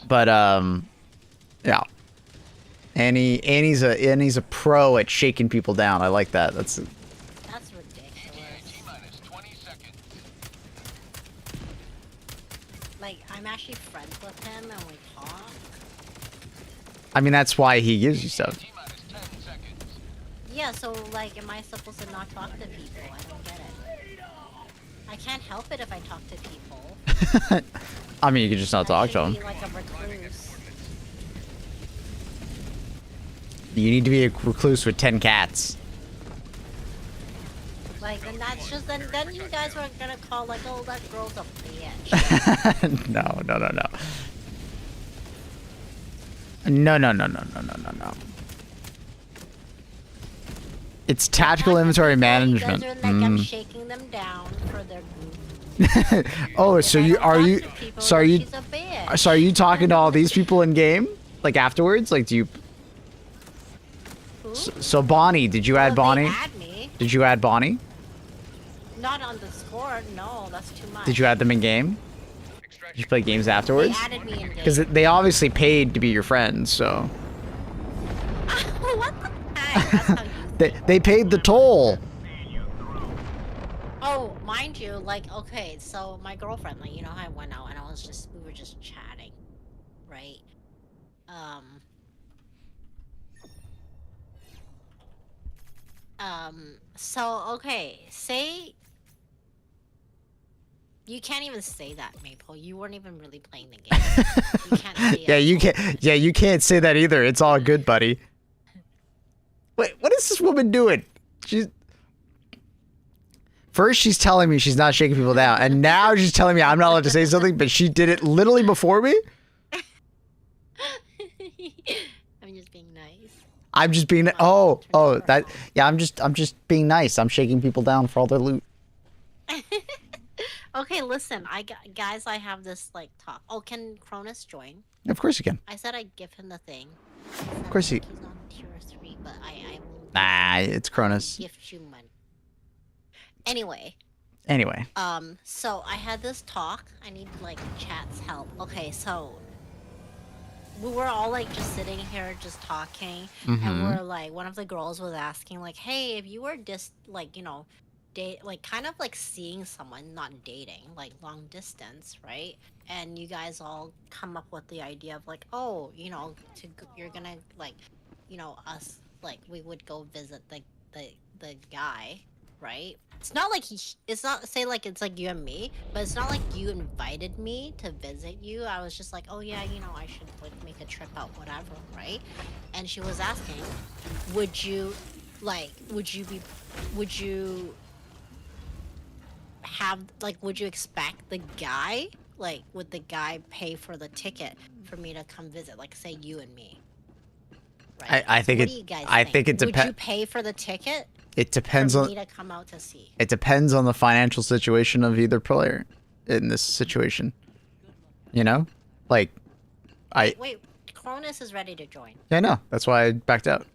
But yeah. Annie's a pro at shaking people down. I like that. That's ridiculous. 20 seconds. Like, I'm actually friends with him and we talk. I mean, that's why he gives you stuff. Yeah, so like, am I supposed to not talk to people? I don't get it. I can't help it if I talk to people. I mean, you could just not talk to them. Be like a recluse. You need to be a recluse with 10 cats. Like, and that's just, then you guys were gonna call, like, oh, that girl's a bitch. No. No. It's tactical inventory management. You guys are like, I'm shaking them down for their group. Oh, so are you talking to all these people in game? Like afterwards? Like, do you... So Bonnie, did you add Bonnie? They add me. Did you add Bonnie? Not on Discord, no, that's too much. Did you add them in game? Did you play games afterwards? They added me in game. Because they obviously paid to be your friends, so... What the heck? That's how you they paid the toll. Oh, mind you, like, okay, so my girlfriend, like, you know how I went out and we were just chatting, right? So, okay, say... You can't even say that, Maple. You weren't even really playing the game. You can't say you can't say that either. It's all good, buddy. Wait, what is this woman doing? First she's telling me she's not shaking people down, and now she's telling me I'm not allowed to say something, but she did it literally before me? I'm just being nice. I'm just being I'm just being nice. I'm shaking people down for all their loot. Okay, listen, guys, I have this like talk. Oh, can Cronus join? Of course you can. I said I'd give him the thing. Of course he. He's on tier 3, but I will. Nah, it's Cronus. Gift you money. Anyway. So I had this talk. I need like chat's help. Okay, so we were all like just sitting here just talking, and we're like, one of the girls was asking like, hey, if you were kind of like seeing someone, not dating, like long distance, right? And you guys all come up with the idea of like, oh, you're gonna like, us, like we would go visit the guy, right? It's not like it's not say like it's like you and me, but it's not like you invited me to visit you. I was just like, oh yeah, I should like make a trip out, whatever, right? And she was asking, would you expect the guy, like, would the guy pay for the ticket for me to come visit, like, say you and me? Right? I think what do you guys think? Would you pay for the ticket? It depends for on me to come out to see. It depends on the financial situation of either player in this situation. Like Wait, Cronus is ready to join. Yeah, I know. That's why I backed out.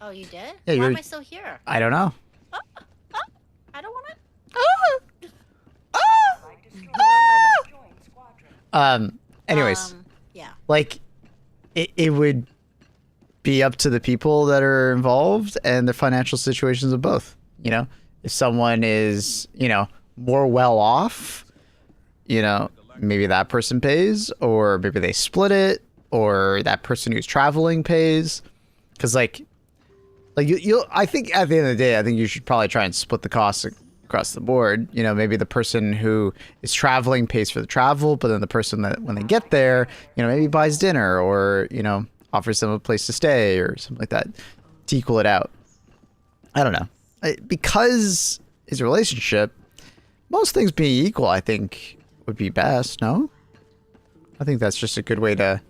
Oh, you did? Yeah, why am I still here? I don't know. I don't want to. Anyways. Yeah. Like, it would be up to the people that are involved and the financial situations of both. If someone is, more well off, maybe that person pays, or maybe they split it, or that person who's traveling pays. Because I think at the end of the day, I think you should probably try and split the costs across the board. Maybe the person who is traveling pays for the travel, but then the person that when they get there, maybe buys dinner or, offers them a place to stay or something like that to equal it out. I don't know. Because it's a relationship, most things being equal, I think would be best. No? I think that's just a good way to,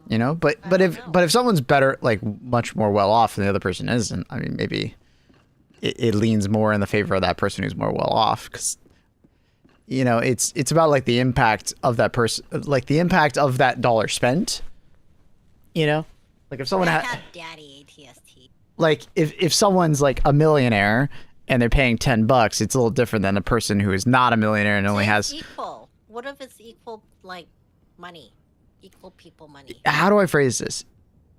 but if someone's better, like much more well off than the other person isn't, I mean, maybe it leans more in the favor of that person who's more well off, because it's about like the impact of that person, like the impact of that dollar spent. Like if someone had daddy ATST. Like if someone's like a millionaire and they're paying $10, it's a little different than a person who is not a millionaire and only has equal. What if it's equal, like money, equal people money. How do I phrase this?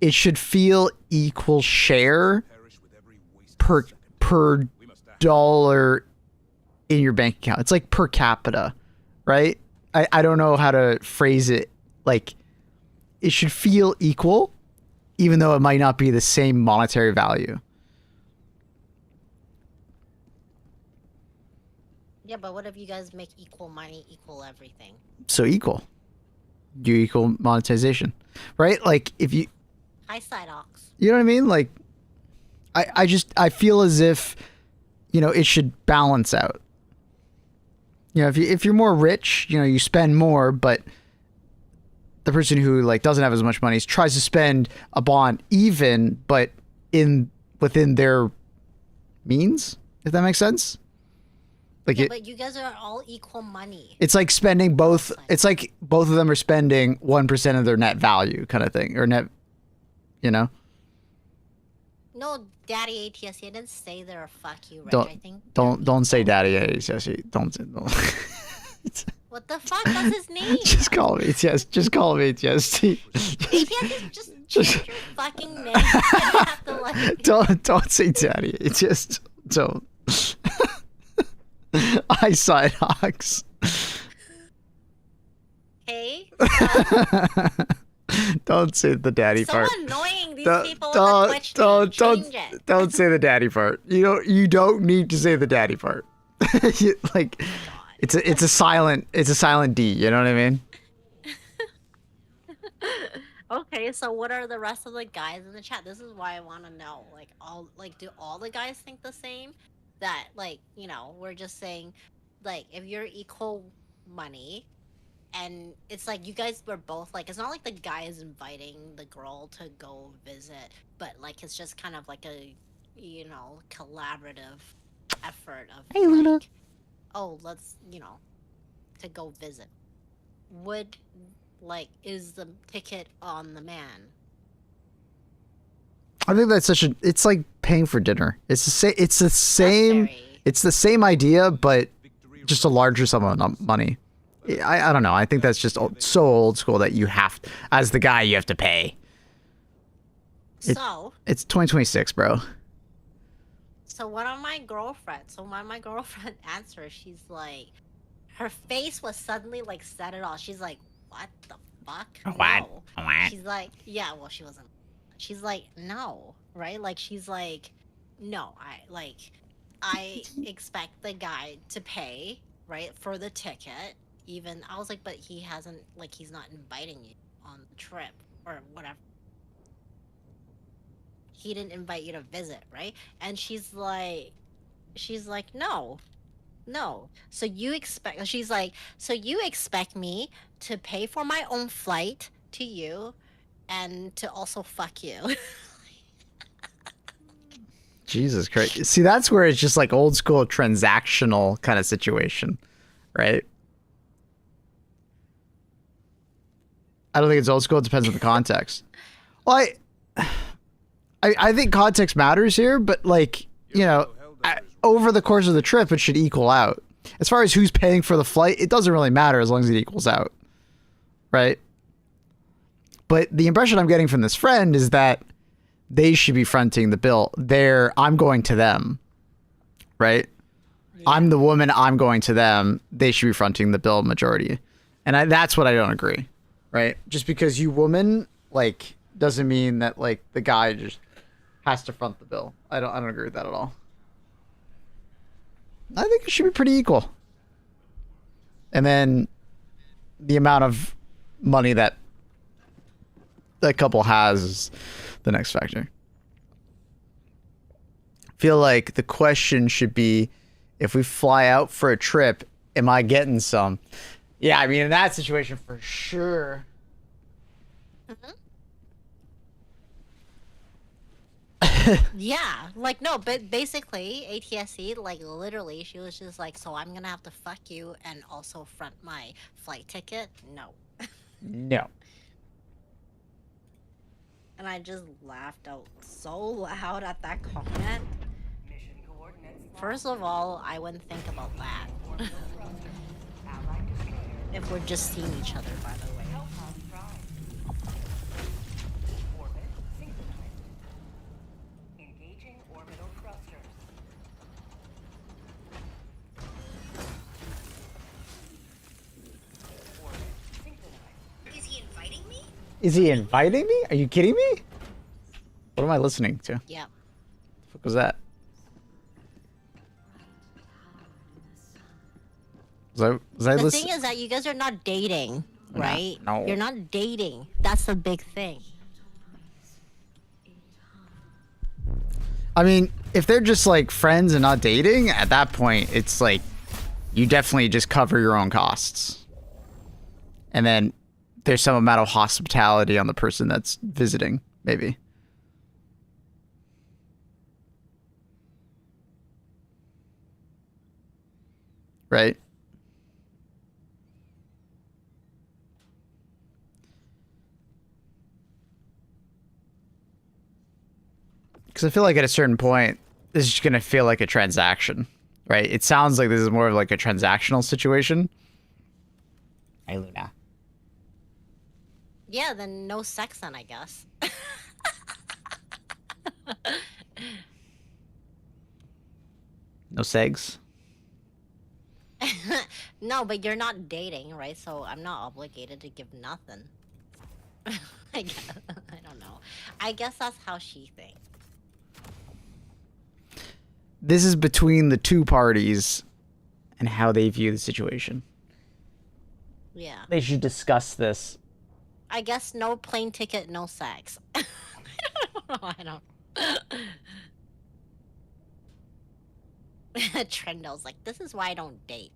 It should feel equal share per dollar in your bank account. It's like per capita, right? I don't know how to phrase it. Like, it should feel equal, even though it might not be the same monetary value. Yeah, but what if you guys make equal money, equal everything? So equal. Do equal monetization, right? Like, if you... High side ox. You know what I mean? Like, I feel as if, you know, it should balance out. You know, if you're more rich, you know, you spend more, but the person who like doesn't have as much money tries to spend a bond even, but within their means, if that makes sense. Like, yeah, but you guys are all equal money. It's like spending both. It's like both of them are spending 1% of their net value, kind of thing, or net. You know. No, Daddy ATS, you didn't say they're a fuck you, right? I think. Don't say Daddy ATS. Don't. What the fuck? That's his name. Just call him ATS. Just call him ATS. ATS is just your fucking name. You have to, like... Don't say Daddy ATS. Don't. Eyesight hawks. Hey. Don't say the daddy part. So annoying. These people with the Twitch name. Don't say the daddy part. You don't need to say the daddy part. Like, it's a silent D. You know what I mean? Okay, so what are the rest of the guys in the chat? This is why I want to know. Like, do all the guys think the same? That, like, you know, we're just saying, like, if you're equal money, and it's like you guys were both like, it's not like the guy is inviting the girl to go visit, but like it's just kind of like a, you know, collaborative effort of, hey, Luna. Like, oh, let's, you know, to go visit. Would, like, is the ticket on the man? I think that's it's like paying for dinner. It's the same idea, but just a larger sum of money. I don't know. I think that's just so old school that you have, as the guy, you have to pay. It's 2026, bro. So one of my girlfriends, my girlfriend answered, she's like, her face was suddenly like set it off. She's like, what the fuck? What? No. What? She's like, yeah, well, she wasn't. She's like, no, right? Like, she's like, no, I expect the guy to pay, right, for the ticket. Even, I was like, but he hasn't, like, he's not inviting you on the trip or whatever. He didn't invite you to visit, right? And she's like, no. So you expect, she's like, so you expect me to pay for my own flight to you and to also fuck you. Jesus Christ. See, that's where it's just like old school transactional kind of situation, right? I don't think it's old school. It depends on the context. Well, I think context matters here, but like, you know, over the course of the trip, it should equal out. As far as who's paying for the flight, it doesn't really matter as long as it equals out, right? But the impression I'm getting from this friend is that they should be fronting the bill. I'm going to them, right? Yeah. I'm the woman, I'm going to them. They should be fronting the bill majority. And that's what I don't agree, right? Just because you woman, like, doesn't mean that, like, the guy just has to front the bill. I don't agree with that at all. I think it should be pretty equal. And then the amount of money that couple has is the next factor. I feel like the question should be, if we fly out for a trip, am I getting some? Yeah, I mean, in that situation, for sure. Mm-hmm. Yeah, like, no, but basically, ATSC, like, literally, she was just like, so I'm gonna have to fuck you and also front my flight ticket? No. No. And I just laughed out so loud at that comment. First of all, I wouldn't think about that. If we're just seeing each other, by the way. Is he inviting me? Are you kidding me? What am I listening to? Yep. What the fuck was that? Was I The listening? thing is that you guys are not dating, right? No. You're not dating. That's the big thing. I mean, if they're just like friends and not dating, at that point, it's like you definitely just cover your own costs. And then there's some amount of hospitality on the person that's visiting, maybe. Right? Because I feel like at a certain point, this is going to feel like a transaction, right? It sounds like this is more of like a transactional situation. Hey, Luna. Yeah, then no sex then, I guess. No segs? No, but you're not dating, right? So I'm not obligated to give nothing. I guess, I don't know. I guess that's how she thinks. This is between the two parties and how they view the situation. Yeah. They should discuss this. I guess no plane ticket, no sex. I don't know. Trendo's like, this is why I don't date.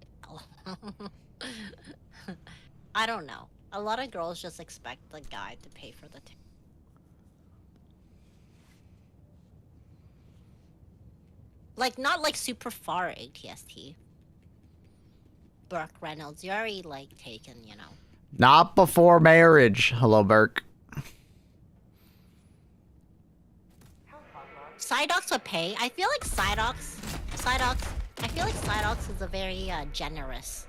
I don't know. A lot of girls just expect the guy to pay for the ticket. Like, not like super far ATST. Burke Reynolds, you're already like taken, you know. Not before marriage. Hello, Burke. Psydocs would pay. I feel like Psydocs, I feel like Psydocs is a very generous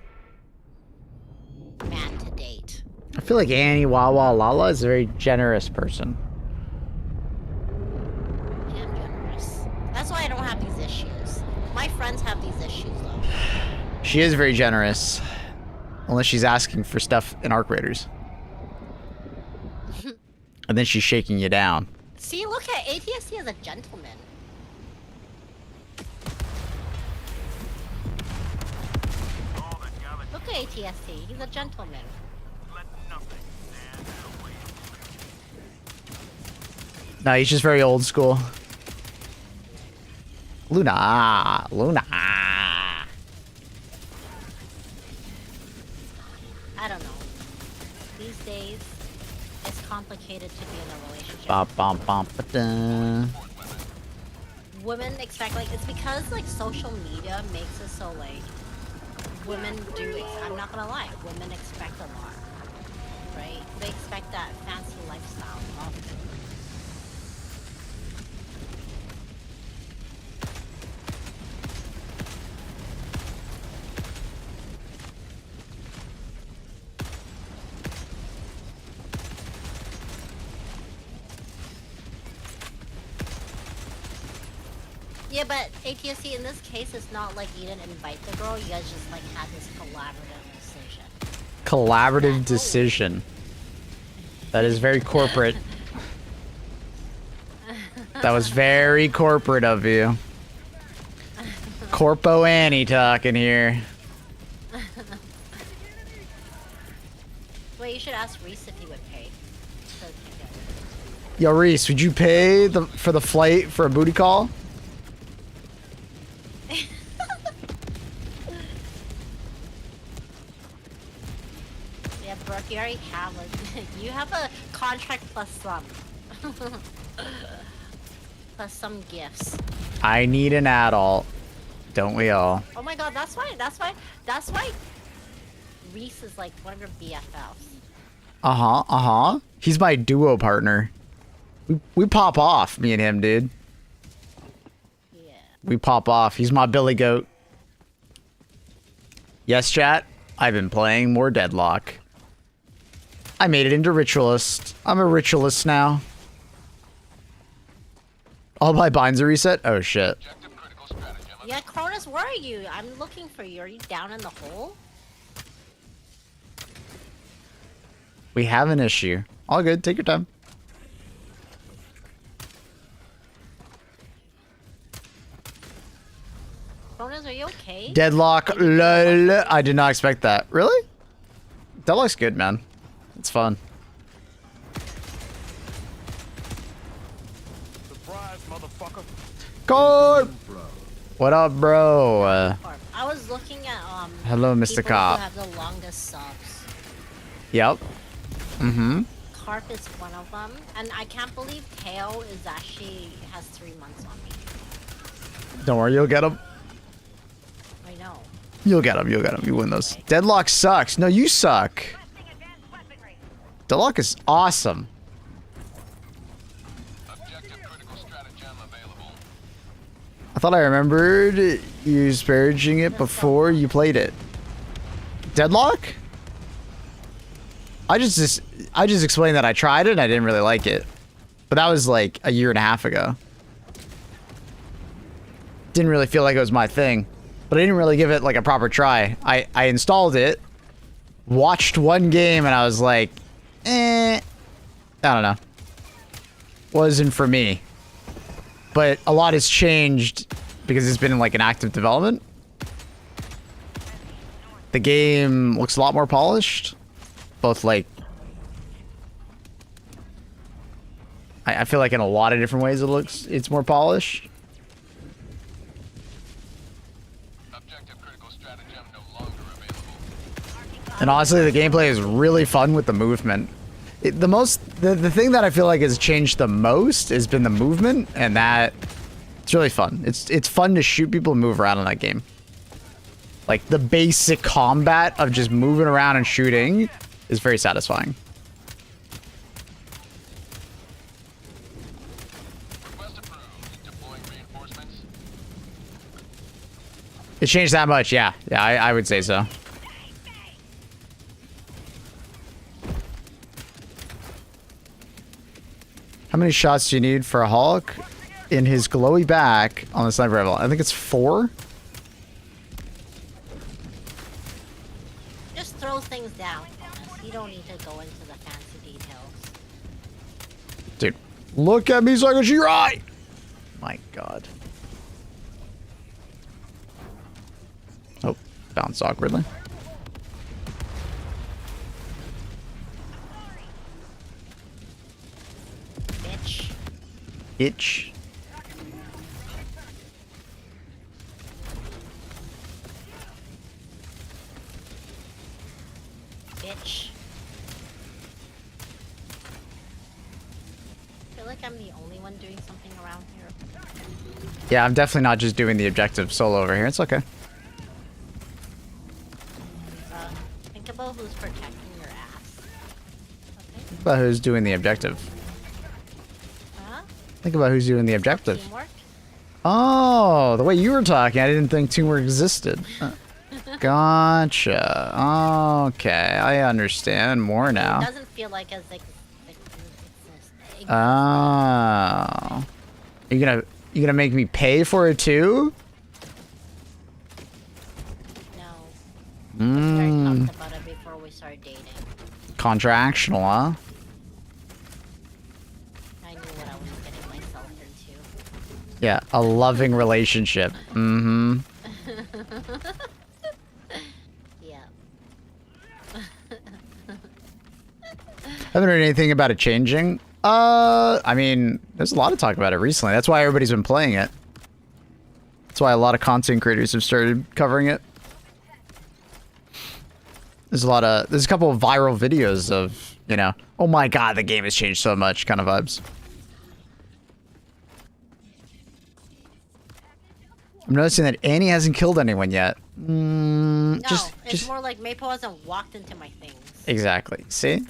man to date. I feel like Annie Wawa Lala is a very generous person. I am generous. That's why I don't have these issues. My friends have these issues though. She is very generous. Unless she's asking for stuff in Arc Raiders. And then she's shaking you down. See, look at ATST as a gentleman. Look at ATST, he's a gentleman. No, he's just very old school. Luna. Luna. I don't know. These days, it's complicated to be in a relationship. Bum, bum, bum, ba-da. Women expect, like, it's because, like, social media makes it so, like, women do, I'm not gonna lie, women expect a lot, right? They expect that fancy lifestyle often. Yeah, but ATSC in this case, it's not like you didn't invite the girl. You guys just like had this collaborative decision. Collaborative decision. That is very corporate. That was very corporate of you. Corpo Annie talking here. Wait, you should ask Reese if he would pay. Yo, Reese, would you pay for the flight for a booty call? Yeah, Brooke, you already have a you have a contract plus some. Plus some gifts. I need an adult. Don't we all? Oh my god, that's why Reese is like one of your BFFs. Uh-huh. He's my duo partner. We pop off, me and him, dude. Yeah. We pop off. He's my Billy Goat. Yes, chat. I've been playing more Deadlock. I made it into Ritualist. I'm a Ritualist now. All my binds are reset? Oh, shit. Yeah, Cronus, where are you? I'm looking for you. Are you down in the hole? We have an issue. All good. Take your time. Bonus, are you okay? Deadlock. Lol. I did not expect that. Really? Deadlock's good, man. It's fun. Surprise, motherfucker. Corp! What up, bro? I was looking at Hello, Mr. people Cop. who have the longest subs. Yep. Mm-hmm. Carp is one of them, and I can't believe Teo is actually has 3 months on me. Don't worry, you'll get him. I know. You'll get him. You'll get him. You win those. Deadlock sucks. No, you suck. Deadlock is awesome. Objective critical stratagem available. I thought I remembered you disparaging it before you played it. Deadlock? I just explained that I tried it and I didn't really like it. But that was like a year and a half ago. Didn't really feel like it was my thing. But I didn't really give it like a proper try. I installed it, watched one game, and I was like, I don't know. Wasn't for me. But a lot has changed because it's been in like an active development. The game looks a lot more polished. Both like... I feel like in a lot of different ways it's more polished. Objective critical stratagem no longer available. And honestly, the gameplay is really fun with the movement. The thing that I feel like has changed the most has been the movement, and that it's really fun. It's fun to shoot people and move around in that game. Like the basic combat of just moving around and shooting is very satisfying. Request approved. Deploying reinforcements. It changed that much, yeah. Yeah, I would say so. How many shots do you need for a Hulk in his glowy back on the sniper rifle? I think it's 4. Just throw things down, Thomas. You don't need to go into the fancy details. Dude, look at me so I can shoot your eye! My god. Oh, bounced awkwardly. Bitch. Itch. Bitch. I feel like I'm the only one doing something around here. Yeah, I'm definitely not just doing the objective solo over here. It's okay. Think about who's protecting your ass. Okay? Think about who's doing the objective. Huh? Think about who's doing the objective. Teamwork? Oh, the way you were talking, I didn't think teamwork existed. Gotcha. Okay, I understand more It now. doesn't feel like as Oh. You gonna make me pay for it too? No. We already talked about it before we started dating. Contractional, huh? I knew what I was getting myself into. Yeah, a loving relationship. Mm-hmm. Yeah. Haven't heard anything about it changing. I mean, there's a lot of talk about it recently. That's why everybody's been playing it. That's why a lot of content creators have started covering it. There's a couple of viral videos of, you know, oh my god, the game has changed so much kind of vibes. I'm noticing that Annie hasn't killed anyone yet. No, it's more like Maple hasn't walked into my things. Exactly. See?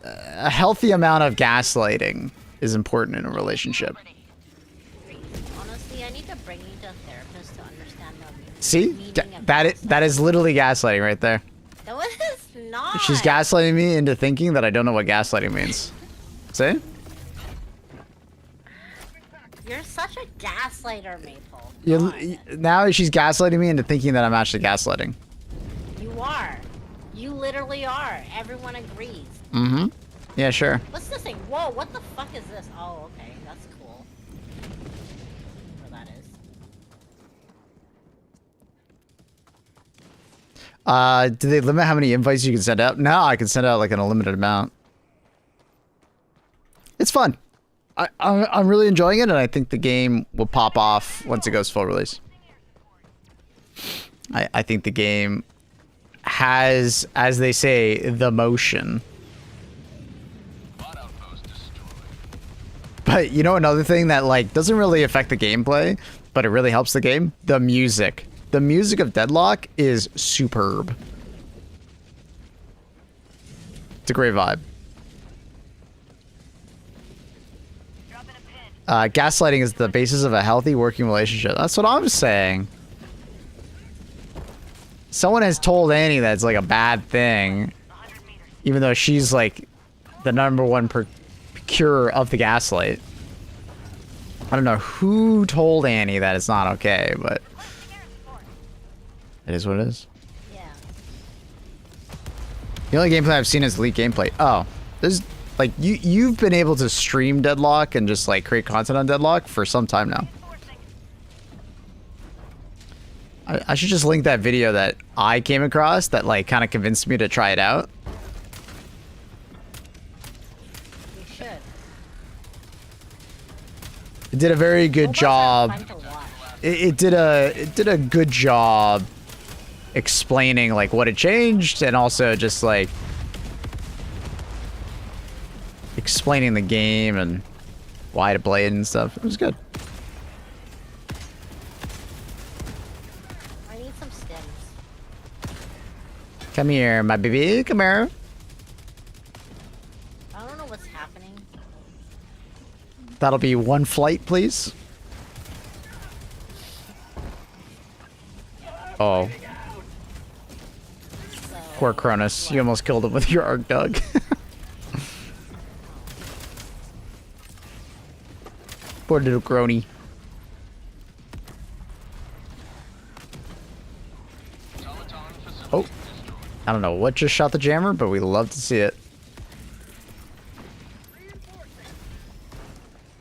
A healthy amount of gaslighting is important in a relationship. Honestly, I need to bring you to a therapist to understand the See? meaning of That is literally gaslighting right there. No, it's not. She's gaslighting me into thinking that I don't know what gaslighting means. See? You're such a gaslighter, Maple. Now she's gaslighting me into thinking that I'm actually gaslighting. You are. You literally are. Everyone agrees. Mm-hmm. Yeah, sure. What's this thing? Whoa, what the fuck is this? Oh, okay, that's cool. What that is. Do they limit how many invites you can send out? No, I can send out like an unlimited amount. It's fun. I'm really enjoying it, and I think the game will pop off once it goes full release. I think the game has, as they say, the motion. But you know another thing that like doesn't really affect the gameplay, but it really helps the game? The music. The music of Deadlock is superb. It's a great vibe. Gaslighting is the basis of a healthy working relationship. That's what I'm saying. Someone has told Annie that it's like a bad thing, even though she's like the #1 procurer of the gaslight. I don't know who told Annie that it's not okay, but it is what it is. Yeah. The only gameplay I've seen is leak gameplay. Oh, there's like you've been able to stream Deadlock and just like create content on Deadlock for some time now. I should just link that video that I came across that like kind of convinced me to try it out. You should. It did a very good Robots are job. fun to watch. It did a good job explaining like what had changed and also just like explaining the game and why to play it and stuff. It was good. I need some stems. Come here, my baby. Come here. I don't know what's happening. That'll be one flight, please. Oh. So, Poor Cronus. You almost killed him with your arc dog. Poor little Crony. Oh. I don't know what just shot the jammer, but we love to see it.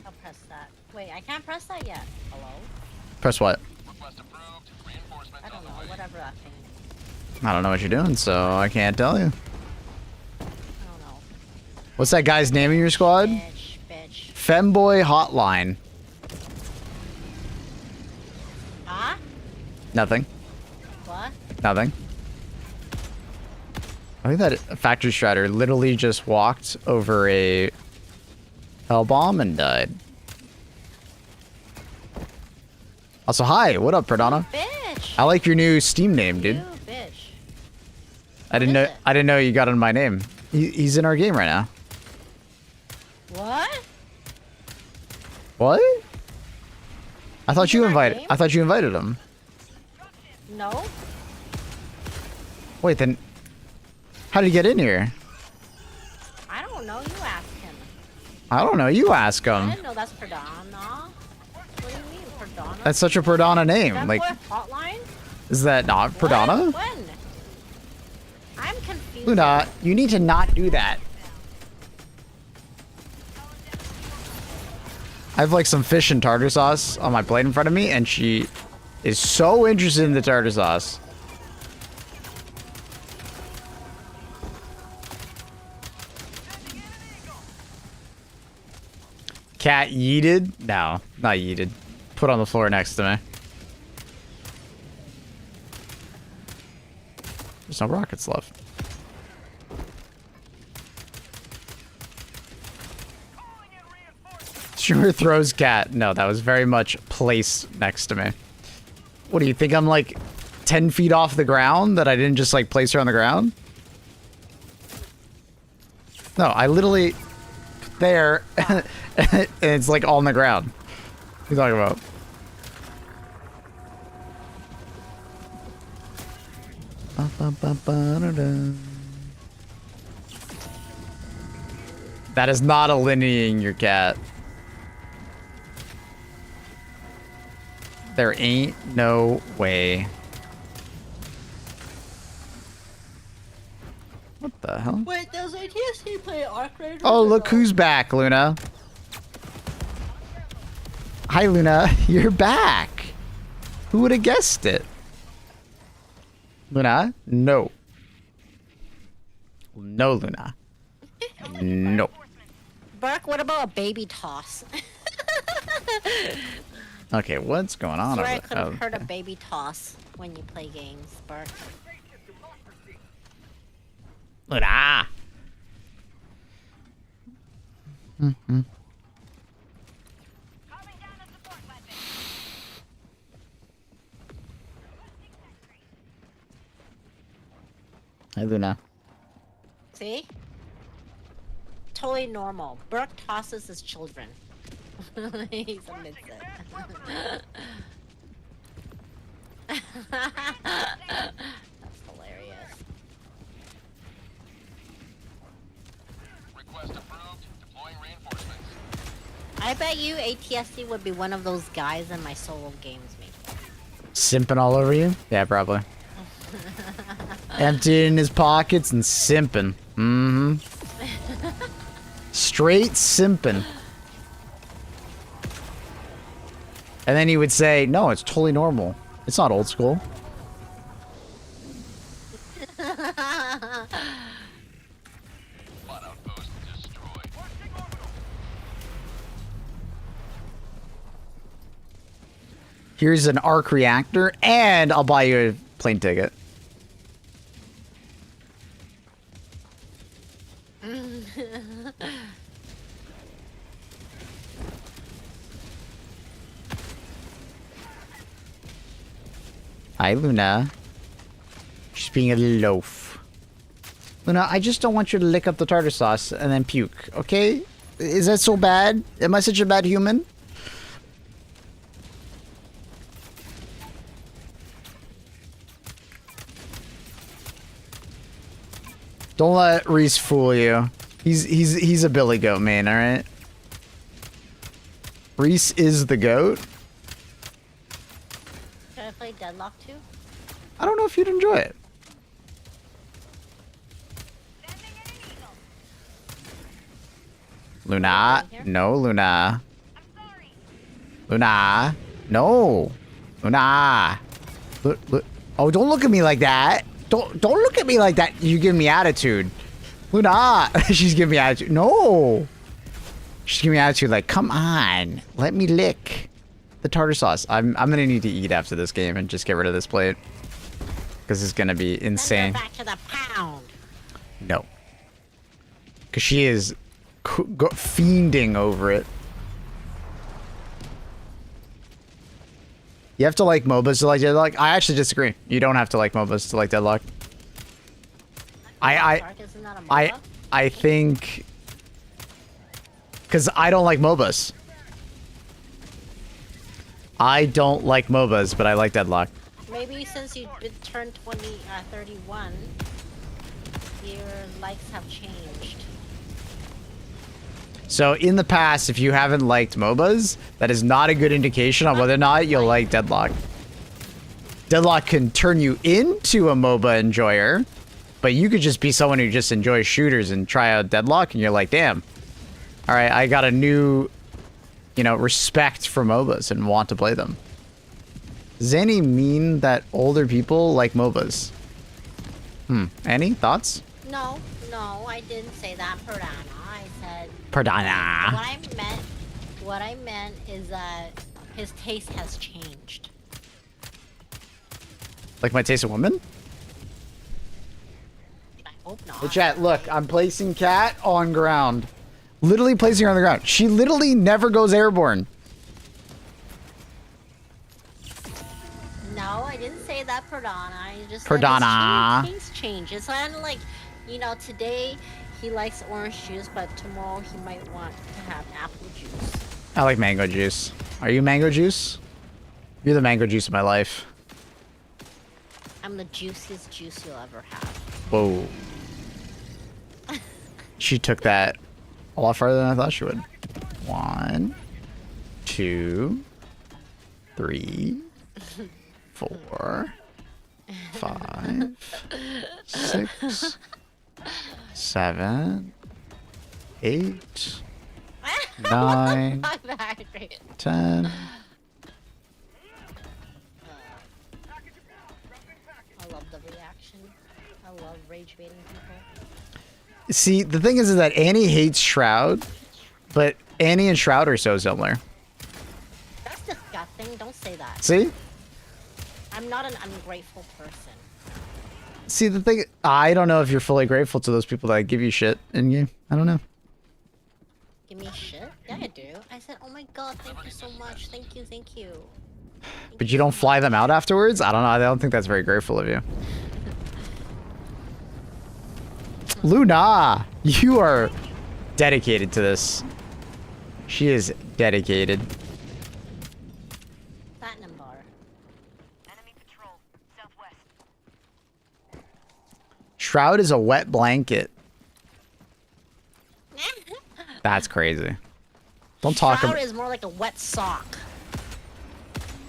I'll press that. Wait, I can't press that yet. Hello? Press what? Request approved. Reinforcements I don't on know. the way. Whatever that thing is. I don't know what you're doing, so I can't tell you. I don't know. What's that guy's name in your squad? Bitch. Femboy Hotline. Huh? Nothing. What? Nothing. I think that Factory Strider literally just walked over a hell bomb and died. Also, hi. What up, Pradana? Bitch! I like your new Steam name, dude. You bitch. I didn't is know. it? I didn't know you got on my name. He's in our game right now. What? What? I thought He's you in our invited. game? I thought you invited him. No? Wait, then how did he get in here? I don't know. You ask him. I don't know. You ask I him. didn't know that's Perdana. What do you mean, Perdana? That's such a Pradana name. That Like, boy hotline? is that not Pradana? When? I'm confused. Luna, you need to not do that. I have like some fish and tartar sauce on my plate in front of me, and she is so interested in the tartar sauce. Cat yeeted? No, not yeeted. Put on the floor next to me. There's no rockets left. Sure throws cat. No, that was very much placed next to me. What do you think? I'm like 10 feet off the ground that I didn't just like place her on the ground? No, I literally there and it's like on the ground. What are you talking about? That is not alineining your cat. There ain't no way. What the hell? Wait, does ATST play Arc Raiders? Oh, look who's back, Luna. Hi, Luna. You're back. Who would have guessed it? Luna? No. No, Luna. No. Burke, what about a baby toss? Okay, what's going on Swear I over could there? have heard a baby toss when you play games, Burke. Luna! Mm-hmm. Hi, Luna. See? Totally normal. Burke tosses his children. He admits it. That's hilarious. Request approved. Deploying reinforcements. I bet you ATSC would be one of those guys in my solo games, maybe. Simping all over you? Yeah, probably. Emptying his pockets and simping. Mm-hmm. Straight simping. And then he would say, no, it's totally normal. It's not old school. Plot outpost destroyed. Here's an arc reactor, and I'll buy you a plane ticket. Hi, Luna. She's being a loaf. Luna, I just don't want you to lick up the tartar sauce and then puke, okay? Is that so bad? Am I such a bad human? Don't let Reese fool you. He's a Billy Goat main, alright? Reese is the goat. Should I play Deadlock too? I don't know if you'd enjoy it. Luna. No, Luna. Luna. No. Luna. Look. Oh, don't look at me like that. Don't look at me like that. You give me attitude. Luna. She's giving me attitude. No. She's giving me attitude like, come on. Let me lick the tartar sauce. I'm gonna need to eat after this game and just get rid of this plate. Because it's gonna be insane. Send her back to the pound. No. Because she is fiending over it. You have to like MOBAs to like Deadlock? I actually disagree. You don't have to like MOBAs to like Deadlock. Isn't that a MOBA? I think... Because I don't like MOBAs. I don't like MOBAs, but I like Deadlock. Maybe since you turned 31, your likes have changed. So in the past, if you haven't liked MOBAs, that is not a good indication on whether or not you'll like Deadlock. Deadlock can turn you into a MOBA enjoyer, but you could just be someone who just enjoys shooters and try out Deadlock, and you're like, damn. All right, I got a new, respect for MOBAs and want to play them. Does any mean that older people like MOBAs? Any thoughts? No, I didn't say that, Perdana. I said... Perdana. What I meant is that his taste has changed. Like my taste in women? I hope not. Hey, chat, look, I'm placing Cat on ground. Literally placing her on the ground. She literally never goes airborne. No, I didn't say that, Perdana. I just Perdana. said his taste change. It's kind of like, today he likes orange juice, but tomorrow he might want to have apple juice. I like mango juice. Are you mango juice? You're the mango juice of my life. I'm the juiciest juice you'll ever have. Whoa. She took that a lot farther than I thought she would. 1, 2, 3, 4, 5, 6, 7, 8, 9, I'm angry. 10. I love the reaction. I love rage baiting people. See, the thing is that Annie hates Shroud, but Annie and Shroud are so similar. That's disgusting. Don't say that. See? I'm not an ungrateful person. See, the thing, I don't know if you're fully grateful to those people that give you shit in game. I don't know. Give me shit? Yeah, I do. I said, oh my god, thank you so much. Thank you, thank you. But you don't fly them out afterwards? I don't know. I don't think that's very grateful of you. Luna, you are dedicated to this. She is dedicated. Platinum bar. Enemy patrol, southwest. Shroud is a wet blanket. That's crazy. Don't talk Shroud about. is more like a wet sock.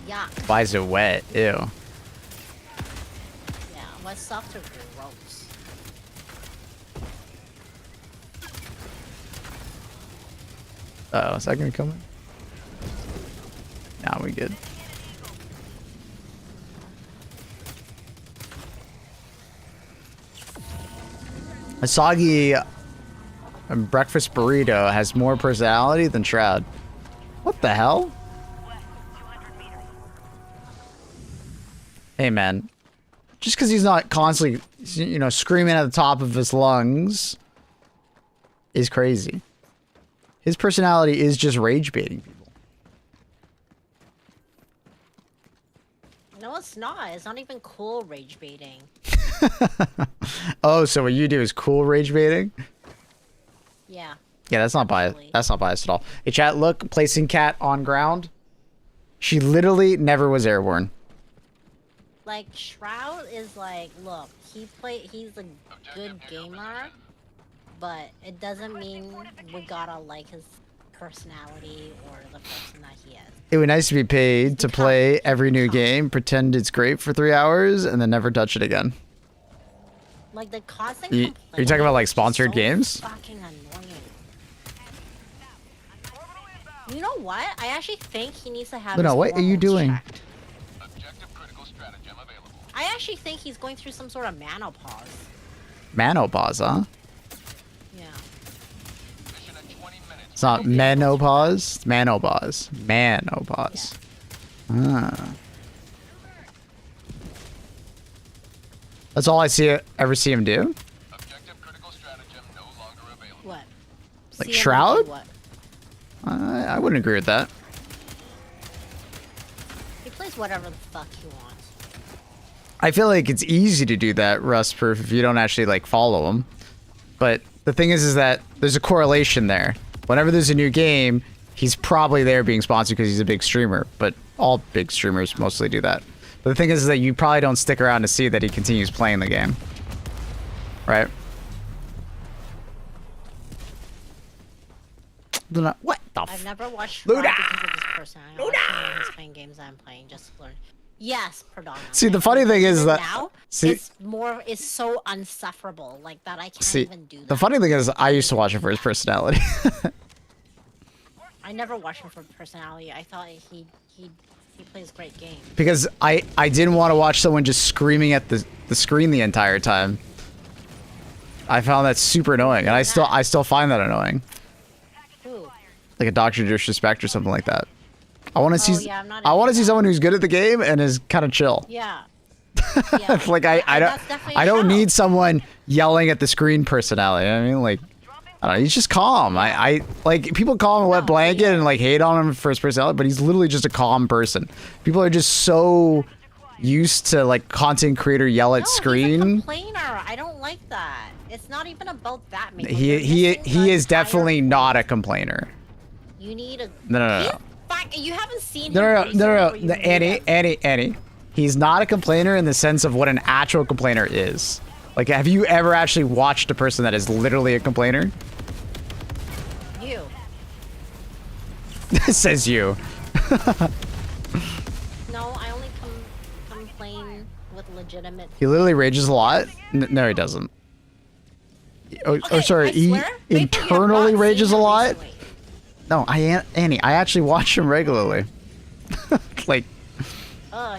Yuck. Why is it wet? Ew. Yeah, wet socks are gross. Uh oh, is that gonna come in? Nah, we good. A soggy breakfast burrito has more personality than Shroud. What the hell? West, 200 meters. Hey man, just because he's not constantly, you know, screaming at the top of his lungs is crazy. His personality is just rage baiting people. No, it's not. It's not even cool rage baiting. Oh, so what you do is cool rage baiting? Yeah. Yeah, that's not biased. Absolutely. That's not biased at all. Hey, chat, look, placing cat on ground. She literally never was airborne. Like, Shroud is like, look, he's a good gamer, but it doesn't mean we gotta like his personality or the person that he is. It would be nice to be paid to Become- play every new become. game, pretend it's great for 3 hours, and then never touch it again. Like, the constant Are you complaining talking about like is sponsored so games? Fucking annoying. You know what? I actually think he needs to have Luna, his what are you hormones doing? checked. Objective critical stratagem available. I actually think he's going through some sort of menopause. Manopause, huh? Yeah. Mission at 20 minutes. It's not menopause, it's manopause. Manopause. Ah. That's all I ever see him do? Objective critical stratagem no longer available. What? Like CMO Shroud? What? I wouldn't agree with that. He plays whatever the fuck he wants. I feel like it's easy to do that, Rust Proof, if you don't actually like follow him. But the thing is that there's a correlation there. Whenever there's a new game, he's probably there being sponsored because he's a big streamer. But all big streamers mostly do that. But the thing is that you probably don't stick around to see that he continues playing the game. Right? Luna, what the I've never watched Luna! Shroud because of his personality. I watch him when he's playing games I'm playing just to learn. Yes, predominantly. See, the funny thing is Even that- now see- it's so unsufferable like that I can't See, even do that. the funny thing is I used to watch him for his personality. I never watched him for personality. I thought he plays great games. because I didn't want to watch someone just screaming at the screen the entire time. I found that super annoying, and I still find that annoying. Who? Like a Dr. Disrespect or something like that. I want to see yeah, I'm not I want to into see that. someone who's good at the game and is kind of chill. Yeah. Yeah. Like I That's definitely I don't Shroud. need someone yelling at the screen personality. I mean, like, I don't know, he's just calm. I like people call him a wet No, blanket yeah. and like hate on him for his personality, but he's literally just a calm person. People are just so used to like content creator yell at No, He's a screen. complainer. I don't like that. It's not even about that. Mate. When He you're missing the he is entire definitely point, not a complainer. You need a. No. He's fuck- You haven't seen No, him. no, recently no, where no, you no, need a- Annie. He's not a complainer in the sense of what an actual complainer is. Like, have you ever actually watched a person that is literally a complainer? You. Says you. No, I only complain with legitimate. He literally rages a lot. No, he doesn't. Okay, sorry, I he swear, Maple, you have internally not rages a seen him lot. recently. No, Annie, I actually watch him regularly. Like,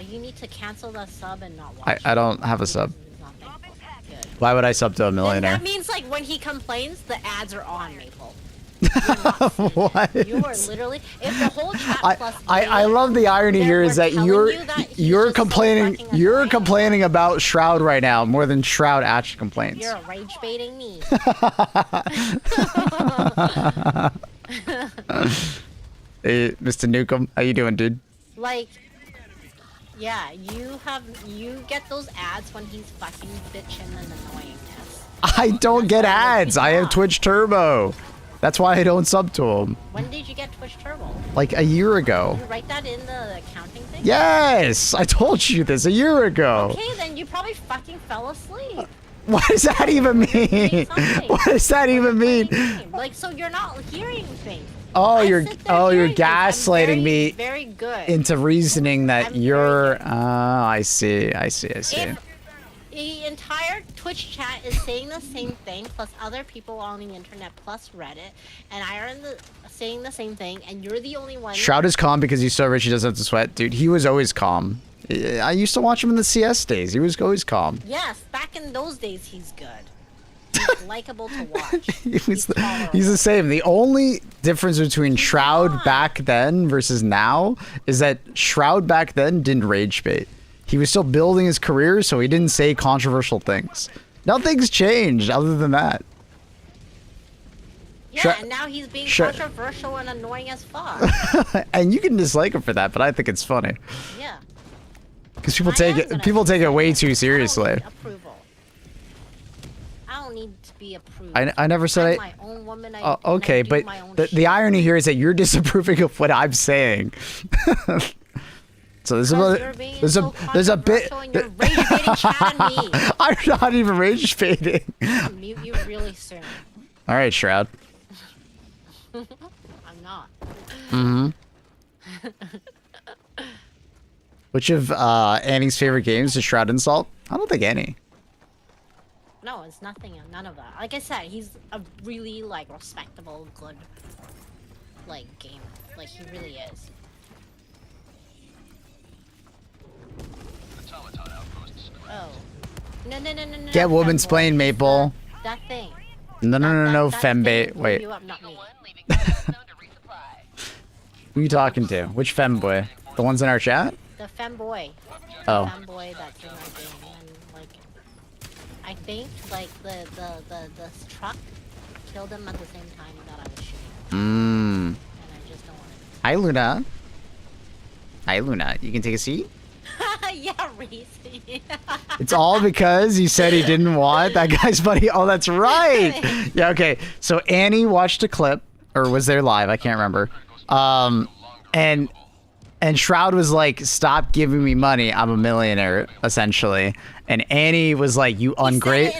You need to cancel that sub and not watch. I don't have a sub. He's not thankful. Good. Why would I sub to a Then millionaire? that means like when he complains, the ads are on, Maple. You're not seeing it. What? You are literally if the whole chat plus I love the irony They're- here is we're that telling you're you that he's you're just so complaining fucking you're annoying. complaining about Shroud right now more than Shroud actually complains. You're rage baiting me. Hey, Mr. Newcomb, how you doing, dude? Like, yeah, you get those ads when he's fucking bitching and annoyingness. I don't get ads. I have Twitch Turbo. That's why I don't sub to him. When did you get Twitch Turbo? Like a year ago. You write that in the accounting thing? Yes, I told you this a year ago. Okay, then you probably fucking fell asleep. What does that even mean? Something. What does that even mean? Like, so you're not hearing things. Oh, I you're sit there you're hearing things. I'm gaslighting very, me Very good. into reasoning that I'm very you're. good. I see. If the entire Twitch chat is saying the same thing, plus other people on the internet, plus Reddit, and I are saying the same thing, and you're the only one. Shroud is calm because he's so rich he doesn't have to sweat. Dude, he was always calm. I used to watch him in the CS days. He was always calm. Yes, back in those days, he's good. He's likable to watch. He's the same. The only difference between Shroud back then versus now is that Shroud back then didn't rage bait. He was still building his career, so he didn't say controversial things. Nothing's changed other than that. Yeah, and now he's being controversial and annoying as fuck. And you can dislike him for that, but I think it's funny. Yeah. Because people take it way too seriously. I don't need approval. I don't need to be approved. I never said I'm my own woman. okay, but the irony here is that you're disapproving of what I'm saying. So there's a bit. And you're rage baiting chat at me. I'm not even rage baiting. I'll mute you really soon. All right, Shroud. I'm not. Mm-hmm. Which of Annie's favorite games does Shroud install? I don't think any. No, it's nothing. None of that. Like I said, he's a really like respectable, good, like gamer. Like he really is. Automaton outposts Oh. No. Get woman's femboy. plain, Maple. That thing. No, That fembait. thing blew Wait. you up, not me. Who are you talking to? Which femboy? The ones in our chat? The femboy. Oh. Femboy that's in my game. And like, I think like the truck killed him at the same time that I was shooting. Mmm. And I just don't want to. Hi, Luna. Hi, Luna. You can take a seat? Yeah, Reese. It's all because you said he didn't want that guy's buddy. Oh, that's right. Yeah, okay. So Annie watched a clip, or was there live? I can't remember. And Shroud was like, "Stop giving me money. I'm a millionaire," essentially. And Annie was like, "You ungrateful,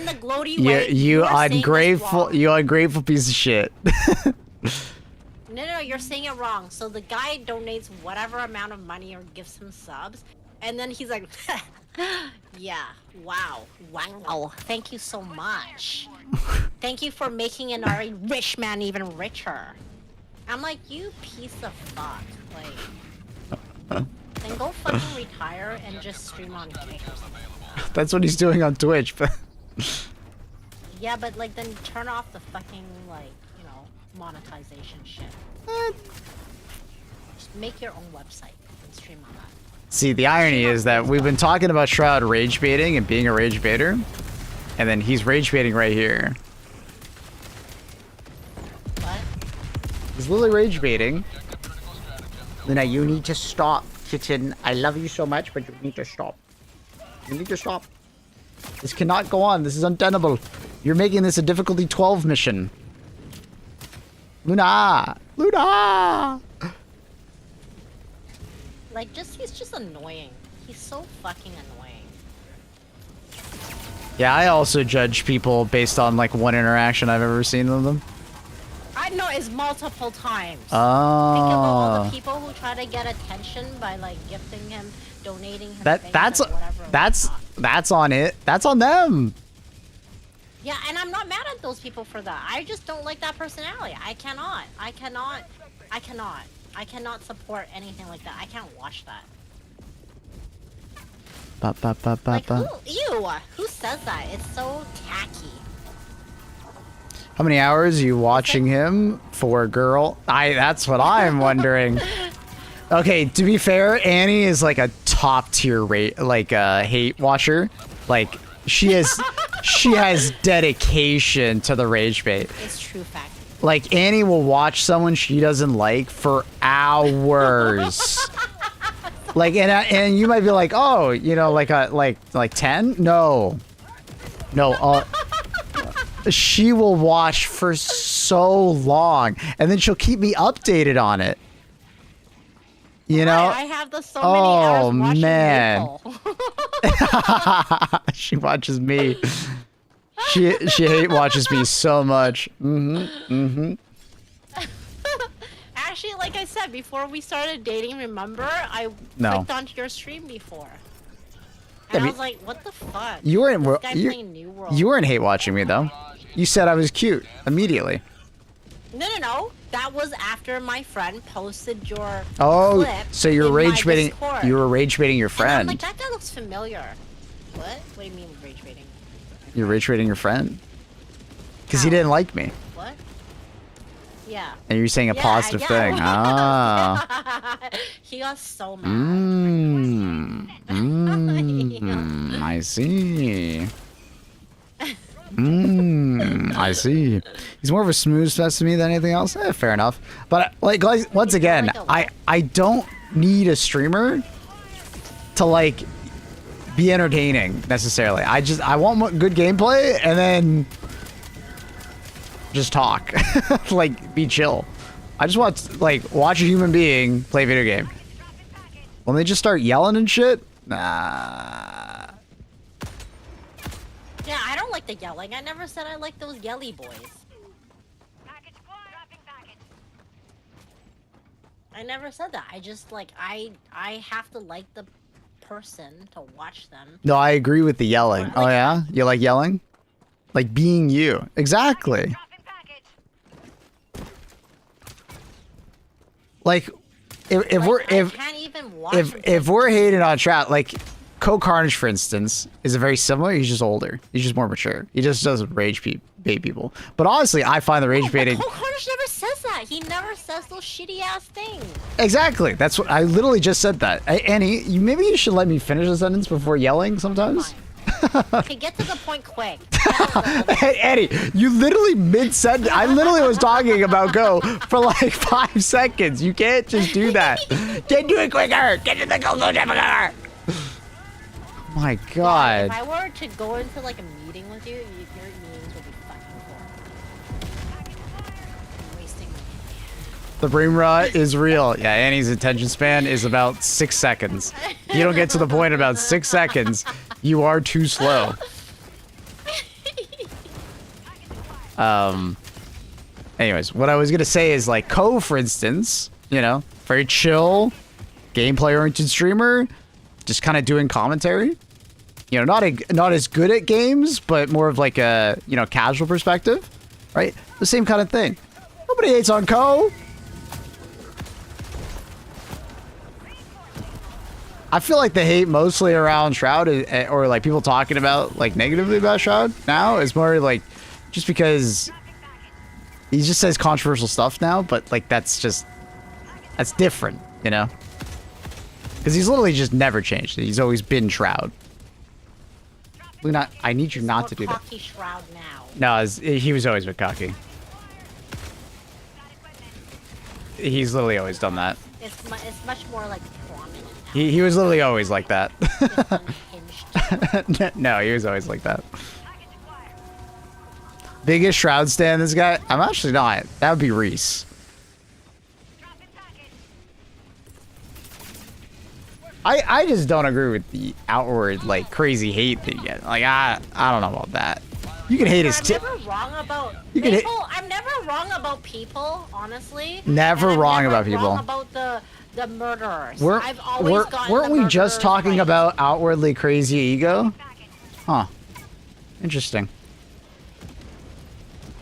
you ungrateful piece of shit." No, you're saying it wrong. So the guy donates whatever amount of money or gives him subs, and then he's like, yeah, wow, thank you so much. Thank you for making an already rich man even richer. I'm like, you piece of fuck. Like, then go fucking retire and just stream on Twitch or something. That's what he's doing on Twitch, but Yeah, but like then turn off the fucking like, you know, monetization shit. Just make your own website and stream on that. see, the irony is that we've been talking about Shroud rage baiting and being a rage baiter, and then he's rage baiting right here. What? He's literally rage baiting. Luna, you need to stop, kitten. I love you so much, but you need to stop. You need to stop. This cannot go on. This is untenable. You're making this a difficulty 12 mission. Luna! Luna! Like, he's just annoying. He's so fucking annoying. Yeah, I also judge people based on like one interaction I've ever seen with them. I know it's multiple times. Oh. Think about all the people who try to get attention by like gifting him, donating him. That's things or whatever. that's on it. That's on them. Yeah, and I'm not mad at those people for that. I just don't like that personality. I cannot support anything like that. I can't watch that. Ba, ba, ba, ba, Like, ba. who says that? It's so tacky. How many hours are you watching him for, girl? That's what I'm wondering. Okay, to be fair, Annie is like a top tier hate watcher. Like she has dedication to the rage bait. It's true fact. Like Annie will watch someone she doesn't like for hours. Like and you might be like, oh, you know, like 10? No. She will watch for so long, and then she'll keep me updated on it. You know? I have so many hours watching man. Maple. She watches me. She hate watches me so much. Actually, like I said, before we started dating, remember? I No. clicked onto your stream before. Yeah, And I but was like, what the fuck? You weren't This guy playing New World. you weren't hate watching me though. You said I was cute immediately. No. That was after my friend posted your Oh, clip so you're in my rage baiting. Discord. You were rage baiting your And I'm friend. like, that guy looks familiar. What? What do you mean rage baiting? You're rage baiting your friend because he How? didn't like me, What? Yeah. and you're saying a Yeah, positive yeah. thing. Ah. He got so mad. I see. I see. He's more of a smooth fest to me than anything else. Fair enough. But like once again, I don't need a streamer to like be entertaining necessarily. I want good gameplay and then just talk, like be chill. I just want to, like watch a human being play a video game. When they just start yelling and shit, nah. Yeah, I don't like the yelling. I never said I like those yelly boys. Package squad, dropping package. I never said that. I just like I have to like the person to watch them. No, I agree with the yelling. Oh yeah, you like yelling, like being you. Exactly. Dropping package. Like if we're I can't even watch them if play we're hating on Trout, like Co Carnage, for instance, is a very similar. He's just older. He's just more mature. He just doesn't rage bait people. But honestly, I find the rage baiting. Cole Carnage never says that. He never says those shitty ass things. Exactly. That's what I literally just said. That Annie, maybe you should let me finish a sentence before yelling sometimes. Okay, get to the point quick. Hey, Eddie, you literally mid-sentence. I literally was talking about Go for like 5 seconds. You can't just do that. Get to it quicker. Get to the Go quicker. Oh my God. If I were to go into like a meeting with you, your meetings would be fucking boring. I'm wasting my time. The brain rot is real. Yeah, Annie's attention span is about 6 seconds. You don't get to the point in about 6 seconds. You are too slow. Anyways, what I was gonna say is like Ko, for instance, you know, very chill, gameplay-oriented streamer, just kind of doing commentary. You know, not as good at games, but more of like a, you know, casual perspective, right? The same kind of thing. Nobody hates on Ko. I feel like the hate mostly around Shroud or like people talking about like negatively about Shroud now is more like just because he just says controversial stuff now, but like that's different, you know? Because he's literally just never changed. He's always been Shroud. I need you not to do that. Cocky Shroud now. No, he was always been cocky. He's literally always done that. It's much more like prominent now. He was literally always like that. It's unhinged. No, he was always like that. Biggest Shroud stan, this guy? I'm actually not. That would be Reese. I just don't agree with the outward, like, crazy hate that you get. Like, I don't know about that. You can hate his I'm tip. never wrong about You can hate- people. I'm never wrong about people, honestly. Never And I'm wrong never about people. Wrong about the murderers. We're, I've always gotten weren't the we just murderers talking right. about outwardly crazy ego? Huh. Interesting.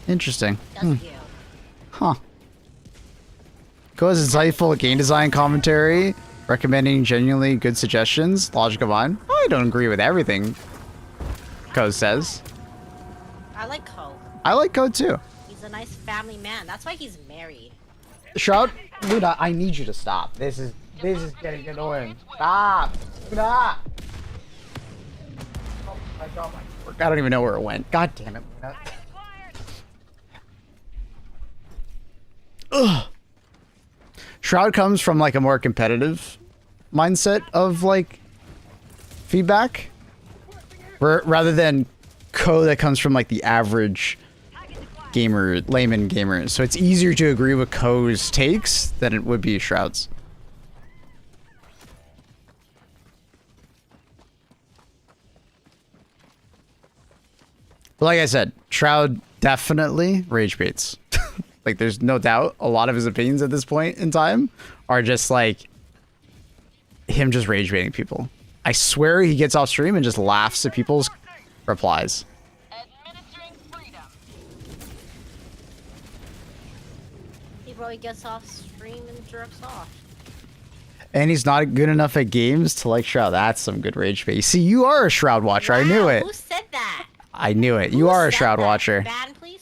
Interesting. Just you. Huh. Goes insightful game design commentary, recommending genuinely good suggestions. Logic of mine. I don't agree with everything Ko says. I like Ko. I like Ko too. He's a nice family man. That's why he's married. Shroud, Luna, I need you to stop. This is getting annoying. Stop. Luna. Oh my god, I don't even know where it went. God damn it, Luna. Ugh. Shroud comes from like a more competitive mindset of like feedback, rather than Ko that comes from like the average gamer, layman gamer. So it's easier to agree with Ko's takes than it would be Shroud's. But like I said, Shroud definitely rage baits. Like, there's no doubt a lot of his opinions at this point in time are just like him just rage baiting people. I swear he gets off stream and just laughs at people's replies. Administering freedom. He probably gets off stream and jerks off. And he's not good enough at games to like Shroud. That's some good rage bait. See, you are a Shroud watcher. I knew Wow, it. Who said that? I knew it. Who You are a said Shroud that? watcher. Ban, please.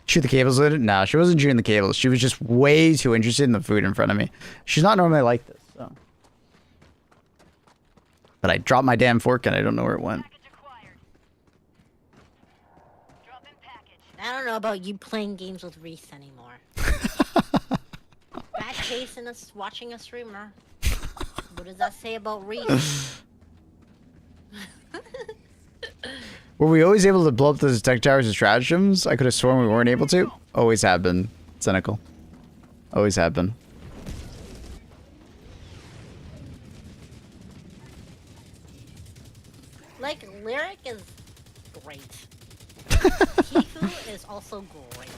Shoot the cables with it? No, she wasn't shooting the cables. She was just way too interested in the food in front of me. She's not normally like this, so. But I dropped my damn fork and I don't know where it went. Package acquired. Dropping package. I don't know about you playing games with Reese anymore. Bad case in us watching a streamer. What does that say about Reese? Were we always able to blow up those tech towers with stratagems? I could have sworn we weren't able to. Always have been. Cynical. Always have been. Like, Lyric is great. Tifu is also great.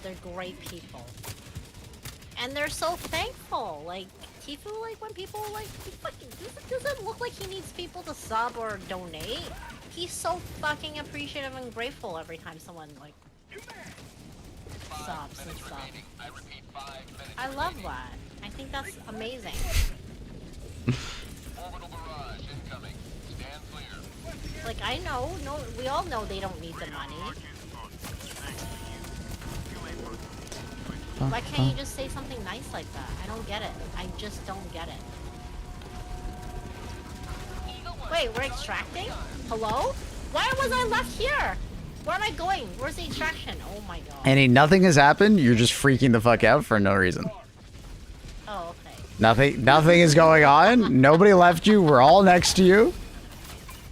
They're great people. And they're so thankful. Like, Tifu, like, when people, like, he fucking doesn't look like he needs people to sub or donate. He's so fucking appreciative and grateful every time someone, like, subs and stuff. I repeat, 5 minutes. I love that. I think that's amazing. Orbital barrage incoming. Stand clear. Like, I know, no, we all know they don't need the money. Why can't you just say something nice like that? I don't get it. I just don't get it. Wait, we're extracting? Hello? Why was I left here? Where am I going? Where's the extraction? Oh my god. And nothing has happened. You're just freaking the fuck out for no reason. Oh, Nothing is going on. Nobody left you. We're all next to you.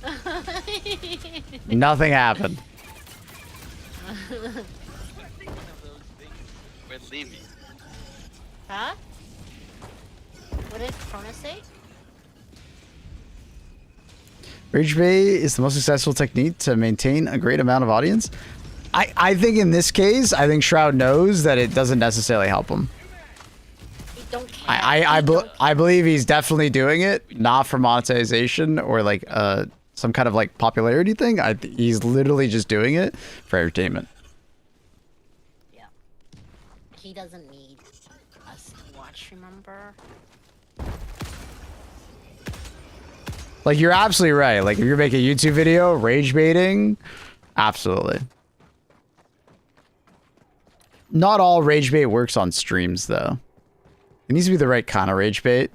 okay. Nothing happened. With Levy. Huh? What did Krona say? Rage bait is the most successful technique to maintain a great amount of audience. I think in this case, I think Shroud knows that it doesn't necessarily help him. You don't care. I believe he's definitely doing it, not for monetization or like some kind of like popularity thing. He's literally just doing it for entertainment. Yeah. He doesn't need us to watch, remember? Like, you're absolutely right. Like, if you're making a YouTube video, rage baiting, absolutely. Not all rage bait works on streams, though. It needs to be the right kind of rage bait.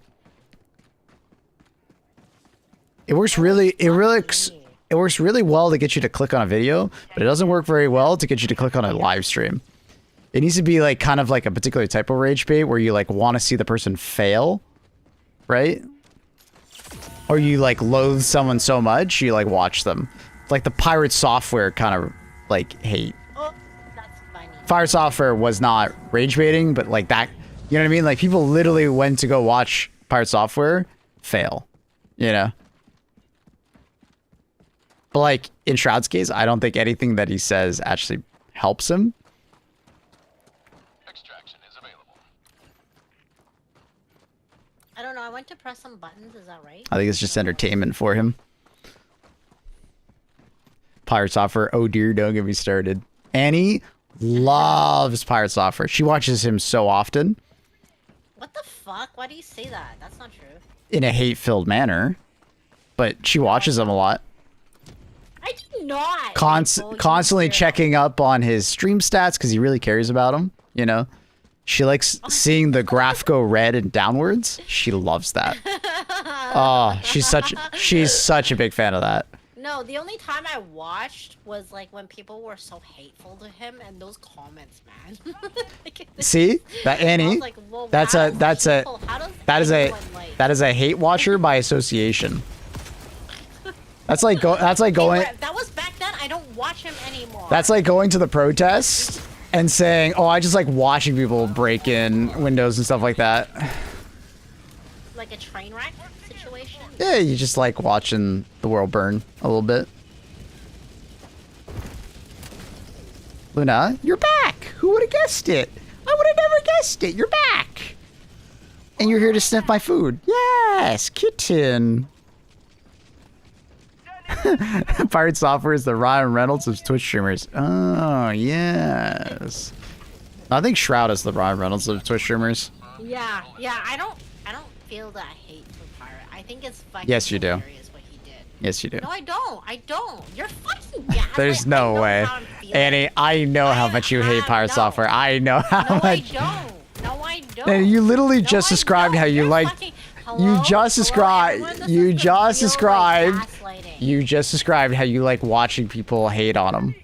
It works really well to get you to click on a video, but it doesn't work very well to get you to click on a live stream. It needs to be like kind of like a particular type of rage bait where you like want to see the person fail, right? Or you like loathe someone so much you like watch them. Like the Pirate Software kind of like hate. Oh, that's funny. Fire Software was not rage baiting, but like that, you know what I mean? Like people literally went to go watch Pirate Software fail, you know? But like in Shroud's case, I don't think anything that he says actually helps him. Extraction is available. I don't know. I went to press some buttons. Is that right? I think it's just entertainment for him. Pirate Software. Oh dear, don't get me started. Annie loves Pirate Software. She watches him so often What the fuck? Why do you say that? That's not true. in a hate-filled manner, but she watches him a lot. I do not. Constantly You checking up on his stream stats because he really cares about him. You know, she likes seeing the graph go red and downwards. She loves that. Oh, she's such a big fan of that. No, the only time I watched was like when people were so hateful to him and those comments, man. Like, See that, I Annie? was like, well, That's how a does that's a people- how does that is a anyone, like- that is a hate watcher by association. That's like going. That was back then. I don't watch him anymore. That's like going to the protest and saying, "Oh, I just like watching people break in windows and stuff like that." like a train wreck situation. Yeah, you just like watching the world burn a little bit. Luna, you're back. Who would have guessed it? I would have never guessed it. You're back. And you're here to sniff my food. Yes, kitten. Pirate Software is the Ryan Reynolds of Twitch streamers. Oh, yes. I think Shroud is the Ryan Reynolds of Twitch streamers. Yeah, yeah. I don't feel that hate for Pirate. I think it's fucking Yes, you do. hilarious what he did. Yes, you do. No, I don't. I don't. You're fucking gaslight. There's no way. Annie, I know how much you hate Pirate no. Software. I know how No, I much. don't. No, I don't. And you literally No, just I described don't. how you You're like. fucking- You Hello? just Hello, described. everyone? This You is the just real, described. like, gaslighting. You just described how you like watching people hate on him.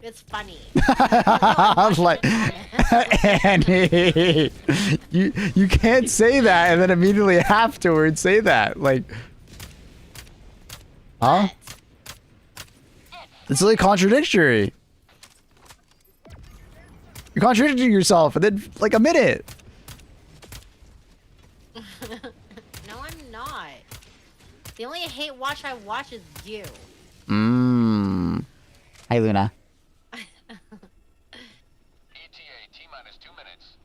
It's funny. I'm like, Annie, you can't say that and then immediately afterwards say that. Like, huh? It's really contradictory. You're contradicting yourself and then like a minute. No, I'm not. The only hate watch I watch is you. Mmm. Hi, Luna. ETA T-minus 2 minutes.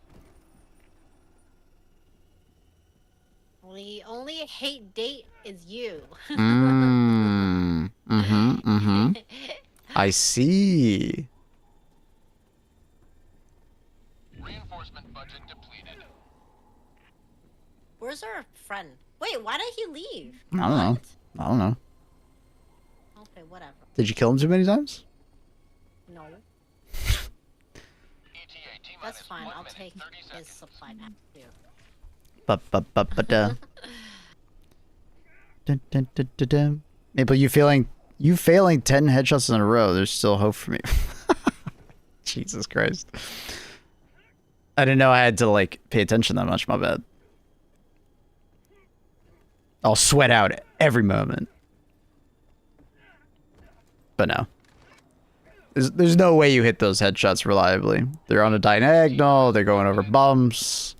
The only hate date is you. Mmm. Mm-hmm. Mm-hmm. I see. Reinforcement budget depleted. Where's our friend? Wait, why did he leave? I don't know. I don't know. Okay, whatever. Did you kill him too many times? No, ETA T-minus that's fine. 1 I'll minute, take 30 his seconds. supply pack too. Dun, dun, dun, dun, dun. Maple, you failing 10 headshots in a row. There's still hope for me. Jesus Christ. I didn't know I had to like pay attention that much. My bad. I'll sweat out every moment. But no. There's no way you hit those headshots reliably. They're on a diagonal. They're going over bumps.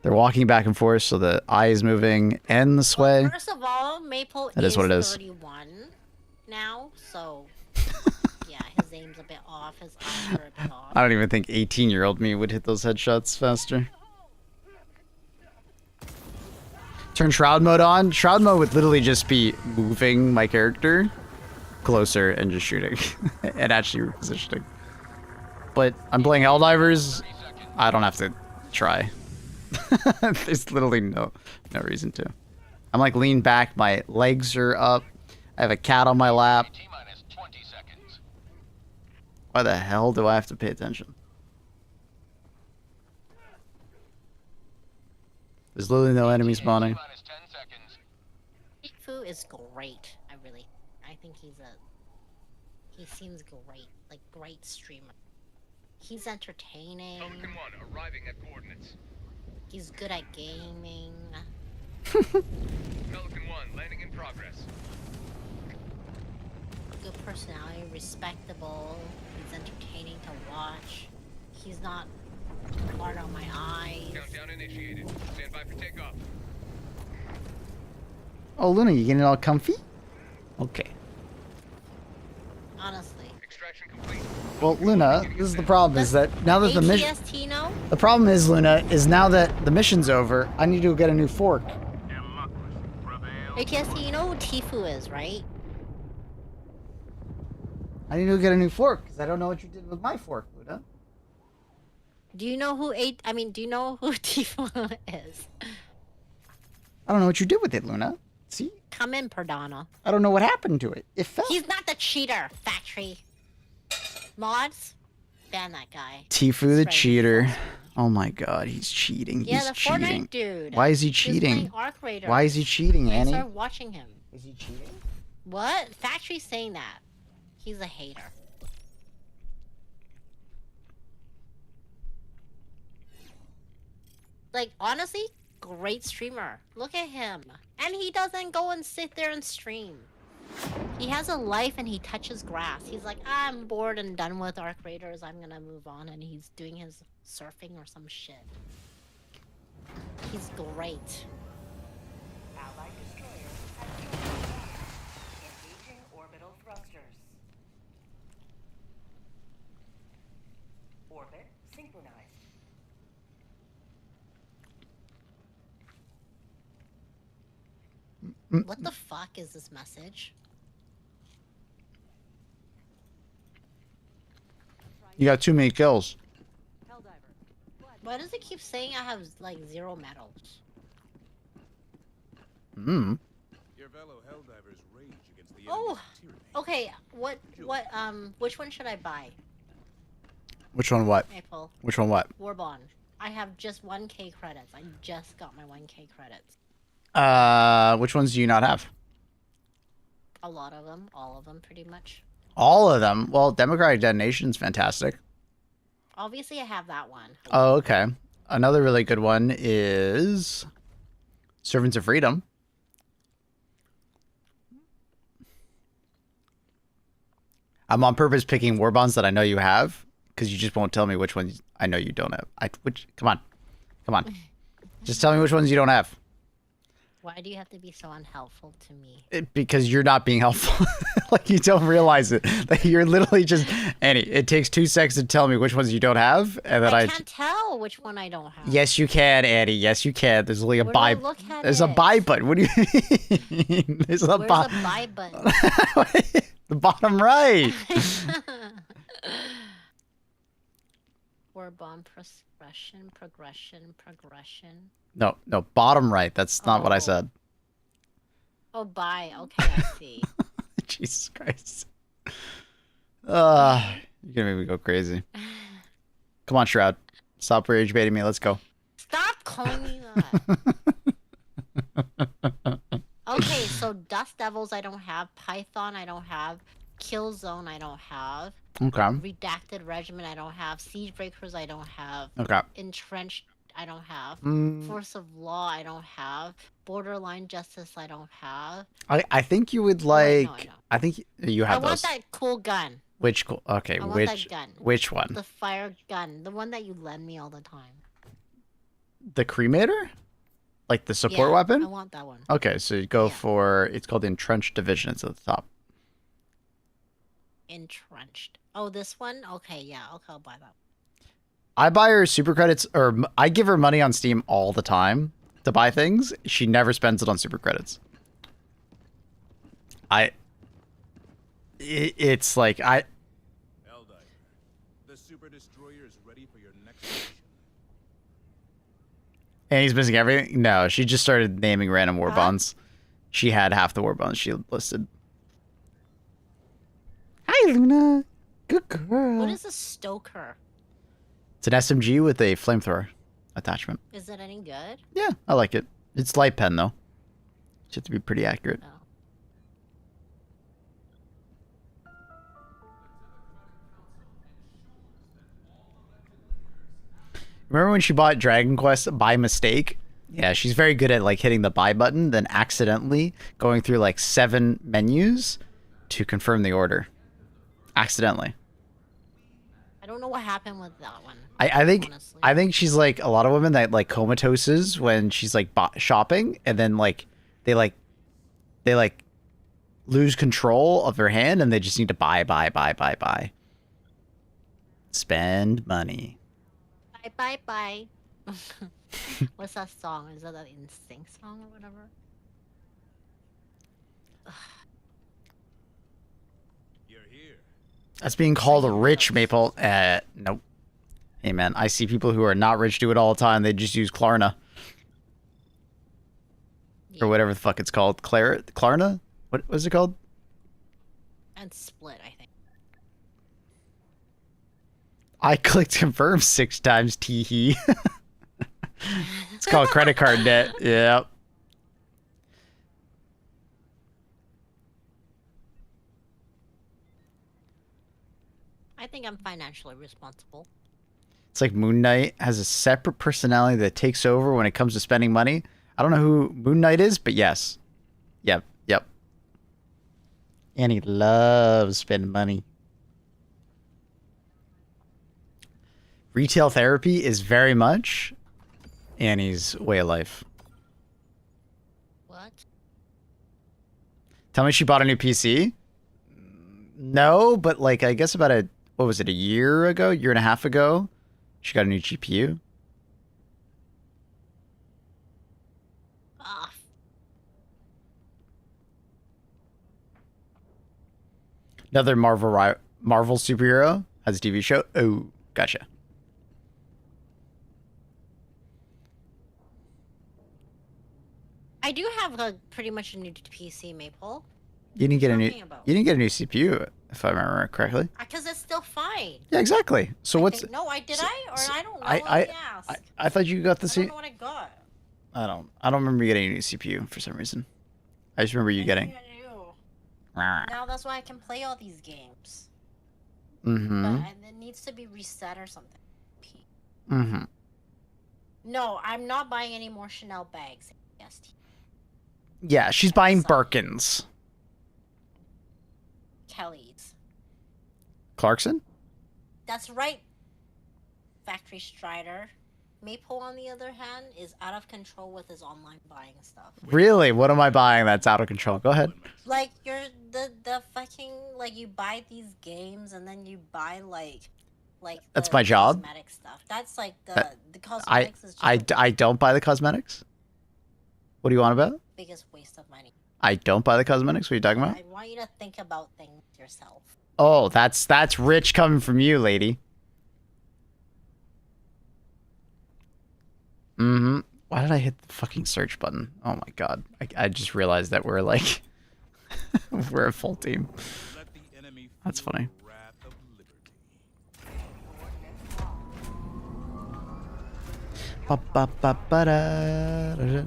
They're walking back and forth, so the eye is moving and the sway. Well, first of all, Maple That is what it is. 31 now, so yeah, his aim's a bit off. His eyes are a bit off. I don't even think 18-year-old me would hit those headshots faster. Turn Shroud mode on. Shroud mode would literally just be moving my character closer and just shooting and actually repositioning. But I'm playing Helldivers. I don't have to try. There's literally no reason to. I'm like leaned back. My legs are up. I have a cat on my lap. T-minus 20 seconds. Why the hell do I have to pay attention? There's literally no enemy spawning. T-minus 10 seconds. Fu is great. I think he seems great, like great streamer. He's entertaining. Pelican 1 arriving at coordinates. He's good at gaming. Pelican 1 landing in progress. Good personality, respectable. He's entertaining to watch. He's not hard on my eyes. Countdown initiated. Stand by for takeoff. Oh, Luna, you getting all comfy? Okay. Well, Luna, this is the problem, is that now that the mission... ATST know? The problem is, Luna, is now that the mission's over, I need to get a new fork. ATST, you know who Tifu is, right? I need to get a new fork, because I don't know what you did with my fork, Luna. Do you know who do you know who Tifu is? I don't know what you did with it, Luna. See? Come in, Perdana. I don't know what happened to it. It fell. He's not the cheater, Factory. Mods, ban that guy. Tifu the Right. cheater. Oh my god, he's cheating. Yeah, He's the cheating. Fortnite dude. Why is he He was cheating? playing Arc Raiders. Why is he cheating, I Annie? started watching him. Is he cheating? What? Factory's saying that. He's a hater. Like, honestly, great streamer. Look at him. And he doesn't go and sit there and stream. He has a life and he touches grass. He's like, I'm bored and done with Arc Raiders. I'm gonna move on. And he's doing his surfing or some shit. He's great. Allied destroyer has joined. Engaging orbital thrusters. Orbit synchronized. What the fuck is this message? You got too many kills. Why does it keep saying I have like 0 medals? Hmm. Your fellow Helldivers rage against the Oh, tyranny. okay. Which one should I buy? Which one what? Maple. Which one what? Warbond. I have just 1k credits. I just got my 1k credits. Which ones do you not have? A lot of them. All of them, pretty much. All of them? Well, Democratic Detonation's fantastic. Obviously, I have that one. Oh, okay. Another really good one is Servants of Freedom. I'm on purpose picking war bonds that I know you have, because you just won't tell me which ones I know you don't have. Come on. Just tell me which ones you don't have. Why do you have to be so unhelpful to me? Because you're not being helpful. Like, you don't realize it. Like, you're literally just... Annie, it takes 2 seconds to tell me which ones you don't have, and then I can't tell which one I don't have. Yes, you can, Annie. Yes, you can. There's only a Where do I buy... look at There's a it? buy button. What do you mean? There's a Where's buy... the buy button? The bottom right. Warbomb progression. No, bottom right. That's not what I Oh. said. Oh, buy. Okay, I see. Jesus Christ. You're gonna make me go crazy. Come on, Shroud. Stop rage baiting me. Let's go. Stop calling me that. Okay, so Dust Devils I don't have, Python I don't have, Killzone I don't have, Okay. Redacted Regiment I don't have, Siege Breakers I don't have, Okay. Entrenched I don't have, Mm, Force of Law I don't have, Borderline Justice I don't have. I think you would Oh, wait, like... no, I don't. I think you I have want those. that cool gun, Which... Okay, I want that gun. Which one? the fire gun, the one that you lend me all the time. The cremator? Like the support Yeah, weapon? I want that one. Okay, so you go Yeah. for... It's called the Entrenched Division. It's at the top. Entrenched. Oh, this one? Okay, yeah, okay, I'll buy that. I buy her super credits, or I give her money on Steam all the time to buy things. She never spends it on super credits. It's like, Helldiver, the super destroyer is ready for your next mission. and he's missing everything. No, she just started naming random war Huh? bonds. She had half the war bonds she listed. Hi, Luna. Good girl. What is a stoker? It's an SMG with a flamethrower attachment. Is it any good? Yeah, I like it. It's light pen, though. You have to be pretty accurate. No. Remember when she bought Dragon Quest by mistake? Yeah, she's very good at like hitting the buy button, then accidentally going through like 7 menus to confirm the order. Accidentally. I don't know what happened with that one. I think honestly. I think she's like a lot of women that like comatoses when she's like shopping, and then like they lose control of their hand and they just need to buy. Spend money. Bye, bye, bye. What's that song? Is that an Instinct song or whatever? You're here. That's being called rich, Maple. Nope. Hey, man, I see people who are not rich do it all the time. They just use Klarna. Yeah. Or whatever the fuck it's called. Klarna? What was it called? And Split, I think. I clicked confirm 6 times, teehee. It's called credit card debt. Yep. I think I'm financially responsible. It's like Moon Knight has a separate personality that takes over when it comes to spending money. I don't know who Moon Knight is, but yes. Yep. And he loves spending money. Retail therapy is very much Annie's way of life. What? Tell me she bought a new PC? No, but like I guess about a year and a half ago, she got a new GPU. Ah, Another Marvel superhero has a TV show. Oh, gotcha. I do have a pretty much a new PC, Maple. You didn't get a new Talking about? you didn't get a new CPU, if I remember correctly. Because it's still fine. Yeah, exactly. So I what's think- no, I did I? Or I don't know. I ask. I thought you got the I don't CPU. know what I got. I don't remember you getting a new CPU for some reason. I just remember you getting. I do. Now that's why I can play all these games. Mm-hmm. But it needs to be reset or something. Mm-hmm. No, I'm not buying any more Chanel bags. Yes. Yeah, she's buying So- Birkins. Kelly's. Clarkson? That's right. Factory Strider. Maple, on the other hand, is out of control with his online buying stuff. Really? What am I buying that's out of control? Go ahead. Like you're the fucking like you buy these games and then you buy like That's the my job? cosmetic stuff. That's like the I cosmetics is just I don't buy the cosmetics. What do you want about? the biggest waste of money. I don't buy the cosmetics. What are you talking about? I want you to think about things yourself. Oh, that's rich coming from you, lady. Mm-hmm. Why did I hit the fucking search button? Oh my god. I just realized that we're like we're a full team. Let the enemy That's feel funny. the wrath of liberty. Ba-ba-ba-ba-da-da-da.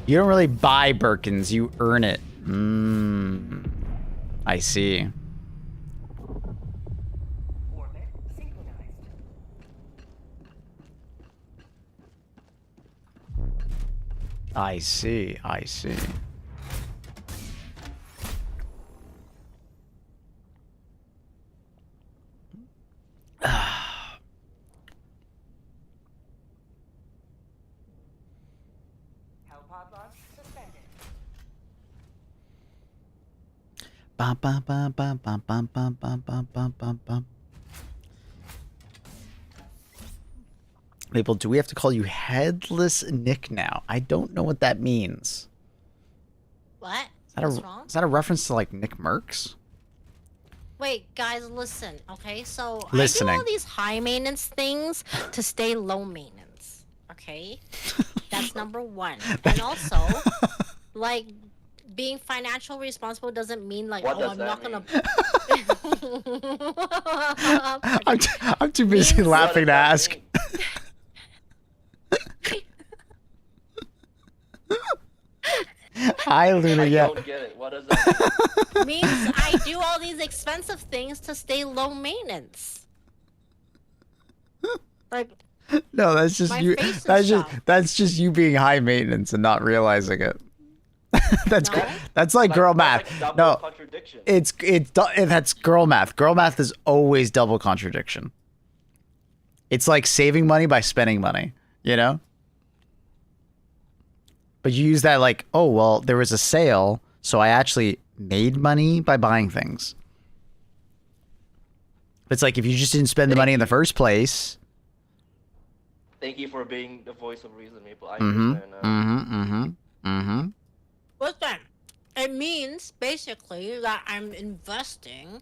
You don't really buy Birkins, you earn it. I see. Orbit synchronized. I see. Hellpod launch suspended. Bum, bum, bum, bum, bum, bum, bum, bum, bum, bum, bum, bum. Maple, do we have to call you Headless Nick now? I don't know what that means. What? Is that What's a wrong? is that a reference to like Nick Merckx? Wait, guys, listen. Okay, so I Listening. do all these high maintenance things to stay low maintenance. Okay, that's number one. And also, like, being financial responsible doesn't mean like, What oh, does I'm that not mean? gonna. I'm too busy Means- laughing to What does ask. that Hi, Luna. I Yeah. don't get it. What does that mean? Means I do all these expensive things to stay low maintenance. Like, No, that's just My you. face is That's shocked. just you being high maintenance and not realizing it. That's No? that's like girl That's math. like double No, contradiction. that's girl math. Girl math is always double contradiction. It's like saving money by spending money, you know? But you use that like, oh, well, there was a sale, so I actually made money by buying things. It's like if you just didn't spend the money in the first place. Thank you for being the voice of reason, Maple. I Mm-hmm. understand. Listen, it means basically that I'm investing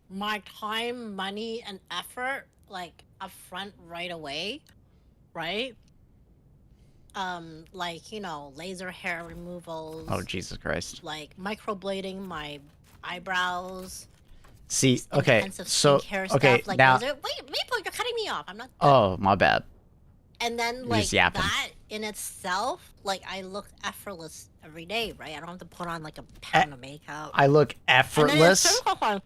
my time, money, and effort like upfront right away, right? Like, you know, laser hair removals, Oh, Jesus Christ. like microblading my eyebrows, See, okay, intensive so, skincare okay, stuff. Like, now, wait, Maple, you're cutting me off. I'm not. oh, my bad. And then You're like just yapping. that in itself, like I look effortless every day, right? I don't have to put on like a pound of makeup. I look And then it effortless. simplifies.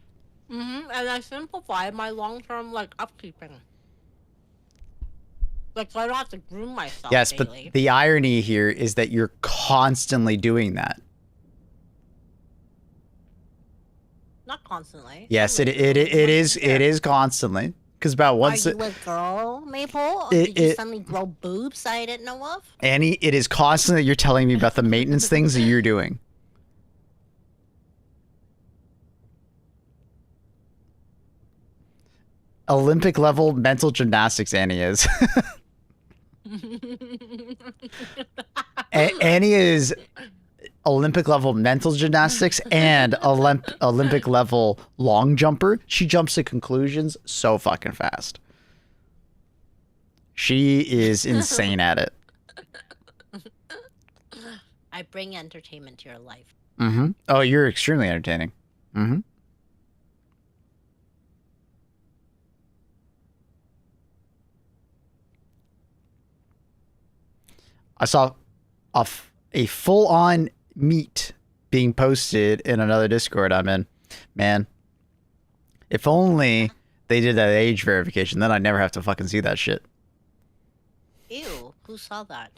And I simplify my long-term like upkeeping. Like so I don't have to groom myself. Yes, daily. but the irony here is that you're constantly doing that. Not constantly. Yes, I'm it a girl. it is constantly. Because about once Are you a girl, Maple? Or It- did you it- suddenly grow boobs I didn't know of? Annie, it is constantly that you're telling me about the maintenance things that you're doing. Olympic level mental gymnastics, Annie is. Annie is Olympic level mental gymnastics and Olympic level long jumper. She jumps to conclusions so fucking fast. She is insane at it. I bring entertainment to your life. Mm-hmm. Oh, you're extremely entertaining. Mm-hmm. I saw a full-on meet being posted in another Discord I'm in. Man, if only they did that age verification, then I'd never have to fucking see that shit. Ew, who saw that?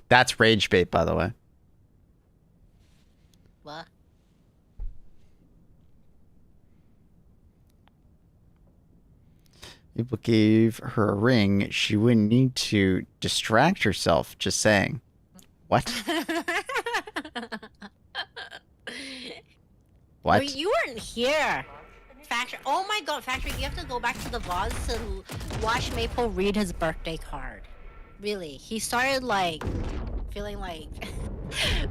That's rage bait, by the way. What? People gave her a ring. She wouldn't need to distract herself. Just saying. What? What? Well, you weren't here. Factory. Oh my god, Factory, you have to go back to the VODs to watch Maple read his birthday card. Really. He started like feeling like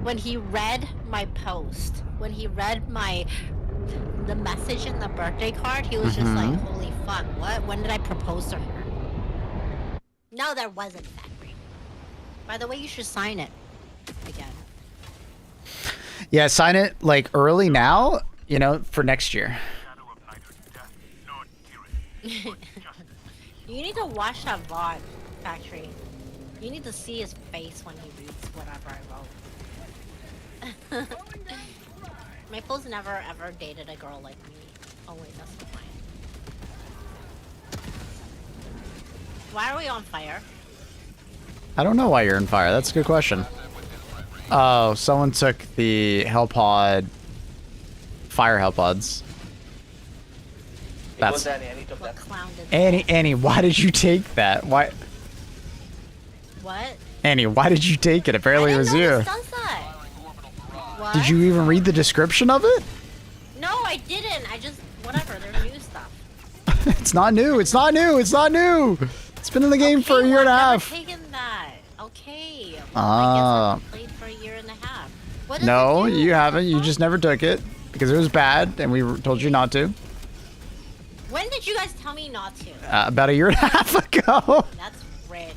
when he read my post, when he read the message in the birthday card, he was just like, holy fuck, what? When did I propose to her? No, there wasn't, Factory. By the way, you should sign it again. Yeah, sign it like early now, you know, for next year. You need to watch that VOD, Factory. You need to see his face when he reads whatever I wrote. Maple's never ever dated a girl like me. Oh wait, that's not mine. Why are we on fire? I don't know why you're on fire. That's a good question. Oh, someone took the Hellpod, fire Hellpods. It was That's Annie took What that. clown did Annie. Why did you take that? Why, What? Annie? Why did you take it? Apparently, it I was didn't know you. this does that. What? Did you even read the description of it? No, I didn't. I just whatever. There's new stuff. It's not new. It's not new. It's not new. It's been in the game for a Okay, year and a well, I've half. never taken that. Okay. Well, Ah. I guess I've played for a year and a half. What does No, it do? you haven't. You What? just never took it because it was bad, and we told you not to. When did you guys tell me not to? About a year and a half ago. That's rich.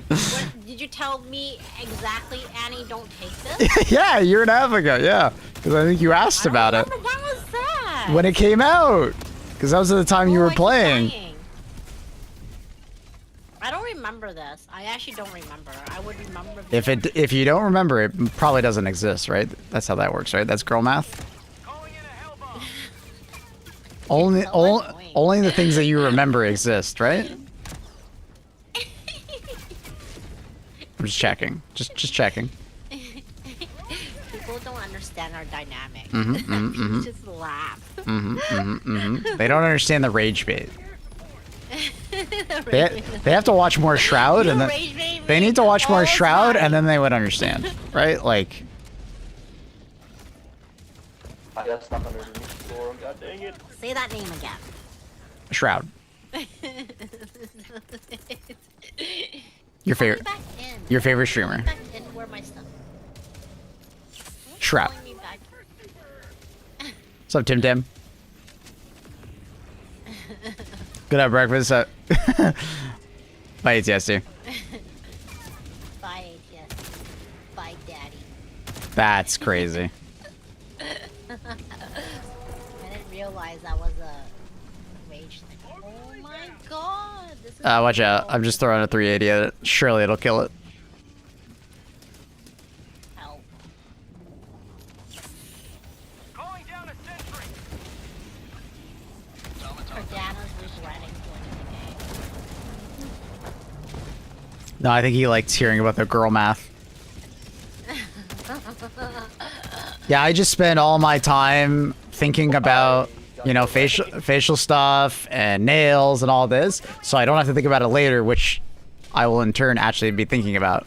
What, did you tell me exactly, Annie, don't take this? Yeah, a year and a half ago. Yeah, because I think you asked about it When was that? when it came out. Because that was at the time you Oh, were I keep playing. dying. I don't remember this. I actually don't remember. I would remember. If you don't remember, it probably doesn't exist, right? That's how that works, right? That's girl math. Only, so only, annoying. only the things that you remember exist, right? I'm just checking. Just checking. People don't understand our dynamic. Mm-hmm. Just laugh. They don't understand the rage bait. They have to watch more Shroud, and then Rage bait they me need to watch more all Shroud, time. and then they would understand, right? Like, I got stuck underneath the floor. God dang it. Say that name again. Shroud. Your Pull me favorite. back in. Your favorite Pull me streamer. back in where my stuff. Shroud. Pulling me back. What's up, Tim Tim? Good at breakfast. Bye, ATSD. Bye, yes. Bye, daddy. That's crazy. I didn't realize that was a rage thing. Oh my god. This is Watch out. so I'm just throwing a 380 at it. Surely it'll kill it. help. Calling down a sentry. Cardano's regretting joining the game. No, I think he likes hearing about the girl math. Yeah, I just spend all my time thinking about, you know, facial stuff and nails and all this, so I don't have to think about it later, which I will in turn actually be thinking about.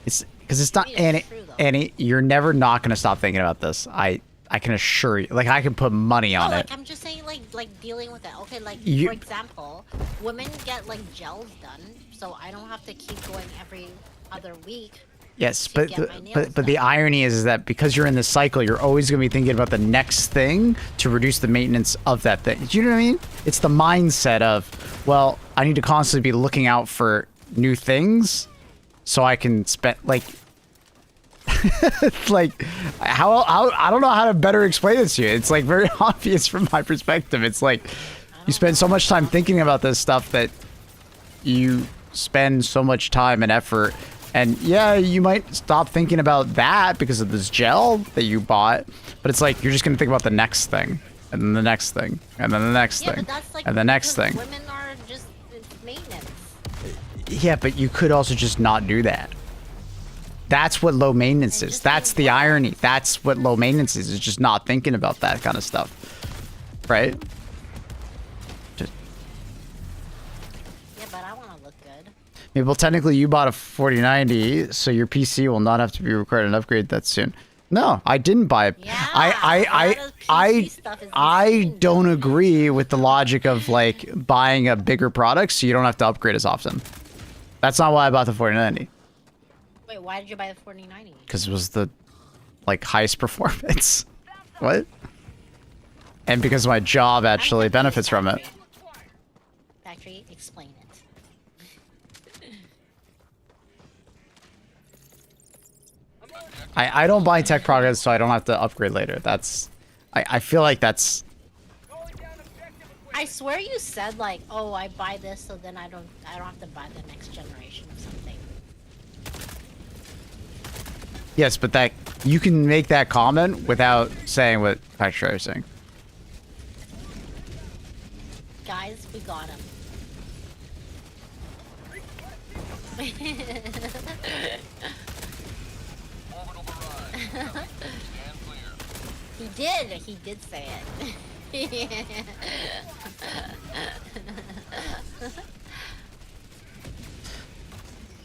It's because it's not I mean, it's true, though. Annie, you're never not gonna stop thinking about this. I can assure you. Like, I can put money No, on like it. I'm just saying, like dealing with it. Okay, like You- for example, women get like gels done, so I don't have to keep going every other week. Yes, to but get my the, nails but the done. irony is that because you're in this cycle, you're always going to be thinking about the next thing to reduce the maintenance of that thing. Do you know what I mean? It's the mindset of, well, I need to constantly be looking out for new things so I can spend like like how I don't know how to better explain this to you. It's like very obvious from my perspective. It's like you spend so much time thinking about this stuff that you spend so much time and effort. And yeah, you might stop thinking about that because of this gel that you bought, but it's like you're just gonna think about the next thing, and then the next thing, and then the next Yeah, thing, but that's like and the next because thing. Women are just it's maintenance. Yeah, but you could also just not do that. That's what low maintenance And is. just That's be the what? irony. That's what low maintenance is just not thinking about that kind of stuff. Right? Just, Yeah, but I want to look good. maybe, well, technically you bought a 4090, so your PC will not have to be required an upgrade that soon. No, I didn't buy it. Yeah, a lot of PC stuff is I insane, don't though. agree with the logic of like buying a bigger product so you don't have to upgrade as often. That's not why I bought the 4090. Wait, why did you buy the 4090? Because it was the like highest performance. What? And because my job actually benefits from it. Factory, explain it. I don't buy tech products so I don't have to upgrade later. That's I feel like that's I swear you said like, oh, I buy this so then I don't have to buy the next generation of something. yes, but that you can make that comment without saying what Factory is saying. Guys, we got him. Orbital barrage. Stand clear. He did say it.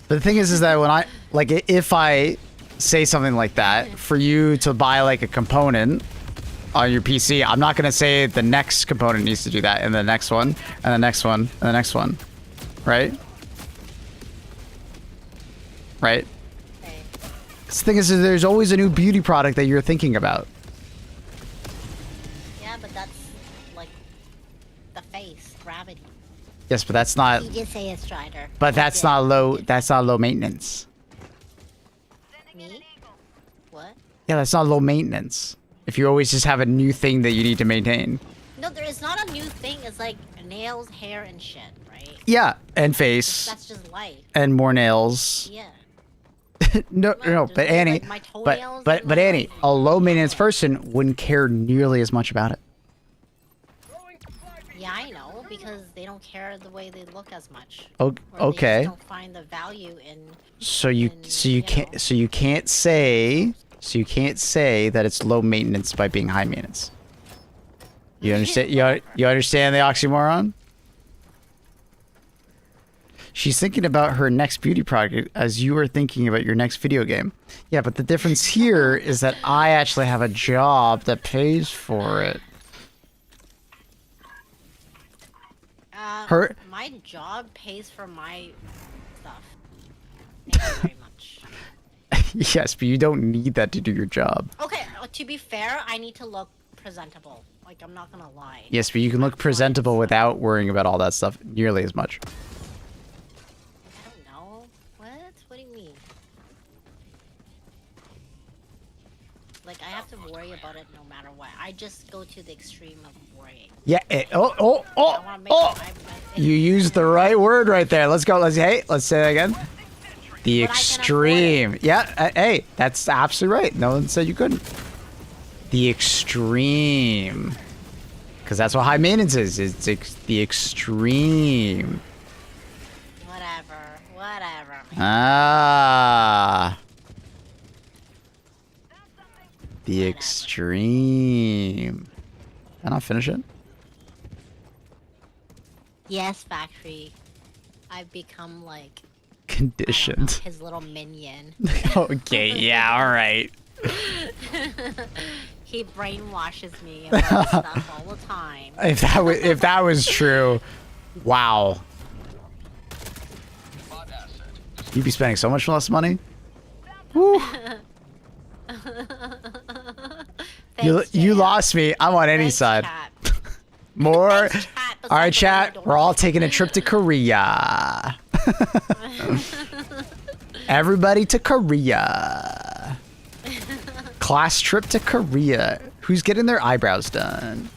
But the thing is that when I like if I say something like that for you to buy like a component on your PC, I'm not gonna say the next component needs to do that, and the next one, and the next one, and the next one, right? Right. Okay. 'Cause the thing is, there's always a new beauty product that you're thinking about. Yeah, but that's like the face, gravity. Yes, but that's not. He did say it, Strider. But that's not low. That's not low maintenance. Me? What? Yeah, that's not low maintenance. If you always just have a new thing that you need to maintain. No, there is not a new thing. It's like nails, hair, and shit, right? Yeah, and face, That's just life. and more nails. Yeah. No, Well, but just Annie, like my toenails but and my- Annie, a low maintenance person wouldn't care nearly as much about it. Yeah, I know, because they don't care the way they look as much. O- Or they okay, just don't find the value in. so you and, so you you can't know. so you can't say that it's low maintenance by being high maintenance. You understand? You understand the oxymoron? She's thinking about her next beauty product as you are thinking about your next video game. Yeah, but the difference here is that I actually have a job that pays for it. My job pays for my stuff. Thank you very much. Yes, but you don't need that to do your job. Okay, to be fair, I need to look presentable. Like, I'm not gonna lie. Yes, but you can look presentable without worrying about all that stuff nearly as much. I don't know. What? What do you mean? Like, I have to worry about it no matter what. I just go to the extreme of worrying. Yeah. I wanna make You used the right word right there. Let's go. Let's say that again. The But I can extreme. Yeah. Hey, that's absolutely right. No one said you couldn't. The extreme. Because that's what high maintenance is. It's the extreme. Whatever. Ah. The extreme. Can I finish it? Yes, Factory. I've become like Conditioned. his little minion. Okay, yeah, alright. He brainwashes me about stuff all the time. If that was true, wow. You'd be spending so much less money. Woo. Thanks, You Jay. lost me. I'm on any Thanks, side. chat. More. Thanks, chat, All right, besides the chat. one We're all taking a trip to Korea. Everybody to Korea. Class trip to Korea. Who's getting their eyebrows done?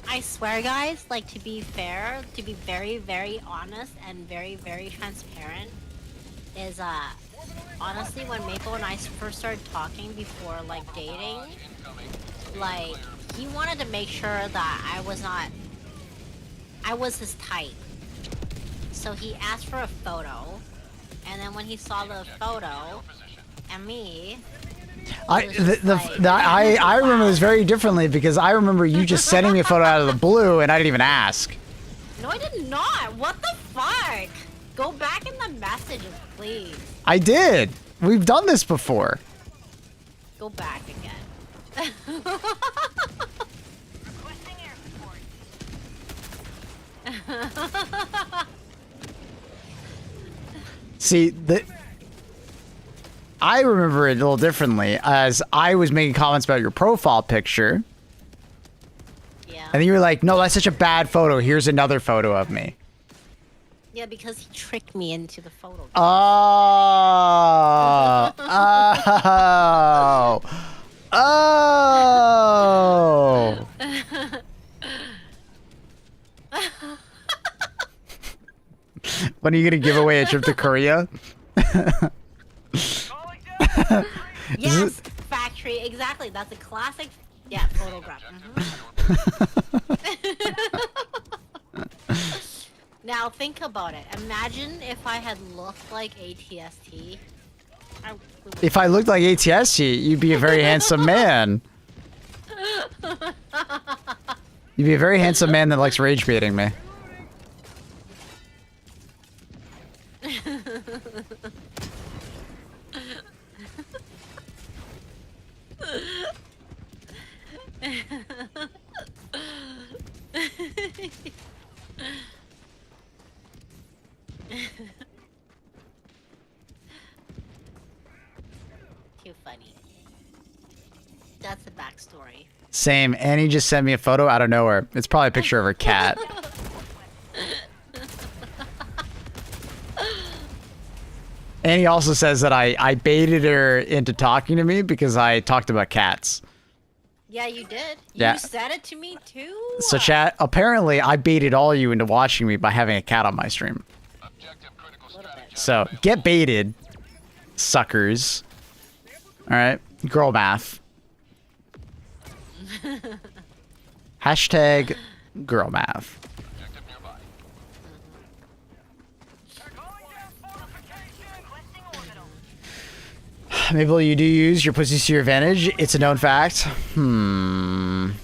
I swear, guys, like, to be fair, to be very, very honest and very, very transparent, is, honestly, when Maple and I first started talking before, like, dating, like, he wanted to make sure that I was his type. So he asked for a photo, and then when he saw the photo, and me, I remember this very differently because I remember you just sending me a photo out of the blue and I didn't even ask. no, I did not. What the fuck? Go back in the messages, please. I did. We've done this before. Go back again. Requesting air support. See, I remember it a little differently as I was making comments about your profile picture. Yeah. And then you were like, no, that's such a bad photo. Here's another photo of me. Yeah, because he tricked me into the photo. Oh. Oh. When are you going to give away a trip to Korea? Calling down. Yes, Factory, exactly. That's a classic, yeah, photograph. Now think about it. Imagine if I had looked like ATST. If I looked like ATST, you'd be a very handsome man. You'd be a very handsome man that likes rage baiting me. Too funny. That's the backstory. Same. Annie just sent me a photo out of nowhere. It's probably a picture of her cat. Annie also says that I baited her into talking to me because I talked about cats. Yeah, you did. Yeah. You said it to me too. So chat, apparently I baited all you into watching me by having a cat on my stream. So get baited, suckers. Alright, girl math. Hashtag girl math. Calling down fortification. Requesting orbital. Mabel, you do use your pussy to your advantage. It's a known fact. I'm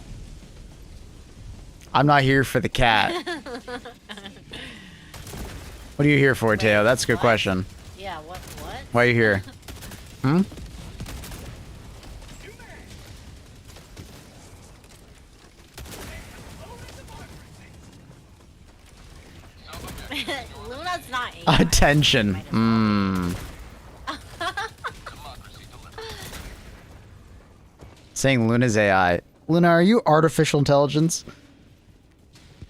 not here for the cat. What are you here for, Wait, Teo? That's a good what? question. Yeah, what? Why are you here? Hmm? Luna's not AI. Attention. Might as well be. Saying Luna's AI. Luna, are you artificial intelligence?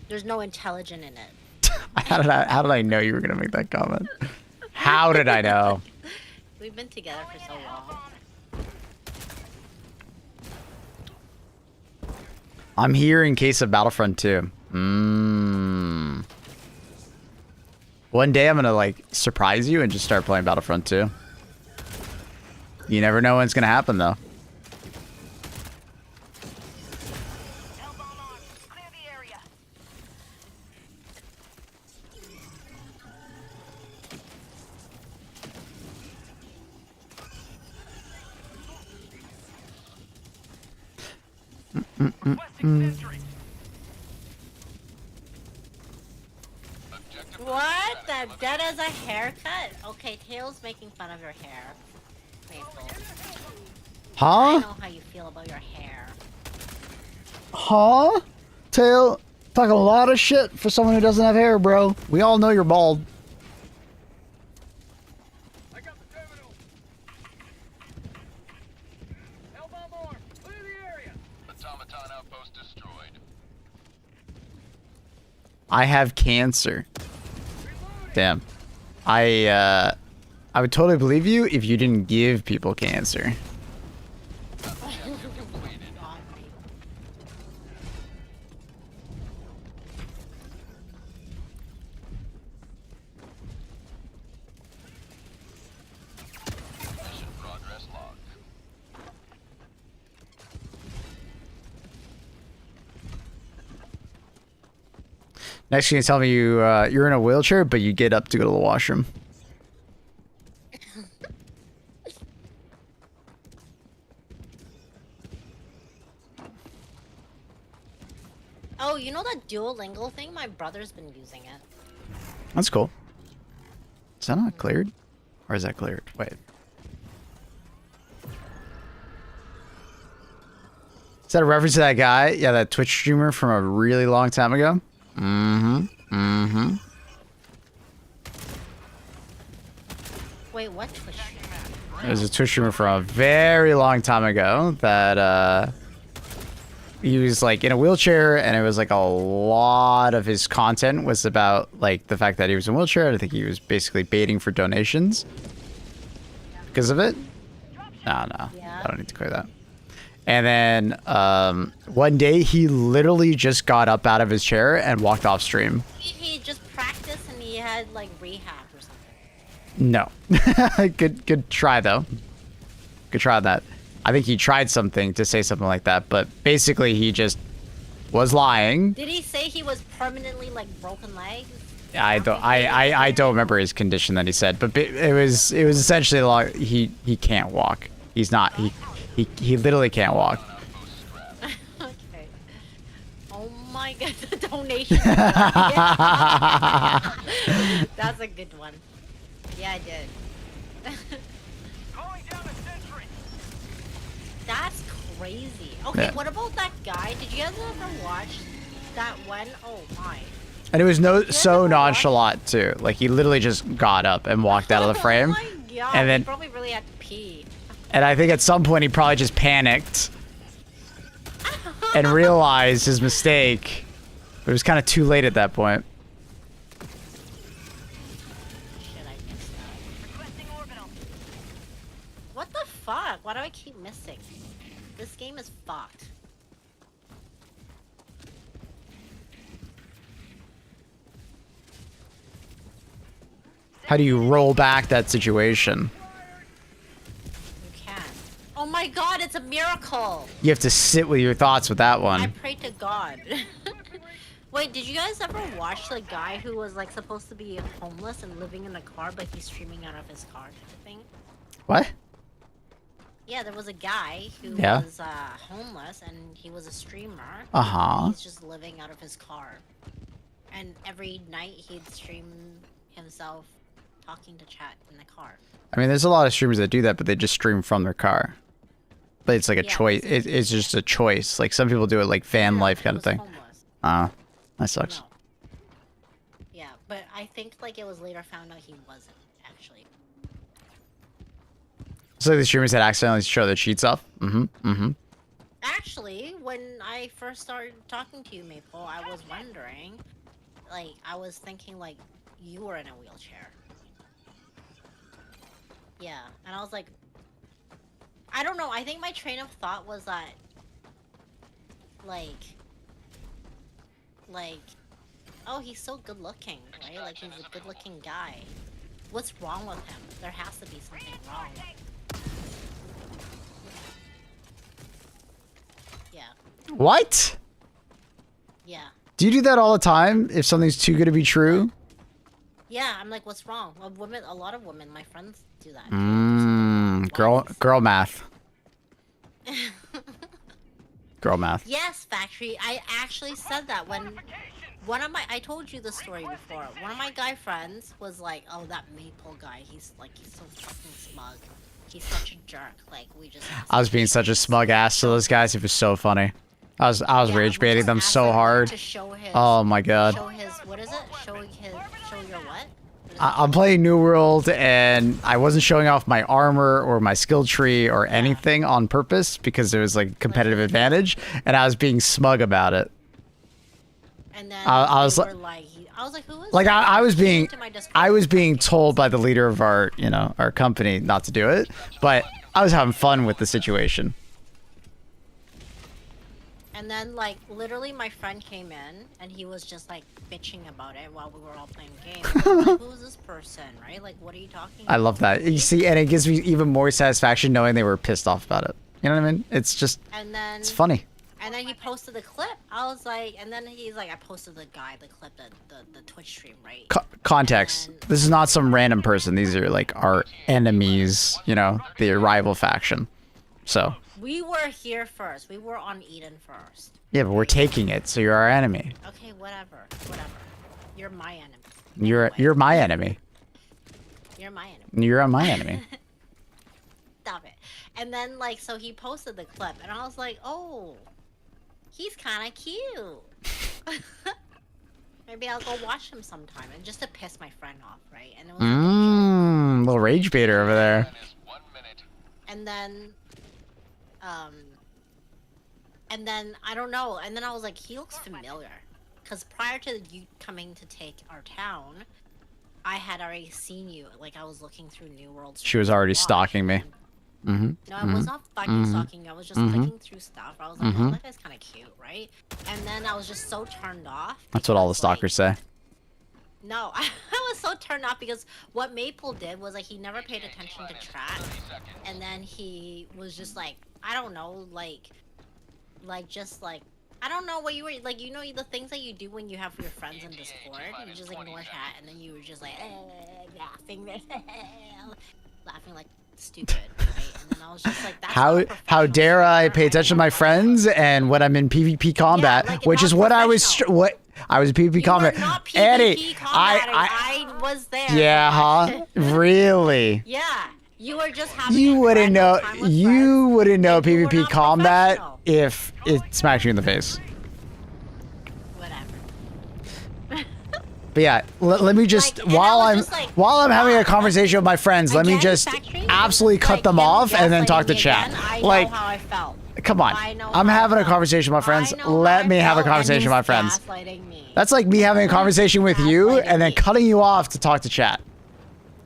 There's no intelligent in it. How did I know you were gonna make that comment? How did I know? We've been together for so long. I'm here in case of Battlefront 2. One day I'm gonna like surprise you and just start playing Battlefront 2. You never know when it's gonna happen though. Hellbomb on. Clear the area. Requesting sentry. What? That dead as a haircut? Okay, Tail's making fun of your hair. Maple. I Huh? know how you feel about your hair. Huh? Tail, talking a lot of shit for someone who doesn't have hair, bro. We all know you're bald. I got the terminal. Hellbomb arm. Clear the area. Automaton outpost destroyed. I have cancer. Damn. I would totally believe you if you didn't give people cancer. God, Maple. Mission progress log. Next, you can tell me you're in a wheelchair, but you get up to go to the washroom. Oh, you know that Duolingo thing? My brother's been using it. That's cool. Is that not cleared? Or is that cleared? Wait. Is that a reference to that guy? Yeah, that Twitch streamer from a really long time ago? Wait, what Twitch streamer? There's a Twitch streamer from a very long time ago that he was like in a wheelchair, and it was like a lot of his content was about like the fact that he was in a wheelchair. I think he was basically baiting for donations because of it. No, Yeah. I don't need to clear that. And then one day he literally just got up out of his chair and walked off stream. He just practiced and he had like rehab or something. No. Good try though. Good try on that. I think he tried something to say something like that, but basically he just was lying. Did he say he was permanently like broken legs? I don't remember his condition that he said, but it was essentially like he can't walk. He's not he literally can't walk. Okay. Oh my god, the donation. That's a good one. Yeah, I did. Calling down a sentry. That's crazy. Okay, Yeah. what about that guy? Did you guys ever watch that one? Oh my. And it was so nonchalant too. Like he literally just got up and walked out of the frame. Oh my god. And then he probably really had to pee. and I think at some point he probably just panicked and realized his mistake. But it was kind of too late at that point. Shit, I missed that. Requesting orbital. What the fuck? Why do I keep missing? This game is fucked. How do you roll back that situation? You can. Oh my god, it's a miracle! You have to sit with your thoughts with that I one. pray to God. Wait, did you guys ever watch the guy who was like supposed to be homeless and living in a car, but he's streaming out of his car type of thing? What? Yeah, there was a guy who Yeah. was homeless and he was a streamer. Uh-huh. He's just living out of his car. And every night he'd stream himself talking to chat in the car. I mean, there's a lot of streamers that do that, but they just stream from their car. But it's like a Yeah, choice. it's- It's just a choice. Like some people do it like van No, life he kind of was thing. homeless. That sucks. No. Yeah, but I think like it was later found out he wasn't actually. So the streamers that accidentally show their cheats off. Actually, when I first started talking to you, Maple, I was wondering, like, I was thinking like you were in a wheelchair. Yeah, and I was like, I don't know. I think my train of thought was that, like, oh, he's so good looking, right? Like, he's a good looking guy. What's wrong with him? There has to be something wrong. Yeah, What? yeah. Do you do that all the time? If something's too good to be true? Yeah, I'm like, what's wrong? Well, women, a lot of women, my friends do that. Girl math. Girl math. Yes, Factory. I actually said that when I told you the story before. One of my guy friends was like, "Oh, that Maple guy. He's so fucking smug. He's such a jerk. Like, we just." I was being such a smug ass to those guys. It was so funny. I was Yeah, rage we baiting just them asked so him hard. To show his, Oh my god. Show his what is it? Show your what? I'm playing New World and I wasn't showing off my armor or my skill tree or anything on purpose because there was like competitive advantage and I was being smug about it. And then I was I was like, who is? Like that? I was He came being into my Discord. I was being told by the leader of our our company not to do it, but I was having fun with the situation. And then, like, literally my friend came in, and he was just, like, bitching about it while we were all playing games. I was like, who's this person, right? Like, what are you talking about? I love that. You see, and it gives me even more satisfaction knowing they were pissed off about it. You know what I mean? It's just, And then, it's funny. and then he posted the clip. I was like, and then he's like, I posted the clip, the Twitch stream, right? Context. And- This is not some random person. These are like our enemies, the rival faction. So, We were here first. We were on Eden first. yeah, but we're taking it, so you're our enemy. Okay, whatever. You're my enemy. You're Anyway, my enemy. You're my enemy. You're my enemy. Stop it. And then, like, so he posted the clip, and I was like, oh, he's kind of cute. Maybe I'll go watch him sometime, and just to piss my friend off, right? And it was like a joke. Little rage baiter over there. That is 1 minute. And then I don't know. And then I was like, he looks familiar, because prior to you coming to take our town, I had already seen you. Like, I was looking through New World. She was already stalking me. No, I was not fucking stalking you. I was just clicking through stuff. I was like, oh, that guy's kind of cute, right? And then I was just so turned off. That's what all the because, like, stalkers say. No, I was so turned off because what Maple did was, like, he never paid attention to chat, and then he was just like, I don't know, like just like, I don't know what you were like, the things that you do when you have your friends in Discord, you just ignore chat, and then you were just like laughing like stupid, right? And then I was just like, that's How not how dare I professional pay attention to my friends and when I'm in PvP combat, like, which not is what I was professional. what I was in PvP You combat. were not PvP Eddie, I was there. yeah, man. huh? Really? Yeah, you were just having. You a wouldn't know. random time with You friends, wouldn't know and you were PvP not combat professional. if it smacked you in the face. Whatever. But yeah, let me just Like, and I while was I'm just like, while I'm having a conversation with my friends, let me Again, just Factory, absolutely cut like, them him off and then gaslighting talk to me chat. again, I Like, know how I felt. come on, I know I'm how I having a felt. conversation with my friends. I know how Let I me have a felt, and conversation with my he's friends. gaslighting me. That's like me having a conversation with you Gaslighting and then me. cutting you off to talk to chat.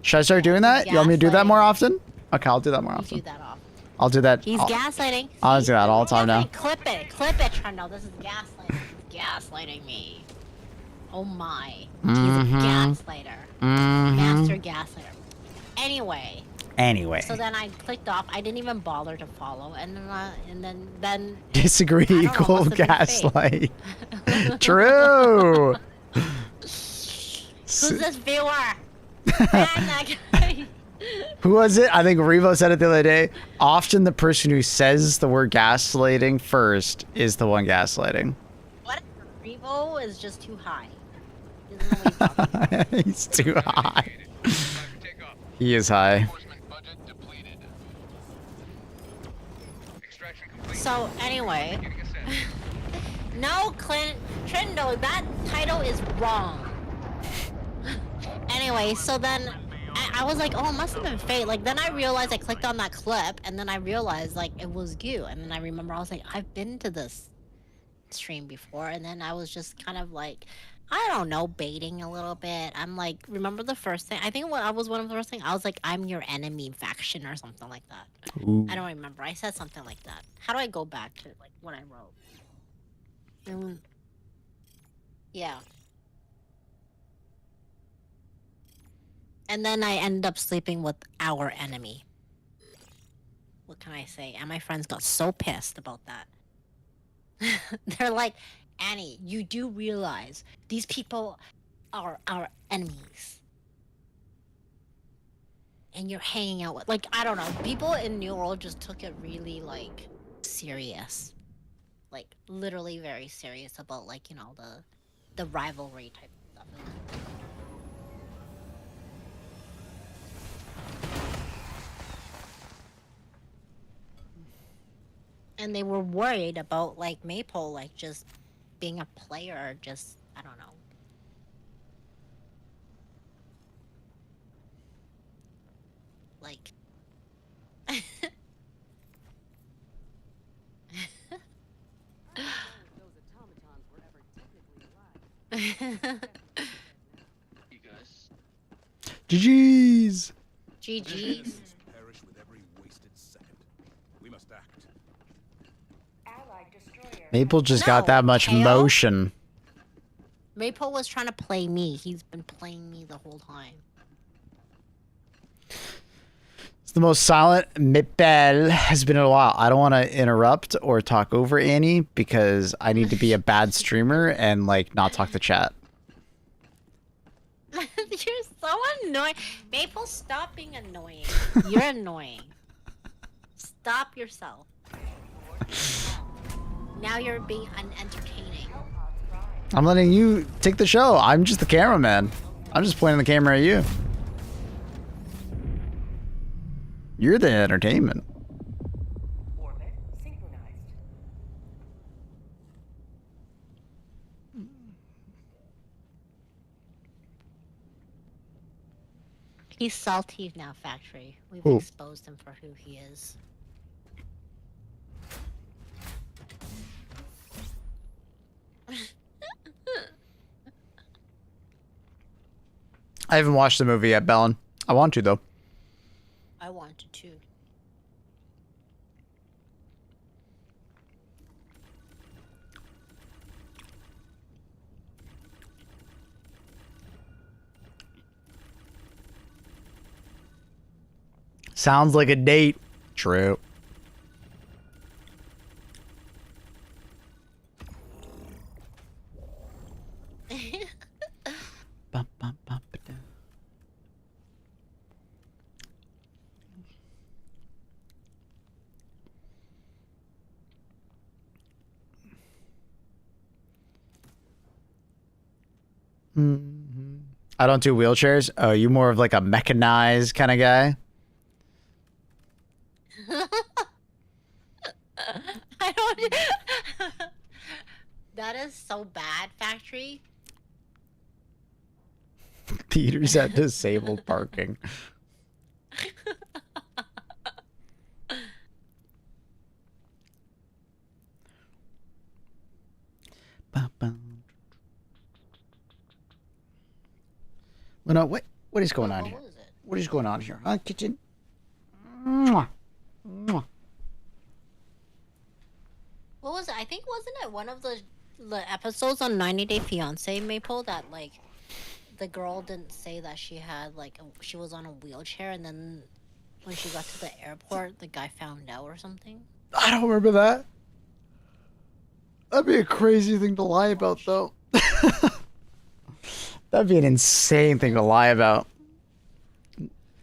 Should I start doing that? You want me to do that gaslighting. more often? Okay, I'll do that more You often. do that off. I'll do that. He's gaslighting. I'll See? do that all the time now. Clip it, Trendo. This is gaslighting. He's gaslighting me. Oh my. He's a gaslighter. Master gaslighter. Anyway. Anyway, So then I clicked off. I didn't even bother to follow, and then disagree know, equal what's the big gaslight. True. who's this viewer? Man, that guy. Who was it? I think Revo said it the other day. Often the person who says the word gaslighting first is the one gaslighting. What? Revo is just too high. doesn't know what he's talking about. He's too high. He is high. Enforcement budget depleted. Extraction complete. So anyway, Getting a sense. no, Trenton, no, that title is wrong. Anyway, so then I was like, oh, it must have been fate. Like, then I realized I clicked on that clip, and then I realized, like, it was you. And then I remember I was like, I've been to this stream before. And then I was just kind of like, I don't know, baiting a little bit. I'm like, remember the first thing? I think what I was one of the first things, I was like, I'm your enemy faction or something like that. Ooh. I don't remember. I said something like that. How do I go back to, like, what I wrote? Yeah. And then I ended up sleeping with our enemy. What can I say? And my friends got so pissed about that. They're like, Annie, you do realize these people are our enemies. And you're hanging out with, like, I don't know. People in New World just took it really, like, serious. Like, literally very serious about, like, you know, the rivalry type of stuff. And they were worried about, like, Maple, like, just being a player, just, I don't know. Like... You guys. GG's. GG's. Perish with every wasted second. We must act. Allied destroyer. Maple just got No, that much Kale? motion. Maple was trying to play me. He's been playing me the whole time. It's the most silent Maple has been in a while. I don't want to interrupt or talk over Annie because I need to be a bad streamer and like not talk to chat. You're so annoying. Maple, stop being annoying. You're annoying. Stop yourself. Now you're being unentertaining. I'm letting you take the show. I'm just the cameraman. I'm just pointing the camera at you. You're the entertainment. Orbit synchronized. He's salty now, Factory. We've Who? exposed him for who he is. I haven't watched the movie yet, Bellin. I want to though. I wanted to. Sounds like a date. True. Bum, bum, bum, ba-da. I don't do wheelchairs. Oh, you more of like a mechanized kind of guy? I don't. That is so bad, Factory. Peter's at disabled parking. Well, no, what is going on What here? was it? What is going on here? Huh, kitchen? Mwah. Mwah. What was it? I think wasn't it one of the episodes on 90 Day Fiance, Maple, that like the girl didn't say that she had like she was on a wheelchair, and then when she got to the airport, the guy found out or something. I don't remember that. That'd be a crazy thing to lie about, though. That'd be an insane thing to lie about.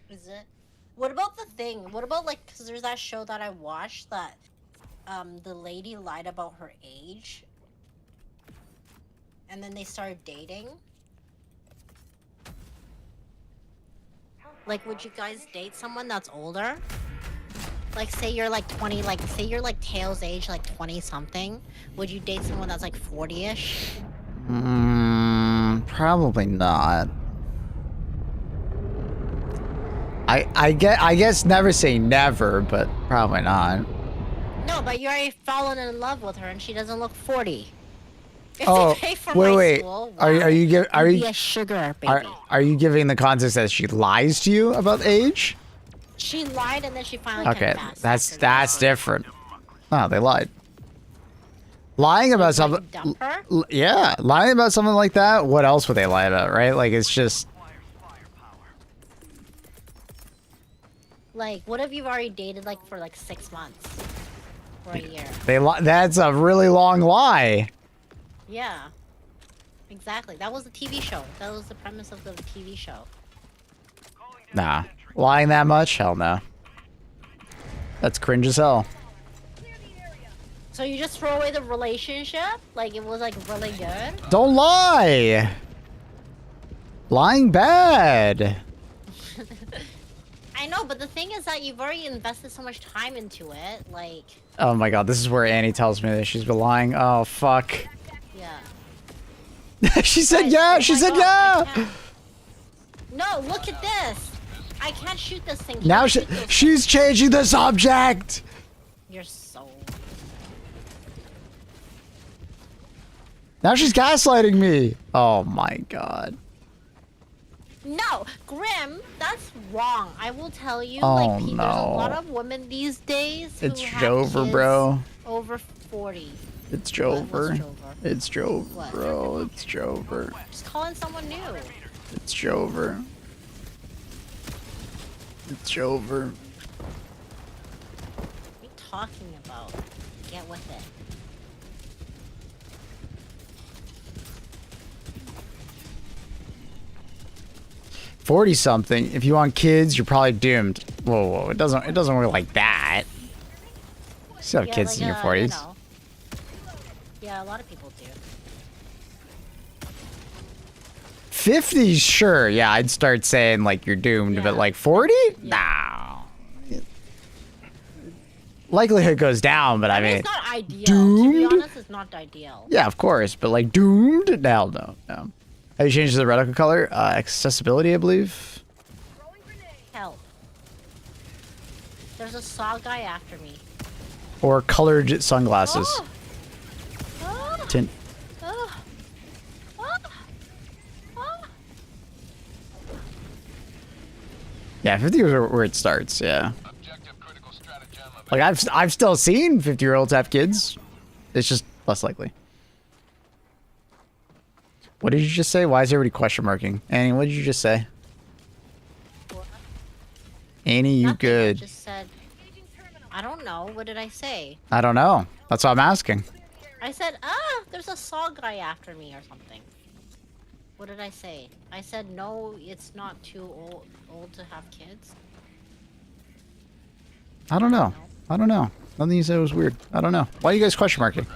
Is it? What about the thing? What about like, cause there's that show that I watched that the lady lied about her age, and then they started dating. Like, would you guys date someone that's older? Like, say you're like 20, like, say you're like Tails' age, like 20 something. Would you date someone that's like 40-ish? Probably not. I guess never say never, but probably not. No, but you already fallen in love with her and she doesn't look 40. If Oh, they pay for wait, my wait. school, Are wow, you you'd be a sugar baby. are you giving the context that she lies to you about age? She lied and then she finally Okay, confessed. that's after different. No, they lied. Lying about like, something, dump her? yeah, lying about something like that. What else would they lie about, right? Like it's just. Like, what if you've already dated like for like 6 months or a year? That's a really long lie. Yeah, exactly. That was the TV show. That was the premise of the TV show. Nah, lying that much? Hell no. That's cringe as hell. So you just throw away the relationship? Like it was like really good? Don't lie. Lying bad. I know, but the thing is that you've already invested so much time into it. Like, Oh my god, this is where Annie tells me that she's been lying. Oh fuck. yeah. She said Guys, yeah. oh She my said God, I yeah. can't- No, look at this. I can't shoot this thing. Can Now you shoot those she's changing the subject. things? You're so. Now she's gaslighting me. Oh my god. No, Grim, that's wrong. I will tell you, Oh, like, there's a no. lot of women these days who It's have Jover, kids bro. over 40. It's What's Jover. Jover? It's Jover, What? bro. It's Jover. Just calling someone new. It's Jover. It's Jover. What are you talking about? Get with it. $40 something. If you want kids, you're probably doomed. Whoa. It doesn't work like that. You still have Yeah, kids like, in your you 40s. know. Yeah, a lot of people do. 50s, sure. Yeah, I'd start saying like you're doomed, Yeah. but like 40? Yeah. No. Likelihood goes down, but I I mean, mean, it's not ideal. To doomed? be honest, it's not ideal. yeah, of course, but like doomed? No. Have you changed the reticle color? Accessibility, I believe. Help. There's a saw guy after me. Or colored sunglasses. Oh! Oh! Tint. Oh! Oh! Oh! Yeah, 50 is where it starts. Yeah. Objective critical stratagem of Like I've still seen 50-year-olds have kids. It's just less likely. What did you just say? Why is everybody question marking? Annie, what did you just say? What? Annie, you Nothing, I good? just said. I don't know. What did I say? I don't know. That's what I'm asking. I said, there's a saw guy after me or something. What did I say? I said, no, it's not too old to have kids. I don't know. Nothing you said was weird. I don't know. Why are you guys question marking?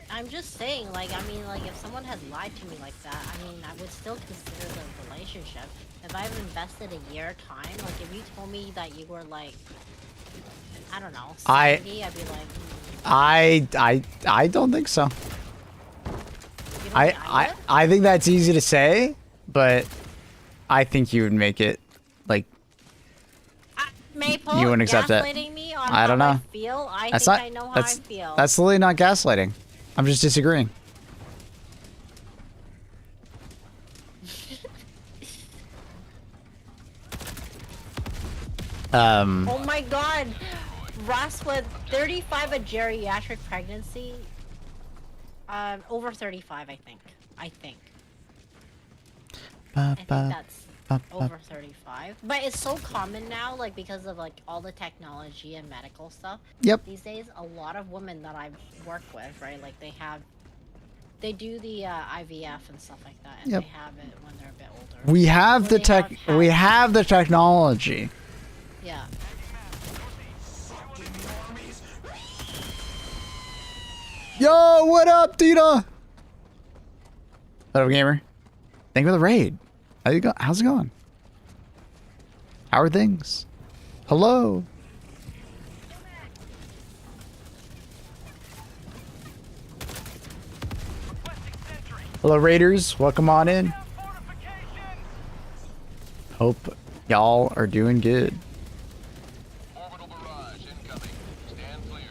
I'm just saying, like, I mean, like, if someone had lied to me like that, I mean, I would still consider the relationship. If I've invested a year time, like, if you told me that you were, like, I don't know, 70, I'd be like, I don't think so. you know what would? I think that's easy to say, but I think you would make it like Maple, you wouldn't accept it. gaslighting me on I don't how know. I feel. I that's think not I know how that's I feel. that's literally not gaslighting. I'm just disagreeing. Oh my god! Ross with 35 a geriatric pregnancy. Over 35, I think. I think that's over 35. But it's so common now, like, because of, like, all the technology and medical stuff. Yep. These days, a lot of women that I work with, right, like, they do the IVF and stuff like that, and Yep. they have it when they're a bit older. We have Or the they have we have the technology. Yeah. Yo, what up, Dina? What up, gamer? Thank you for the raid. How's it going? How are things? Hello. Hello, raiders. Welcome on in. Hope y'all are doing good. Orbital barrage incoming. Stand clear.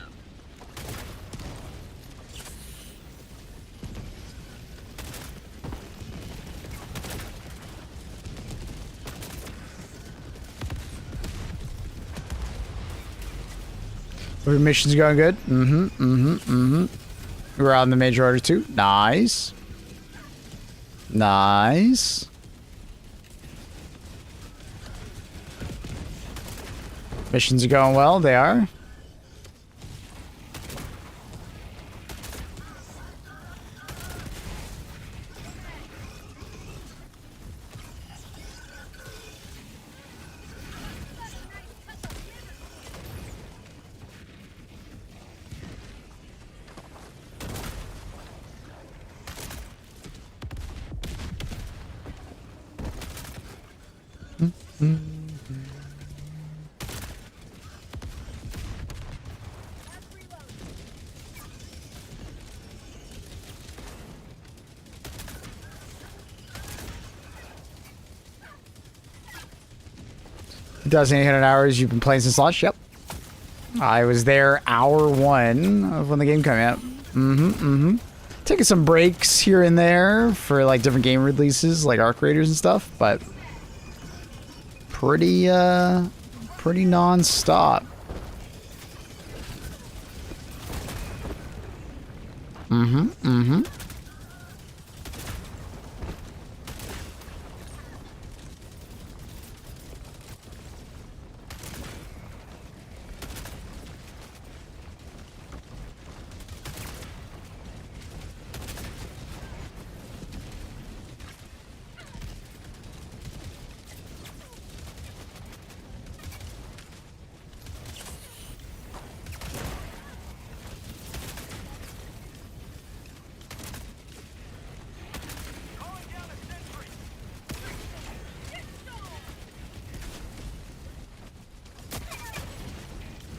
Our mission's going good. We're on the major order too. Nice. Nice. Missions are going well. They are. It does 800 hours. You've been playing since launch? Yep. I was there hour 1 of when the game came out. Taking some breaks here and there for like different game releases, like Arc Raiders and stuff, but pretty non-stop.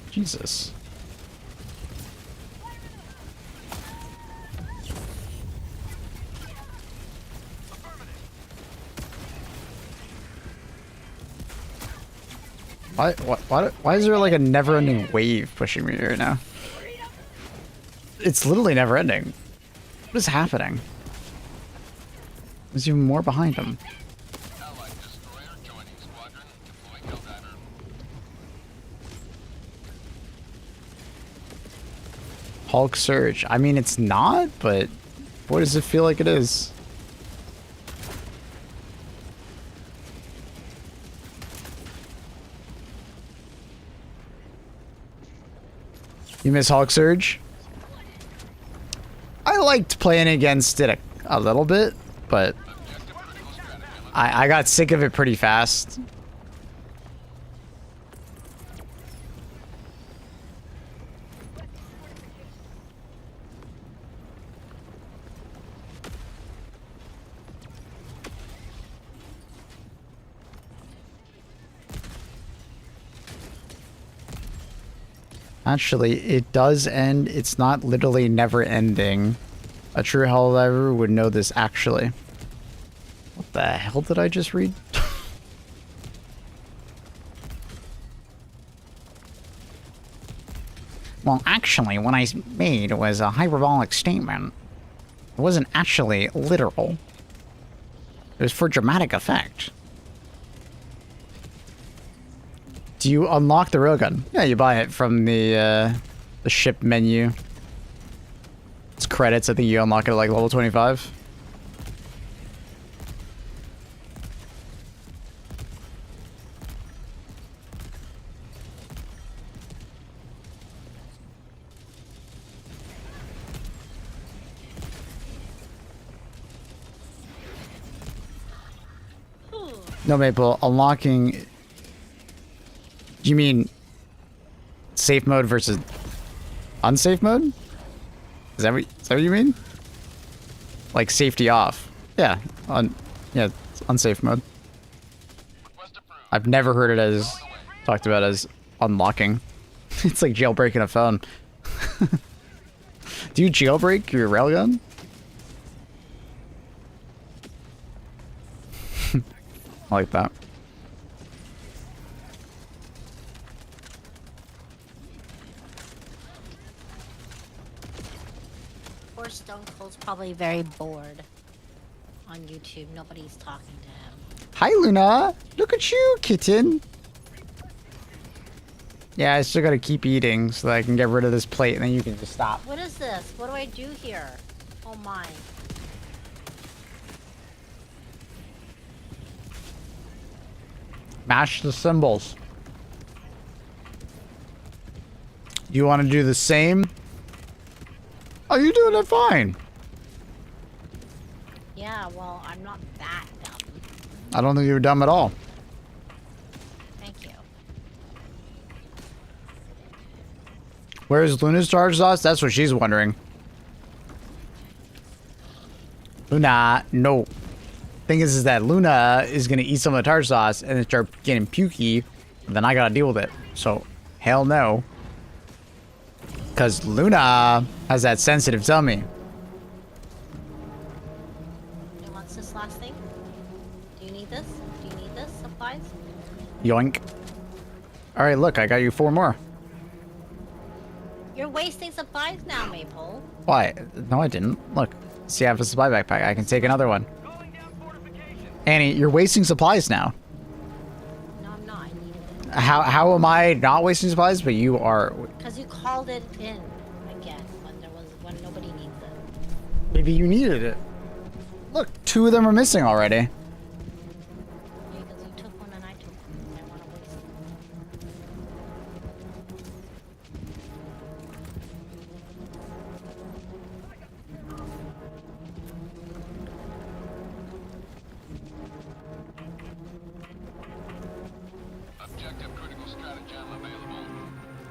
Jesus. Why is there like a never-ending wave pushing me right now? It's literally never-ending. What is happening? There's even more behind him. Allied destroyer joining squadron. Deploying Helldiver. Hulk Surge. I mean, it's not, but what does it feel like it is? You miss Hulk Surge? I liked playing against it a little bit, but I got sick of it pretty fast. Actually, it does end. It's not literally never ending. A true Helldiver would know this actually. What the hell did I just read? Well, actually, what I made was a hyperbolic statement. It wasn't actually literal. It was for dramatic effect. Do you unlock the railgun? Yeah, you buy it from the ship menu. It's credits. I think you unlock it at like level 25. No, Maple, unlocking... Do you mean safe mode versus unsafe mode? what you mean? Like safety off. Yeah. Yeah, it's unsafe mode. I've never heard it as talked about as unlocking. It's like jailbreaking a phone. Do you jailbreak your railgun? I like that. Poor Stone Cold's probably very bored on YouTube. Nobody's talking to him. Hi, Luna. Look at you, kitten. Yeah, I still gotta keep eating so that I can get rid of this plate and then you can just stop. What is this? What do I do here? Oh my. Mash the symbols. You want to do the same? Oh, you're doing it fine. Yeah, well, I'm not that dumb. I don't think you were dumb at all. Thank you. Where's Luna's tartar sauce? That's what she's wondering. Luna, no. Thing is that Luna is gonna eat some of the tartar sauce and then start getting pukey, and then I gotta deal with it. So, hell no. Cause Luna has that sensitive tummy. And what's this last thing? Do you need this? Do you need this? Supplies? Yoink. Alright, look, I got you 4 more. You're wasting supplies now, Maple. Why? No, I didn't. Look, see, I have a supply backpack. I can take another one. Annie, you're wasting supplies now. No, I'm not. I needed it. How am I not wasting supplies, but you are? Because you called it in again when nobody needs it. Maybe you needed it. Look, 2 of them are missing already. Yeah, because you took one and I took one. I want to waste it. Objective critical stratagem available.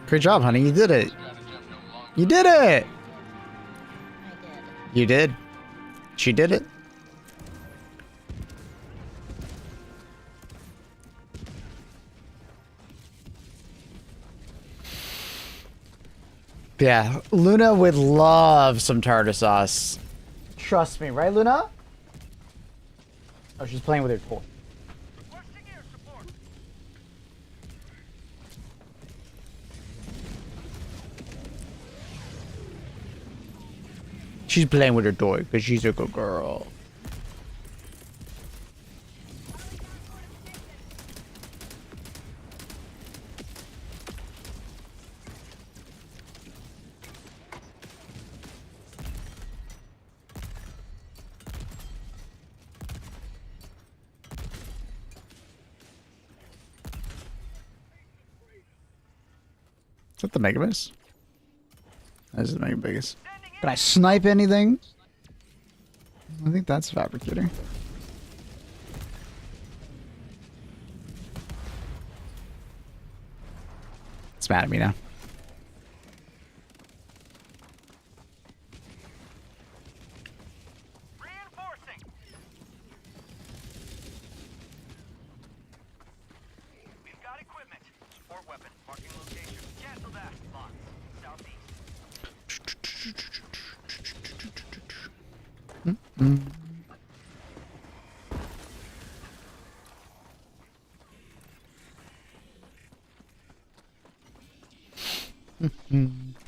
Great job, honey. You did it. Stratagem no longer. You did it. I did. You did. She did it. Yeah, Luna would love some tartar sauce. Trust me, right, Luna? Oh, she's playing with her toy. She's playing with her toy because she's a good girl. Is that the Megabius? That is the Megabius. Can I snipe anything? I think that's Fabricator. It's mad at me now. Reinforcing. We've got equipment. Support weapon. Marking location. Cancel that. Box. Southeast.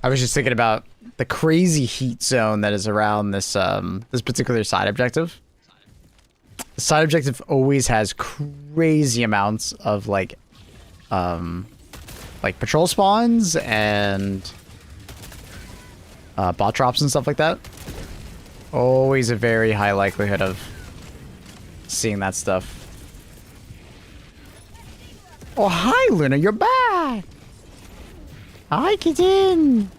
I was just thinking about the crazy heat zone that is around this this particular side objective. The side objective always has crazy amounts of like patrol spawns and bot drops and stuff like that. Always a very high likelihood of seeing that stuff. Oh, hi, Luna, you're back! Hi, kitten!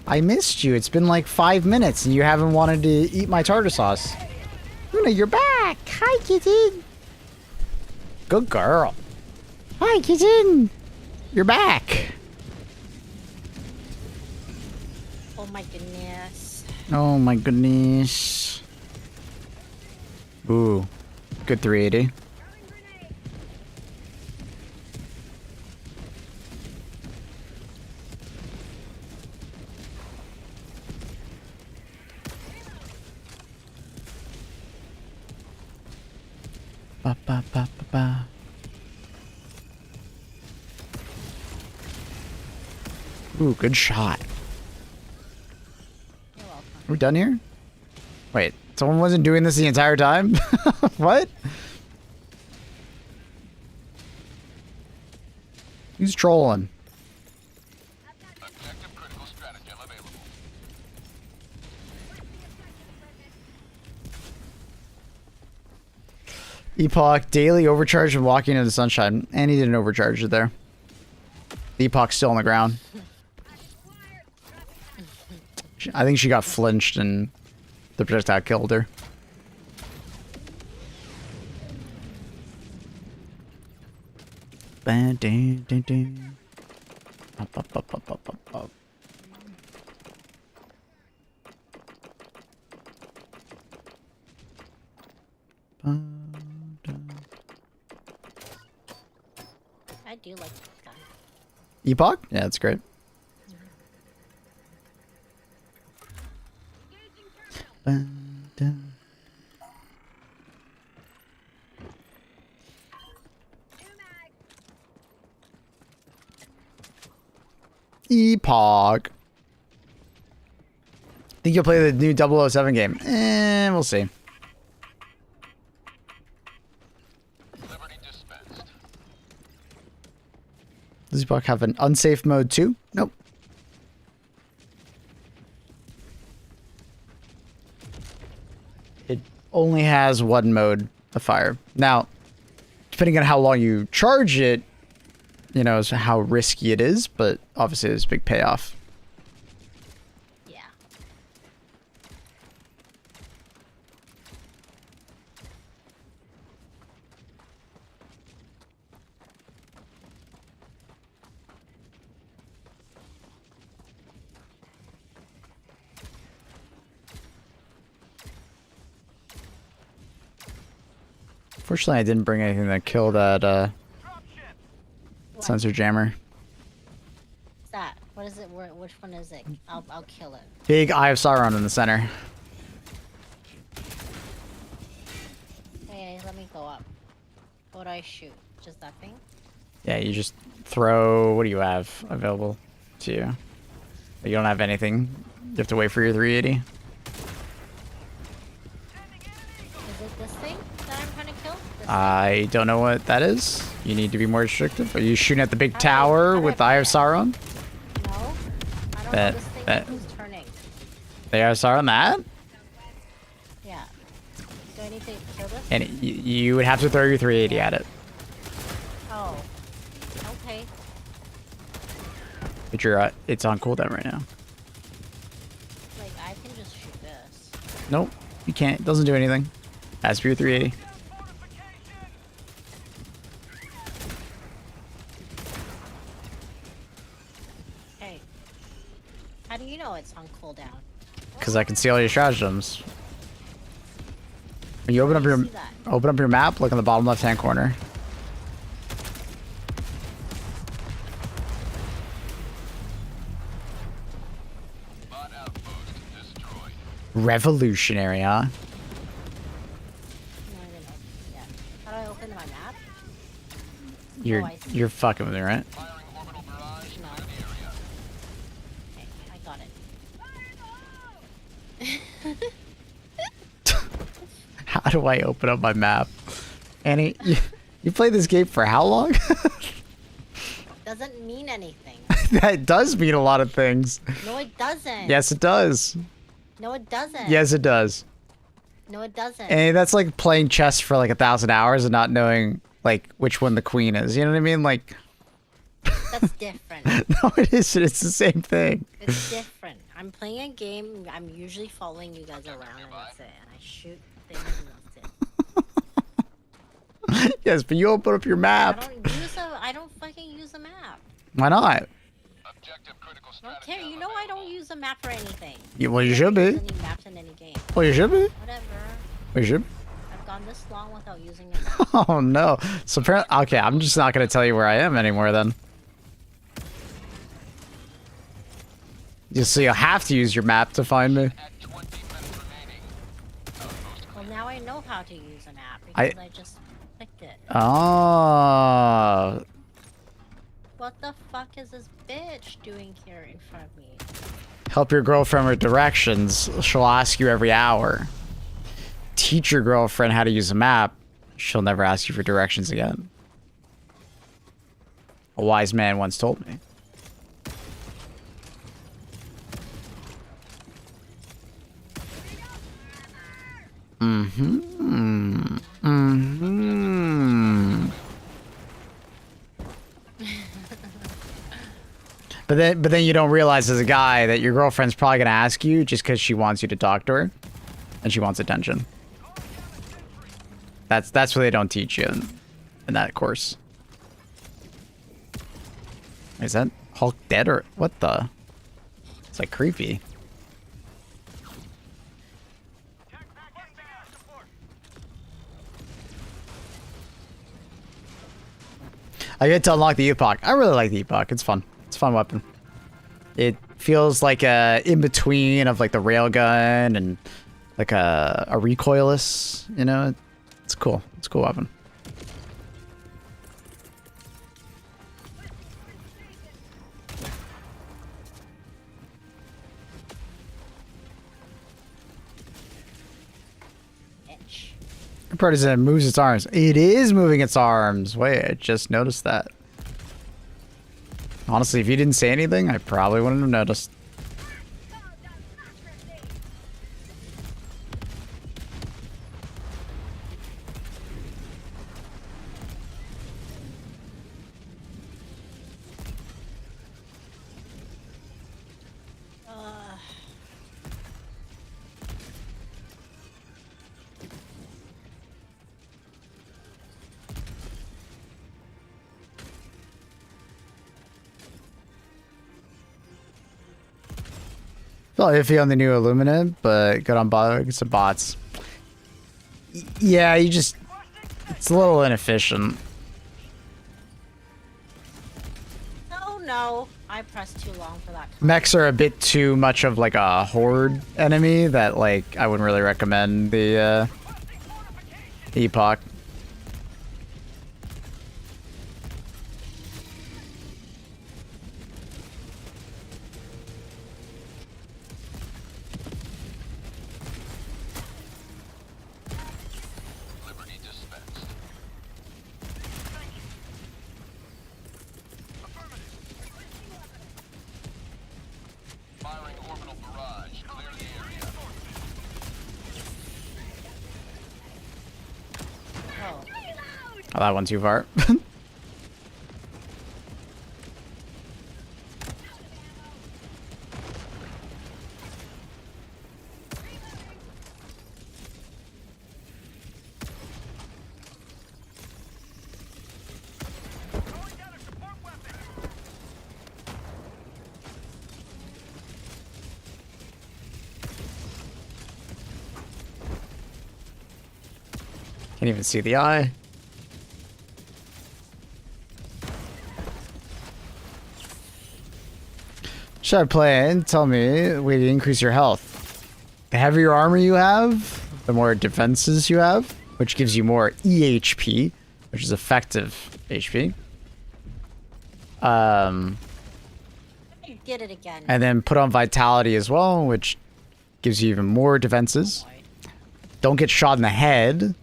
I missed you. It's been like 5 minutes and you haven't wanted to eat my tartar sauce. Luna, you're back! Hi, kitten! Good girl. Hi, kitten! You're back! Oh my goodness. Oh my goodness. Ooh. Good 380. Ba, ba, ba, ba, ba. Ooh, good shot. You're welcome. We're done here? Wait, someone wasn't doing this the entire time? What? Who's trolling? Objective critical stratagem available. Epoch, daily overcharge and walking into the sunshine. And he didn't overcharge it there. The Epoch's still on the ground. I think she got flinched and the projectile killed her. Up, up, up, up, up, up, up. I do like this guy. Epoch? Yeah, that's great. Epoch. Think you'll play the new 007 game? We'll see. Liberty dispensed. Does Epoch have an unsafe mode too? Nope. It only has one mode of fire. Now, depending on how long you charge it, you know, is how risky it is, but obviously there's a big payoff. Yeah. Fortunately, I didn't bring anything that killed that What? sensor jammer. What's that? What is it? Which one is it? I'll kill it. Big Eye of Sauron in the center. Hey, let me go up. What do I shoot? Just that thing? Yeah, you just throw. What do you have available to you? You don't have anything. You have to wait for your 380. Is it this thing that I'm trying to kill? This I don't know what that is. You need to be more restrictive. Are you shooting at the big How tower do I with the Eye of Sauron? thing? No? I don't Bet- know this thing bet. who's turning. The Eye of Sauron, that? Yeah. Do I need to kill this? And you would have to throw your 380 at it. Oh. Okay. But you're, it's on cooldown right now. Like, I can just shoot this. Nope, you can't. It doesn't do anything. As for your 380. Hey. How do you know it's on cooldown? Because I can see all your stratagems. When you open up Where your do you see that? map, look in the bottom left-hand corner. Bot outpost destroyed. Revolutionary, huh? No, I didn't open it yet. How do I open my map? You're I see. you're fucking with me, right? Firing orbital barrage. No. Clear the area. Okay, I got it. How do I open up my map? Annie, you played this game for how long? Doesn't mean anything. That does mean a lot of things. No, it doesn't. Yes, it does. No, it doesn't. Yes, it does. No, it doesn't. And that's like playing chess for like 1,000 hours and not knowing like which one the queen is. You know what I mean? Like, That's different. no, it isn't. It's the same thing. It's different. I'm playing a game. I'm usually following you guys around, and that's it. And I shoot things, and that's it. Yes, but you open up your I map. I don't fucking use a map. Why not? Objective critical I don't stratagem care. You know I don't use a map map or anything. Well, you should be. Use any maps in any game. Well, you should be. Whatever. Well, you should be. I've gone this long without using a map. Oh no. So apparently, okay, I'm just not gonna tell you where I am anymore then. Just so you'll have to use your map to find me. At 20 minutes remaining. Well, now I know how to use a map I- because I just clicked it. Oh. What the fuck is this bitch doing here in front of me? Help your girlfriend with directions. She'll ask you every hour. Teach your girlfriend how to use a map. She'll never ask you for directions again. A wise man once told me. Mm-hmm. Mm-hmm. But then you don't realize as a guy that your girlfriend's probably gonna ask you just because she wants you to talk to her, and she wants attention. That's what they don't teach you in that course. Is that Hulk dead or what the? It's like creepy. I get to unlock the Epoch. I really like the Epoch. It's fun. It's a fun weapon. It feels like a in-between of like the railgun and like a recoilless, you know? It's cool. It's a cool weapon. Bitch. The part is that it moves its arms. It is moving its arms. Wait, I just noticed that. Honestly, if you didn't say anything, I probably wouldn't have noticed. Felt iffy on the new Illumina, but good on bugs and bots. Yeah, you just... It's a little inefficient. Oh no, I pressed too long for that. Mechs are a bit too much of like a horde enemy that like I wouldn't really recommend the Epoch. Liberty dispensed. Firing orbital barrage. Clear the area. Oh, Oh, that one too far. Can't even see the eye. Should I play it? Tell me, way to increase your health. The heavier armor you have, the more defenses you have, which gives you more EHP, which is effective HP. I did it again. And then put on Vitality as well, which gives you even more defenses. Don't get shot in the head.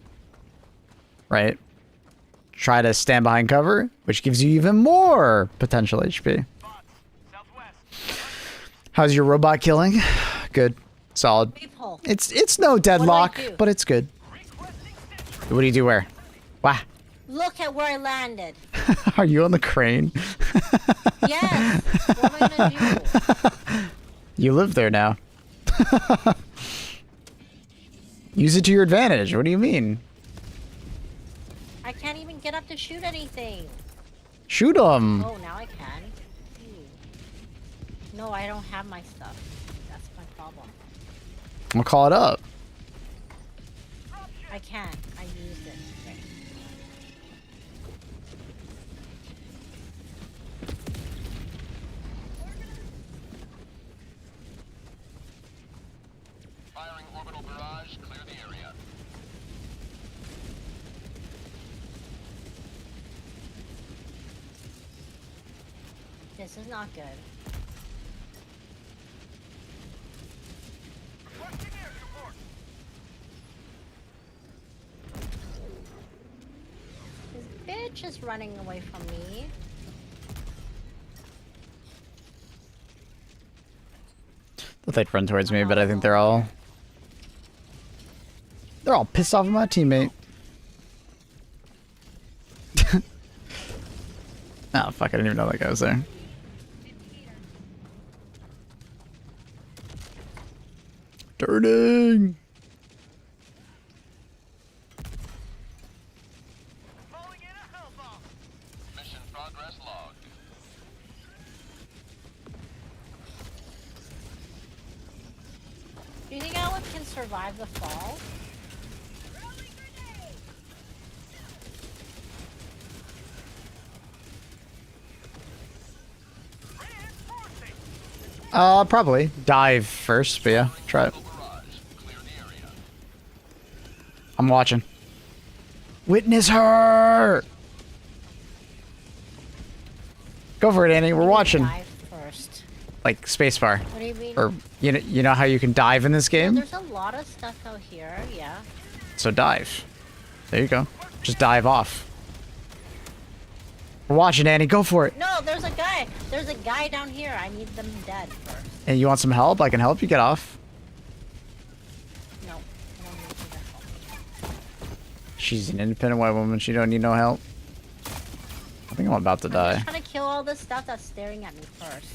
Right? Try to stand behind cover, which gives you even more potential HP. How's your robot killing? Good. Solid. Peephole. It's no Deadlock, do? but it's good. What do you do where? Wow. Look at where I landed. Are you on the crane? Yes. What am I gonna do? You live there now. Use it to your advantage. What do you mean? I can't even get up to shoot anything. Shoot them. Oh, now I can. Ooh. No, I don't have my stuff. problem? I'll call it up. I can't. I used it. Right. Firing orbital barrage. Clear the area. This is not good. Requesting air support. This bitch is running away from me. Thought they'd run towards me, but I think they're all pissed off at my teammate. Oh fuck! I didn't even know that guy was there. Turning. Calling in a hell bomb. Mission progress logged. Do you think Alex can survive the fall? Reinforcing. Probably dive first, but yeah, try it. Orbital barrage. Clear the area. I'm watching. Witness her. Go for it, Annie. We're watching. Dive first. Like spacebar, What do you mean? or you know how you can dive in this game. There's a lot of stuff out here. Yeah. So dive. There you go. Just dive off. We're watching, Annie. Go for it. No, there's a guy. There's a guy down here. I need them dead first. And you want some help? I can help you get off. No, I don't need you to help me. She's an independent white woman. She don't need no help. I think I'm about to I'm die. just trying to kill all this stuff that's staring at me first.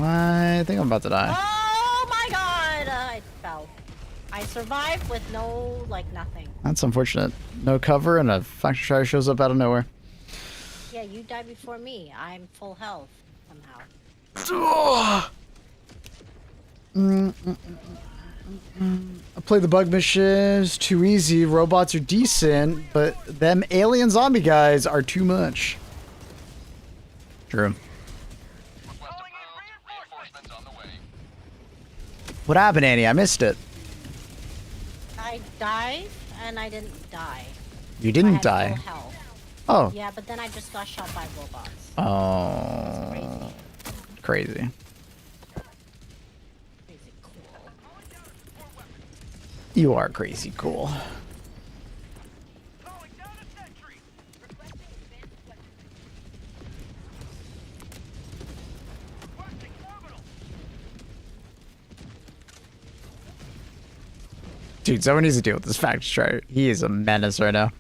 I think I'm about to die. Oh my god! I fell. I survived with no, like, nothing. That's unfortunate. No cover and a factory strider shows up out of nowhere. Yeah, you died before me. I'm full health somehow. I play the bug missions too easy. Robots are decent, but them alien zombie guys are too much. True. Request approved. Reinforcements on the way. What happened, Annie? I missed it. I died and I didn't die. You I didn't had die. full health. Oh. Yeah, but then I just got shot by robots. Oh. Crazy. Crazy cool. You are crazy cool. Calling down a sentry. Requesting orbital. Dude, someone needs to deal with this factory strider. He is a menace right now.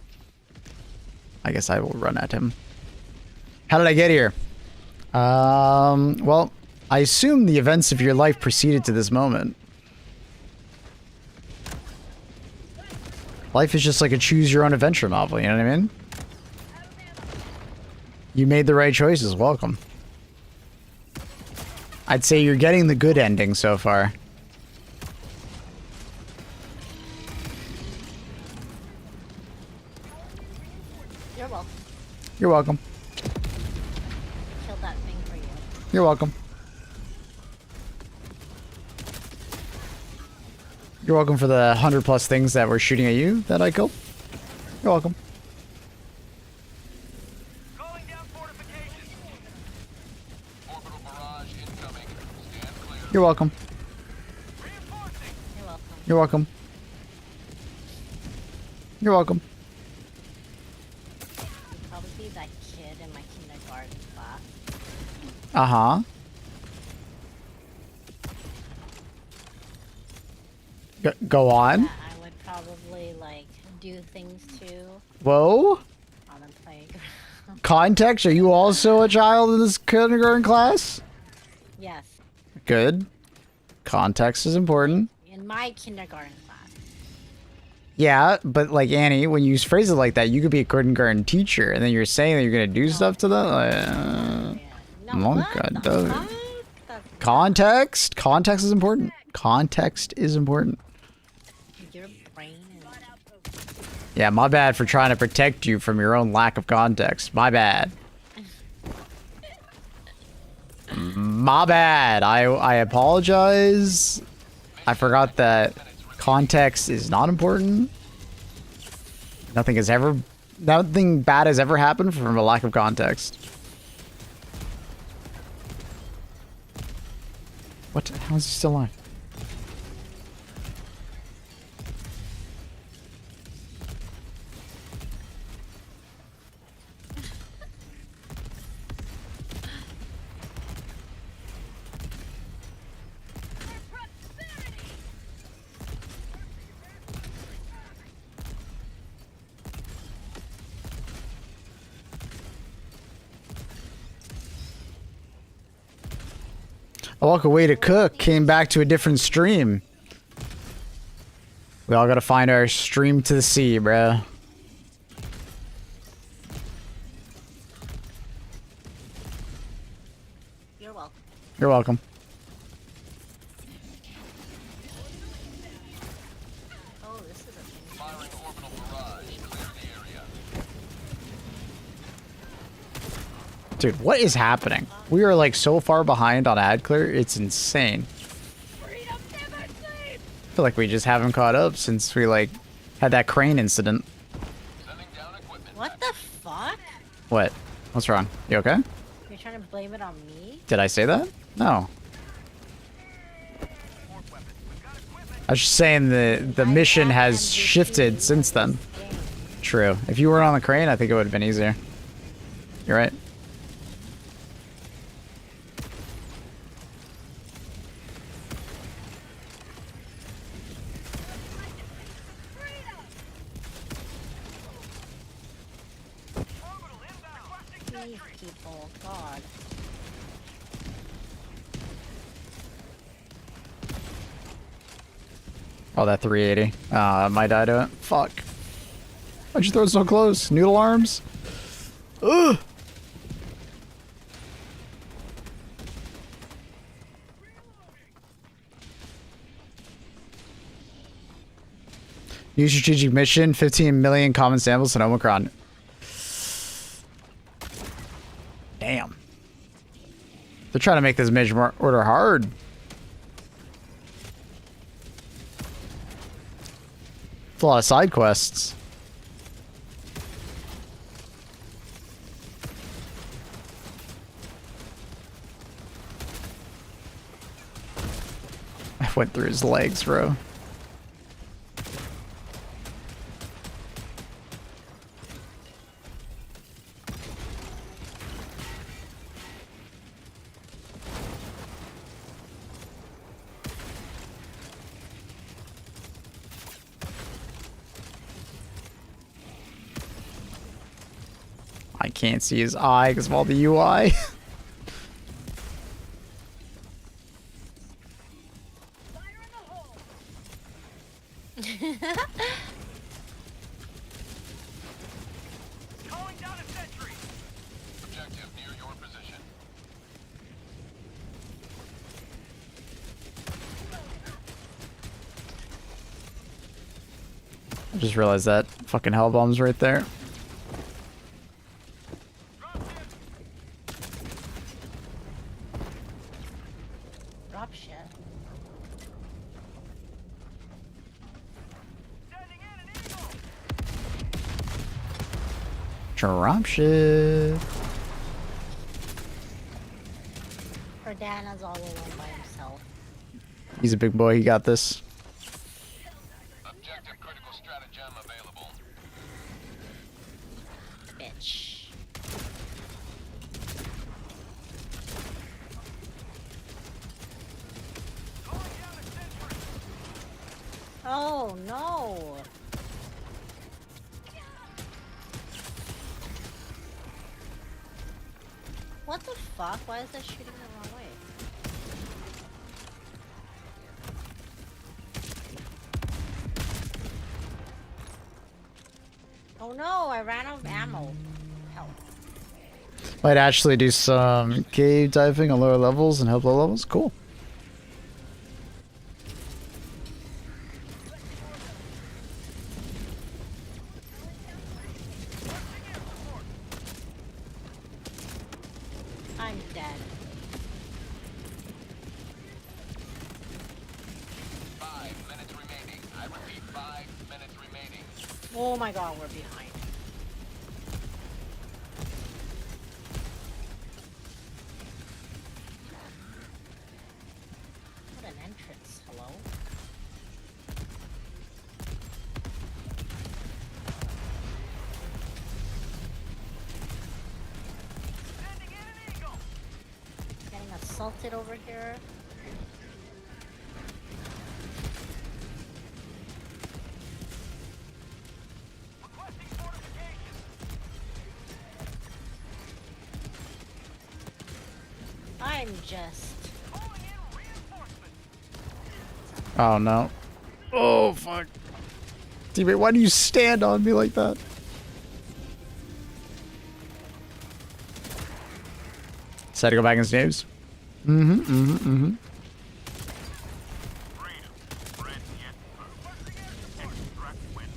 I guess I will run at him. How did I get here? Well, I assume the events of your life preceded to this moment. Life is just like a choose your own adventure novel, you know what I mean? You made the right choices, welcome. I'd say you're getting the good ending so far. You're welcome. You're welcome. Killed that thing for you. You're welcome. You're welcome for the 100+ things that were shooting at you that I killed. You're welcome. Calling down fortifications. Orbital barrage incoming. Stand clear. You're welcome. Reinforcing. You're welcome. You're welcome. You're welcome. You'd probably be that kid in my kindergarten class. Uh-huh. Go on. That I would probably, like, do things to Whoa. on the playground. Context, are you also a child in this kindergarten class? Yes, Good. Context is important. in my kindergarten class. Yeah, but like Annie, when you phrase it like that, you could be a kindergarten teacher, and then you're saying that you're gonna do stuff to them. Yeah. No, Monk, what the dog. fuck? That's Context. Context is important. Context is important. Your brain is... Yeah, my bad for trying to protect you from your own lack of context. My bad. My bad. I apologize. I forgot that context is not important. Nothing bad has ever happened from a lack of context. What? How is he still alive? I walk away to cook, came back to a different stream. We all gotta find our stream to the sea, bro. You're welcome. You're welcome. Oh, this is a thing. Firing orbital barrage. Clear the area. Dude, what is happening? We are like so far behind on ad clear, it's insane. I feel like we just haven't caught up since we like had that crane incident. Sending down equipment. What the fuck? What? What's wrong? You okay? You're trying to blame it on me? Did I say that? No. I was just saying the mission has shifted since then. True. If you weren't on the crane, I think it would have been easier. You're right. Leave people, God. Oh, that 380. I might die to it. Fuck. Why'd you throw it so close? Noodle arms? Ugh! New strategic mission, 15 million common samples in Omicron. Damn. They're trying to make this major order hard. It's a lot of side quests. I went through his legs, bro. I can't see his eye because of all the UI. Calling down a sentry. Objective near your position. I just realized that fucking hell bomb's right there. Drop shit. Sending in an eagle. Drop shit. Verdana's all alone by himself. He's a big boy. He got this. Objective critical stratagem available. Bitch. Calling down a sentry. Oh no! What the fuck? Why is that shooting the wrong way? Oh no, I ran out of ammo. Help. Might actually do some cave diving on lower levels and help low levels. Cool. I'm dead. 5 minutes remaining. I repeat, 5 minutes remaining. Oh my god, we're behind. What an entrance, hello? Sending in an eagle. Getting assaulted over here. Requesting fortification. I'm just... Calling in reinforcements. Oh no. Oh fuck. Teammate, why do you stand on me like that? Decide to go back in saves? Freedom. Red yet. Extract win.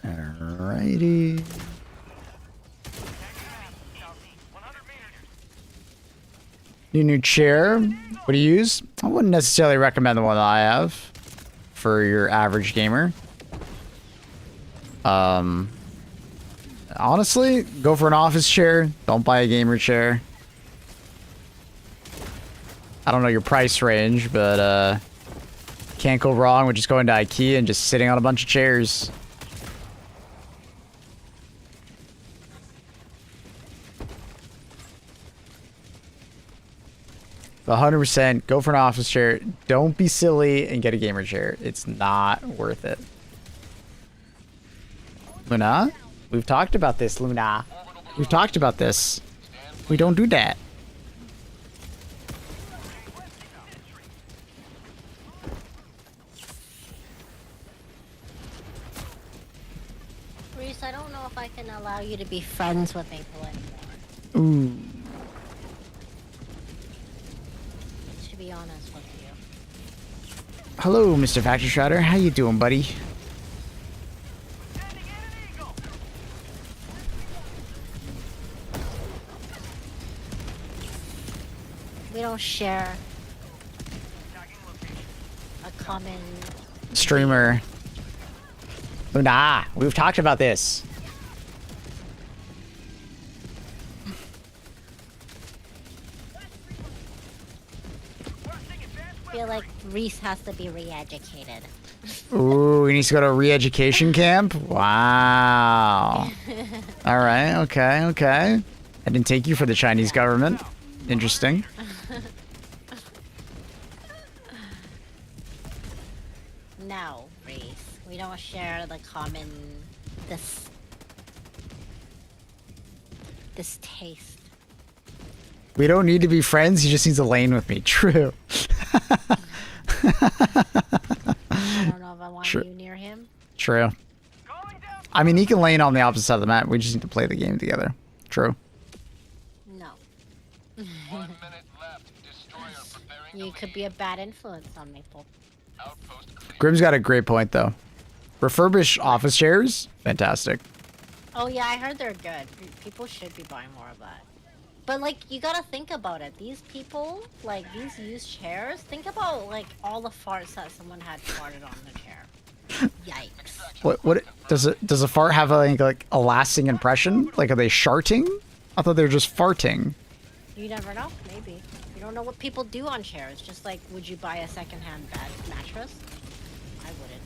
Alrighty. Southeast, 100 meters. New chair. What do you use? I wouldn't necessarily recommend the one that I have for your average gamer. Honestly, go for an office chair. Don't buy a gamer chair. I don't know your price range, but can't go wrong with just going to IKEA and just sitting on a bunch of chairs. But 100%, go for an office chair. Don't be silly and get a gamer chair. It's not worth it. Luna? We've talked about this, Luna. We've talked about this. We don't do that. Reese, I don't know if I can allow you to be friends with Maple anymore. Ooh. To be honest with you. Hello, Mr. Factory Shrouder. How you doing, buddy? Sending in an eagle. We don't share Tagging location. a common... Streamer. Luna, we've talked about this. Requesting advanced I feel like Reese has to be re-educated. Ooh, he needs to go to re-education camp? Wow. Alright, okay, okay. I didn't take you for the Chinese government. Interesting. No, Reese. We don't share the common... this taste. We don't need to be friends, he just needs a lane with me. True. I don't know if I want Sure. you near him. True. Calling down. I mean, he can lane on the opposite side of the map. We just need to play the game together. True. No. 1 minute left. Destroyer preparing You to could be a bad influence on Maple. outpost clear. Grim's got a great point, though. Refurbished office chairs? Fantastic. Oh yeah, I heard they're good. People should be buying more of that. But like, you gotta think about it. These people, like these used chairs, think about like all the farts that someone had farted on the chair. Yikes. What does a fart have like a lasting impression? Like, are they sharting? I thought they were just farting. You never know, maybe. You don't know what people do on chairs. Just like, would you buy a secondhand bed mattress? I wouldn't.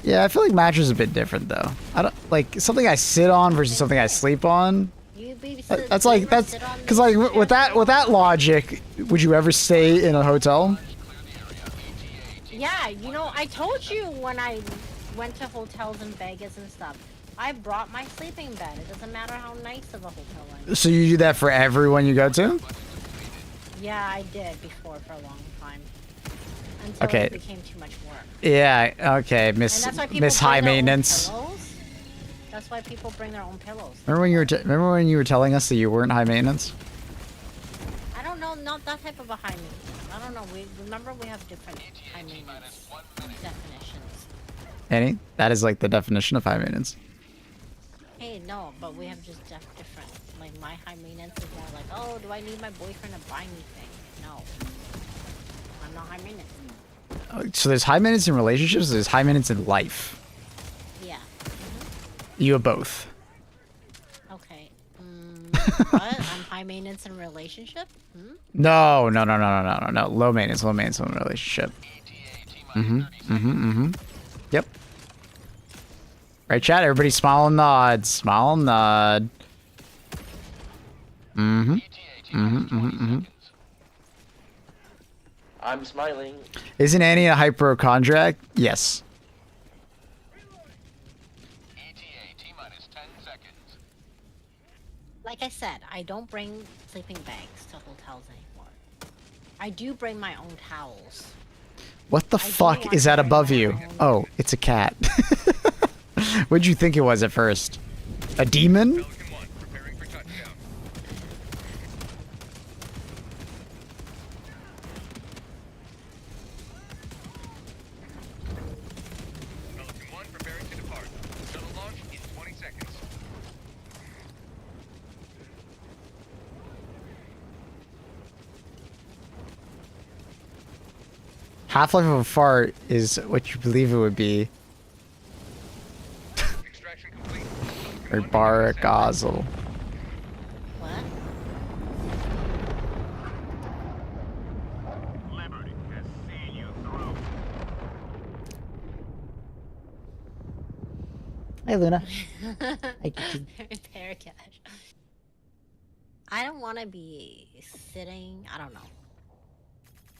Yeah, I feel like mattress is a bit different though. I don't like something I sit on versus something I sleep on. You babysit. That's like that's because like with that logic, would you ever stay in a hotel? Yeah, you know, I told you when I went to hotels in Vegas and stuff. I brought my sleeping bed. It doesn't matter how nice of a hotel I am. So you do that for everyone you go to? Yeah, I did before for a long time. Until Okay. it became too much work. Yeah. Okay, And Miss that's why people Miss bring High their own Maintenance. pillows. That's why people bring their own pillows. Remember when you were telling us that you weren't high maintenance? I don't know, not that type of a high maintenance. I don't know. Remember we have different high maintenance definitions. Annie, that is like the definition of high maintenance. Hey, no, but we have just different. Like my high maintenance is more like, oh, do I need my boyfriend to buy me things? No, I'm not high maintenance. So there's high maintenance in relationships. There's high maintenance in life. Yeah. You have both. Okay. What? I'm high maintenance in a relationship? Hmm? No. Low maintenance in a relationship. Yep. Right, chat. Everybody smile and nod. Smile and nod. I'm smiling. Isn't Annie a hypochondriac? Yes. Like I said, I don't bring sleeping bags to hotels anymore. I do bring my own towels. What the I do fuck want is to that bring above my you? own- Oh, it's a cat. What'd you think it was at first? A demon? Pelican 1, preparing for touchdown. Pelican 1, preparing to depart. Shuttle launch in 20 seconds. Half-life of a fart is what you believe it would be. Extraction complete. Or baragazzle. What? Liberty has seen you through. Hey, Luna. Repair cash. I don't want to be sitting. I don't know.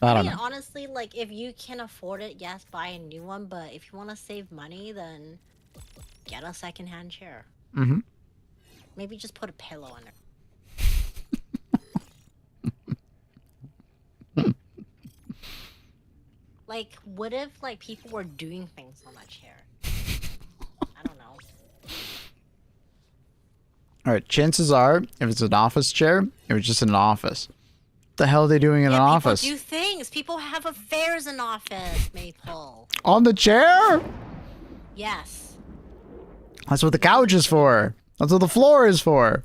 I don't mean, know. honestly, like if you can afford it, yes, buy a new one. But if you want to save money, then get a secondhand chair. Mm-hmm. Maybe just put a pillow on it. Like, what if like people were doing things on that chair? I don't know. All right. Chances are, if it's an office chair, it was just in an office. What the hell are they doing in an office? People do things. People have affairs in office, Maple. On the chair? Yes. That's what the couch is for. That's what the floor is for.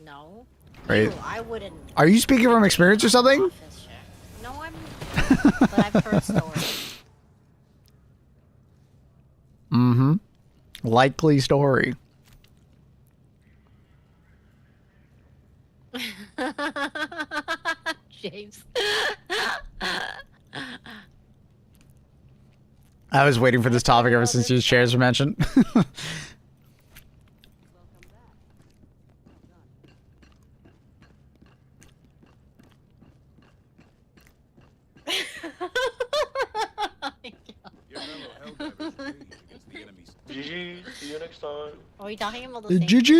No. Right. Ew, I wouldn't. Are you speaking from experience or something? Office chair. No, I'm not. But I've heard stories. Mm-hmm. Likely story. James. I was waiting for this topic ever since these chairs were mentioned. Your fellow Helldivers rage against the enemy's GG. See you next time. Are we talking about the same GG's!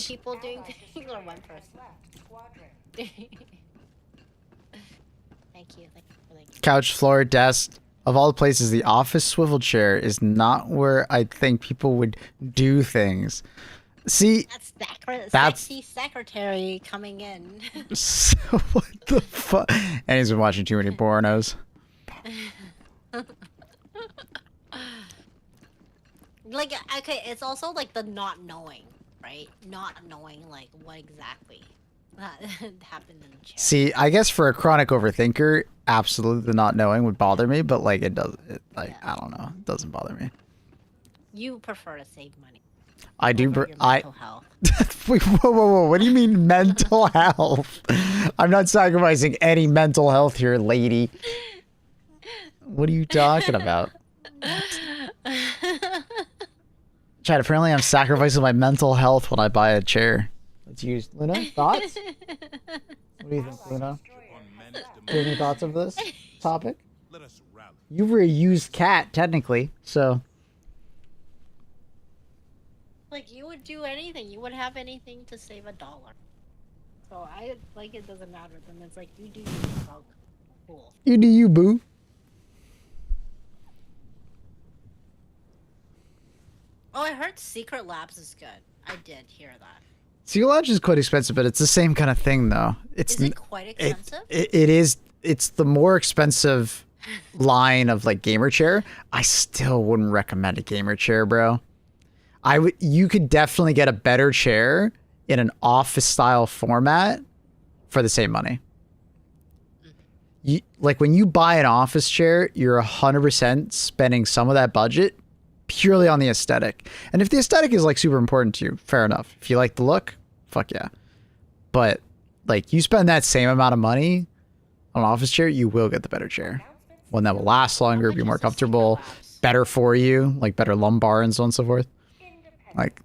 two people doing things or one person? Thank you. Thank you. Couch, floor, desk. Of all places, the office swivel chair is not where I think people would do things. See, That's sexy secretary coming in. so what the fuck? And he's been watching too many pornos. Like, okay, it's also like the not knowing, right? Not knowing like what exactly happened in the chair. See, I guess for a chronic overthinker, absolutely the not knowing would bother me, but like it does, I don't know, it doesn't bother me. You prefer to save money. I do. Over your I. mental health. Wait, whoa! What do you mean mental health? I'm not sacrificing any mental health here, lady. What are you talking about? Chad, apparently I'm sacrificing my mental health when I buy a chair. Let's use Luna. Thoughts? What do you think, Luna? Do you have any thoughts of this topic? You were a used cat, technically, so. Like, you would do anything. You would have anything to save $1. So I like it doesn't matter. Then it's like you do you, dog. Cool. You do you, boo. Oh, I heard Secret Labs is good. I did hear that. Secret Lodge is quite expensive, but it's the same kind of thing, though. It's Is it quite expensive? It is. It's the more expensive line of like gamer chair. I still wouldn't recommend a gamer chair, bro. You could definitely get a better chair in an office style format for the same money. Like when you buy an office chair, you're 100% spending some of that budget purely on the aesthetic. And if the aesthetic is like super important to you, fair enough. If you like the look, fuck yeah. But like you spend that same amount of money on an office chair, you will get the better chair. One that will last longer, be more comfortable, better for you, like better lumbar and so on and so forth. Like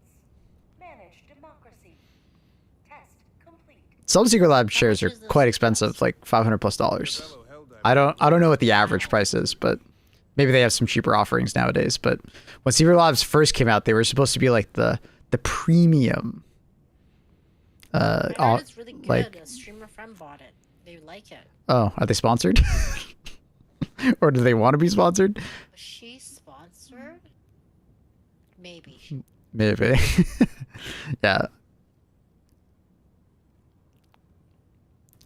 some Secret Lab chairs are quite expensive, like $500+. I don't know what the average price is, but maybe they have some cheaper offerings nowadays. But when Secret Labs first came out, they were supposed to be like the premium. I heard it's really good. Like, a streamer friend bought it. They like it. Oh, are they sponsored? Or do they want to be sponsored? Was she sponsored? Maybe. Maybe. Yeah.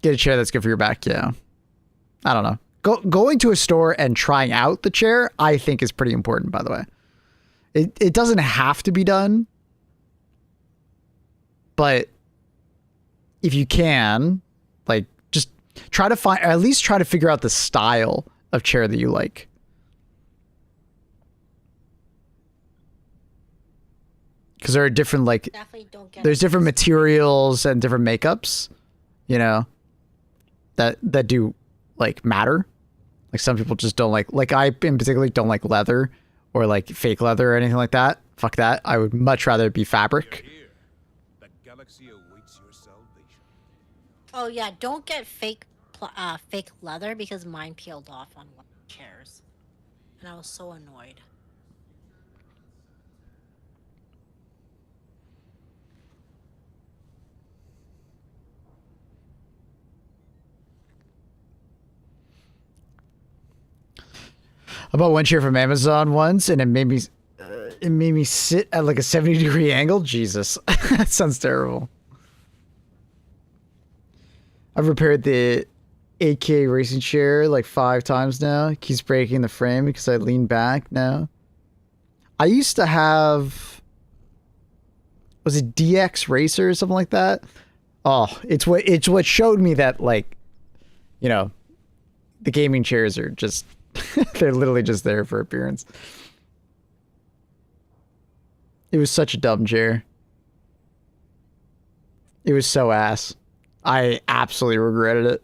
Get a chair that's good for your back, yeah. I don't know. Going to a store and trying out the chair, I think is pretty important, by the way. It doesn't have to be done. But if you can, like, just try to find, or at least try to figure out the style of chair that you like. Because there are different, like, there's different materials and different makeups, you know, that do, like, matter. Like, some people just don't like I in particular don't like leather or, like, fake leather or anything like that. Fuck that. I would much rather it be fabric. Oh yeah, don't get fake leather because mine peeled off on one of the chairs, and I was so annoyed. I bought one chair from Amazon once, and it made me sit at like a 70-degree angle. Jesus, that sounds terrible. I've repaired the AK racing chair like 5 times now. It keeps breaking the frame because I lean back now. I used to have, was it DX Racer or something like that? Oh, it's what showed me that, like, you know, the gaming chairs are just they're literally just there for appearance. It was such a dumb chair. It was so ass. I absolutely regretted it.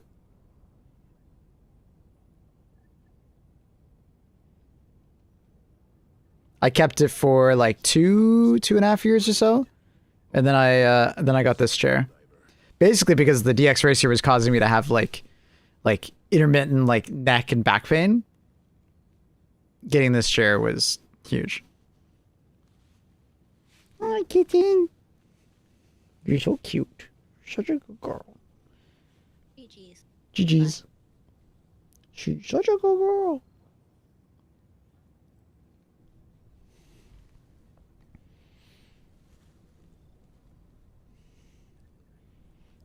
I kept it for like 2.5 years or so, and then I got this chair. Basically because the DX Racer was causing me to have like intermittent like neck and back pain. Getting this chair was huge. Hi, kitten. You're so cute. Such a good girl. GG's. GG's. She's such a good girl.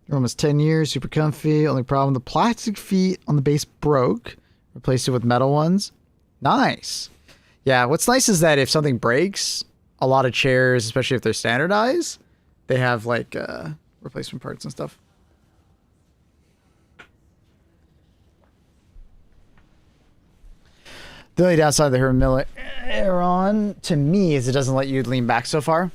You're almost 10 years, super comfy. Only problem, the plastic feet on the base broke. Replaced it with metal ones. Nice. Yeah, what's nice is that if something breaks, a lot of chairs, especially if they're standardized, they have like replacement parts and stuff. The only downside of the Heron to me is it doesn't let you lean back so far.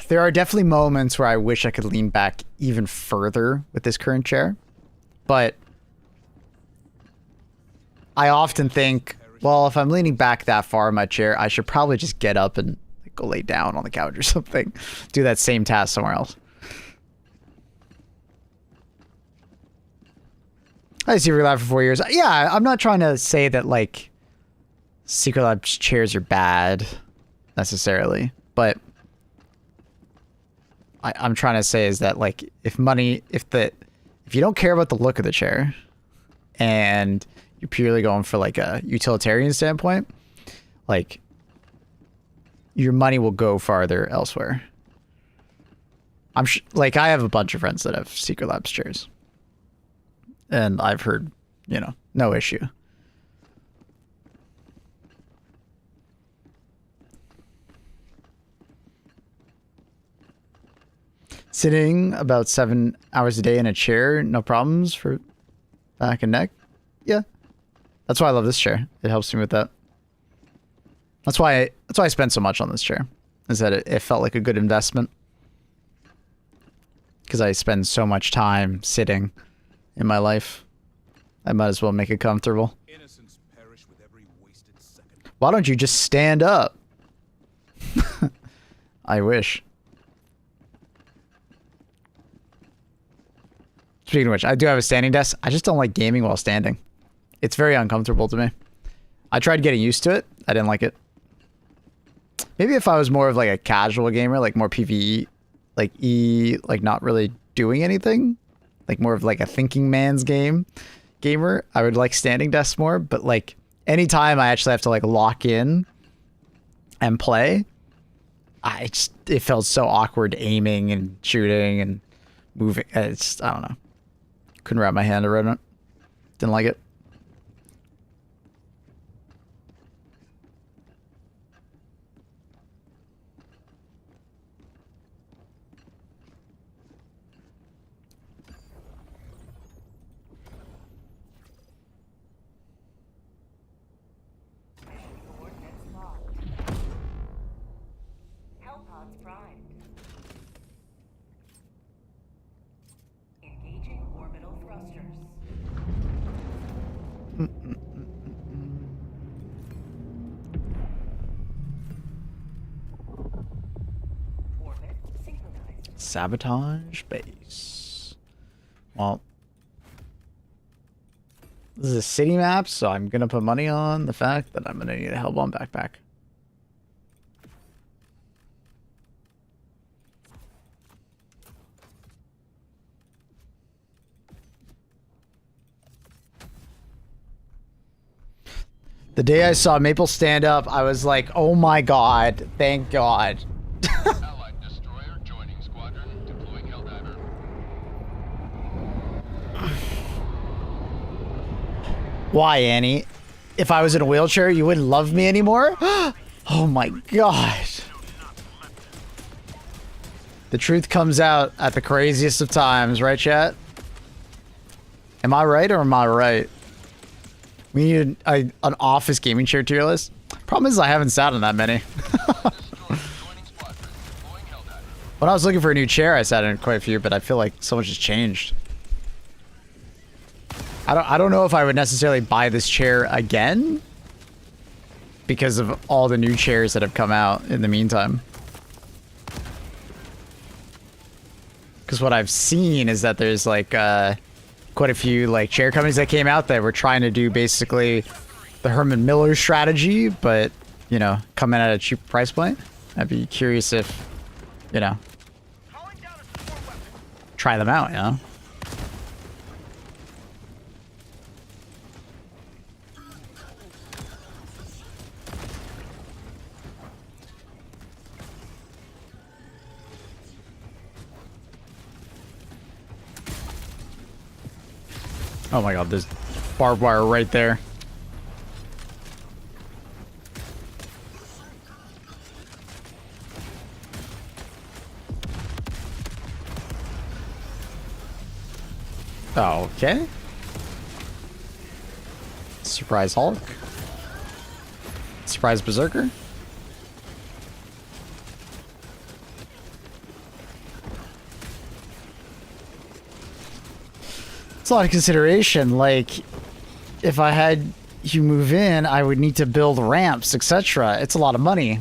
there are definitely moments where I wish I could lean back even further with this current chair, but I often think, well, if I'm leaning back that far in my chair, I should probably just get up and go lay down on the couch or something. Do that same task somewhere else. I had Secret Lab for 4 years. Yeah, I'm not trying to say that, like, Secret Lab chairs are bad, necessarily. But I'm trying to say is that, like, if you don't care about the look of the chair, and you're purely going for, like, a utilitarian standpoint, like, your money will go farther elsewhere. Like, I have a bunch of friends that have Secret Labs chairs. And I've heard, you know, no issue. Sitting about 7 hours a day in a chair, no problems for back and neck. Yeah. That's why I love this chair. It helps me with that. That's why I spent so much on this chair. Is that it felt like a good investment. Because I spend so much time sitting in my life. I might as well make it comfortable. Innocents perish with every wasted second. Why don't you just stand up? I wish. Speaking of which, I do have a standing desk. I just don't like gaming while standing. It's very uncomfortable to me. I tried getting used to it. I didn't like it. Maybe if I was more of like a casual gamer, like more PvE, like not really doing anything, like more of like a thinking man's gamer, I would like standing desks more. But like anytime I actually have to like lock in and play, it felt so awkward aiming and shooting and moving. I don't know. Couldn't wrap my hand around it. Didn't like it. Sabotage base. Well, this is a city map, so I'm gonna put money on the fact that I'm gonna need a Hellbound backpack. The day I saw Maple stand up, I was like, oh my god, thank god. Allied destroyer joining squadron, deploying Helldiver. Why, Annie? If I was in a wheelchair, you wouldn't love me anymore? Oh my god. The truth comes out at the craziest of times, right, chat? Am I right or am I right? We need an office gaming chair tier list. Problem is I haven't sat on that many. When I was looking for a new chair, I sat in quite a few, but I feel like so much has changed. I don't know if I would necessarily buy this chair again because of all the new chairs that have come out in the meantime. Because what I've seen is that there's like quite a few like chair companies that came out that were trying to do basically the Herman Miller strategy, but you know, coming at a cheap price point. I'd be curious if, you know, try them out, you know? Oh my god, there's barbed wire right there. Okay. Surprise Hulk. Surprise Berserker. It's a lot of consideration. Like, if I had you move in, I would need to build ramps, etc. It's a lot of money.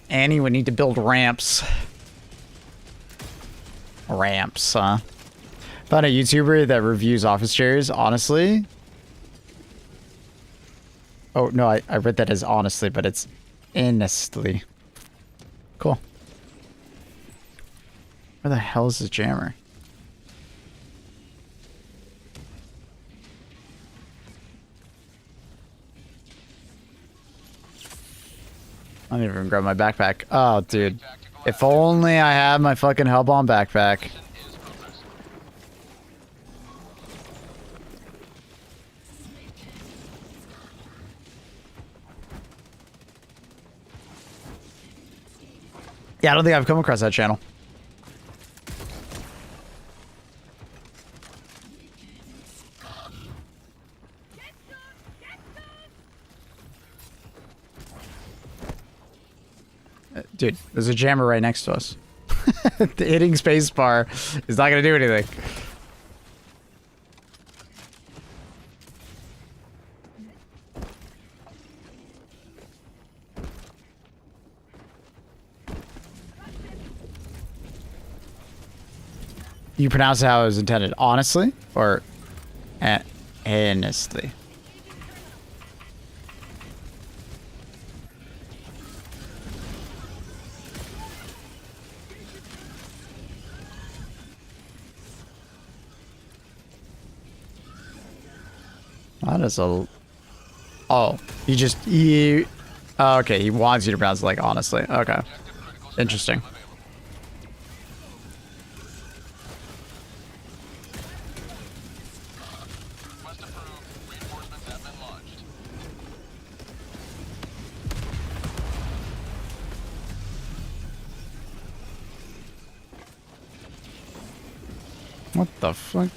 Annie would need to build ramps. Ramps, huh? Found a YouTuber that reviews office chairs, honestly. Oh, no, I read that as honestly, but it's honestly. Cool. Where the hell is this jammer? I didn't even grab my backpack. Oh, dude. If only I had my fucking Hellbomb backpack. Yeah, I don't think I've come across that channel. Dude, there's a jammer right next to us. Hitting spacebar is not gonna do anything. You pronounce it how it was intended, honestly, or honestly? That is a... Oh, he... Oh, okay, he wants you to pronounce it like honestly. Okay. Interesting. What the fuck?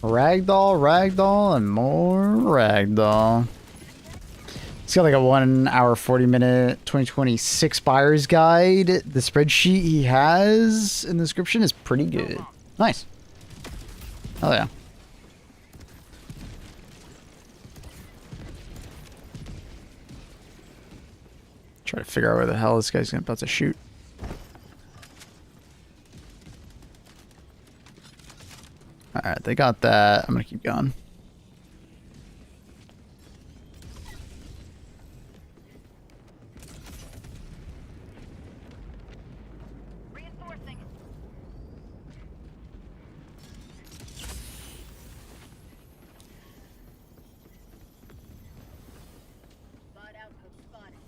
Ragdoll, ragdoll, and more ragdoll. It's got like a 1 hour, 40 minute, 2026 buyer's guide. The spreadsheet he has in the description is pretty good. Nice. Oh yeah. Try to figure out where the hell this guy's about to shoot. Alright, they got that. I'm gonna keep going. Reinforcing. Bud outpost spotted.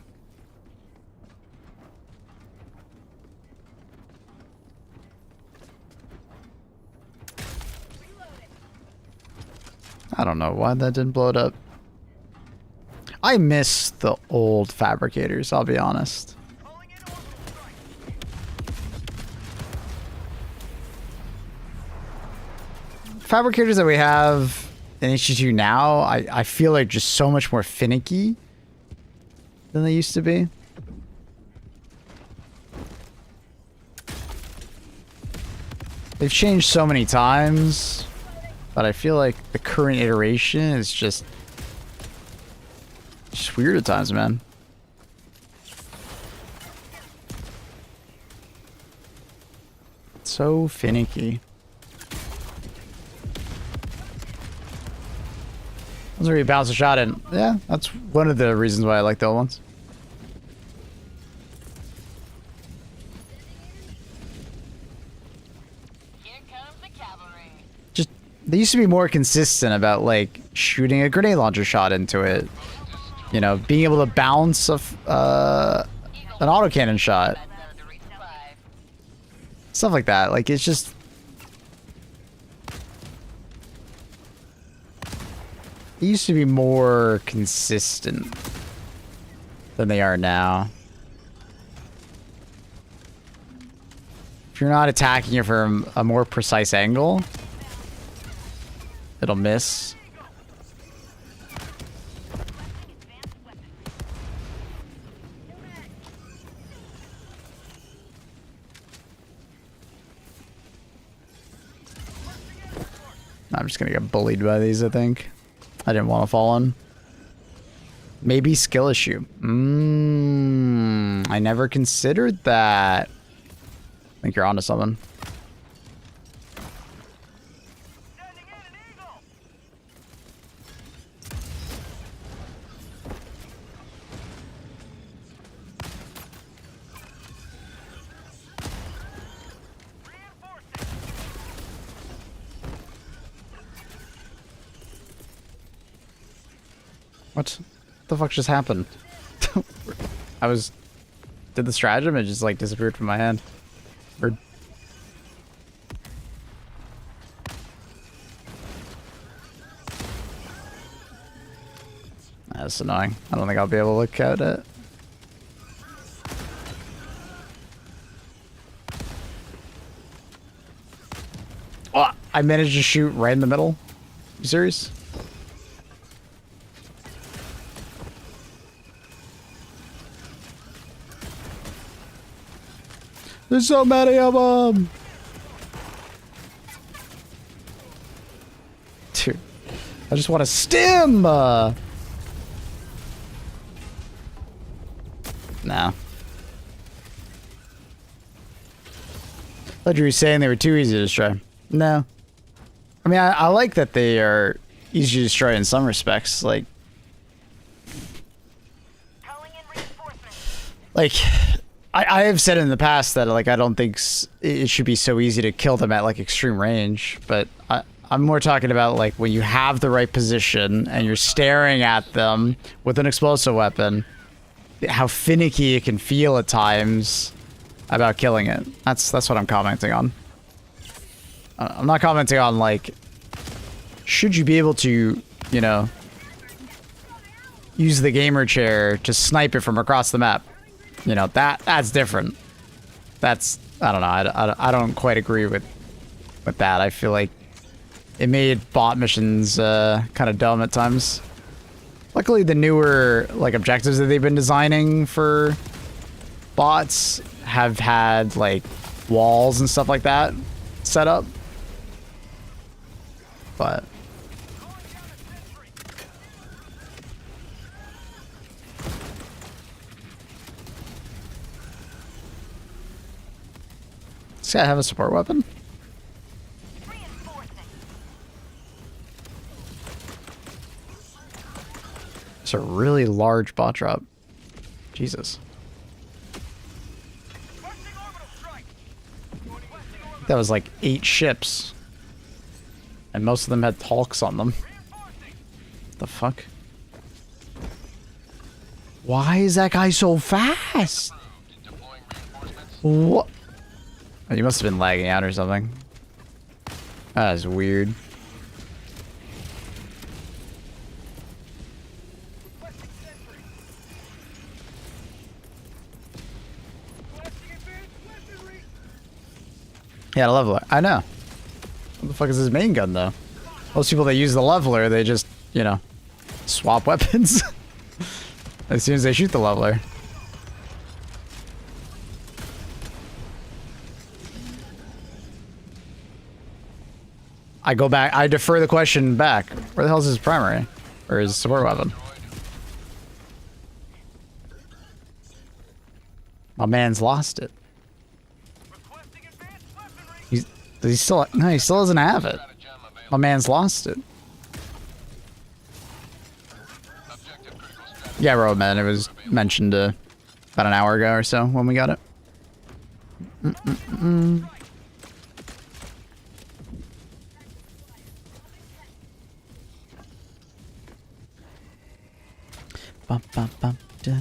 I don't know why that didn't blow it up. I miss the old fabricators, I'll be honest. Calling in orbital strike. Fabricators that we have in HG2 now, I feel like just so much more finicky than they used to be. They've changed so many times, but I feel like the current iteration is just weird at times, man. So finicky. Those where you bounce a shot in. Yeah, that's one of the reasons why I like the old ones. Here comes the cavalry. Just, they used to be more consistent about, like, shooting a grenade launcher shot into it. You know, being able to bounce an autocannon shot. Stuff like that. Like, it's just... They used to be more consistent than they are now. If you're not attacking it from a more precise angle, it'll miss. I'm just gonna get bullied by these, I think. I didn't want to fall on. Maybe skill issue. I never considered that. I think you're onto something. Sending in an eagle. Reinforcing. What the fuck just happened? Did the stratagem? It just like disappeared from my hand. Weird. That's annoying. I don't think I'll be able to look at it. Oh, I managed to shoot right in the middle. You serious? There's so many of them! Dude, I just want to stim! No. Thought you were saying they were too easy to destroy. No. I mean, I like that they are easy to destroy in some respects. Like, I have said in the past that like I don't think it should be so easy to kill them at like extreme range, but I'm more talking about like when you have the right position and you're staring at them with an explosive weapon, how finicky it can feel at times about killing it. That's what I'm commenting on. I'm not commenting on like should you be able to, you know, use the gamer chair to snipe it from across the map. You know, that's different. That's, I don't know, I don't quite agree with that. I feel like it made bot missions kind of dumb at times. Luckily, the newer like objectives that they've been designing for bots have had like walls and stuff like that set up. But does this guy have a support weapon? It's a really large bot drop. Jesus. That was like 8 ships. And most of them had Hulks on them. What the fuck? Why is that guy so fast? What? Oh, you must have been lagging out or something. That is weird. Yeah, the leveler. I know. What the fuck is his main gun, though? Most people that use the leveler, they just, you know, swap weapons as soon as they shoot the leveler. I go back, I defer the question back. Where the hell is his primary? Or his support weapon? My man's lost it. Does he still? No, he still doesn't have it. My man's lost it. Yeah, Roadman. It was mentioned about an hour ago or so when we got it. Bum, bum, bum, da.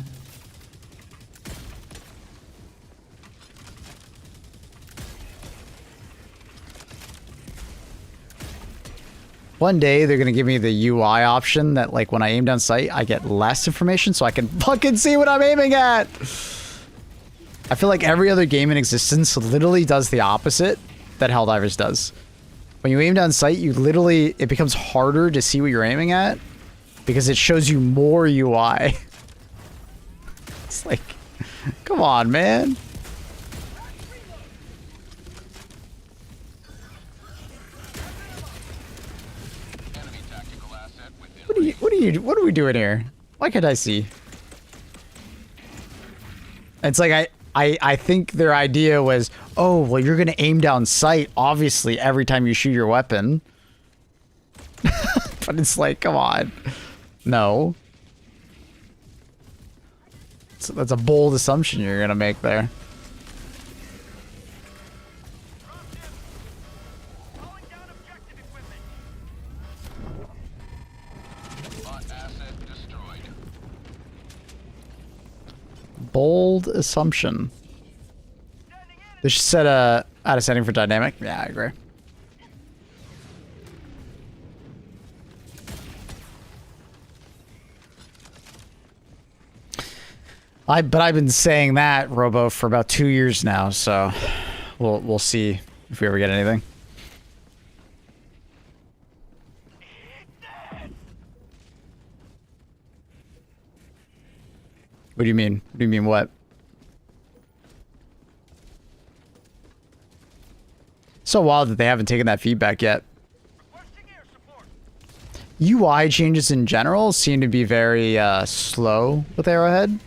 One day they're gonna give me the UI option that like when I aim down sight, I get less information so I can fucking see what I'm aiming at. I feel like every other game in existence literally does the opposite that Helldivers does. When you aim down sight, it becomes harder to see what you're aiming at because it shows you more UI. It's like, come on, man. Enemy tactical asset within What are we doing here? Why can't I see? It's like I think their idea was, oh, well, you're gonna aim down sight, obviously, every time you shoot your weapon. But it's like, come on. No. So that's a bold assumption you're gonna make there. Calling down objective equipment. bot asset destroyed. Bold assumption. They should set add a setting for dynamic. Yeah, I agree. But I've been saying that, Robo, for about 2 years now, so we'll see if we ever get anything. What do you mean? What do you mean what? So wild that they haven't taken that feedback yet. Requesting air support. UI changes in general seem to be very slow with Arrowhead.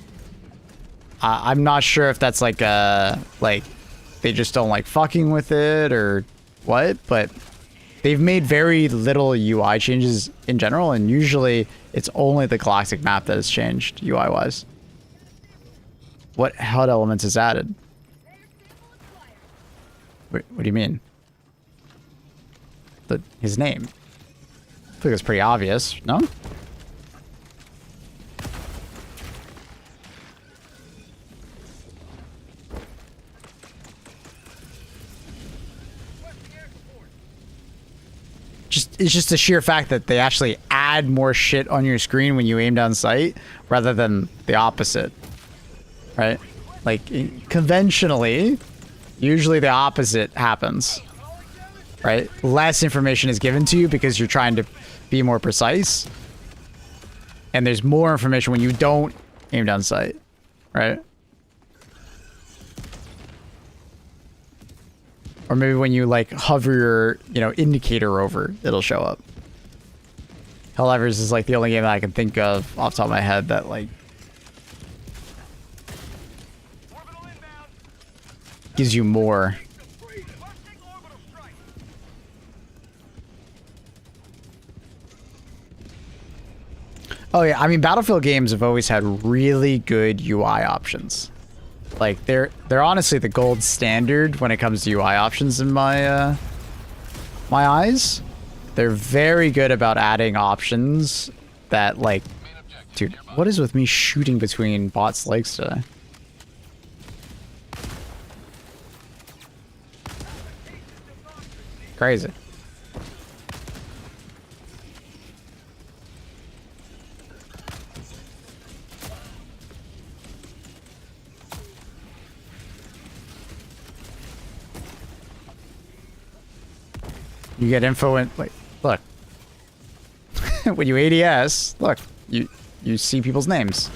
I'm not sure if that's like they just don't like fucking with it or what, but they've made very little UI changes in general, and usually it's only the Galactic map that has changed UI wise. What HUD elements is added? What do you mean? His name. I think it's pretty obvious, no? It's just the sheer fact that they actually add more shit on your screen when you aim down sight rather than the opposite. Right? Like conventionally, usually the opposite happens. Right? Less information is given to you because you're trying to be more precise. And there's more information when you don't aim down sight. Right? Or maybe when you like hover your, indicator over, it'll show up. Helldivers is like the only game that I can think of off the top of my head that like Orbital inbound. gives you more. Requesting orbital strike. Oh yeah, I mean Battlefield games have always had really good UI options. Like they're honestly the gold standard when it comes to UI options in my my eyes. They're very good about adding options that like, dude, what is with me shooting between bots' legs today? Crazy. You get info in, like, look. When you ADS, look, you see people's names.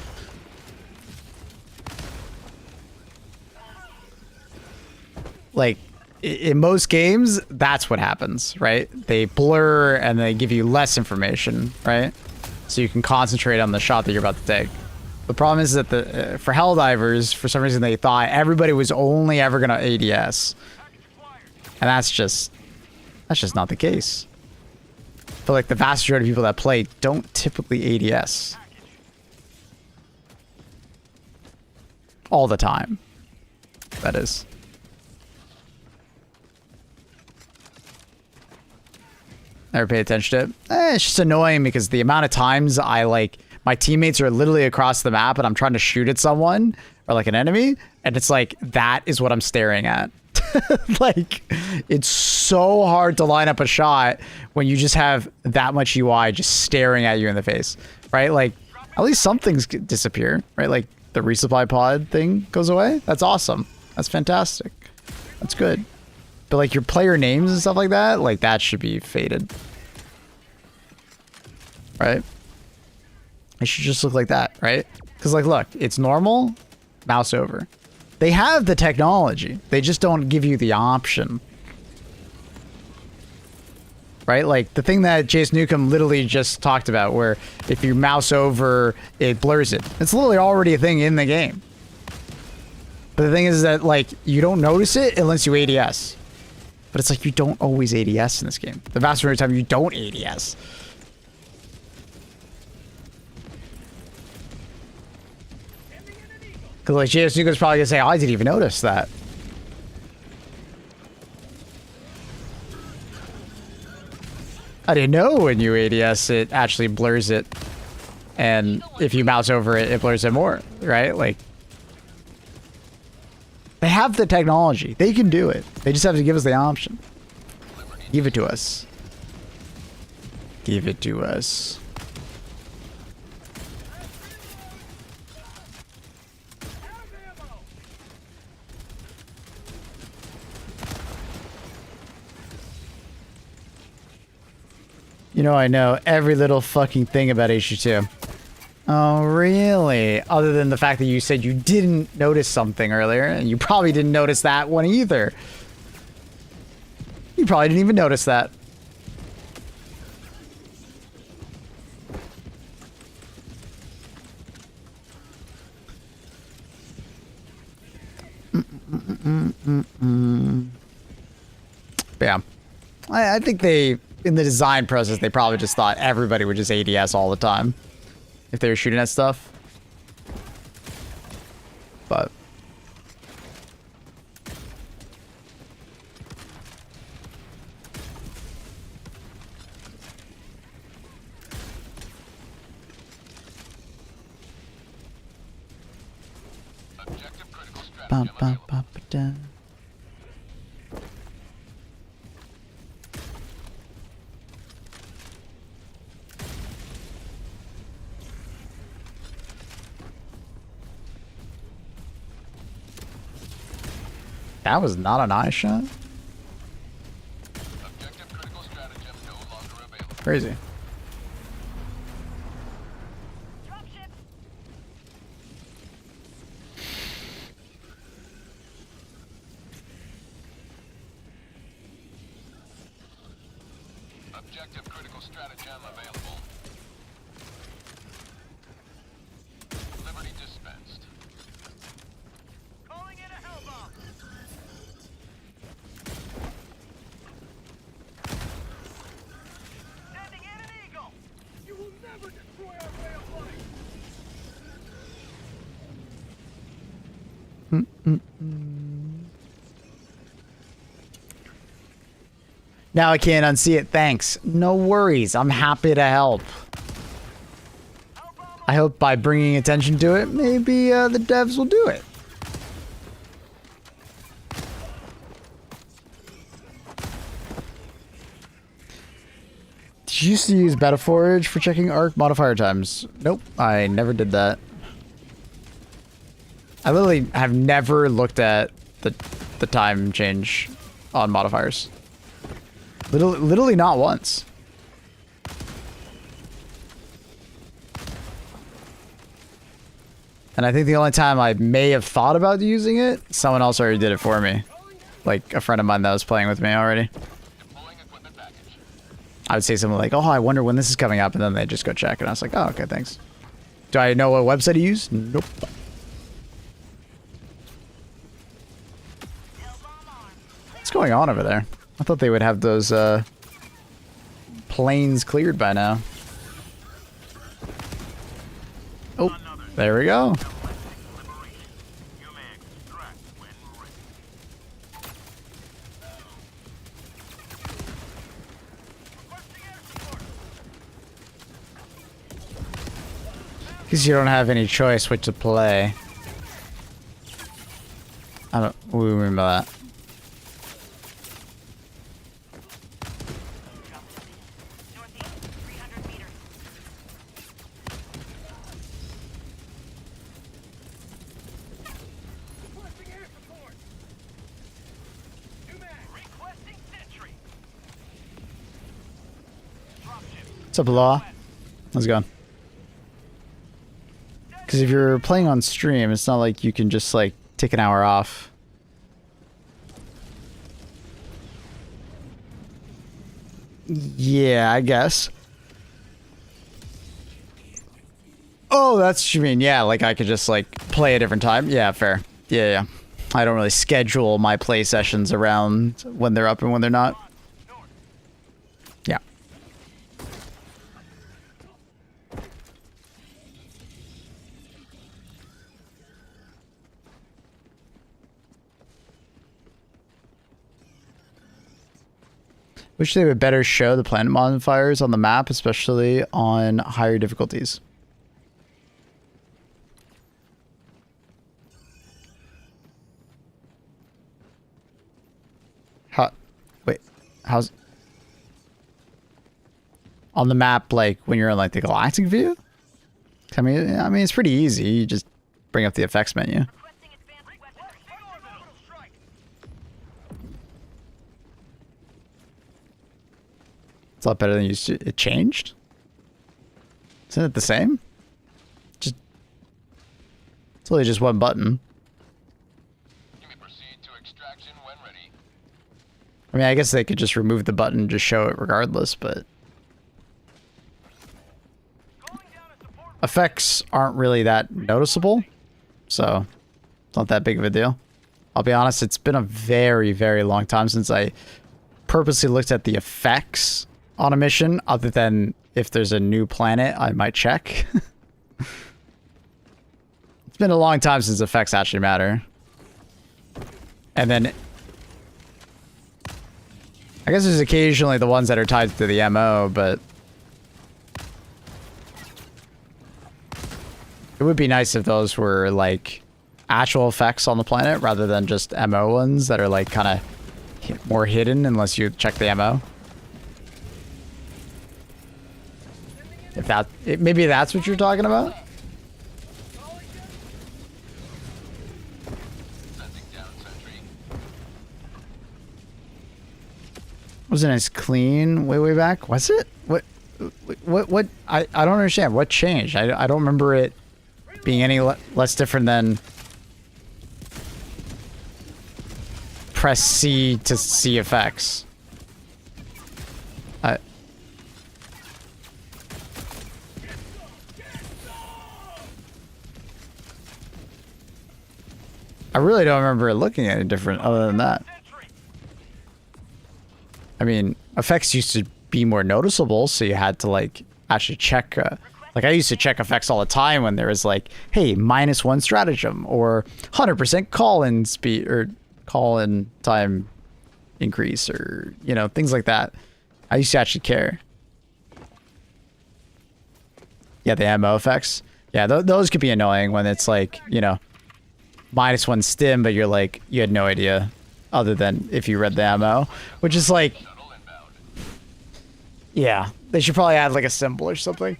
Like, in most games, that's what happens, right? They blur and they give you less information, right? So you can concentrate on the shot that you're about to take. The problem is that for Helldivers, for some reason, they thought everybody was only ever going to ADS. And that's just not the case. I feel like the vast majority of people that play don't typically ADS. All the time. That is. Never pay attention to it. It's just annoying because the amount of times my teammates are literally across the map and I'm trying to shoot at someone or like an enemy, and it's like, that is what I'm staring at. Like, it's so hard to line up a shot when you just have that much UI just staring at you in the face, right? Like, at least some things disappear, right? Like, the resupply pod thing goes away. That's awesome. That's fantastic. That's good. But, like, your player names and stuff like that should be faded. Right? It should just look like that, right? Because, like, look, it's normal, mouse over. They have the technology. They just don't give you the option. Right? Like, the thing that Jason Newcomb literally just talked about, where if you mouse over, it blurs it. It's literally already a thing in the game. But the thing is that, like, you don't notice it unless you ADS. But it's like, you don't always ADS in this game. The vast majority of the time, you don't ADS. Because, like, Jason Newcomb's probably going to say, oh, I didn't even notice that. I didn't know when you ADS, it actually blurs it. And if you mouse over it, it blurs it more, right? Like, they have the technology. They can do it. They just have to give us the option. Give it to us. Give it to us. You know, I know every little fucking thing about HG2. Oh, really? Other than the fact that you said you didn't notice something earlier, and you probably didn't notice that one either. You probably didn't even notice that. But yeah. I think they... in the design process, they probably just thought everybody would just ADS all the time if they were shooting at stuff. But Objective critical stratagem available. that was not an eye shot. Objective critical stratagem no longer available. Crazy. Dropship. Objective critical stratagem available. Liberty dispensed. Calling in a hellbomb. Sending in an eagle. You will never destroy our way of life. Now I can't unsee it. Thanks. No worries. I'm happy to help. I hope by bringing attention to it, maybe the devs will do it. Did you used to use Metaforage for checking arc modifier times? Nope, I never did that. I literally have never looked at the time change on modifiers. Literally not once. And I think the only time I may have thought about using it, someone else already did it for me. Like a friend of mine that was playing with me already. Deploying equipment package. I would say something like, oh, I wonder when this is coming up. And then they just go check. And I was like, oh, okay, thanks. Do I know what website to use? Nope. What's going on over there? I thought they would have those planes cleared by now. Oh, there we go. You may extract when ready. Requesting air support. Because you don't have any choice what to play. I don't... What do you mean by that? What's up, Law? How's it going? Because if you're playing on stream, it's not like you can just like take an hour off. Yeah, I guess. Oh, that's what you mean. Yeah, like I could just like play a different time. Yeah, fair. Yeah, yeah. I don't really schedule my play sessions around when they're up and when they're not. Yeah. Wish they would better show the planet modifiers on the map, especially on higher difficulties. Wait, how's on the map, like when you're in like the galactic view? I mean, it's pretty easy. You just bring up the effects menu. Requesting advanced weapons. It's a lot better than you used to. It changed? Isn't it the same? Just it's only just one button. You may proceed to extraction when ready. I mean, I guess they could just remove the button and just show it regardless, but effects aren't really that noticeable, so it's not that big of a deal. I'll be honest, it's been a very, very long time since I purposely looked at the effects on a mission, other than if there's a new planet, I might check. It's been a long time since effects actually matter. And then I guess there's occasionally the ones that are tied to the MO, but it would be nice if those were like actual effects on the planet rather than just MO ones that are like kind of more hidden unless you check the MO. If that, maybe that's what you're talking about. Sending down sentry. Wasn't as clean way back? Was it? What? I don't understand. What changed? I don't remember it being any less different than press C to see effects. I really don't remember it looking any different other than that. I mean, effects used to be more noticeable, so you had to like actually check. Like I used to check effects all the time when there was like, hey, -1 stratagem or 100% call-in speed or call-in time increase or, you know, things like that. I used to actually care. Yeah, the ammo effects. Yeah, those could be annoying when it's like, you know, -1 stim, but you're like, you had no idea other than if you read the ammo, which is like, yeah, they should probably add like a symbol or something.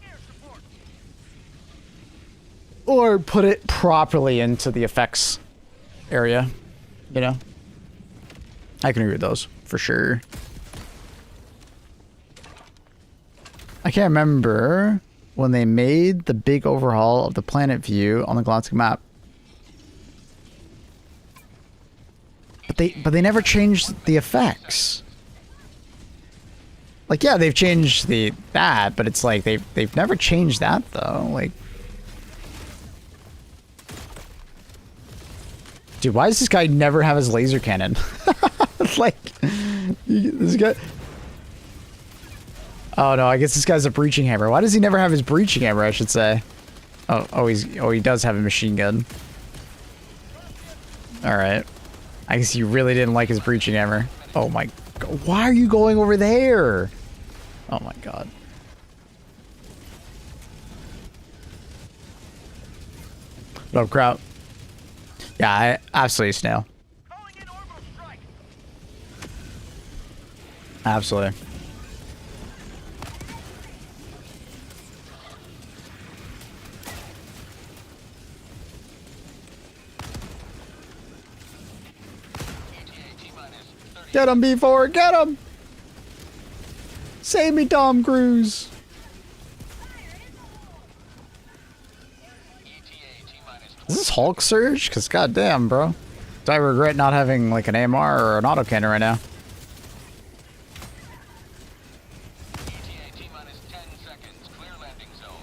Or put it properly into the effects area, you know? I can agree with those, for sure. I can't remember when they made the big overhaul of the planet view on the galactic map. But they never changed the effects. Like, yeah, they've changed that, but it's like they've never changed that though. Like, dude, why does this guy never have his laser cannon? Like, this guy. Oh no, I guess this guy's a breaching hammer. Why does he never have his breaching hammer? I should say. Oh, he does have a machine gun. All right. I guess you really didn't like his breaching hammer. Oh my god. Why are you going over there? Oh my god. No crap. Yeah, absolutely snail. Absolutely. Get him, B4! Get him! Save me, Tom Cruise! Is this Hulk Surge? Because goddamn, bro. Do I regret not having like an AMR or an autocannon right now? ETA T-minus 10 seconds. Clear landing zone.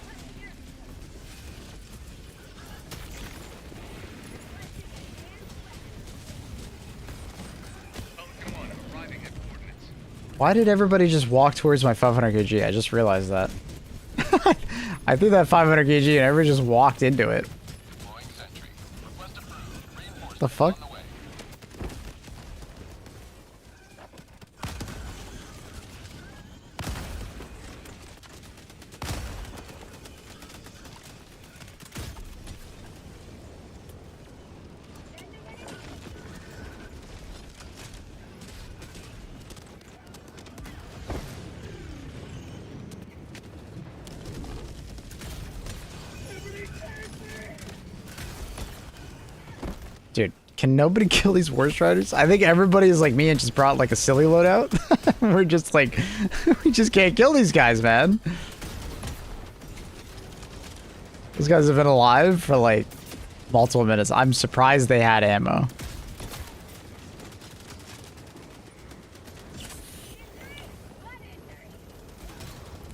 Pelican 1 arriving at coordinates. Why did everybody just walk towards my 500 kg? I just realized that. I threw that 500 kg and everybody just walked into it. Deploying sentry. Request approved. Reinforcements The fuck? on the way. Dude, can nobody kill these Worst Riders? I think everybody is like me and just brought like a silly loadout. We're just like, we just can't kill these guys, man. These guys have been alive for like multiple minutes. I'm surprised they had ammo.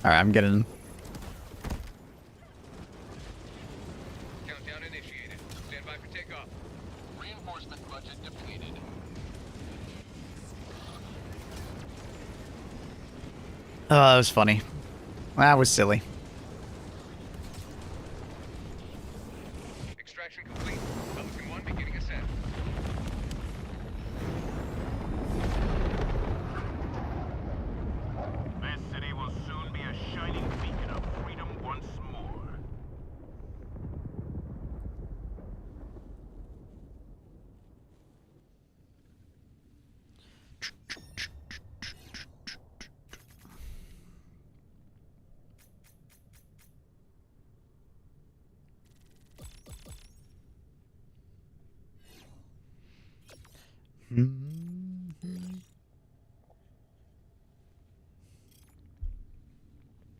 Alright, I'm getting... Countdown initiated. Stand by for takeoff. Reinforcement budget depleted. Oh, that was funny. That was silly. Extraction complete. Pelican 1 beginning ascent. This city will soon be a shining beacon of freedom once more.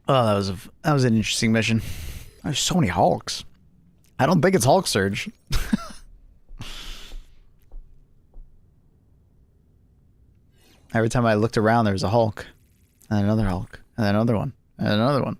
Oh, that was an interesting mission. There's so many Hulks. I don't think it's Hulk Surge. Every time I looked around, there was a Hulk, and another Hulk, and another one, and another one.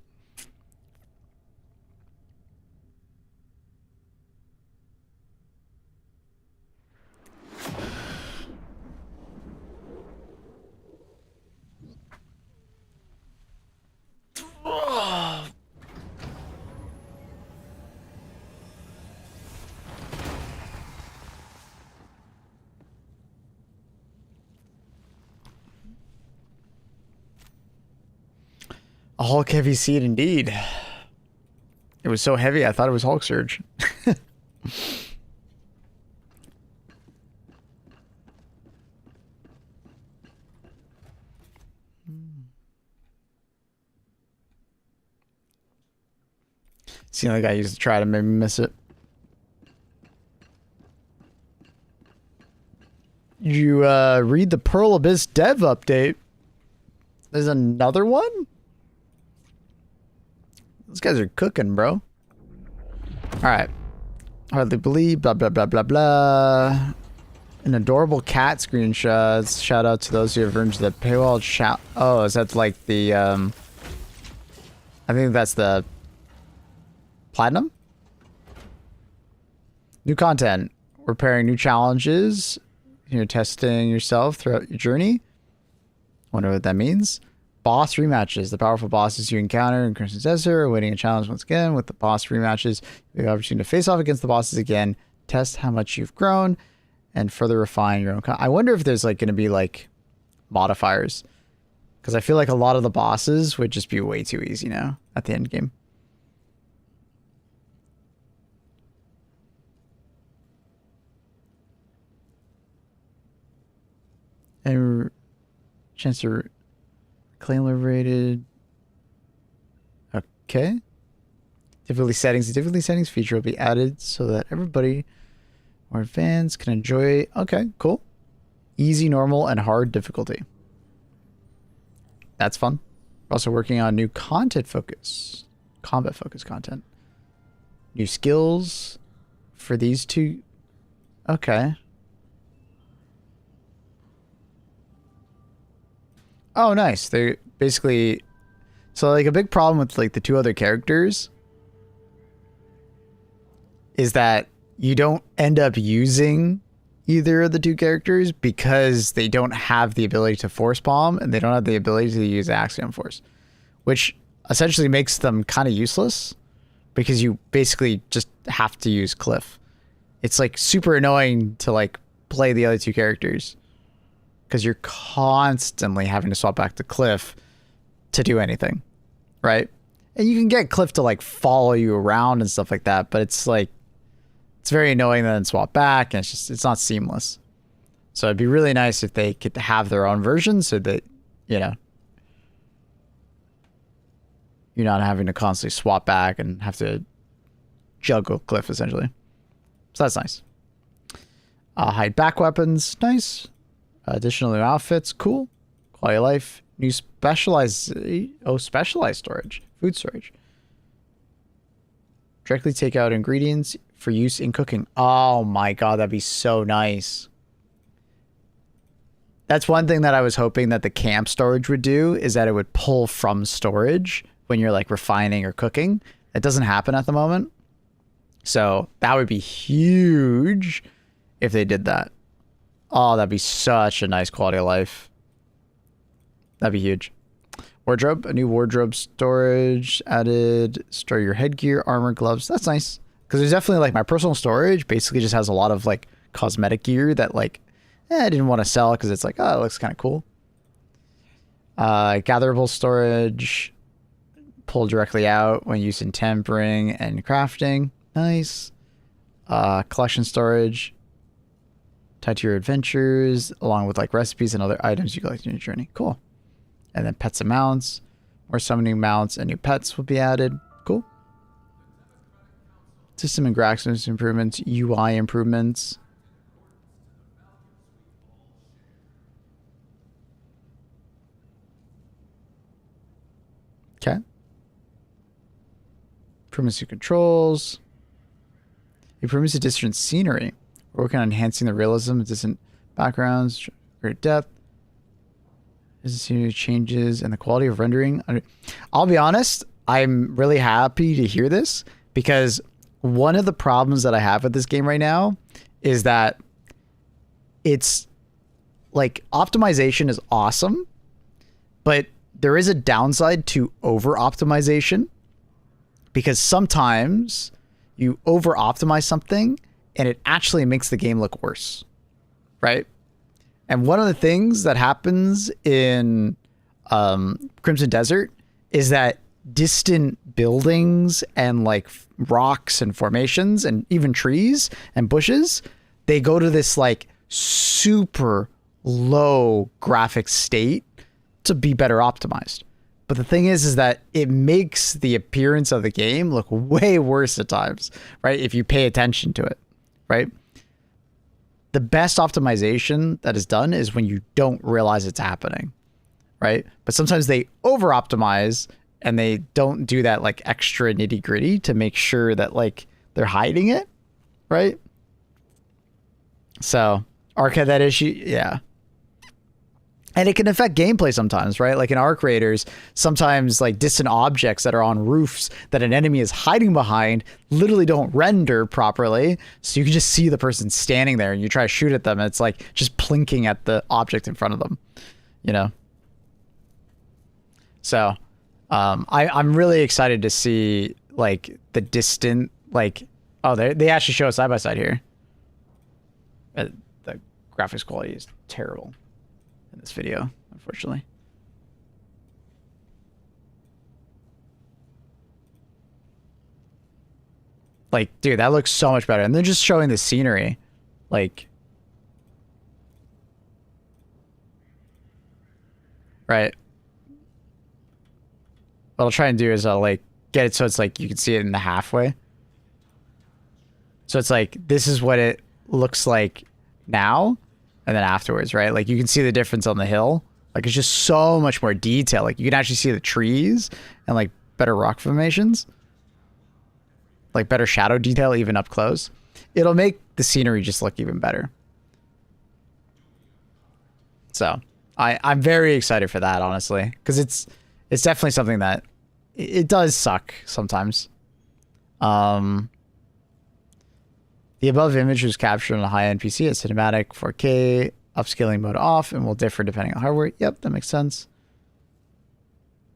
A Hulk heavy seed indeed. It was so heavy, I thought it was Hulk Surge. It's the only guy I used to try to maybe miss it. You read the Pearl Abyss dev update. There's another one? Those guys are cooking, bro. Alright. Hardly believe, blah, blah, blah, blah, blah. An adorable cat screenshots. Shout out to those who have earned the paywall shout. Oh, is that like the, I think that's the platinum? New content. We're pairing new challenges. You're testing yourself throughout your journey. Wonder what that means. Boss rematches. The powerful bosses you encounter in Crimson Desert are awaiting a challenge once again. With the boss rematches, you have the opportunity to face off against the bosses again, test how much you've grown, and further refine your own. I wonder if there's like going to be like modifiers, because I feel like a lot of the bosses would just be way too easy now at the end game. And chance to claim liberated. Okay. Difficulty settings. The difficulty settings feature will be added so that everybody or fans can enjoy. Okay, cool. Easy, normal, and hard difficulty. That's fun. We're also working on new content focus. Combat focus content. New skills. for these two. Okay. Oh, nice. They're basically... So, like, a big problem with, like, the two other characters is that you don't end up using either of the two characters because they don't have the ability to force bomb and they don't have the ability to use Axiom Force, which essentially makes them kind of useless because you basically just have to use Cliff. It's like super annoying to like play the other two characters because you're constantly having to swap back to Cliff to do anything, right? And you can get Cliff to like follow you around and stuff like that, but it's like, it's very annoying then swap back, and it's not seamless. So it'd be really nice if they could have their own version so that, you know, you're not having to constantly swap back and have to juggle Cliff essentially. So that's nice. Hide back weapons, nice. Additional new outfits, cool. Quality of life, new specialized storage, food storage. Directly take out ingredients for use in cooking. Oh my god, that'd be so nice. That's one thing that I was hoping that the camp storage would do, is that it would pull from storage when you're like refining or cooking. It doesn't happen at the moment. So that would be huge if they did that. Oh, that'd be such a nice quality of life. That'd be huge. Wardrobe, a new wardrobe storage added. Store your headgear, armor, gloves. That's nice. Because there's definitely like my personal storage basically just has a lot of like cosmetic gear that like I didn't want to sell because it's like, oh, it looks kind of cool. Gatherable storage, pull directly out when used in tempering and crafting. Nice. Collection storage, tied to your adventures, along with like recipes and other items you collect in your journey. Cool. And then pets and mounts, more summoning mounts and new pets will be added. Cool. System and graphics improvements, UI improvements. Okay. Improvements to controls. Improvements to distant scenery. We're working on enhancing the realism of distant backgrounds, great depth. Scenery changes and the quality of rendering. I'll be honest, I'm really happy to hear this because one of the problems that I have with this game right now is that it's like optimization is awesome, but there is a downside to over optimization because sometimes you over optimize something and it actually makes the game look worse, right? And one of the things that happens in Crimson Desert is that distant buildings and like rocks and formations and even trees and bushes, they go to this like super low graphic state to be better optimized. But the thing is that it makes the appearance of the game look way worse at times, right? If you pay attention to it, right? The best optimization that is done is when you don't realize it's happening, right? But sometimes they over optimize and they don't do that like extra nitty gritty to make sure that like they're hiding it, right? So Arc had that issue, yeah. And it can affect gameplay sometimes, right? Like in Arc Raiders, sometimes like distant objects that are on roofs that an enemy is hiding behind literally don't render properly. So you can just see the person standing there and you try to shoot at them and it's like just plinking at the object in front of them, you know? So I'm really excited to see like the distant, like, oh, they actually show it side by side here. The graphics quality is terrible in this video, unfortunately. Like, dude, that looks so much better. And they're just showing the scenery. Like, right. What I'll try and do is I'll like get it so it's like you can see it in the halfway. So it's like, this is what it looks like now. And then afterwards, right? Like you can see the difference on the hill. Like it's just so much more detail. Like you can actually see the trees and like better rock formations. Like better shadow detail even up close. it'll make the scenery just look even better. So I'm very excited for that, honestly, because it's definitely something that it does suck sometimes. The above image was captured on a high-end PC at cinematic 4K, upscaling mode off, and will differ depending on hardware. Yep, that makes sense.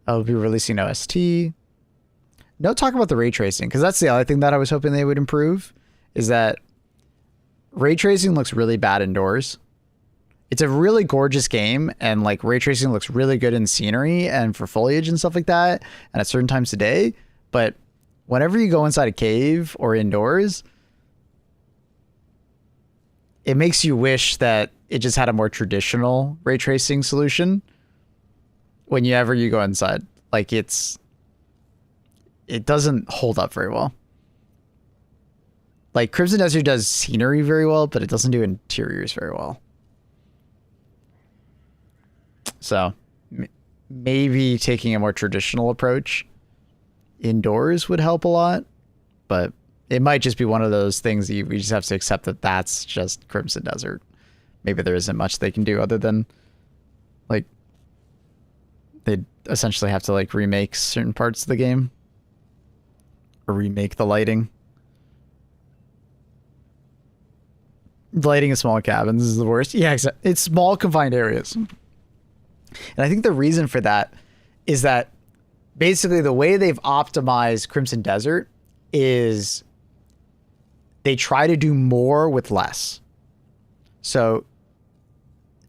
I'll be releasing OST. No talk about the ray tracing, because that's the other thing that I was hoping they would improve, is that ray tracing looks really bad indoors. It's a really gorgeous game, and like ray tracing looks really good in scenery and for foliage and stuff like that, and at certain times of day. But whenever you go inside a cave or indoors, it makes you wish that it just had a more traditional ray tracing solution whenever you go inside. Like it doesn't hold up very well. Like Crimson Desert does scenery very well, but it doesn't do interiors very well. So maybe taking a more traditional approach indoors would help a lot, but it might just be one of those things that we just have to accept that that's just Crimson Desert. Maybe there isn't much they can do other than like they'd essentially have to like remake certain parts of the game or remake the lighting. Lighting in small cabins is the worst. Yeah, exactly. It's small confined areas. And I think the reason for that is that basically the way they've optimized Crimson Desert is they try to do more with less. So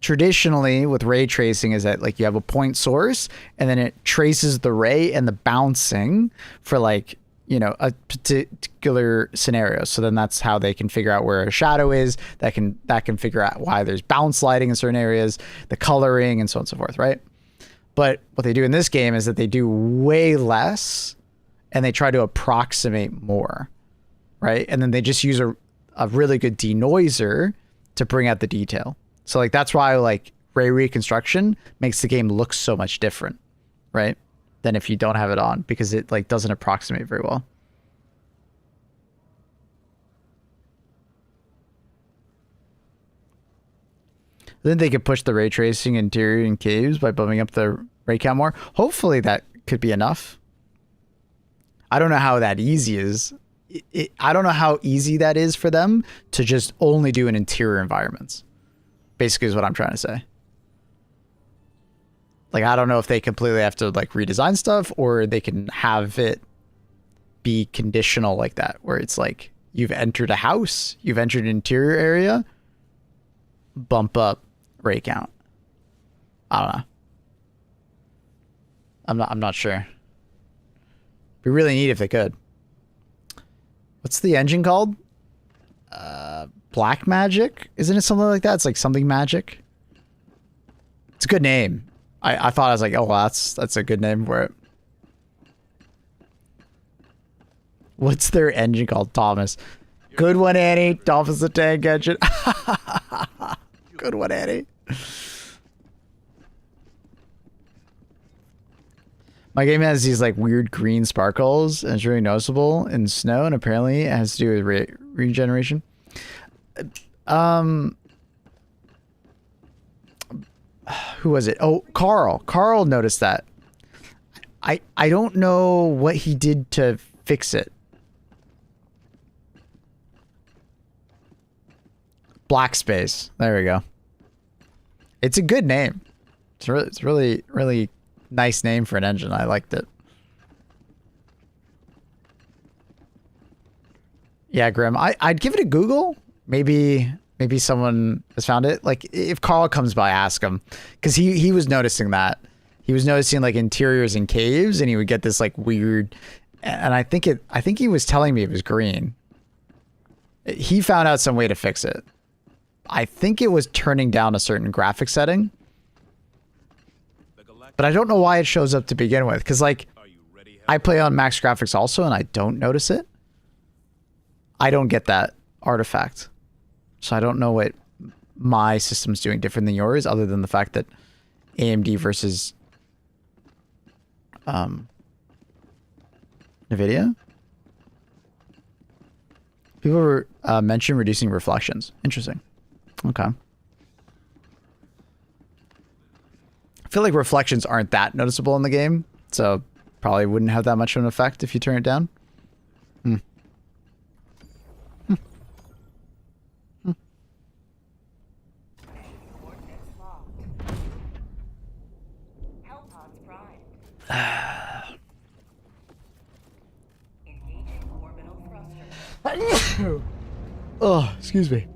traditionally with ray tracing is that like you have a point source and then it traces the ray and the bouncing for like, you know, a particular scenario. So then that's how they can figure out where a shadow is. That can figure out why there's bounce lighting in certain areas, the coloring, and so on and so forth, right? But what they do in this game is that they do way less and they try to approximate more, right? And then they just use a really good denoiser to bring out the detail. So like that's why like ray reconstruction makes the game look so much different, right? Than if you don't have it on, because it like doesn't approximate very well. Then they could push the ray tracing interior in caves by bumping up the ray count more. Hopefully that could be enough. I don't know how that easy is. I don't know how easy that is for them to just only do in interior environments. Basically is what I'm trying to say. Like, I don't know if they completely have to like redesign stuff or they can have it be conditional like that, where it's like you've entered a house, you've entered an interior area, bump up ray count. I don't know. I'm not sure. Be really neat if they could. What's the engine called? Black Magic? Isn't it something like that? It's like something magic. It's a good name. I thought, I was like, oh, well, that's a good name for it. What's their engine called? Thomas. Good one, Annie. Thomas the Tank Engine. Good one, Annie. My game has these like weird green sparkles and it's really noticeable in snow, and apparently it has to do with regeneration. Who was it? Oh, Carl. Carl noticed that. I don't know what he did to fix it. Black Space. There we go. It's a good name. It's really, really nice name for an engine. I liked it. Yeah, Grim. I'd give it a Google. Maybe someone has found it. Like if Carl comes by, ask him, because he was noticing that. He was noticing like interiors in caves, and he would get this like weird. And I think he was telling me it was green. He found out some way to fix it. I think it was turning down a certain graphic setting, but I don't know why it shows up to begin with. Because like I play on max graphics also, and I don't notice it. I don't get that artifact. So I don't know what my system's doing different than yours, other than the fact that AMD versus NVIDIA. People were mentioned reducing reflections. Interesting. Okay. I feel like reflections aren't that noticeable in the game, so probably wouldn't have that much of an effect if you turn it down. Hmm. Oh, excuse me.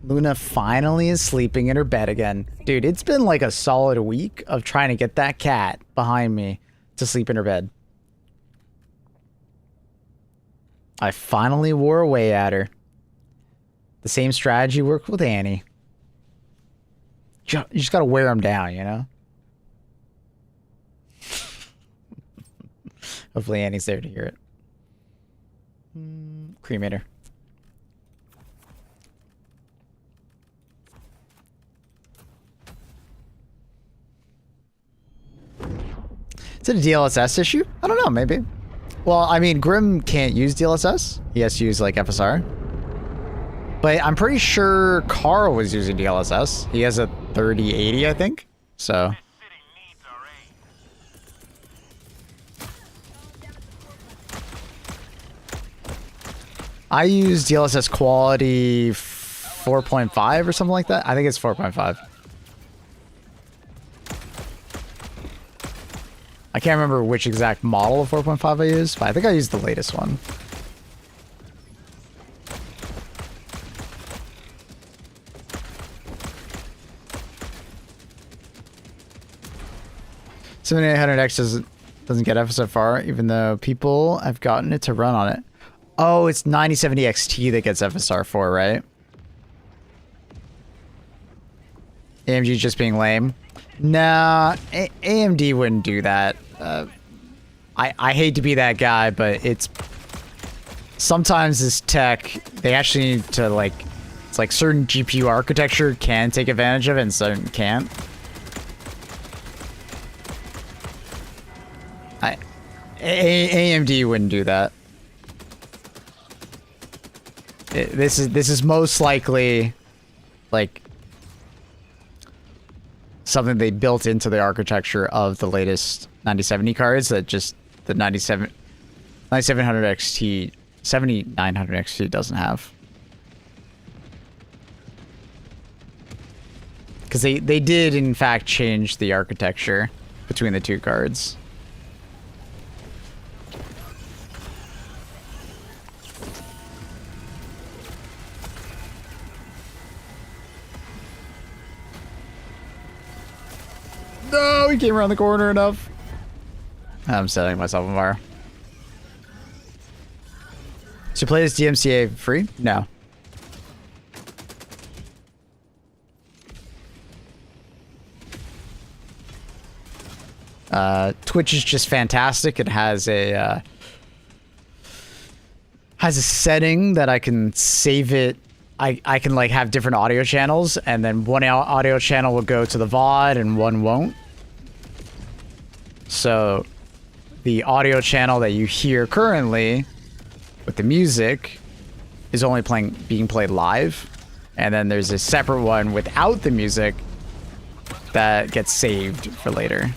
Luna finally is sleeping in her bed again. Dude, it's been like a solid week of trying to get that cat behind me to sleep in her bed. I finally wore away at her. The same strategy worked with Annie. You just gotta wear them down, you know? Hopefully Annie's there to hear it. Cremator. Is it a DLSS issue? I don't know, maybe. Well, I mean, Grim can't use DLSS. He has to use, like, FSR. But I'm pretty sure Carl was using DLSS. He has a 3080, I think. So... I use DLSS quality 4.5 or something like that. I think it's 4.5. I can't remember which exact model of 4.5 I used, but I think I used the latest one. $7800X doesn't get FSFR, even though people have gotten it to run on it. Oh, it's 9070 XT that gets FSR4, right? AMG just being lame. Nah, AMD wouldn't do that. I hate to be that guy, but it's... Sometimes this tech, they actually need to, like... It's like certain GPU architecture can take advantage of it and certain can't. AMD wouldn't do that. This is most likely like something they built into the architecture of the latest 9070 cards that just the 9700 XT 7900 XT doesn't have. Because they did in fact change the architecture between the two cards. No, he came around the corner enough. I'm setting myself on fire. So you play this DMCA free? No. Twitch is just fantastic. It has a setting that I can save it. I can like have different audio channels, and then one audio channel will go to the VOD and one won't. So the audio channel that you hear currently with the music is only being played live, and then there's a separate one without the music that gets saved for later.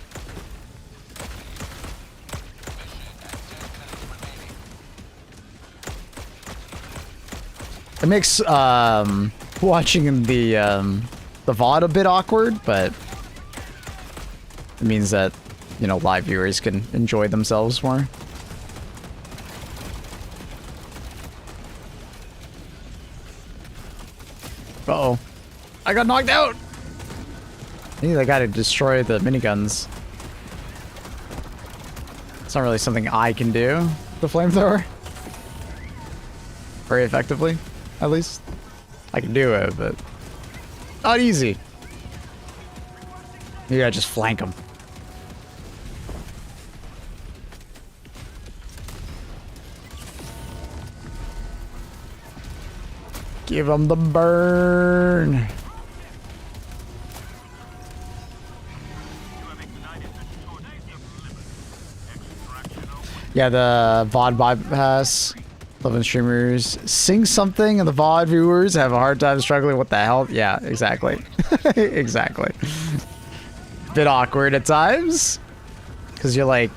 It makes watching the VOD a bit awkward, but it means that, you know, live viewers can enjoy themselves more. Uh-oh. I got knocked out! I think I gotta destroy the miniguns. It's not really something I can do, the flamethrower. Very effectively, at least. I can do it, but not easy. Maybe I just flank them. Give them the burn. Yeah, the VOD bypass. Loving streamers sing something and the VOD viewers have a hard time struggling. What the hell? Yeah, exactly. Exactly. Bit awkward at times. Because you're like...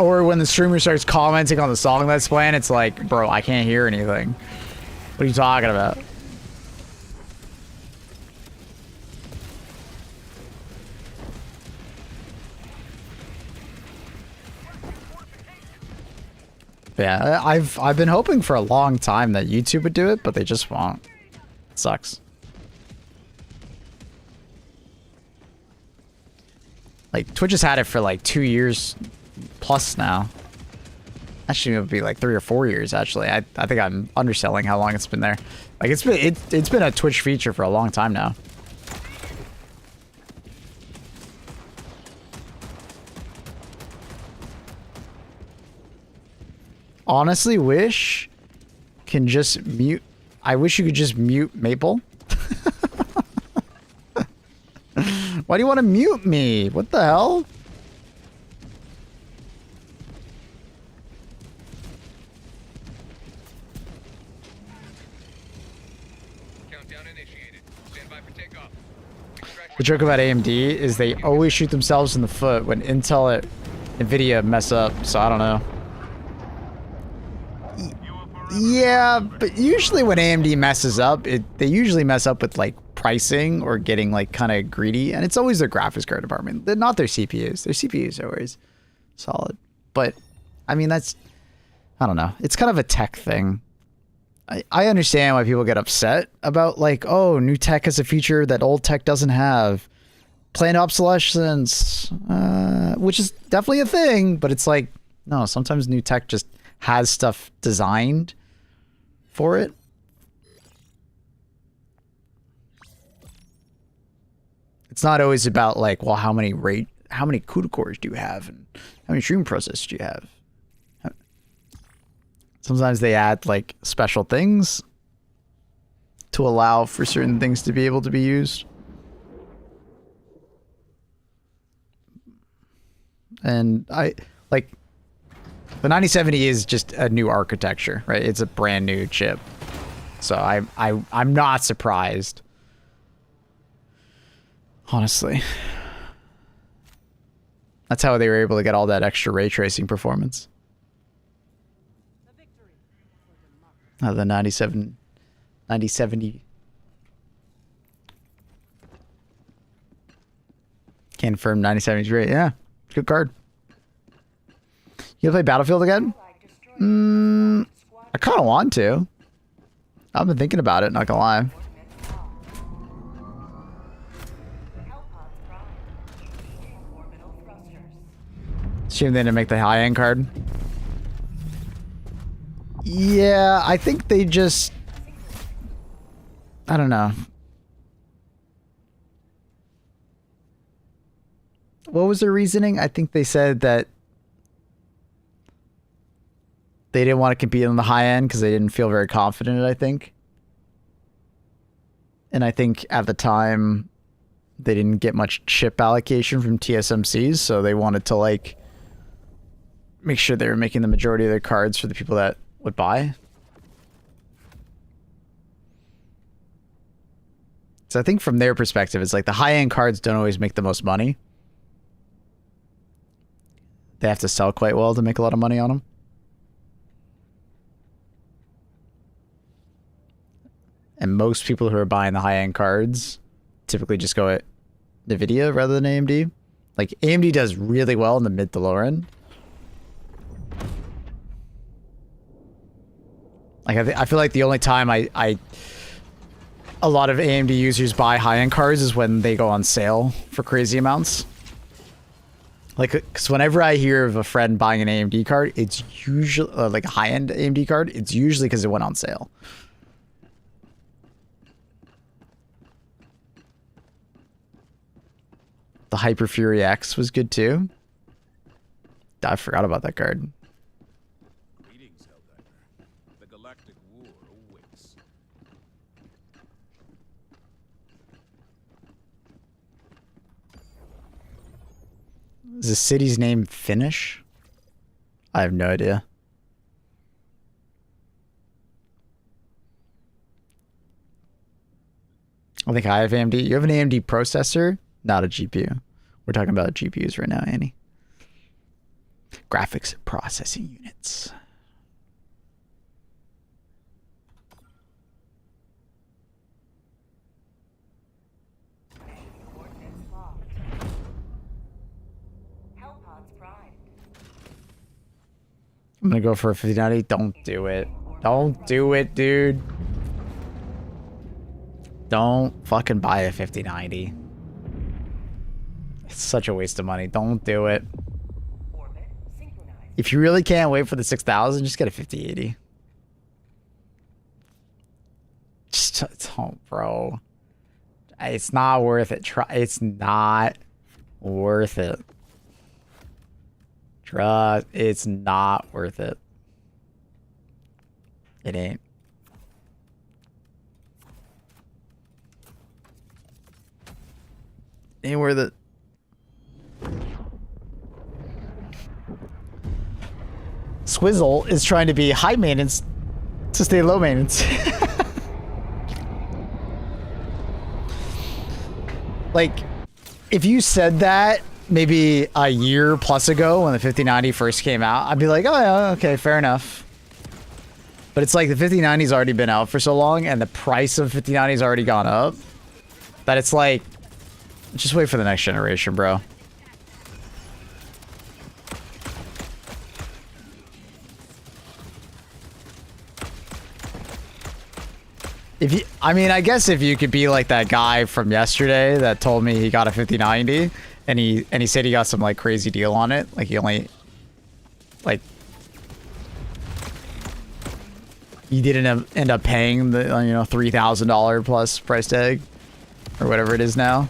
or when the streamer starts commenting on the song that's playing, it's like, bro, I can't hear anything. What are you talking about? Yeah, I've been hoping for a long time that YouTube would do it, but they just won't. It sucks. Like, Twitch has had it for like 2 years plus now. Actually, it would be like 3 or 4 years, actually. I think I'm underselling how long it's been there. Like, it's been a Twitch feature for a long time now. Honestly, wish can just mute. I wish you could just mute Maple. Why do you want to mute me? What the hell? Countdown initiated. Stand by for takeoff. The joke about AMD is they always shoot themselves in the foot when Intel and Nvidia mess up, so I don't know. Yeah, but usually when AMD messes up, they usually mess up with like pricing or getting like kind of greedy, and it's always their graphics card department. They're not their CPUs. Their CPUs are always solid. But I mean, I don't know. It's kind of a tech thing. I understand why people get upset about like, oh, new tech has a feature that old tech doesn't have. Planned obsolescence, which is definitely a thing, but it's like, no, sometimes new tech just has stuff designed for it. It's not always about like, well, how many CUDA cores do you have and how many stream processors do you have? Sometimes they add like special things to allow for certain things to be able to be used. And I like the 9070 is just a new architecture, right? It's a brand new chip. So I'm not surprised. Honestly. That's how they were able to get all that extra ray tracing performance. The 9070. Confirmed 9070 is great. Yeah, good card. You gonna play Battlefield again? I kind of want to. I've been thinking about it, not gonna lie. Shame they didn't make the high-end card. Yeah, I think they just... I don't know. What was their reasoning? I think they said that they didn't want to compete on the high end because they didn't feel very confident in it, I think. And I think at the time, they didn't get much chip allocation from TSMCs, so they wanted to, like, make sure they were making the majority of their cards for the people that would buy. So I think from their perspective, it's like the high-end cards don't always make the most money. They have to sell quite well to make a lot of money on them. And most people who are buying the high-end cards typically just go at NVIDIA rather than AMD. Like, AMD does really well in the mid to lower end. Like, I feel like the only time a lot of AMD users buy high-end cards is when they go on sale for crazy amounts. Like, because whenever I hear of a friend buying an AMD card, it's usually, like a high-end AMD card, it's usually because it went on sale. The Hyper Fury X was good too. I forgot about that card. Greetings, Helldiver. The galactic war awaits. Is the city's name Finnish? I have no idea. I think I have AMD. You have an AMD processor, not a GPU. We're talking about GPUs right now, Annie. Graphics processing units. Coordinates locked. Hellpods primed. I'm gonna go for a 5090. Don't do it. Don't do it, dude. Don't fucking buy a 5090. It's such a waste of money. Don't do it. Orbit synchronized. If you really can't wait for the 6000, just get a 5080. Just don't, bro. It's not worth it. It's not worth it. Trust, it's not worth it. It ain't. Ain't worth it. Swizzle is trying to be high maintenance to stay low maintenance. Like, if you said that maybe a year plus ago when the 5090 first came out, I'd be like, oh yeah, okay, fair enough. But it's like the 5090's already been out for so long and the price of 5090's already gone up that it's like, just wait for the next generation, bro. If you, I mean, I guess if you could be like that guy from yesterday that told me he got a 5090 and he said he got some like crazy deal on it, like he only, like, he didn't end up paying the, you know, $3,000 plus price tag or whatever it is now.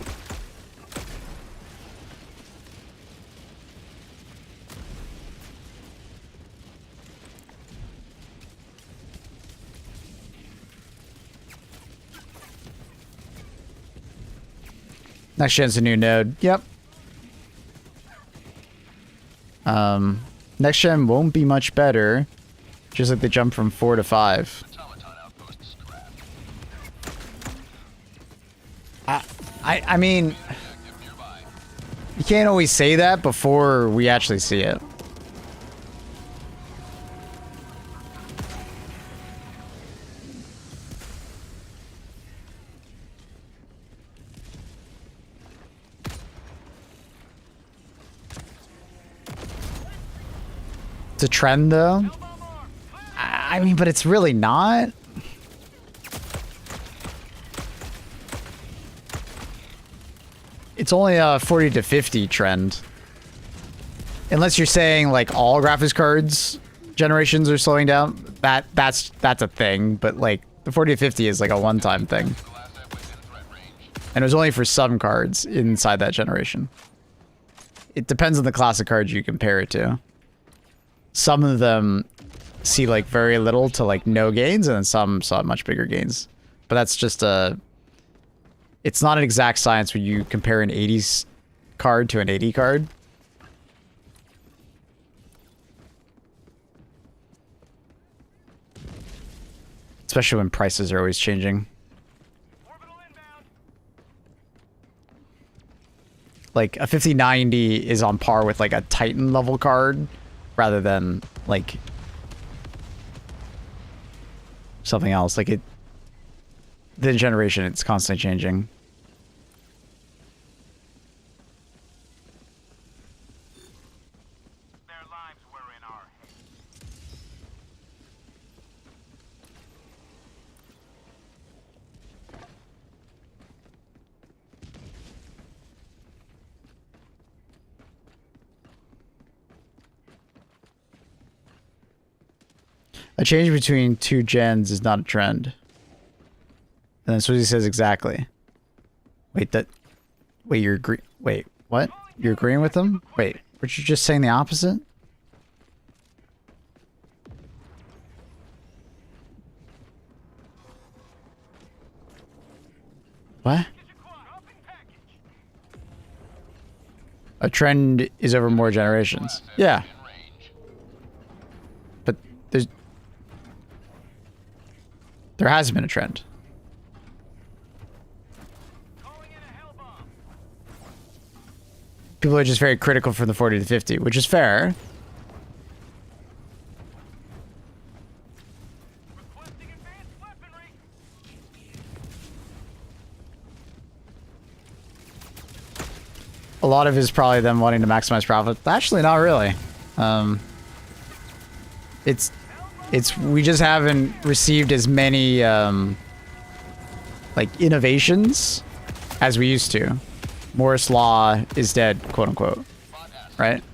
Next gen's a new node. Yep. Next gen won't be much better. Just like the jump from 4 to 5. I mean, you can't always say that before we actually see it. It's a trend, though. I mean, but it's really not. It's only a 40 to 50 trend. Unless you're saying like all graphics cards generations are slowing down, that's a thing. But like the 40 to 50 is like a one-time thing. And it was only for some cards inside that generation. It depends on the class of cards you compare it to. Some of them see like very little to like no gains, and then some saw much bigger gains. But that's just a... It's not an exact science when you compare an 80s card to an 80 card. Especially when prices are always changing. Like a 5090 is on par with like a Titan level card rather than like something else. Like the generation, it's constantly changing. Their lives were in our hands. A change between two gens is not a trend. And that's what he says exactly. Wait, wait, what? You're agreeing with him? Wait, weren't you just saying the opposite? What? A trend is over more generations. Yeah. There has been a trend. Calling in a hell bomb. People are just very critical for the 40 to 50, which is fair. Requesting advanced weaponry. A lot of it is probably them wanting to maximize profit. Actually, not really. It's we just haven't received as many like innovations as we used to. Moore's law is dead, quote unquote. Right?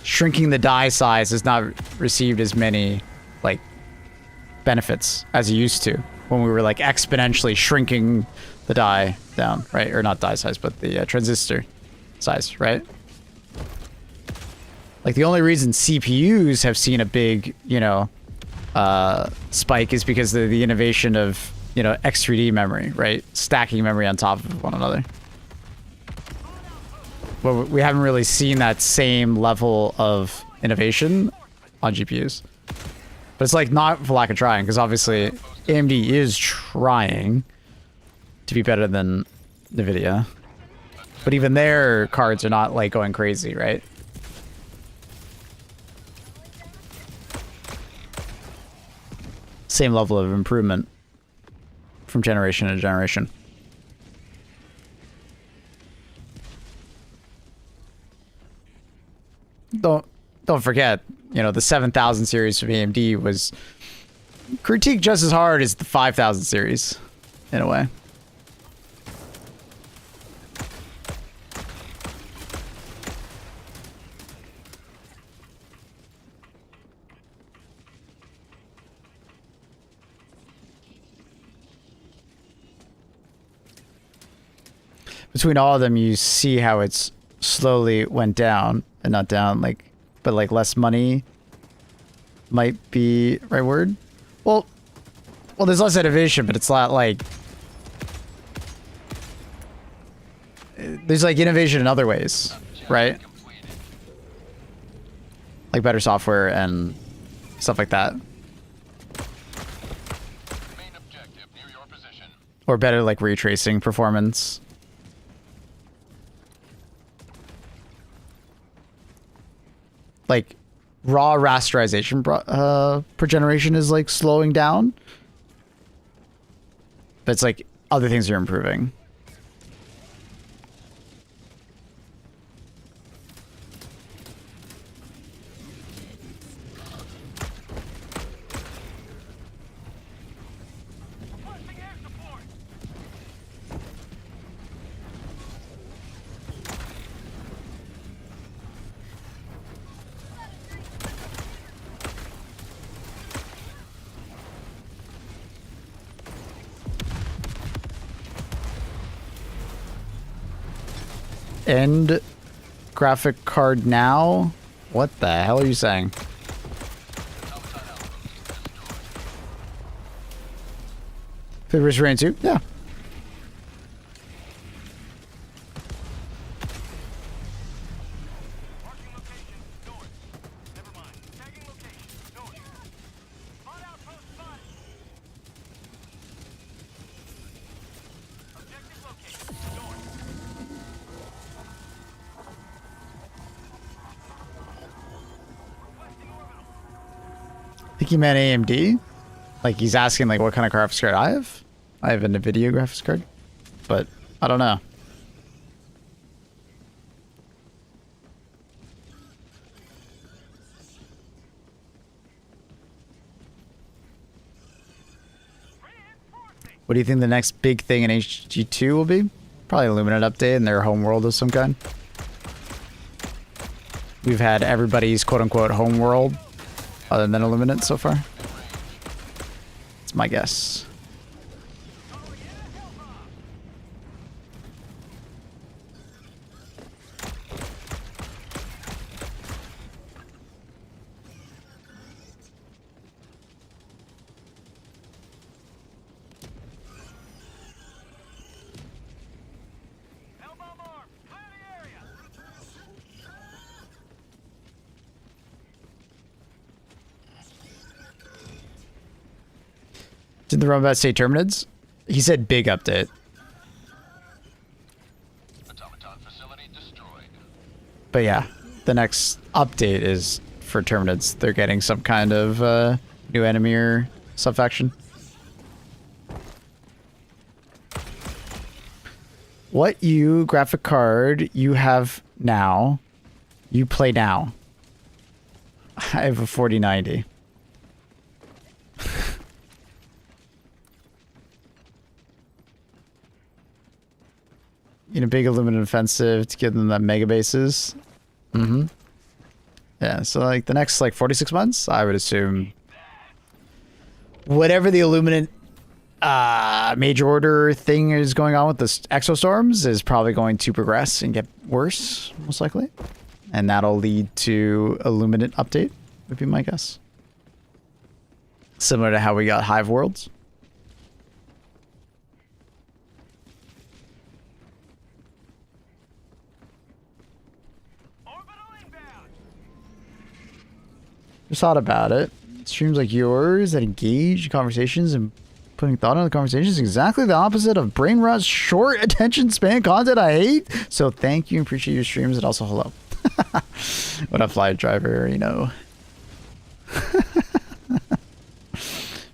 Shrinking the die size has not received as many like benefits as it used to when we were like exponentially shrinking the die down, right? Or not die size, but the transistor size, right? Like the only reason CPUs have seen a big, you know, spike is because of the innovation of, you know, X3D memory, right? Stacking memory on top of one another. But we haven't really seen that same level of innovation on GPUs. But it's like not for lack of trying, because obviously AMD is trying to be better than NVIDIA. But even their cards are not like going crazy, right? Same level of improvement from generation to generation. Don't forget, you know, the 7000 series from AMD was critiqued just as hard as the 5000 series, in a way. Between all of them, you see how it's slowly went down, and not down, like, but like less money might be right word. Well, there's less innovation, but it's not like there's like innovation in other ways, right? Like better software and stuff like that. Main objective near your position. Or better like ray tracing performance. Like raw rasterization per generation is like slowing down. But it's like other things are improving. Requesting air support. End graphic card now? What the hell are you saying? Fibers Rain 2? Yeah. Marking location. North. Never mind. Tagging location. North. Spot outpost spotted. Objective location. North. Requesting orbital. I think he meant AMD. Like he's asking like what kind of graphics card I have. I have a NVIDIA graphics card. But I don't know. What do you think the next big thing in HG2 will be? Probably a Luminant update in their home world of some kind. We've had everybody's quote-unquote home world other than Illuminate so far. It's my guess. Hellbomb armed. Clear the area. Did the robot say Terminids? He said big update. Automaton facility destroyed. But yeah, the next update is for Terminids. They're getting some kind of new enemy or sub-faction. What graphic card you have now, you play now. I have a 4090. In a big Illuminant offensive to give them that mega bases. Mm-hmm. Yeah, so like the next like 46 months, I would assume whatever the Illuminant major order thing is going on with the exostorms is probably going to progress and get worse, most likely. And that'll lead to Illuminant update, would be my guess. Similar to how we got Hive Worlds. Just thought about it. Streams like yours that engage conversations and putting thought into the conversations is exactly the opposite of brain rot's short attention span content I hate. So thank you and appreciate your streams and also hello. What a fly driver, you know.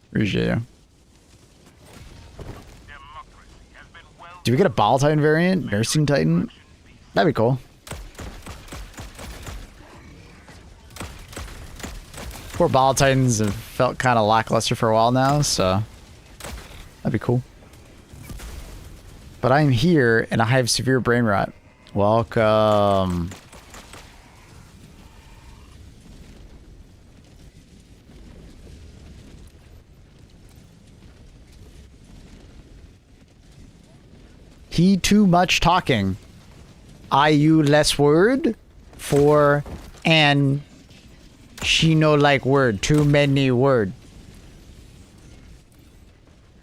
Appreciate you. Do we get a Ball Titan variant? Nursing Titan? That'd be cool. Poor Ball Titans have felt kind of lackluster for a while now, so that'd be cool. But I'm here and I have severe brain rot. Welcome. He too much talking. I you less word for an she no like word. Too many word.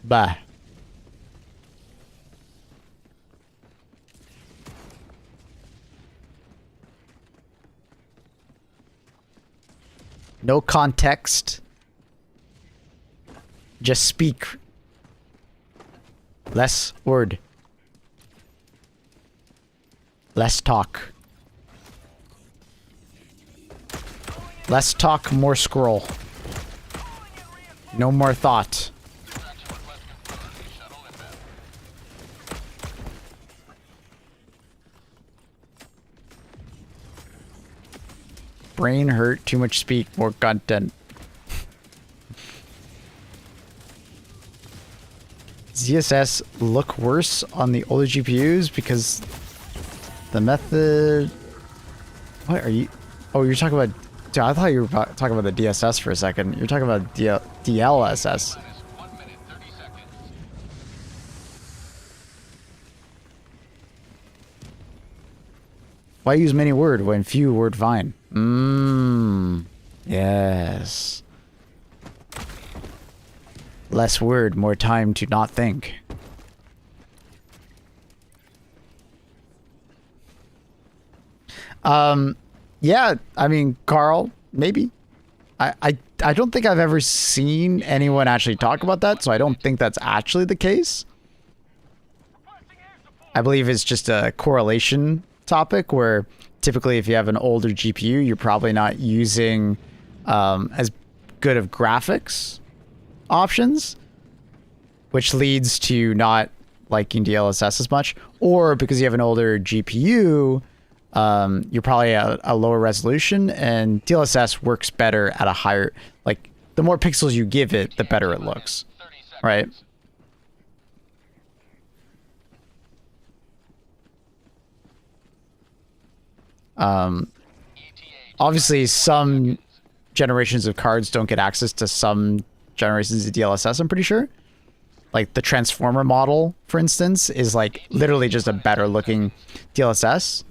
Bah. No context. Just speak. Less word. Less talk. Less talk, more scroll. No more thought. Brain hurt, too much speak, more content. ZSS look worse on the older GPUs because the method... What are you... Oh, you're talking about... Dude, I thought you were talking about the DSS for a second. You're talking about DLSS. Why use many word when few word fine? Yes. Less word, more time to not think. Yeah, I mean, Carl, maybe. I don't think I've ever seen anyone actually talk about that, so I don't think that's actually the case. I believe it's just a correlation topic where typically if you have an older GPU, you're probably not using as good of graphics options, which leads to not liking DLSS as much, or because you have an older GPU, you're probably at a lower resolution, and DLSS works better at a higher, like, the more pixels you give it, the better it looks, right? Obviously, some generations of cards don't get access to some generations of DLSS, I'm pretty sure. Like, the Transformer model, for instance, is, like, literally just a better looking DLSS.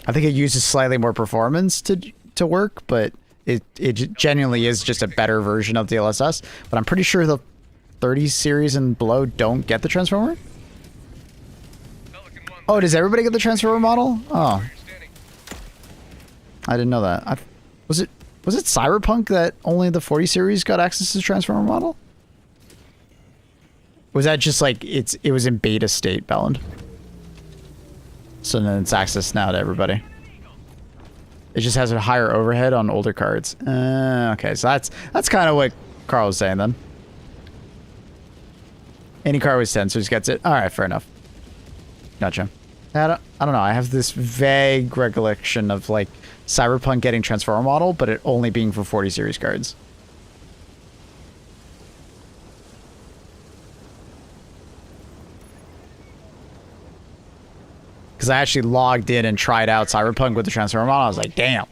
I think it uses slightly more performance to work, but it genuinely is just a better version of DLSS. But I'm pretty sure the 30 series and below don't get the Transformer. Oh, does everybody get the Transformer model? Oh. I didn't know that. Was it Was it Cyberpunk that only the 40 series got access to the Transformer model? Was that just like it was in beta state, Belland? So then it's access now to everybody. It just has a higher overhead on older cards. Okay, so that's kind of what Carl was saying then. Any card with sensors gets it. All right, fair enough. Gotcha. I don't know. I have this vague recollection of like Cyberpunk getting Transformer model, but it only being for 40 series cards. Because I actually logged in and tried out Cyberpunk with the Transformer model. I was like, damn,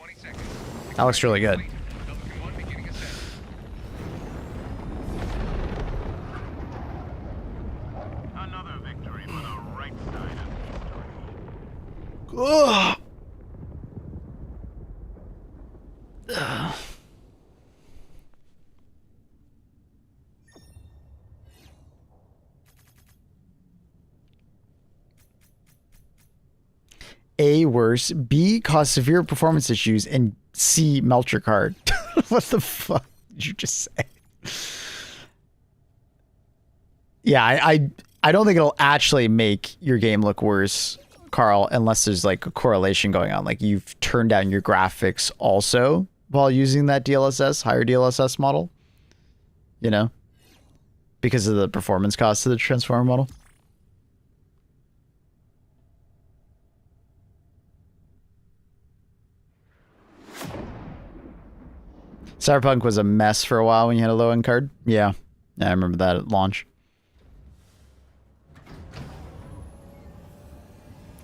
that looks really good. Another victory for the right side of history. Ugh. A, worse. B, cause severe performance issues. And C, melt your card. What the fuck did you just say? Yeah, I don't think it'll actually make your game look worse, Carl, unless there's like a correlation going on. Like you've turned down your graphics also while using that DLSS, higher DLSS model. You know? Because of the performance cost of the Transformer model. Cyberpunk was a mess for a while when you had a low-end card. Yeah. I remember that at launch.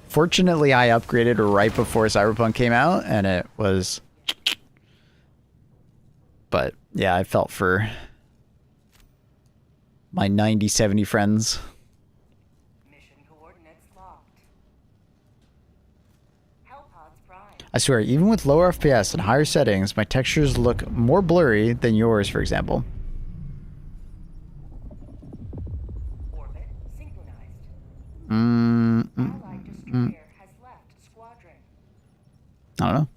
Fortunately, I upgraded right before Cyberpunk came out, and it was... But, yeah, I felt for my 90-70 friends. Mission coordinates locked. Hellpods prime. I swear, even with lower FPS and higher settings, my textures look more blurry than yours, for example. Orbit synchronized. Allied destroyer has left squadron. I don't know.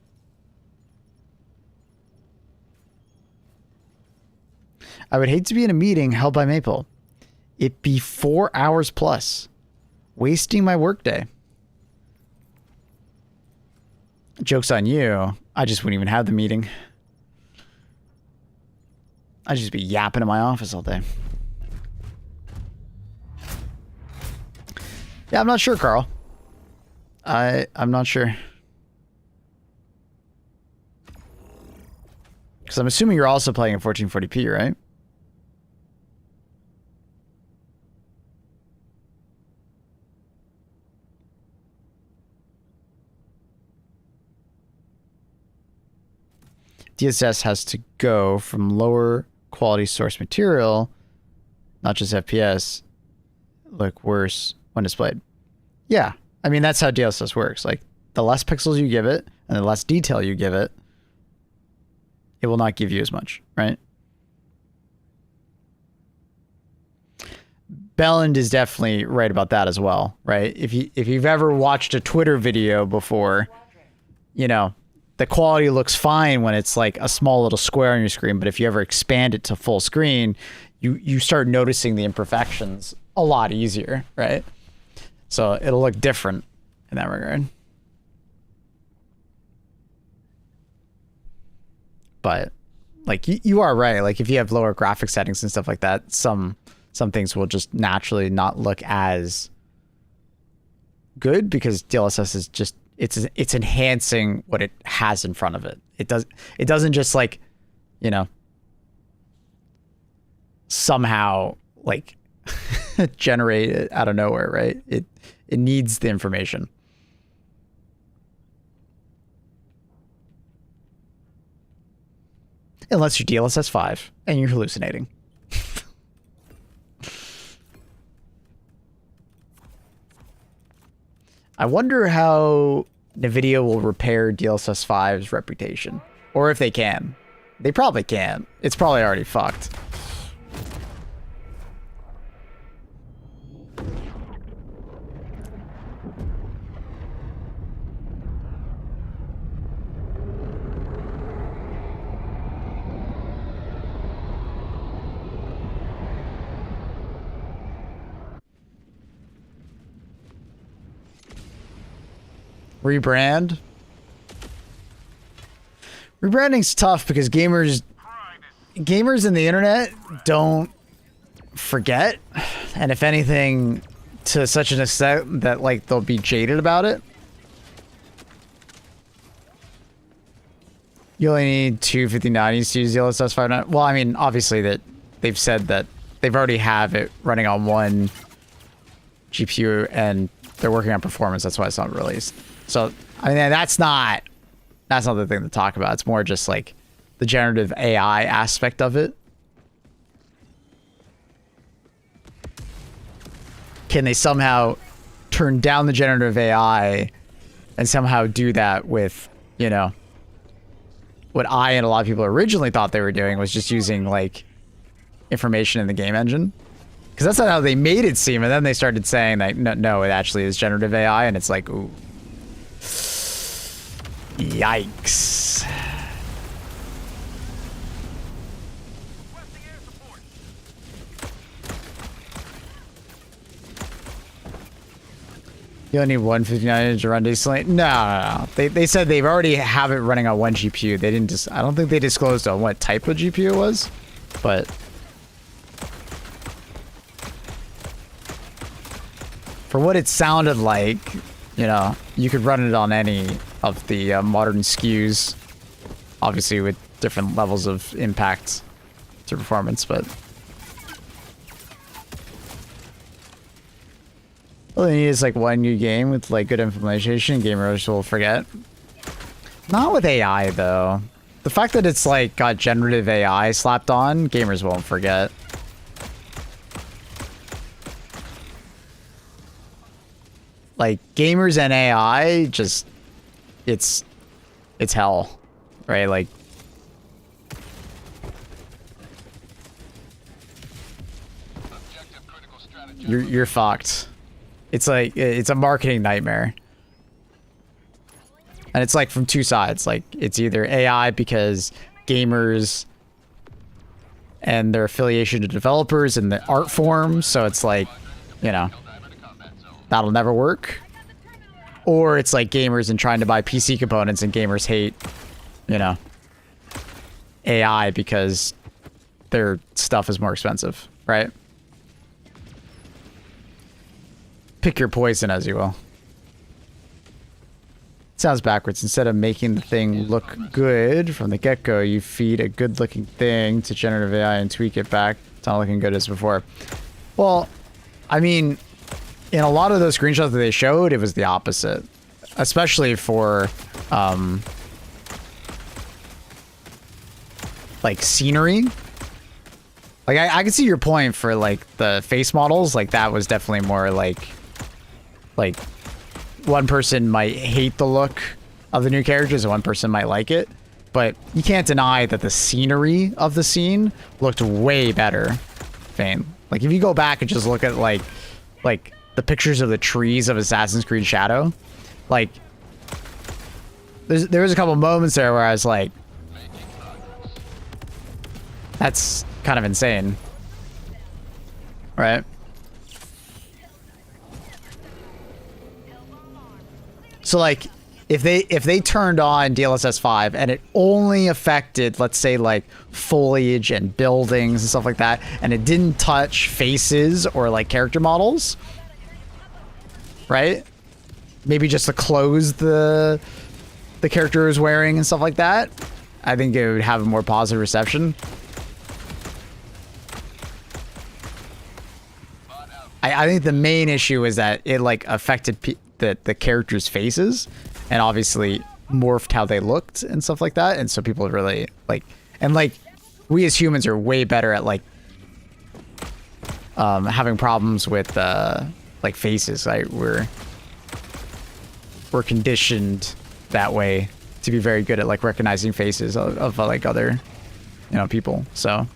I would hate to be in a meeting held by Maple. It'd be 4 hours plus. Wasting my workday. Joke's on you. I just wouldn't even have the meeting. I'd just be yapping in my office all day. Yeah, I'm not sure, Carl. I'm not sure. Because I'm assuming you're also playing in 1440p, right? DSS has to go from lower quality source material, not just FPS, look worse when displayed. Yeah, I mean, that's how DLSS works. Like, the less pixels you give it and the less detail you give it, it will not give you as much, right? Belland is definitely right about that as well, right? If you've ever watched a Twitter video before, you know, the quality looks fine when it's like a small little square on your screen, but if you ever expand it to full screen, you start noticing the imperfections a lot easier, right? So it'll look different in that regard. But like you are right. Like if you have lower graphic settings and stuff like that, some things will just naturally not look as good because DLSS is just it's enhancing what it has in front of it. It doesn't just like, you know, somehow like generate it out of nowhere, right? It needs the information. Unless you're DLSS 5 and you're hallucinating. I wonder how NVIDIA will repair DLSS 5's reputation. Or if they can. They probably can. It's probably already fucked. Rebrand. Rebranding's tough because gamers in the internet don't forget, and if anything, to such an extent that like they'll be jaded about it. You only need 25090s to use the LSS 59. Well, I mean, obviously that they've said that they've already have it running on one GPU and they're working on performance. That's why it's not released. So, I mean, that's not the thing to talk about. It's more just like the generative AI aspect of it. Can they somehow turn down the generative AI and somehow do that with, you know, what I and a lot of people originally thought they were doing was just using like information in the game engine, because that's not how they made it seem. And then they started saying that no, it actually is generative AI, and it's like, ooh, yikes. You only need 159 to run decently. No. They said they've already have it running on one GPU. They didn't just. I don't think they disclosed on what type of GPU it was, but for what it sounded like, you know, you could run it on any of the modern SKUs, obviously with different levels of impact to performance, but. All they need is like one new game with like good implementation. Gamers will forget. Not with AI though. The fact that it's like got generative AI slapped on, gamers won't forget. Like gamers and AI, just it's hell, right? Like you're fucked. It's like, it's a marketing nightmare. And it's like from two sides. Like, it's either AI because gamers and their affiliation to developers and the art form, so it's like, you know, that'll never work. Or it's like gamers and trying to buy PC components and gamers hate, you know, AI because their stuff is more expensive, right? Pick your poison, as you will. Sounds backwards. Instead of making the thing look good from the get-go, you feed a good-looking thing to generative AI and tweak it back. It's not looking good as before. Well, I mean, in a lot of those screenshots that they showed, it was the opposite. Especially for, like, scenery. Like, I can see your point for, like, the face models. Like, that was definitely more, like, one person might hate the look of the new characters and one person might like it, but you can't deny that the scenery of the scene looked way better. Fane. Like if you go back and just look at like the pictures of the trees of Assassin's Creed Shadow, like there was a couple moments there where I was like, that's kind of insane, right? So like if they turned on DLSS 5 and it only affected, let's say, like foliage and buildings and stuff like that, and it didn't touch faces or like character models, right? Maybe just the clothes the character is wearing and stuff like that, I think it would have a more positive reception. I think the main issue is that it like affected the characters' faces, and obviously morphed how they looked and stuff like that, and so people really like, and like we as humans are way better at like having problems with like faces. Like we're conditioned that way to be very good at like recognizing faces of like other, you know, people. So,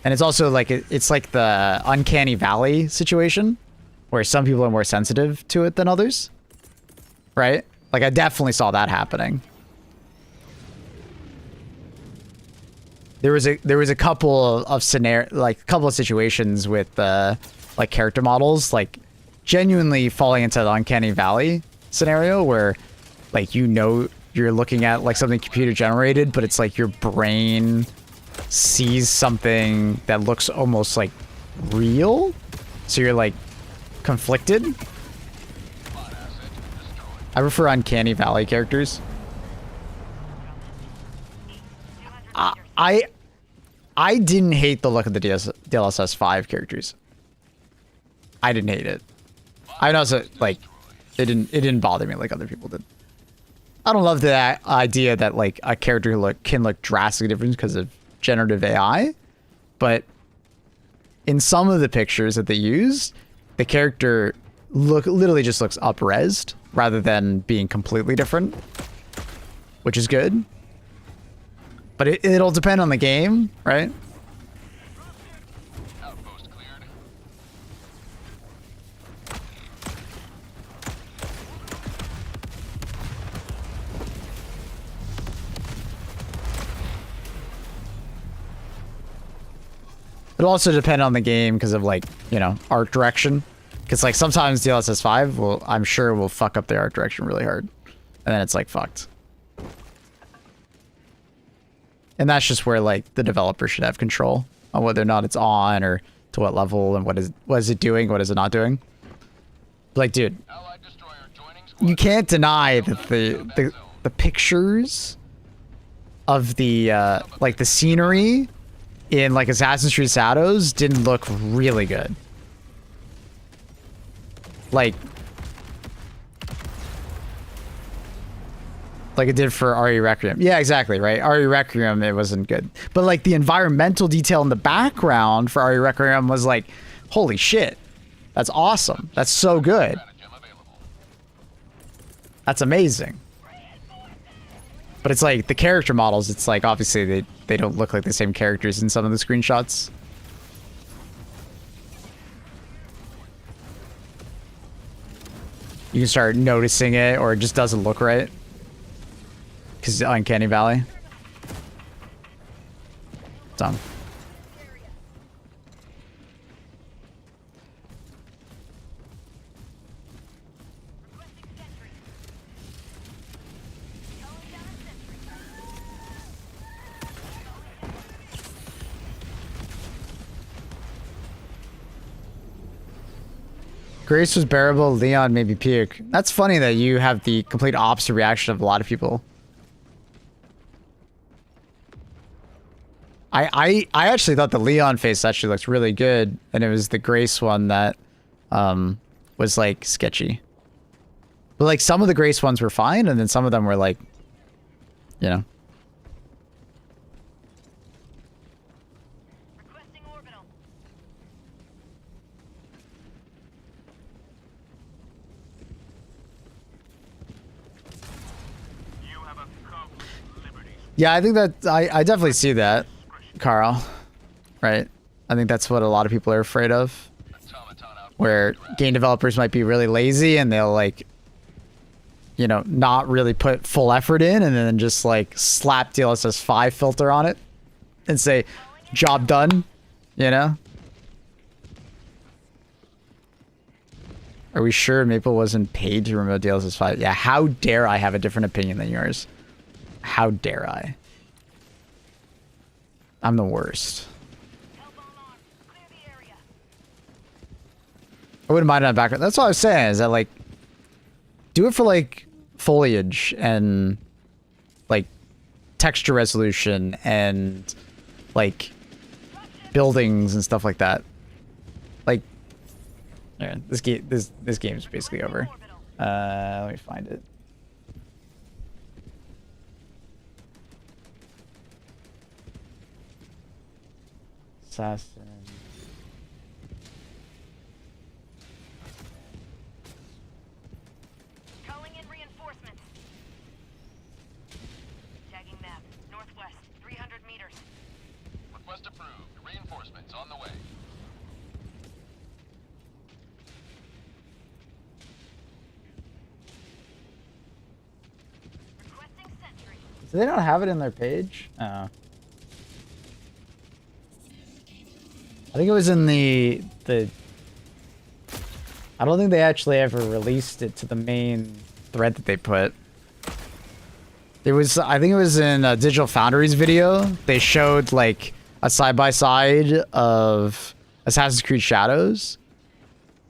and it's also like it's like the uncanny valley situation where some people are more sensitive to it than others, right? Like I definitely saw that happening. There was a couple of situations with like character models, like genuinely falling into the uncanny valley scenario where like you're looking at like something computer generated, but it's like your brain sees something that looks almost like real, so you're like conflicted. I prefer uncanny valley characters. I didn't hate the look of the DLSS 5 characters. I didn't hate it. I know like it didn't bother me like other people did. I don't love the idea that like a character can look drastically different because of generative AI, but in some of the pictures that they used, the character literally just looks up-resed rather than being completely different, which is good. But it'll depend on the game, right? Outpost cleared. It'll also depend on the game because of like, you know, art direction. Because like sometimes DLSS 5 I'm sure will fuck up the art direction really hard. And then it's like fucked. And that's just where like the developer should have control on whether or not it's on or to what level and what is it doing, what is it not doing. Like, dude, Allied destroyer joining squad. you can't deny that the pictures of the like the scenery in like Assassin's Creed Shadows didn't look really good. Like it did for RE Requiem. Yeah, exactly, right? RE Requiem, it wasn't good. But like the environmental detail in the background for RE Requiem was like, holy shit. That's awesome. That's so good. That's amazing. But it's like the character models, it's like obviously they don't look like the same characters in some of the screenshots. You can start noticing it or it just doesn't look right. Because it's Uncanny Valley. Done. Grace was bearable, Leon maybe puke. That's funny that you have the complete opposite reaction of a lot of people. I actually thought the Leon face actually looks really good, and it was the Grace one that was like sketchy. But like some of the Grace ones were fine, and then some of them were like, you know. Requesting orbital. You have accomplished liberty. Yeah, I think that I definitely see that, Carl. Right? I think that's what a lot of people are afraid of. Where game developers might be really lazy and they'll like, you know, not really put full effort in and then just like slap DLSS 5 filter on it and say, job done, you know? Are we sure Maple wasn't paid to remove DLSS 5? Yeah, how dare I have a different opinion than yours? How dare I? I'm the worst. I wouldn't mind on the background. That's what I was saying, is that like, do it for like foliage and like texture resolution and like buildings and stuff like that. Like, yeah, this game is basically over. Let me find it. Assassin. Calling in reinforcements. Tagging map. Northwest, 300 meters. Request approved. Reinforcements on the way. Requesting sentry. Do they not have it in their page? Oh. I think it was in the I don't think they actually ever released it to the main thread that they put. There was, I think it was in Digital Foundry's video. They showed like a side-by-side of Assassin's Creed Shadows.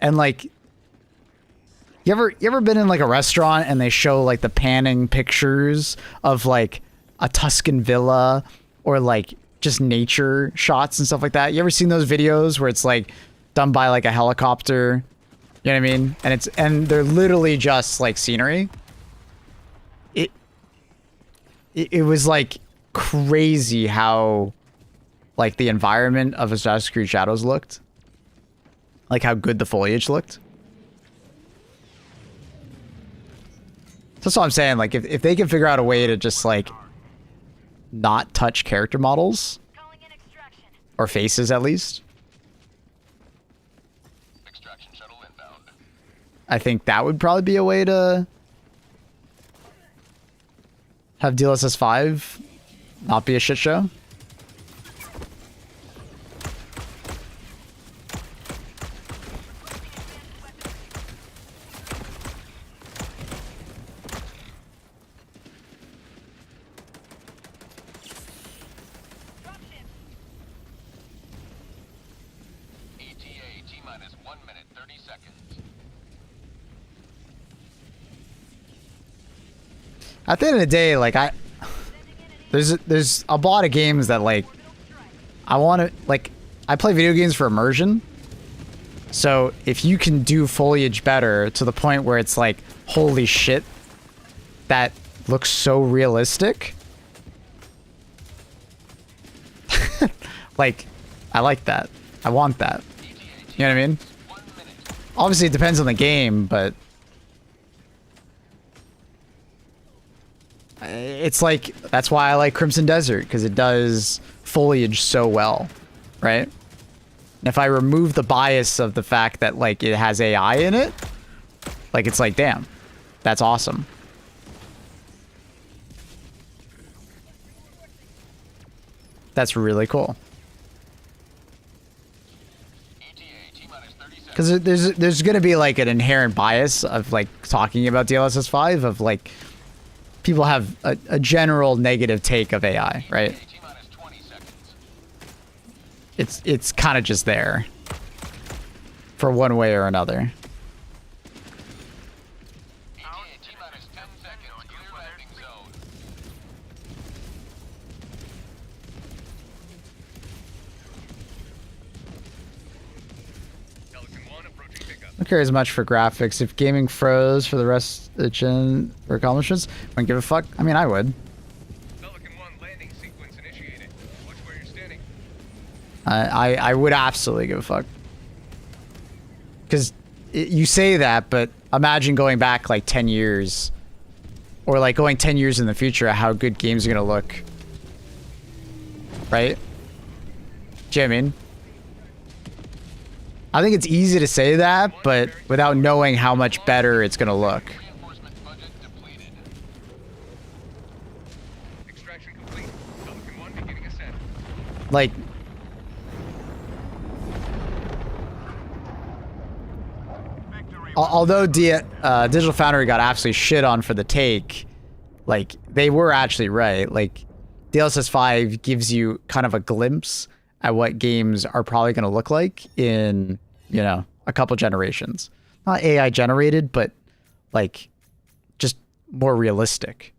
And like, you ever been in like a restaurant and they show like the panning pictures of like a Tuscan villa or like just nature shots and stuff like that? You ever seen those videos where it's like done by like a helicopter? You know what I mean? And they're literally just like scenery. It was like crazy how like the environment of Assassin's Creed Shadows looked. Like how good the foliage looked. That's what I'm saying. Like if they can figure out a way to just like not touch character models Calling in extraction. or faces at least, Extraction shuttle inbound. I think that would probably be a way to have DLSS 5 not be a shit show. ETA T-minus 1 minute 30 seconds. At the end of the day, like there's a lot of games that like I want to like I play video games for immersion. So if you can do foliage better to the point where it's like holy shit, that looks so realistic. Like I like that. I want that. You know what I mean? Obviously it depends on the game, but it's like, that's why I like Crimson Desert, because it does foliage so well, right? And if I remove the bias of the fact that like it has AI in it, like it's like, damn, that's awesome. That's really cool. Because there's gonna be like an inherent bias of like talking about DLSS 5 of like people have a general negative take of AI, right? It's kind of just there for one way or another. T-minus 10 seconds. Clear landing zone. Pelican 1 approaching pickup. I don't care as much for graphics. If gaming froze for the rest of the gen for accomplishments, wouldn't give a fuck. I mean, I would. Pelican 1 landing sequence initiated. Watch where you're standing. I would absolutely give a fuck. Because you say that, but imagine going back like 10 years. Or like going 10 years in the future at how good games are going to look. Right? Do you know what I mean? I think it's easy to say that, but without knowing how much better it's going to look. Reinforcement budget depleted. Extraction complete. Pelican 1 beginning ascent. Like, although Digital Foundry got absolutely shit on for the take, like, they were actually right. Like, DLSS 5 gives you kind of a glimpse at what games are probably going to look like in, you know, a couple generations. Not AI generated, but, like, just more realistic.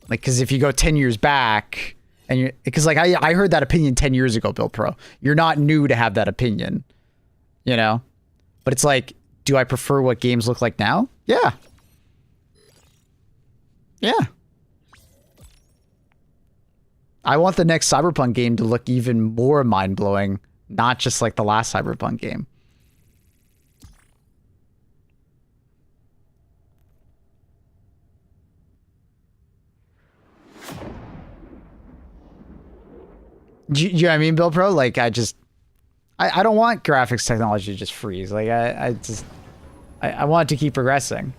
Like, because if you go 10 years back, and you, because, like, I heard that opinion 10 years ago, Bill Pro. You're not new to have that opinion, you know? But it's like, do I prefer what games look like now? Yeah. Yeah. I want the next Cyberpunk game to look even more mind-blowing, not just like the last Cyberpunk game. Do you know what I mean, Bill Pro? Like, I don't want graphics technology to just freeze. Like, I want it to keep progressing.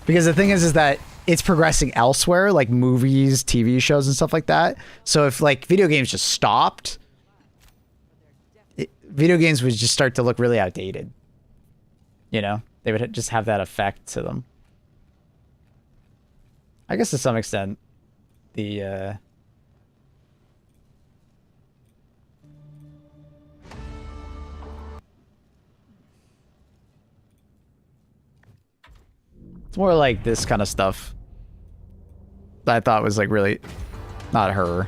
Because the thing is that it's progressing elsewhere, like movies, TV shows, and stuff like that. So if, like, video games just stopped, video games would just start to look really outdated. You know, they would just have that effect to them. I guess to some extent, the it's more like this kind of stuff that I thought was like really not her.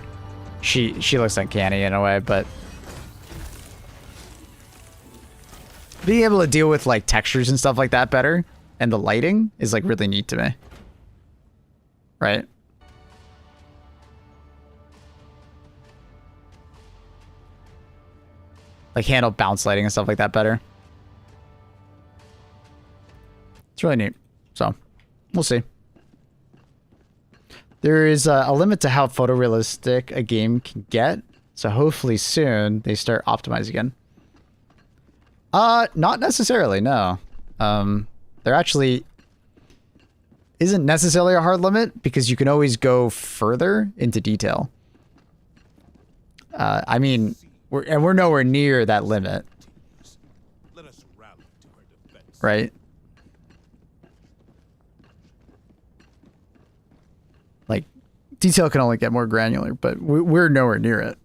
She looks uncanny in a way, but being able to deal with like textures and stuff like that better and the lighting is like really neat to me. Right? Like handle bounce lighting and stuff like that better. It's really neat. So, we'll see. There is a limit to how photorealistic a game can get. So hopefully soon they start optimizing again. Not necessarily, no. There actually isn't necessarily a hard limit because you can always go further into detail. I mean, we're nowhere near that limit. Let us rally to our defense. Right? Like, detail can only get more granular, but we're nowhere near it.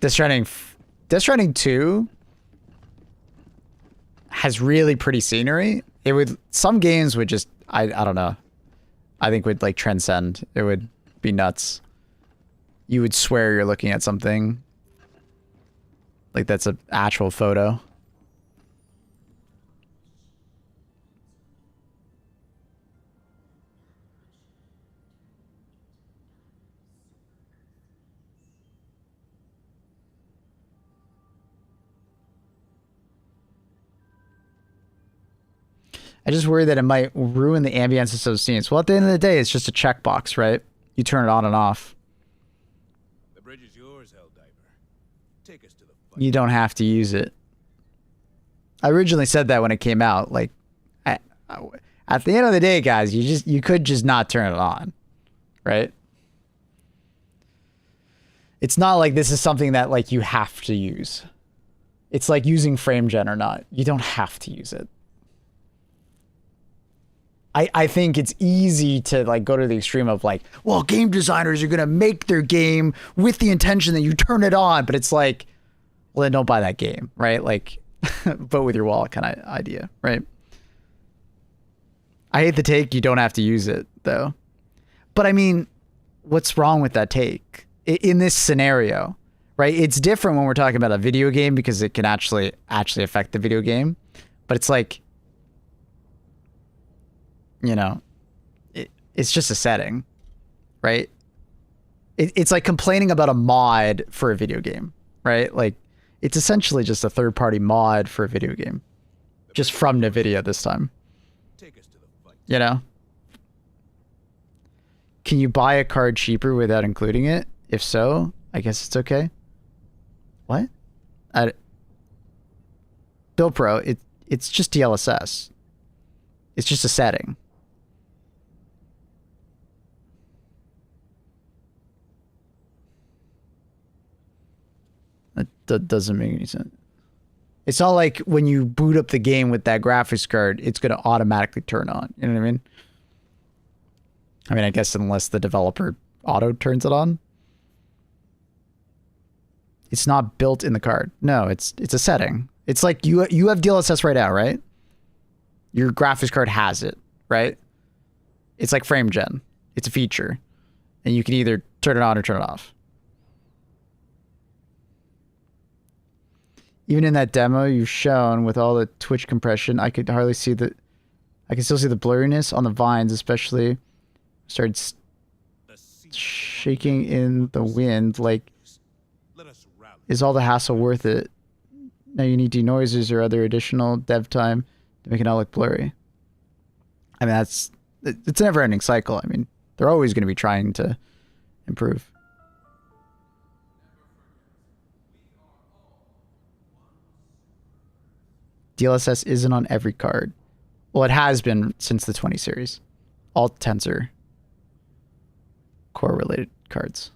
Death Stranding 2 has really pretty scenery. Some games would just, I don't know. I think would like transcend. It would be nuts. You would swear you're looking at something like that's an actual photo. I just worry that it might ruin the ambience of those scenes. Well, at the end of the day, it's just a checkbox, right? You turn it on and off. The bridge is yours, Helldiver. Take us to the fight. You don't have to use it. I originally said that when it came out. Like, at the end of the day, guys, you could just not turn it on, right? It's not like this is something that like you have to use. It's like using frame gen or not. You don't have to use it. I think it's easy to like go to the extreme of like, well, game designers are gonna make their game with the intention that you turn it on, but it's like, well, then don't buy that game, right? Like, vote with your wallet kind of idea, right? I hate the take. You don't have to use it though, but I mean, what's wrong with that take in this scenario, right? It's different when we're talking about a video game because it can actually affect the video game, but it's like, you know, it's just a setting, right? It's like complaining about a mod for a video game, right? Like, it's essentially just a third-party mod for a video game, just from NVIDIA this time. Take us to the fight. You know? Can you buy a card cheaper without including it? If so, I guess it's okay. What? Bill Pro, it's just DLSS. It's just a setting. That doesn't make any sense. It's not like when you boot up the game with that graphics card, it's going to automatically turn on. You know what I mean? I guess unless the developer auto turns it on. It's not built in the card. No, it's a setting. It's like you have DLSS right now, right? Your graphics card has it, right? It's like frame gen. It's a feature. And you can either turn it on or turn it off. Even in that demo you've shown with all the Twitch compression, I could hardly see I can still see the blurriness on the vines, especially started shaking in the wind. Like, is all the hassle worth it? Now you need denoisers or other additional dev time to make it not look blurry. I mean, it's a never-ending cycle. I mean, they're always going to be trying to improve. DLSS isn't on every card. Well, it has been since the 20 series. All tensor core related cards.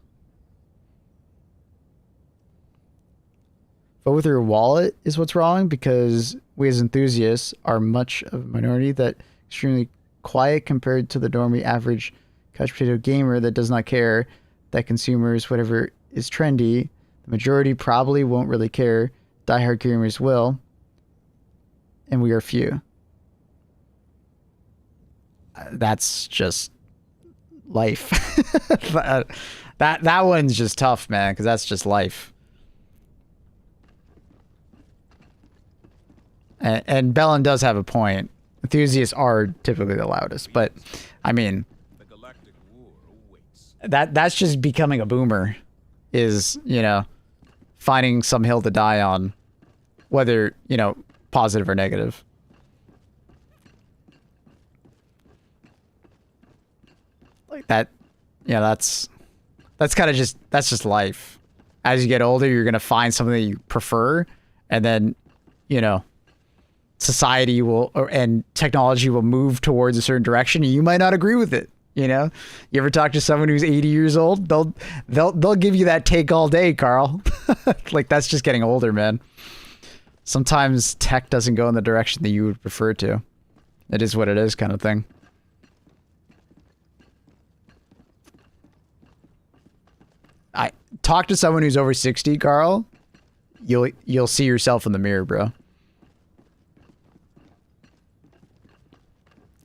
Vote with your wallet is what's wrong, because we as enthusiasts are much of a minority that extremely quiet compared to the normie average couch potato gamer that does not care that consumers, whatever is trendy, the majority probably won't really care. Diehard gamers will, and we are few. That's just life. that one's just tough, man, because that's just life. And Bellin does have a point. Enthusiasts are typically the loudest, but I mean, The galactic war awaits. that's just becoming a boomer, is, you know, finding some hill to die on, whether, you know, positive or negative. Like that, yeah, that's kind of just, that's just life. As you get older, you're going to find something that you prefer, and then, you know, society will, and technology will move towards a certain direction, and you might not agree with it. You know, you ever talk to someone who's 80 years old? They'll give you that take all day, Carl. Like, that's just getting older, man. Sometimes tech doesn't go in the direction that you would prefer it to. It is what it is, kind of thing. I talk to someone who's over 60, Carl. You'll see yourself in the mirror, bro.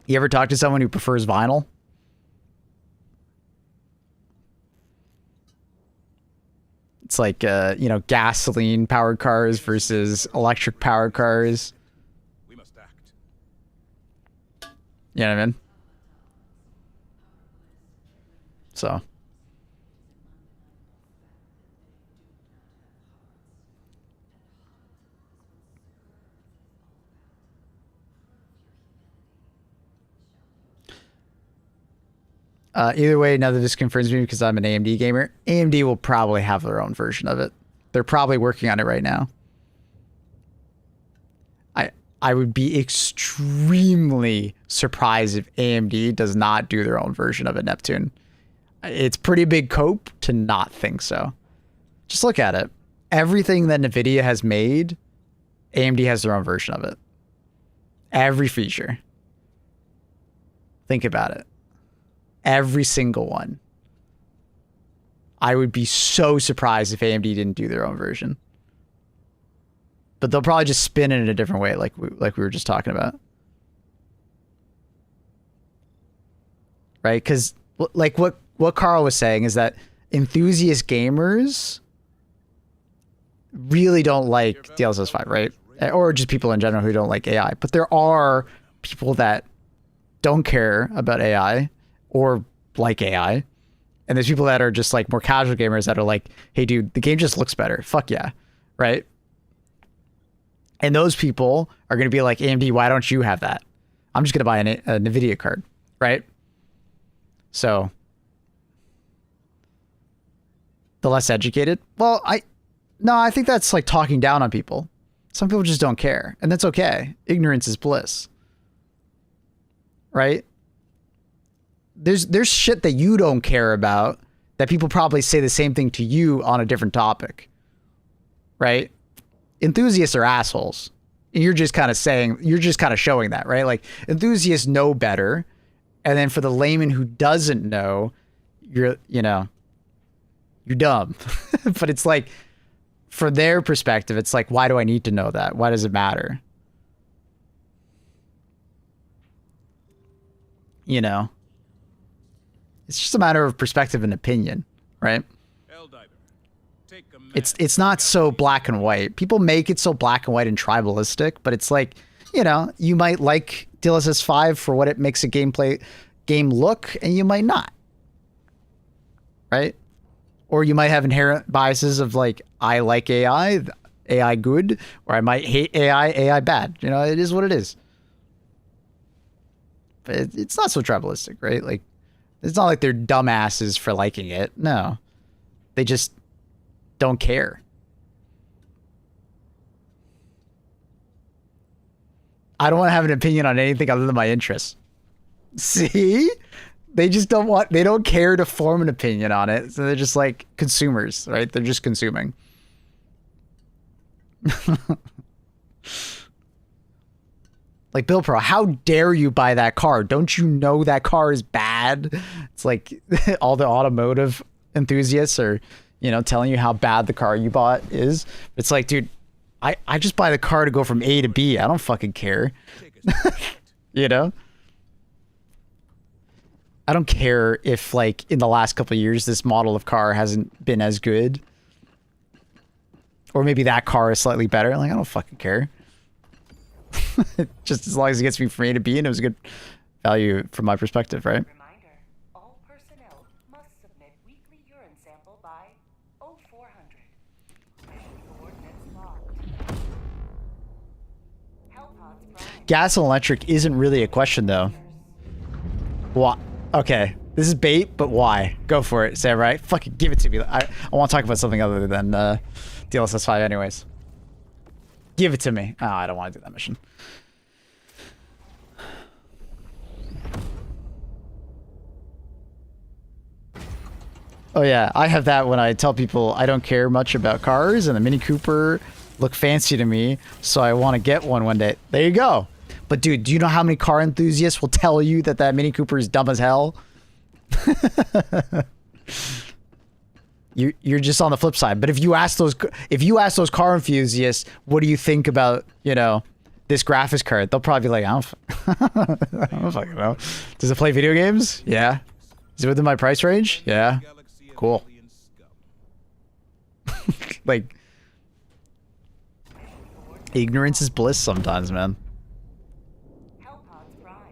You ever talk to someone who prefers vinyl? It's like, you know, gasoline powered cars versus electric powered cars. We must act. You know what I mean? So. Either way, none of this confirms me because I'm an AMD gamer. AMD will probably have their own version of it. They're probably working on it right now. I would be extremely surprised if AMD does not do their own version of it, Neptune. It's pretty big cope to not think so. Just look at it. Everything that NVIDIA has made, AMD has their own version of it. Every feature. Think about it. Every single one. I would be so surprised if AMD didn't do their own version. But they'll probably just spin it in a different way, like we were just talking about. Right? Because like what Carl was saying is that enthusiast gamers really don't like DLSS 5, right? Or just people in general who don't like AI. But there are people that don't care about AI or like AI. And there's people that are just like more casual gamers that are like, hey dude, the game just looks better. Fuck yeah. Right? And those people are going to be like, AMD, why don't you have that? I'm just going to buy a NVIDIA card. Right? So the less educated. Well, I think that's like talking down on people. Some people just don't care. And that's okay. Ignorance is bliss. Right? There's shit that you don't care about that people probably say the same thing to you on a different topic. Right? Enthusiasts are assholes. And you're just kind of showing that, right? Like, enthusiasts know better. And then for the layman who doesn't know, you're dumb. But it's like, for their perspective, it's like, why do I need to know that? Why does it matter? You know? It's just a matter of perspective and opinion, right? It's not so black and white. People make it so black and white and tribalistic, but it's like, you know, you might like DLSS 5 for what it makes a game look, and you might not. Right? Or you might have inherent biases of like, I like AI good, or I might hate AI bad. You know, it is what it is. But it's not so tribalistic, right? Like, it's not like they're dumbasses for liking it. No. They just don't care. I don't want to have an opinion on anything other than my interests. See? They just don't want, they don't care to form an opinion on it. So they're just like consumers, right? They're just consuming. Like, Bill Pro, how dare you buy that car? Don't you know that car is bad? It's like all the automotive enthusiasts are, you know, telling you how bad the car you bought is. It's like, dude, I just buy the car to go from A to B. I don't fucking care. You know? I don't care if, like, in the last couple of years, this model of car hasn't been as good. Or maybe that car is slightly better. Like, I don't fucking care. Just as long as it gets me from A to B and it was a good value from my perspective, right? Reminder, all personnel must submit weekly urine sample by 0400. Mission coordinates locked. Hellpods prime. Gas and electric isn't really a question, though. Why? Okay, this is bait, but why? Go for it, Samurai. Fucking give it to me. I want to talk about something other than DLSS 5 anyways. Give it to me. Oh, I don't want to do that mission. Oh yeah, I have that when I tell people I don't care much about cars and the Mini Cooper look fancy to me, so I want to get one day. There you go. But dude, do you know how many car enthusiasts will tell you that that Mini Cooper is dumb as hell? You're just on the flip side. But if you ask those car enthusiasts, what do you think about, you know, this graphics card? They'll probably be like, I don't fucking know. Does it play video games? Yeah. Is it within my price range? Yeah. Cool. Like, ignorance is bliss sometimes, man. Hellpods primed.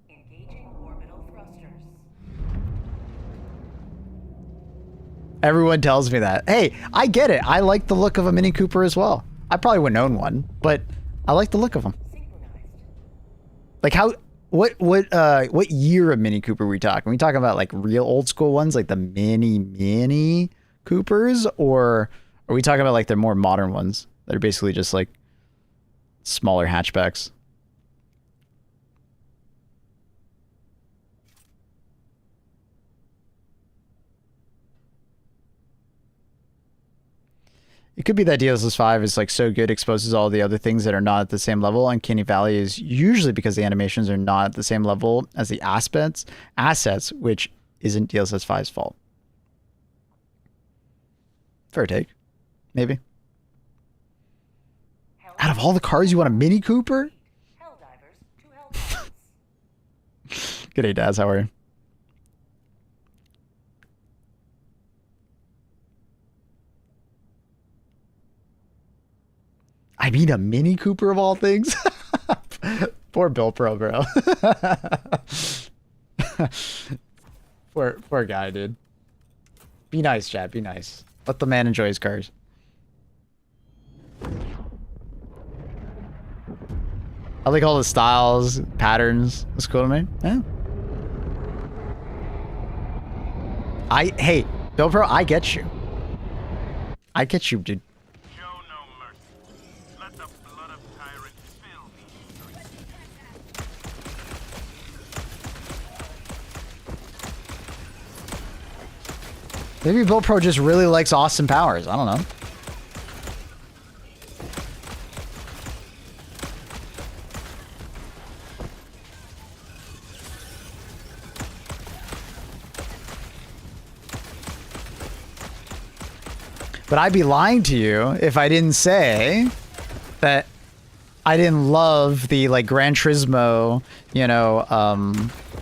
Engaging orbital thrusters. Everyone tells me that. Hey, I get it. I like the look of a Mini Cooper as well. I probably wouldn't own one, but I like the look of them. Synchronized. Like what year of Mini Cooper are we talking? Are we talking about like real old school ones, like the Mini Coopers, or are we talking about like the more modern ones that are basically just like smaller hatchbacks? It could be that DLSS 5 is like so good, exposes all the other things that are not at the same level. Uncanny Valley is usually because the animations are not at the same level as the assets, which isn't DLSS 5's fault. Fair take. Maybe. Out of all the cars, you want a Mini Cooper? Helldivers to Hellpods. Good day, Daz. How are you? I mean, a Mini Cooper of all things? Poor Bill Pro, bro. Poor guy, dude. Be nice, Chad. Be nice. Let the man enjoy his cars. I like all the styles, patterns. That's cool to me. Yeah. Hey, Bill Pro, I get you. I get you, dude. Show no mercy. Let the blood of tyrants fill these streets. Maybe Bill Pro just really likes Austin Powers. I don't know. But I'd be lying to you if I didn't say that I didn't love the like Gran Turismo, you know,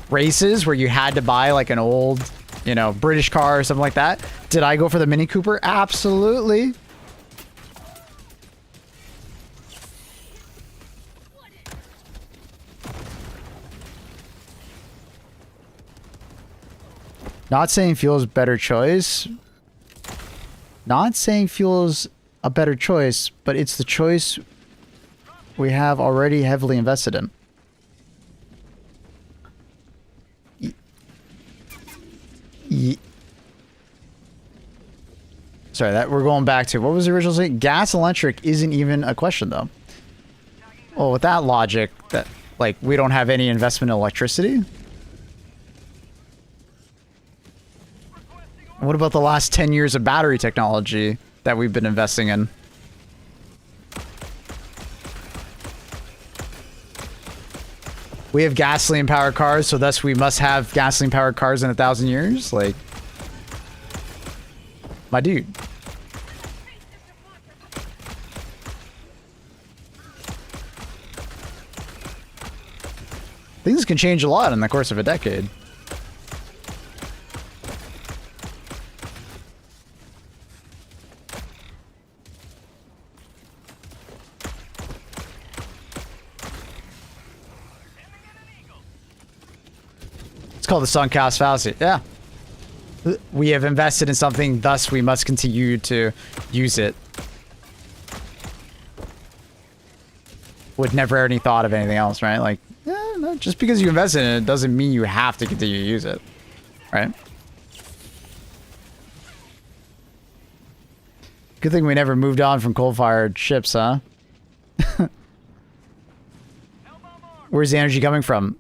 races where you had to buy like an old, you know, British car or something like that. Did I go for the Mini Cooper? Absolutely. Not saying fuel's better choice. Not saying fuel's a better choice, but it's the choice we have already heavily invested in. Sorry, that we're going back to what was the original thing? Gas electric isn't even a question though. Well, with that logic, that like we don't have any investment in electricity. And what about the last 10 years of battery technology that we've been investing in? We have gasoline-powered cars, so thus we must have gasoline-powered cars in 1,000 years? Like, my dude. Things can change a lot in the course of a decade. It's called the sunk cost fallacy. Yeah. We have invested in something, thus we must continue to use it. With never any thought of anything else, right? Like, no, just because you invest in it doesn't mean you have to continue to use it, right? Good thing we never moved on from coal-fired ships, huh? Where's the energy coming from?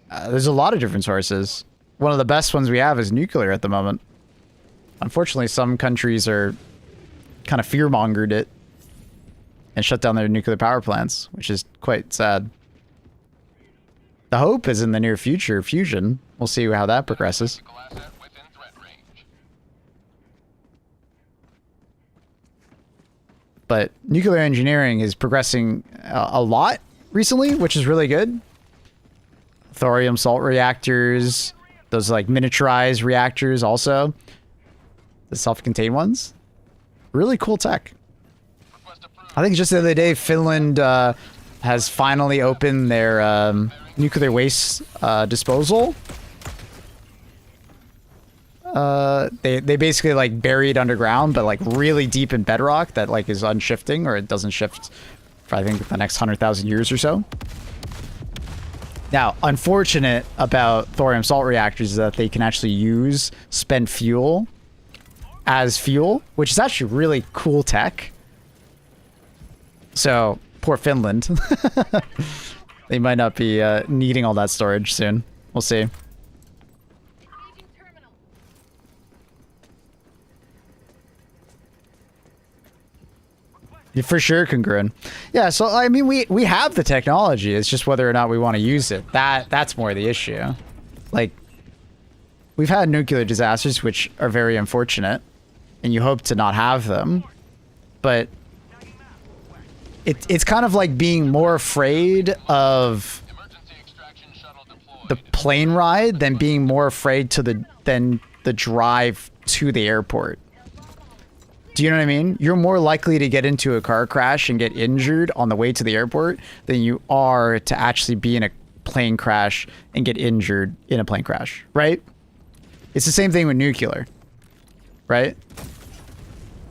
There's a lot of different sources. One of the best ones we have is nuclear at the moment. Unfortunately, some countries are kind of fear-mongered it and shut down their nuclear power plants, which is quite sad. The hope is in the near future, fusion. We'll see how that progresses. But nuclear engineering is progressing a lot recently, which is really good. Thorium salt reactors, those like miniaturized reactors also. The self-contained ones. Really cool tech. I think just the other day, Finland has finally opened their nuclear waste disposal. They basically like buried underground, but like really deep in bedrock that like is unshifting, or it doesn't shift for I think the next 100,000 years or so. Now, unfortunate about thorium salt reactors is that they can actually use spent fuel as fuel, which is actually really cool tech. So, poor Finland. They might not be needing all that storage soon. We'll see. For sure, congruent. Yeah, so I mean, we have the technology. It's just whether or not we want to use it. That's more the issue. Like, we've had nuclear disasters, which are very unfortunate, and you hope to not have them. But it's kind of like being more afraid of the plane ride than being more afraid than the drive to the airport. Do you know what I mean? You're more likely to get into a car crash and get injured on the way to the airport than you are to actually be in a plane crash and get injured in a plane crash, right? It's the same thing with nuclear, right?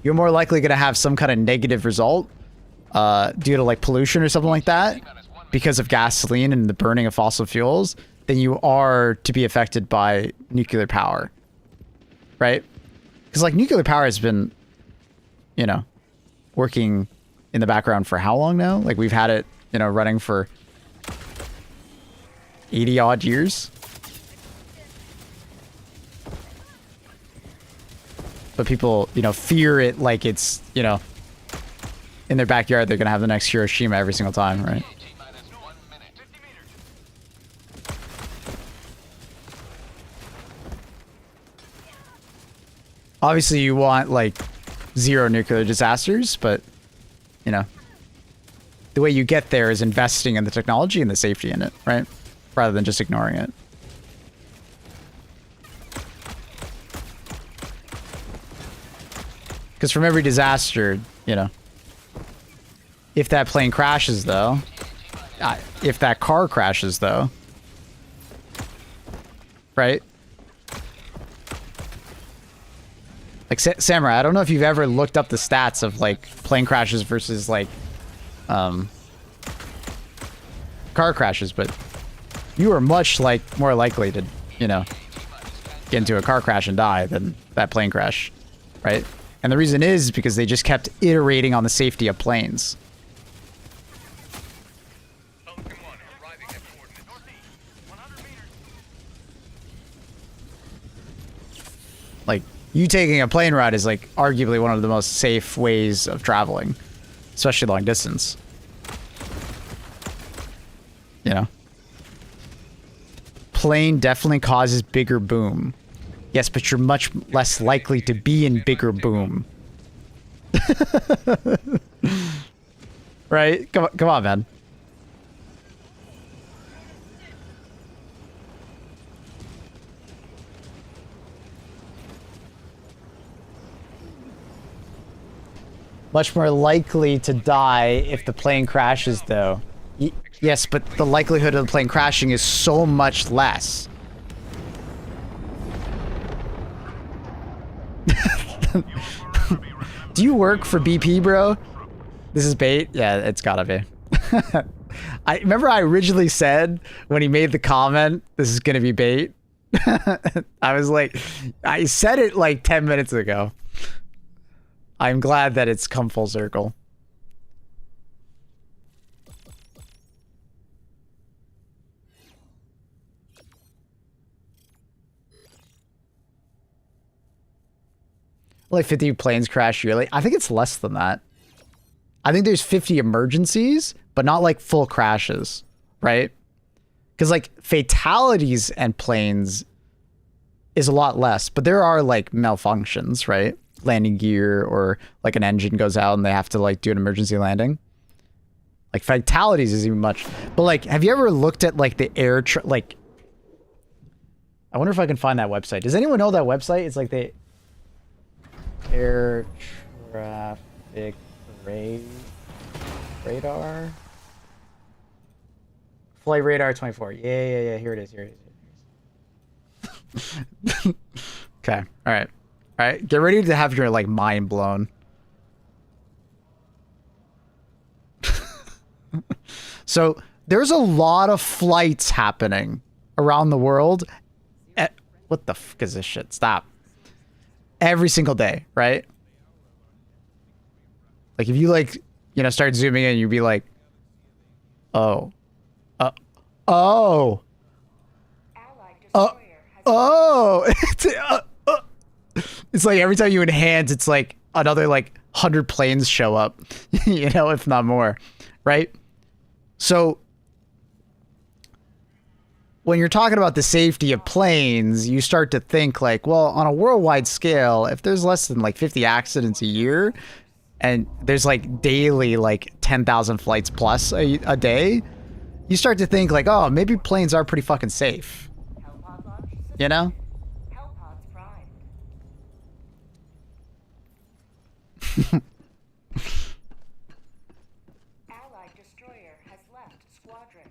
You're more likely going to have some kind of negative result due to like pollution or something like that because of gasoline and the burning of fossil fuels than you are to be affected by nuclear power, right? Because like nuclear power has been, you know, working in the background for how long now? Like we've had it, you know, running for 80 odd years. But people, you know, fear it like it's, you know, in their backyard, they're going to have the next Hiroshima every single time, right? Obviously, you want, like, zero nuclear disasters, but, you know, the way you get there is investing in the technology and the safety in it, right? Rather than just ignoring it. Because from every disaster, you know, if that plane crashes, though, if that car crashes, though, right? Like, Samurai, I don't know if you've ever looked up the stats of, like, plane crashes versus, like, car crashes, but you are much, like, more likely to, you know, get into a car crash and die than that plane crash, right? And the reason is because they just kept iterating on the safety of planes. Pelican 1 arriving at coordinates. Northeast, 100 meters. Like, you taking a plane ride is like arguably one of the most safe ways of traveling, especially long distance. You know? Plane definitely causes bigger boom. Yes, but you're much less likely to be in bigger boom. Right? Come on, man. Much more likely to die if the plane crashes, though. Yes, but the likelihood of the plane crashing is so much less. Do you work for BP, bro? This is bait? Yeah, it's gotta be. I remember I originally said when he made the comment, this is gonna be bait. I was like, I said it like 10 minutes ago. I'm glad that it's come full circle. Like 50 planes crash yearly. I think it's less than that. I think there's 50 emergencies, but not like full crashes, right? Because like fatalities and planes is a lot less, but there are like malfunctions, right? Landing gear or like an engine goes out and they have to like do an emergency landing. Like fatalities is even much. But like, have you ever looked at like the like, I wonder if I can find that website. Does anyone know that website? It's like the air traffic radar. Flight radar 24. Yeah. Here it is. Okay. All right. Get ready to have your like mind blown. So there's a lot of flights happening around the world. What the fuck is this shit? Stop. Every single day, right? Like if you like, you know, start zooming in, you'd be like, oh. It's like every time you enhance, it's like another like 100 planes show up, you know, if not more, right? So when you're talking about the safety of planes, you start to think like, well, on a worldwide scale, if there's less than like 50 accidents a year and there's like daily like 10,000 flights plus a day, you start to think like, oh, maybe planes are pretty fucking safe. You know? Allied destroyer has left squadron.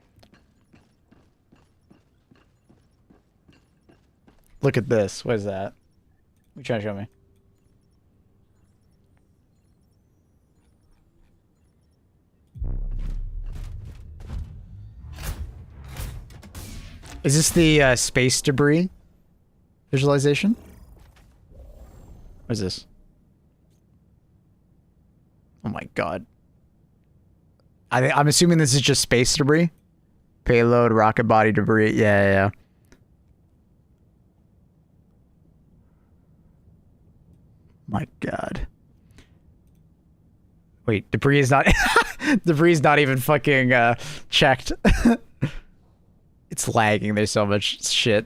Look at this. What is that? What are you trying to show me? Is this the space debris visualization? What is this? Oh my god. I'm assuming this is just space debris? Payload, rocket body debris. Yeah. My god. Wait, debris is not debris is not even fucking checked. It's lagging. There's so much shit.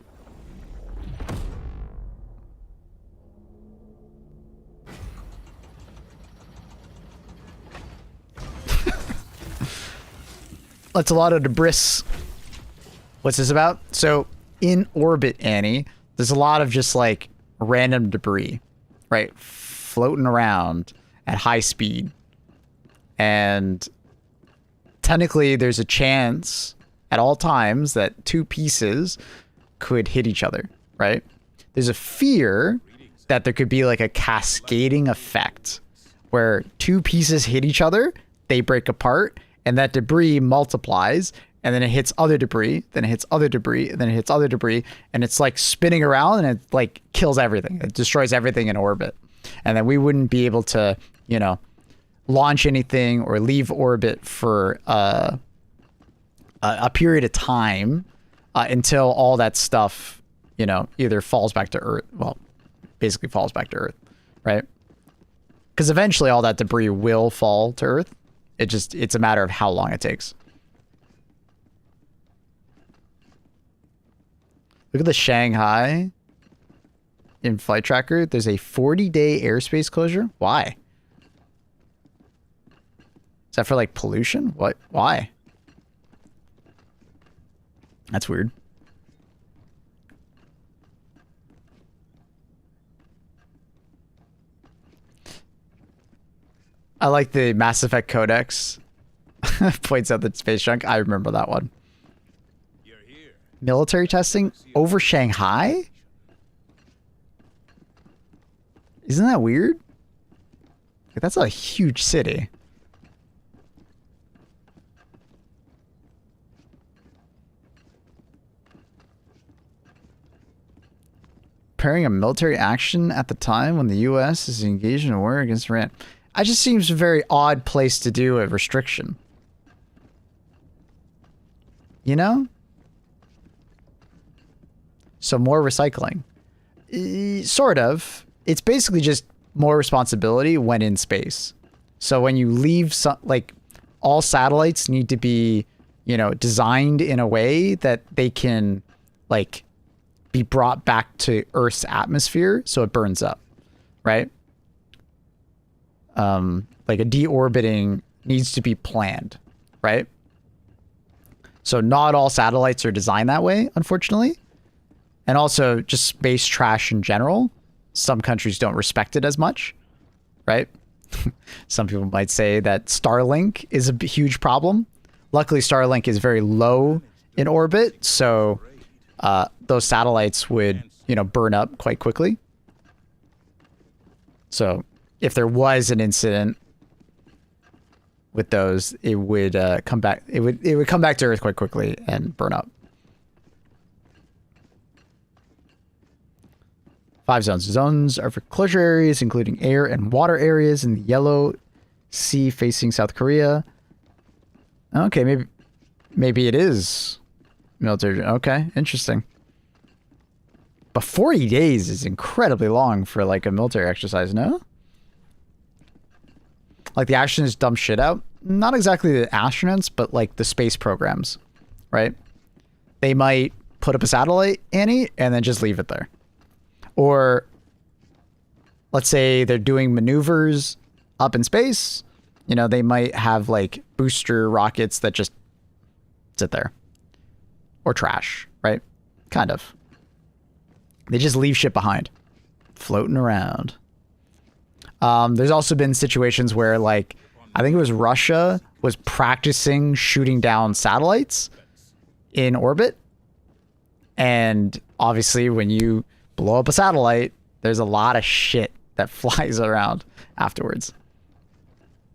That's a lot of debris. What's this about? So in orbit, Annie, there's a lot of just like random debris, right? Floating around at high speed. And technically there's a chance at all times that two pieces could hit each other, right? There's a fear that there could be like a cascading effect where two pieces hit each other, they break apart, and that debris multiplies, and then it hits other debris, then it hits other debris, and then it hits other debris, and it's like spinning around, and it like kills everything. It destroys everything in orbit. And then we wouldn't be able to, you know, launch anything or leave orbit for a period of time until all that stuff, you know, either falls back to Earth. Well, basically falls back to Earth, right? Because eventually all that debris will fall to Earth. It's a matter of how long it takes. Look at the Shanghai in flight tracker. There's a 40-day airspace closure. Why? Is that for like pollution? What? Why? That's weird. I like the Mass Effect Codex. Points out the space junk. I remember that one. You're here. Military testing over Shanghai? Isn't that weird? Like, that's a huge city. Preparing a military action at the time when the U.S. is engaged in a war against Iran. It just seems a very odd place to do a restriction. You know? So more recycling. Sort of. It's basically just more responsibility when in space. So when you leave, like, all satellites need to be, you know, designed in a way that they can, like, be brought back to Earth's atmosphere so it burns up, right? Like a deorbiting needs to be planned, right? So not all satellites are designed that way, unfortunately. And also just space trash in general. Some countries don't respect it as much, right? Some people might say that Starlink is a huge problem. Luckily, Starlink is very low in orbit, so those satellites would, you know, burn up quite quickly. So if there was an incident with those, it would come back. It would come back to Earth quite quickly and burn up. 5 zones. Zones are for closure areas, including air and water areas in the Yellow Sea facing South Korea. Okay, maybe it is military. Okay, interesting. But 40 days is incredibly long for like a military exercise, no? Like the astronauts dump shit out. Not exactly the astronauts, but like the space programs, right? They might put up a satellite, Annie, and then just leave it there. Or let's say they're doing maneuvers up in space. You know, they might have like booster rockets that just sit there. Or trash, right? Kind of. They just leave shit behind. Floating around. There's also been situations where, like, I think it was Russia was practicing shooting down satellites in orbit. And obviously when you blow up a satellite, there's a lot of shit that flies around afterwards.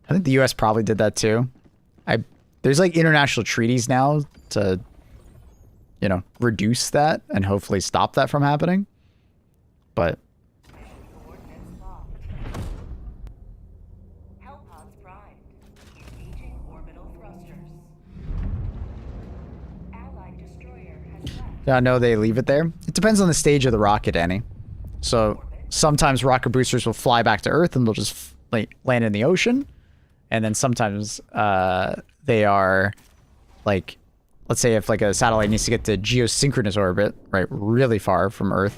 I think the US probably did that too. There's like international treaties now to, you know, reduce that and hopefully stop that from happening. But Coordinates locked. Hellpods primed. Engaging orbital thrusters. Allied destroyer has left. I know they leave it there. It depends on the stage of the rocket, Annie. So sometimes rocket boosters will fly back to Earth and they'll just like land in the ocean. And then sometimes they are like, let's say if like a satellite needs to get to geosynchronous orbit, right, really far from Earth,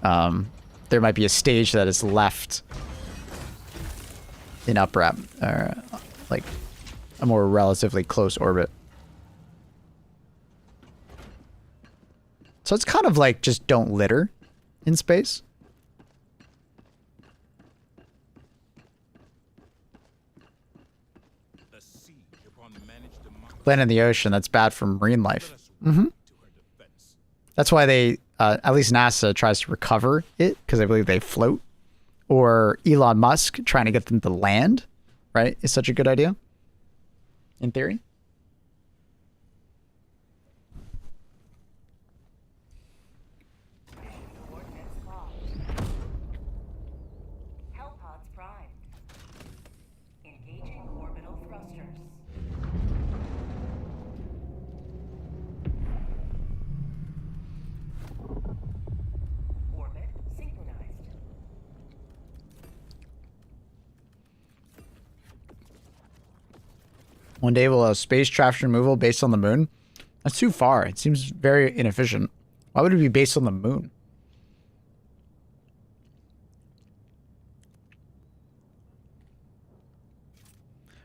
there might be a stage that is left in uprap, or like a more relatively close orbit. So it's kind of like just don't litter in space. Land in the ocean, that's bad for marine life. That's why they, at least NASA tries to recover it, because I believe they float. Or Elon Musk trying to get them to land, right, is such a good idea, in theory. One day we'll have space trash removal based on the moon. That's too far. It seems very inefficient. Why would it be based on the moon?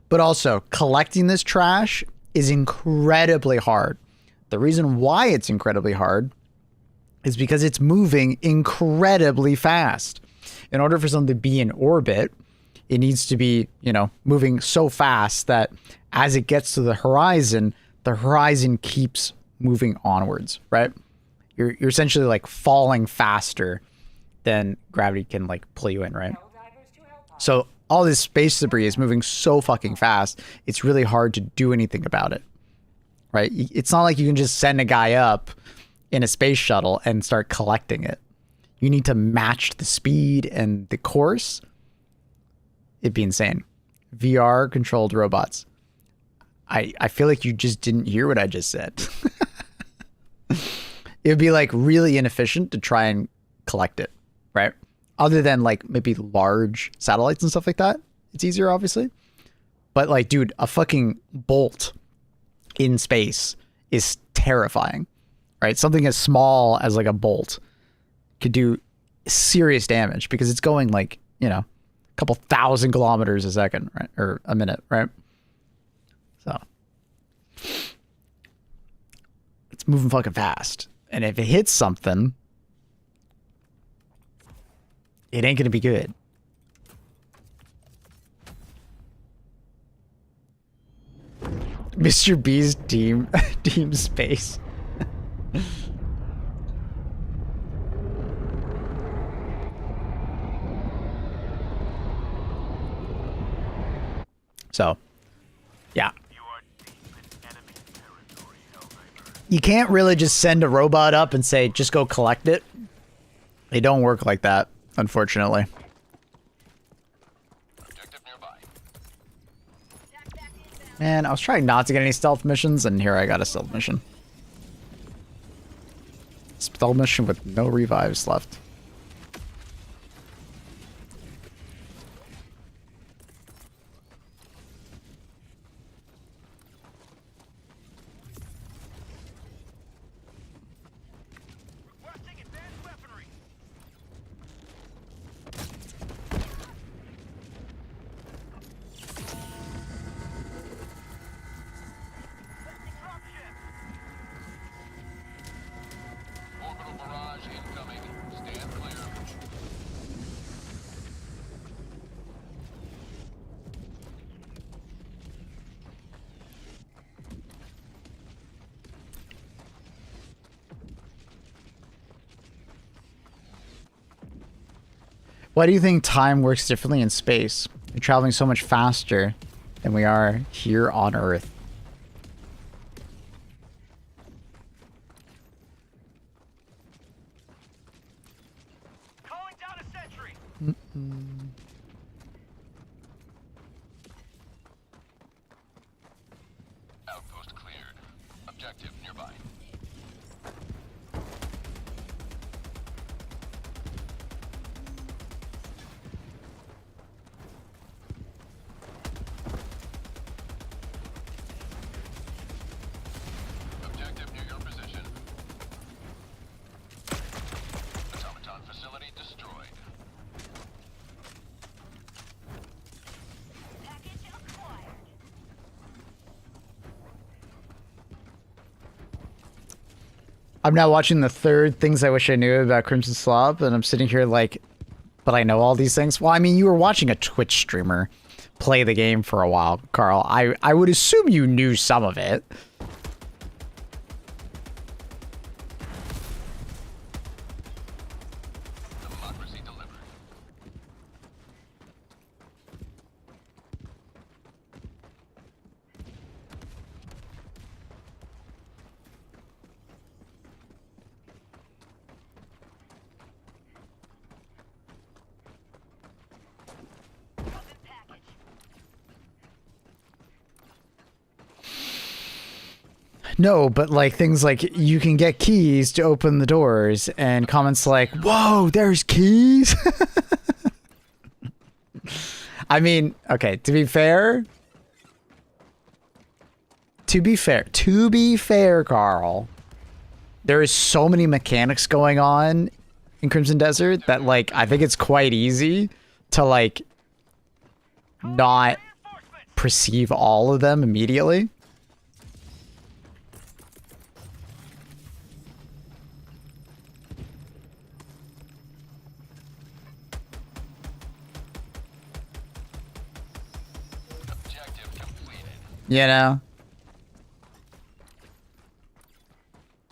But also, collecting this trash is incredibly hard. The reason why it's incredibly hard is because it's moving incredibly fast. In order for something to be in orbit, it needs to be, you know, moving so fast that as it gets to the horizon keeps moving onwards, right? You're essentially like falling faster than gravity can like pull you in, right? So all this space debris is moving so fucking fast, it's really hard to do anything about it, right? It's not like you can just send a guy up in a space shuttle and start collecting it. You need to match the speed and the course. It'd be insane. VR controlled robots. I feel like you just didn't hear what I just said. It would be like really inefficient to try and collect it, right? Other than like maybe large satellites and stuff like that. It's easier, obviously. But like, dude, a fucking bolt in space is terrifying, right? Something as small as like a bolt could do serious damage because it's going like, you know, a couple thousand kilometers a second, right? Or a minute, right? So it's moving fucking fast. And if it hits something, it ain't gonna be good. Mr. B's team space. So, yeah. You can't really just send a robot up and say, just go collect it. They don't work like that, unfortunately. Objective nearby. Man, I was trying not to get any stealth missions, and here I got a stealth mission. Stealth mission with no revives left. Requesting advanced weaponry. Dropship. Orbital barrage incoming. Stand clear. Why do you think time works differently in space? We're traveling so much faster than we are here on Earth. Calling down a sentry. Outpost cleared. Objective nearby. Objective near your position. Automaton facility destroyed. Package acquired. I'm now watching the third Things I Wish I Knew About Crimson Slob, and I'm sitting here like, but I know all these things. Well, I mean, you were watching a Twitch streamer play the game for a while, Carl. I would assume you knew some of it. Democracy delivered. Open package. No, but like things like you can get keys to open the doors, and comments like, "Whoa, there's keys." I mean, okay, to be fair, to be fair, Carl, there is so many mechanics going on in Crimson Desert that, like, I think it's quite easy to, like, not perceive all of them immediately. Objective completed. You know?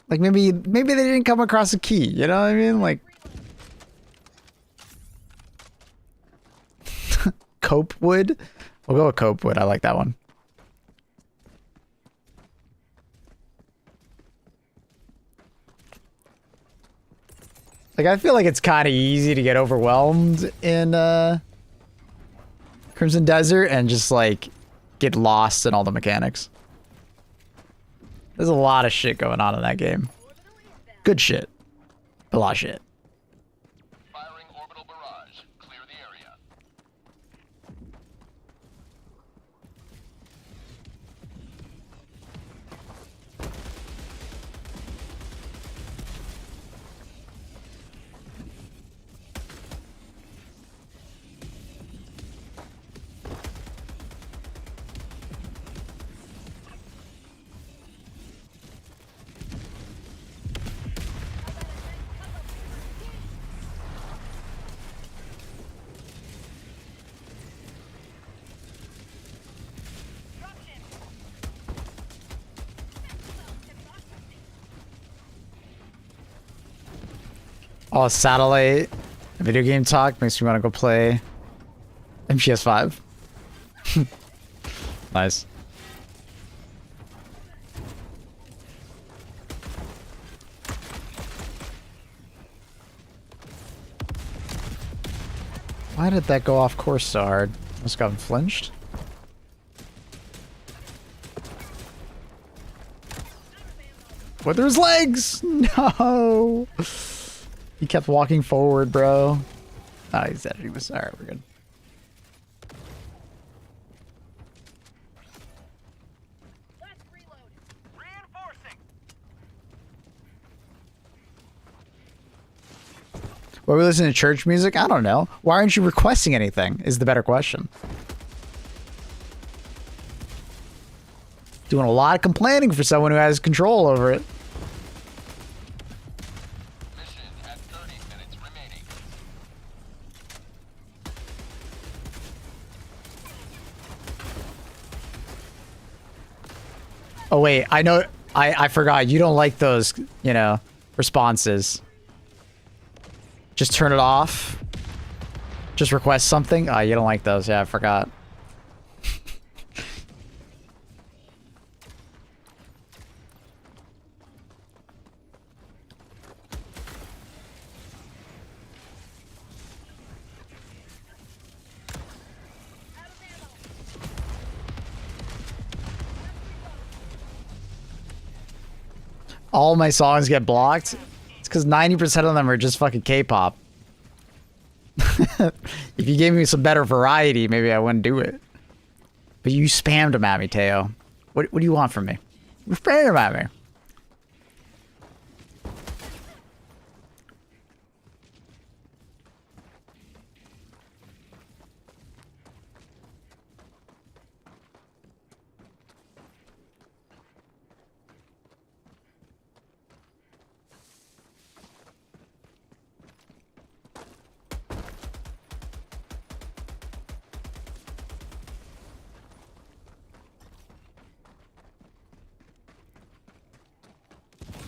Like, maybe they didn't come across a key, you know what I mean? Like, Copewood? We'll go with Copewood. I like that one. Like, I feel like it's kind of easy to get overwhelmed in Crimson Desert and just, like, get lost in all the mechanics. There's a lot of shit going on in that game. Good shit. A lot of shit. Firing orbital barrage. Clear the area. Oh, satellite video game talk makes me want to go play MGS5. Nice. Why did that go off course so hard? Must have gotten flinched. With his legs! No! He kept walking forward, bro. Ah, he said he was. Alright, we're good. Reinforcing. Why are we listening to church music? I don't know. Why aren't you requesting anything? Is the better question. Doing a lot of complaining for someone who has control over it. Mission at 30 minutes remaining. Oh wait, I know. I forgot. You don't like those, you know, responses. Just turn it off. Just request something. Oh, you don't like those. Yeah, I forgot. All my songs get blocked. It's because 90% of them are just fucking K-pop. If you gave me some better variety, maybe I wouldn't do it. But you spammed them at me, Teo. What do you want from me? You spammed them at me.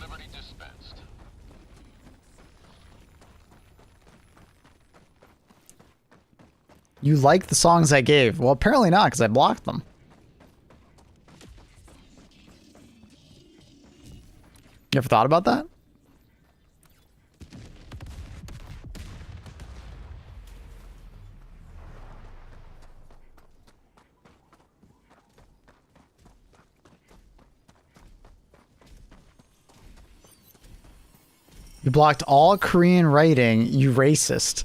Liberty dispensed. You like the songs I gave. Well, apparently not, because I blocked them. You ever thought about that? You blocked all Korean writing, you racist.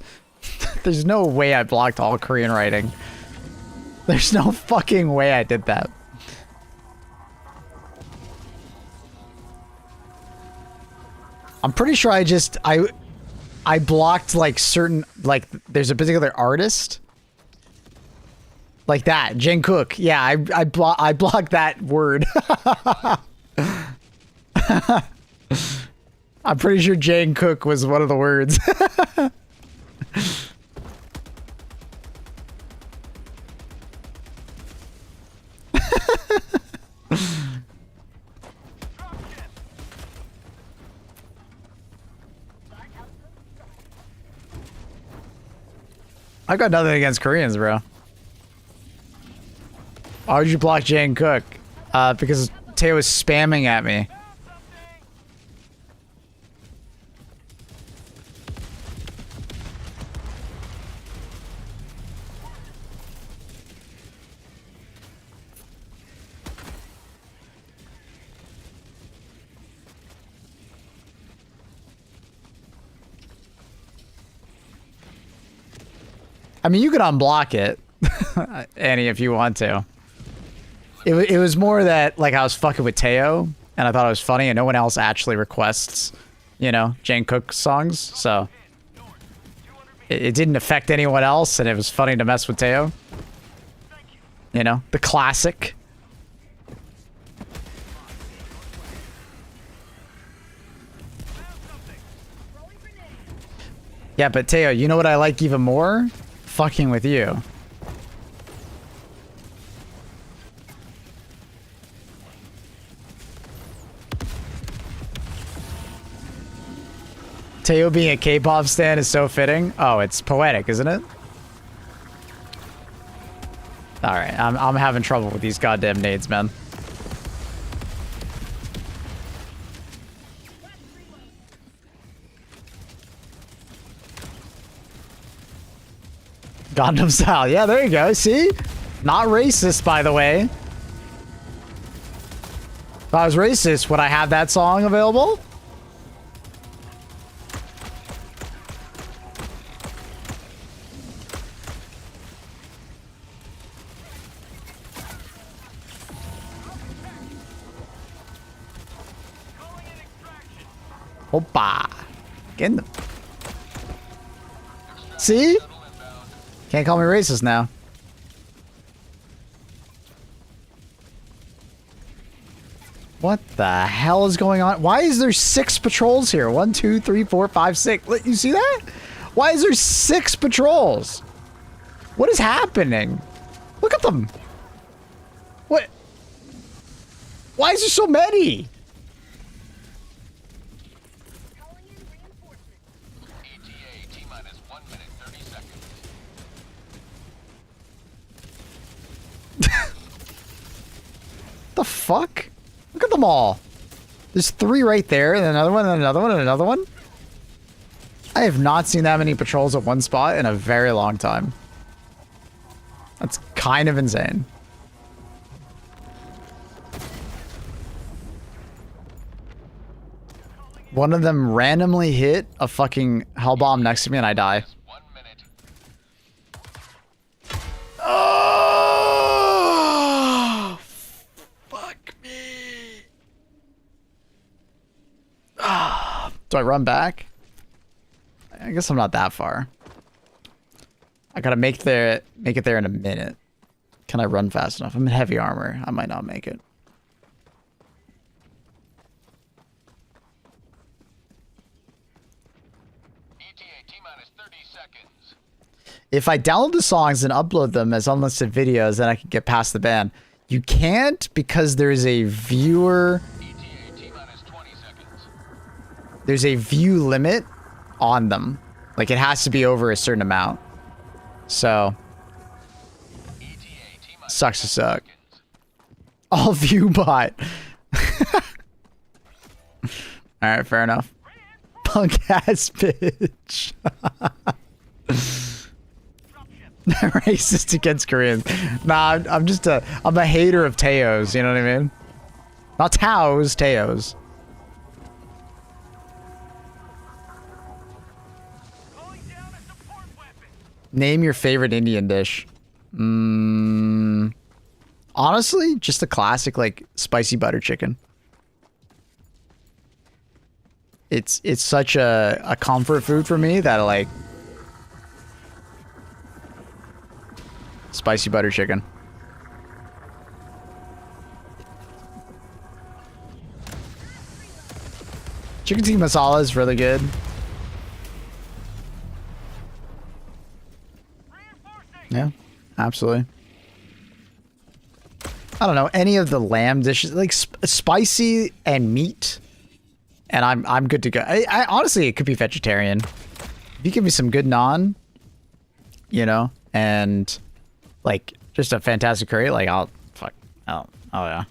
There's no way I blocked all Korean writing. There's no fucking way I did that. I'm pretty sure I blocked like certain, like there's a particular artist like that, Jane Cook. Yeah, I blocked that word. I'm pretty sure Jane Cook was one of the words. I got nothing against Koreans, bro. Why would you block Jane Cook? Because Teo was spamming at me. I mean, you could unblock it, Annie, if you want to. It was more that, like, I was fucking with Teo, and I thought it was funny, and no one else actually requests, you know, Jane Cook songs, so... It didn't affect anyone else, and it was funny to mess with Teo. You know, the classic. Yeah, but Teo, you know what I like even more? Fucking with you. Teo being a K-pop stan is so fitting. Oh, it's poetic, isn't it? Alright, I'm having trouble with these goddamn nades, man. Gundam style. Yeah, there you go. See? Not racist, by the way. If I was racist, would I have that song available? Opa. Get in the... See? Can't call me racist now. What the hell is going on? Why is there 6 patrols here? 1, 2, 3, 4, 5, 6. Look, you see that? Why is there 6 patrols? What is happening? Look at them. What? Why is there so many? The fuck? Look at them all. There's 3 right there, and another one, and another one, and another one. I have not seen that many patrols at one spot in a very long time. That's kind of insane. One of them randomly hit a fucking hell bomb next to me and I die. Oh, fuck me. Do I run back? I guess I'm not that far. I gotta make it there in a minute. Can I run fast enough? I'm in heavy armor. I might not make it. If I download the songs and upload them as unlisted videos, then I can get past the ban. You can't because there's a viewer... There's a view limit on them. Like, it has to be over a certain amount. So... Sucks to suck. All view bot. Alright, fair enough. Punk ass bitch. Racist against Koreans. Nah, I'm a hater of Teos, you know what I mean? Not Taos, Teos. Name your favorite Indian dish. Honestly, just a classic, like, spicy butter chicken. it's such a comfort food for me that like spicy butter chicken. Chicken tikka masala is really good. Yeah, absolutely. I don't know any of the lamb dishes like spicy and meat, and I'm good to go. I honestly, it could be vegetarian. If you give me some good naan, you know, and like just a fantastic curry, like I'll fuck. Oh yeah.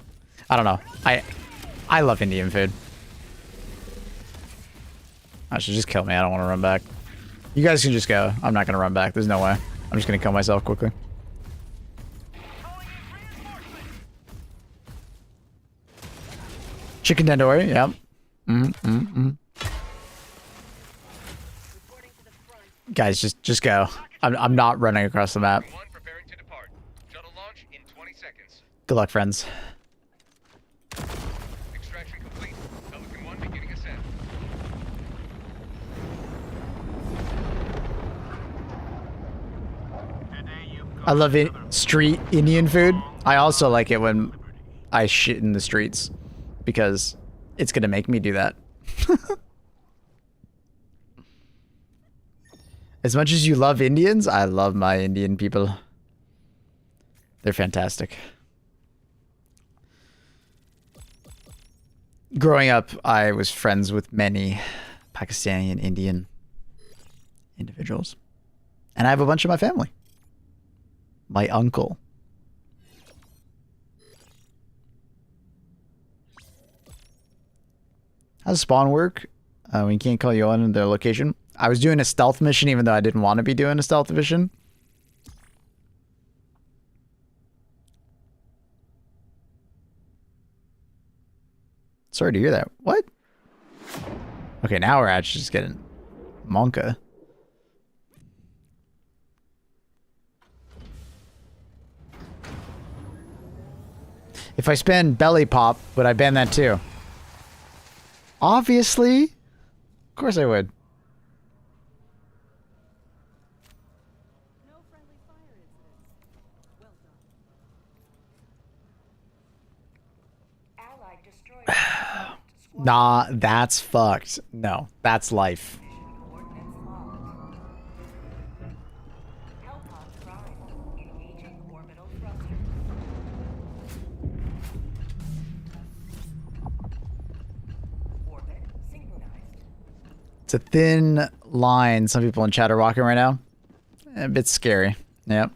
I don't know. I love Indian food. I should just kill me. I don't want to run back. You guys can just go. I'm not going to run back. There's no way. I'm just going to kill myself quickly. Chicken tandoori. Yep. Guys, just go. I'm not running across the map. One preparing to depart. Shuttle launch in 20 seconds. Good luck, friends. Extraction complete. Pelican 1 beginning ascent. I love it. Street Indian food. I also like it when I shit in the streets because it's gonna make me do that. As much as you love Indians, I love my Indian people. They're fantastic. Growing up, I was friends with many Pakistani and Indian individuals. And I have a bunch of my family. My uncle. How does spawn work? We can't call you on their location. I was doing a stealth mission even though I didn't want to be doing a stealth mission. Sorry to hear that. What? Okay, now we're actually just getting Monka. If I spend belly pop, would I ban that too? Obviously. Of course I would. No friendly fire incidents. Well done. Allied destroyer. Nah, that's fucked. No, that's life. Coordinates locked. Hellpod prime. Engaging orbital thrusters. Orbit synchronized. It's a thin line. Some people in chat are walking right now. A bit scary. Yep.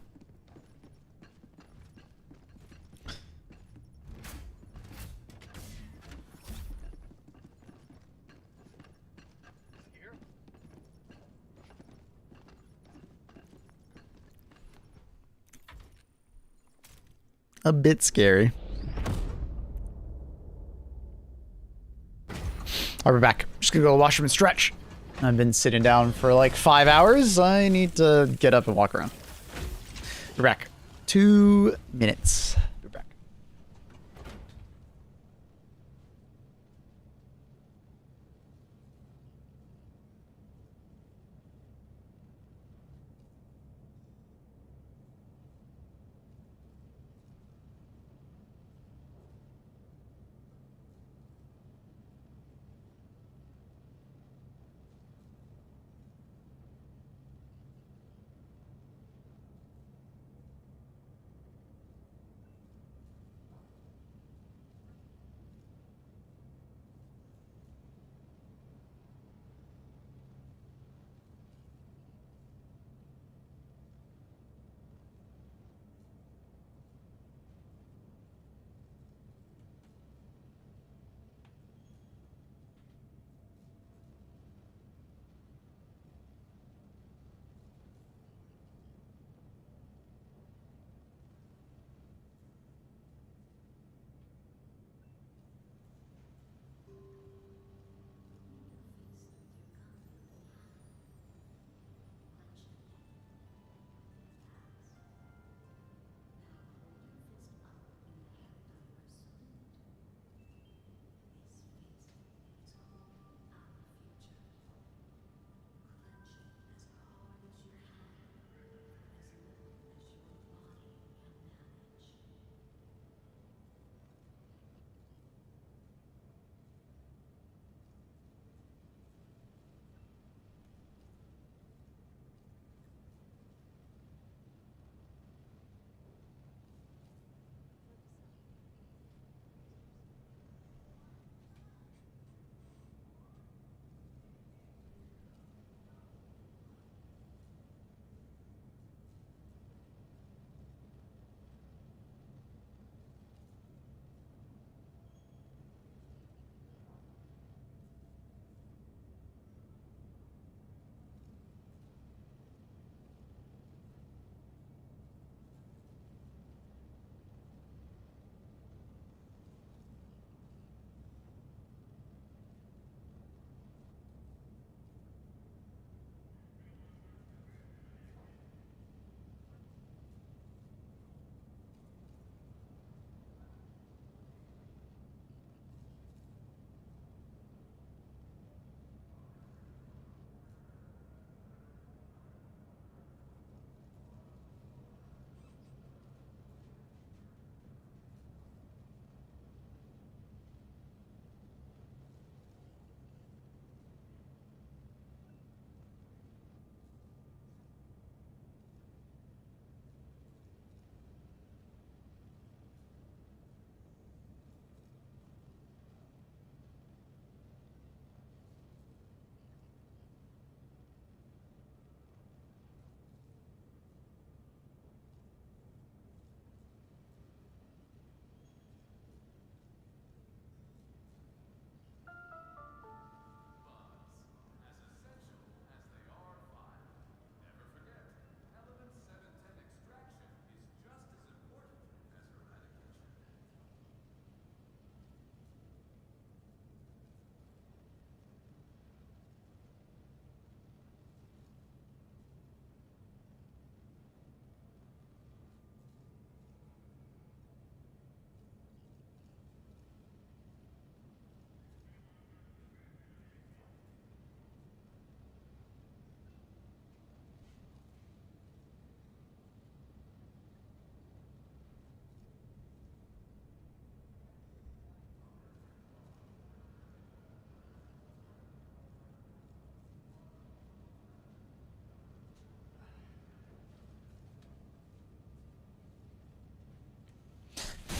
A bit scary. Alright, we're back. Just gonna go wash and stretch. I've been sitting down for like 5 hours. I need to get up and walk around. We're back. 2 minutes. We're back.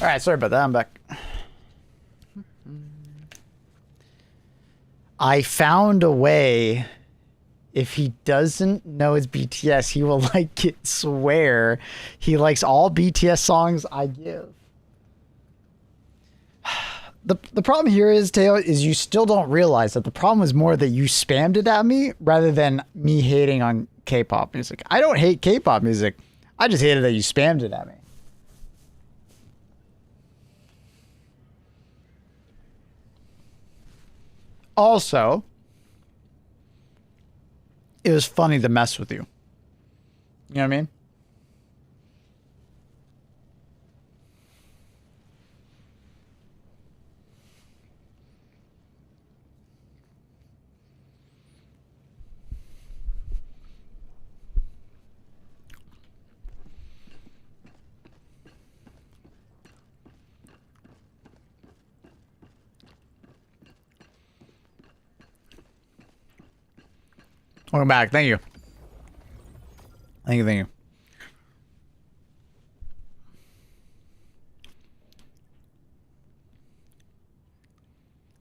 Alright, sorry about that. I'm back. I found a way. If he doesn't know his BTS, he will like it. Swear. He likes all BTS songs I give. The problem here is, Teo, is you still don't realize that the problem is more that you spammed it at me rather than me hating on K-pop music. I don't hate K-pop music. I just hated that you spammed it at me. Also, it was funny to mess with you. You know what I mean? Welcome back. Thank you. Thank you. Thank you.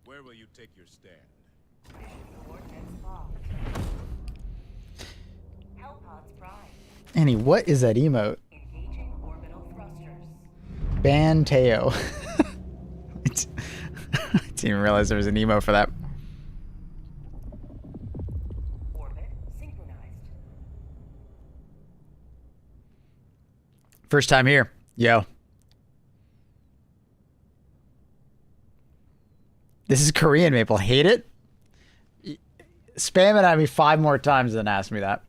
Where will you take your stand? Mission coordinates locked. Hellpods prime. Annie, what is that emote? Engaging orbital thrusters. Ban Teo. I didn't even realize there was an emote for that. Orbit synchronized. First time here. Yo. This is Korean, Maple. Hate it? Spam it at me 5 more times and ask me that.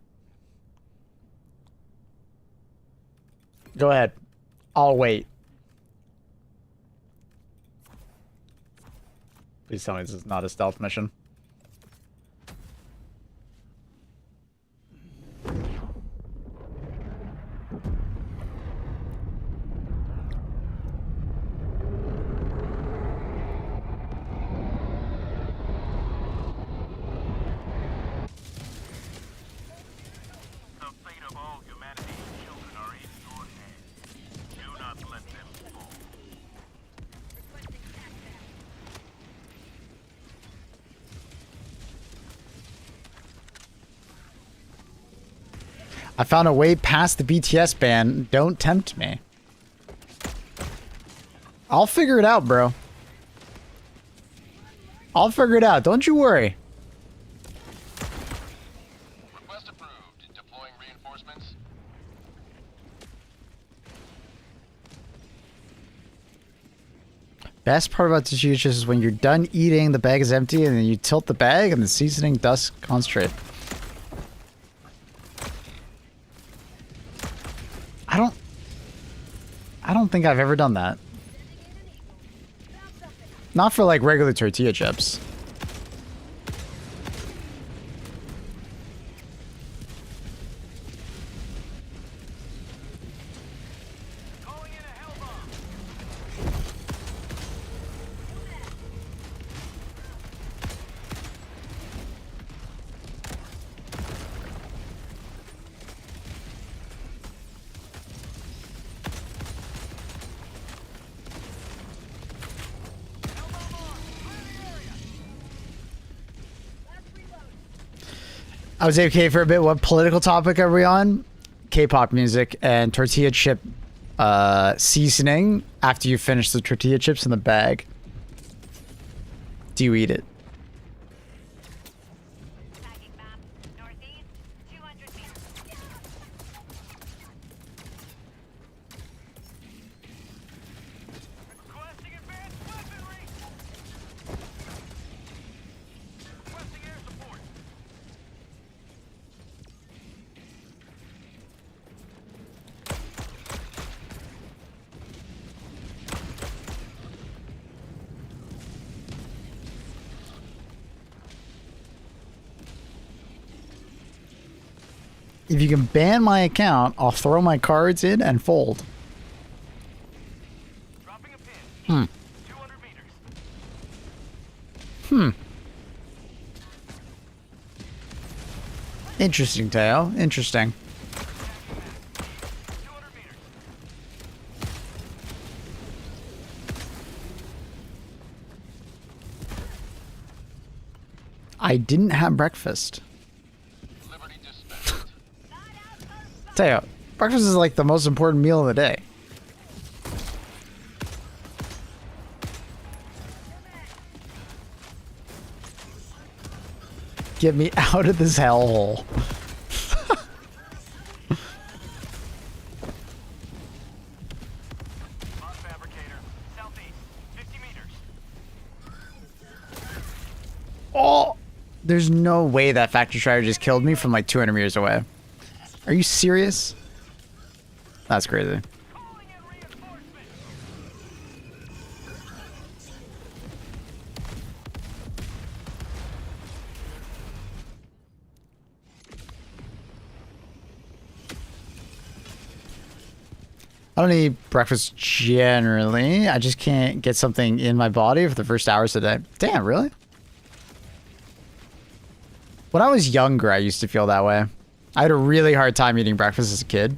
Go ahead. I'll wait. Please tell me this is not a stealth mission. The fate of all humanity's children are in your hands. Do not let them fall. I found a way past the BTS ban. Don't tempt me. I'll figure it out, bro. I'll figure it out. Don't you worry. Request approved. Deploying reinforcements. Best part about this juice is when you're done eating, the bag is empty, and then you tilt the bag, and the seasoning does concentrate. I don't think I've ever done that. Not for like regular tortilla chips. Calling in a hell bomb. I was AFK for a bit. What political topic are we on? K-pop music and tortilla chip seasoning after you finish the tortilla chips in the bag. Do you eat it? Tagging map. Northeast, 200 meters. Requesting advanced weaponry. Requesting air support. If you can ban my account, I'll throw my cards in and fold. Dropping a pin. Hmm. 200 meters. Hmm. Interesting, Teo. Interesting. 200 meters. I didn't have breakfast. Liberty dispatched. Tell you, breakfast is like the most important meal of the day. Get me out of this hellhole. Box fabricator. Southeast. 50 meters. Oh! There's no way that factory strider just killed me from like 200 meters away. Are you serious? That's crazy. Calling in reinforcements. I don't eat breakfast generally. I just can't get something in my body for the first hours of the day. Damn, really? When I was younger, I used to feel that way. I had a really hard time eating breakfast as a kid.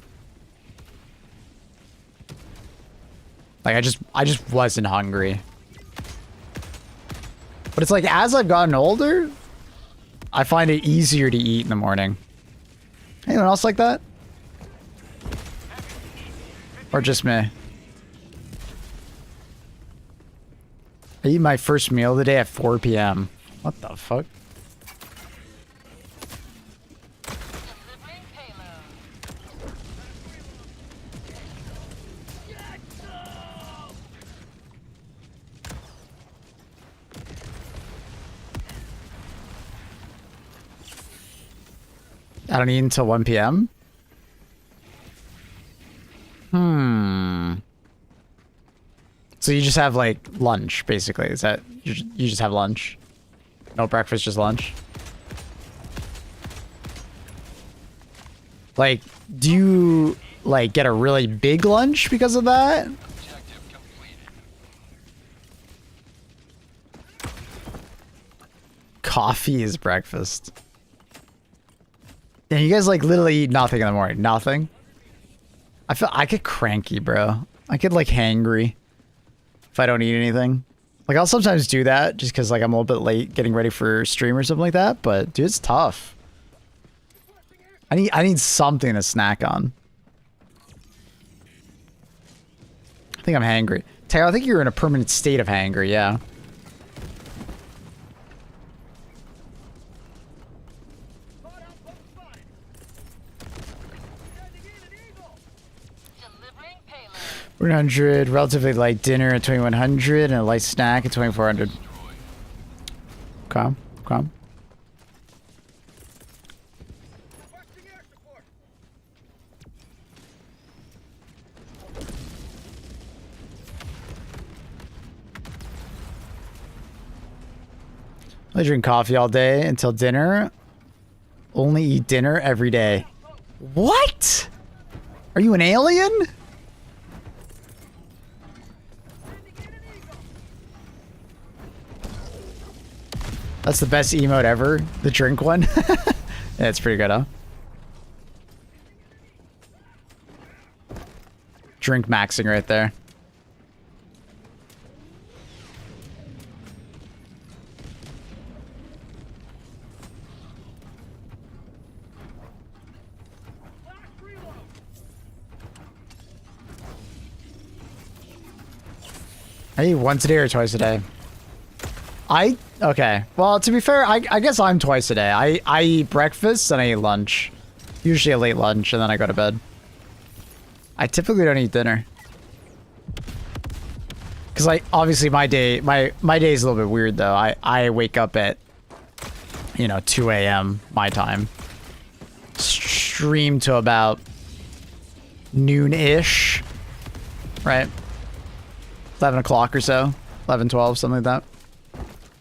Like I just wasn't hungry. But it's like as I've gotten older, I find it easier to eat in the morning. Anyone else like that? Or just me? I eat my first meal of the day at 4 p.m. What the fuck? Delivering payload. I don't eat until 1 p.m. So you just have like lunch, basically. Is that you just have lunch? No breakfast, just lunch. Like, do you like get a really big lunch because of that? Objective completed. Coffee is breakfast. And you guys like literally eat nothing in the morning. Nothing. I get cranky, bro. I get like hangry if I don't eat anything. Like I'll sometimes do that just because like I'm a little bit late getting ready for stream or something like that. But dude, it's tough. I need something to snack on. I think I'm hangry. Taylor, I think you're in a permanent state of hangry, yeah. Delivering payload. 100, relatively light dinner at 2100, and a light snack at 2400. Calm, calm. I drink coffee all day until dinner. Only eat dinner every day. What? Are you an alien? That's the best emote ever. The drink one. Yeah, it's pretty good, huh? Drink maxing right there. I eat once a day or twice a day. Okay. Well, to be fair, I guess I'm twice a day. I eat breakfast and I eat lunch. Usually a late lunch and then I go to bed. I typically don't eat dinner. Cause like obviously my day is a little bit weird though. I wake up at 2 a.m. my time. Stream to about noon-ish. Right? 11 o'clock or so. 11, 12, something like that.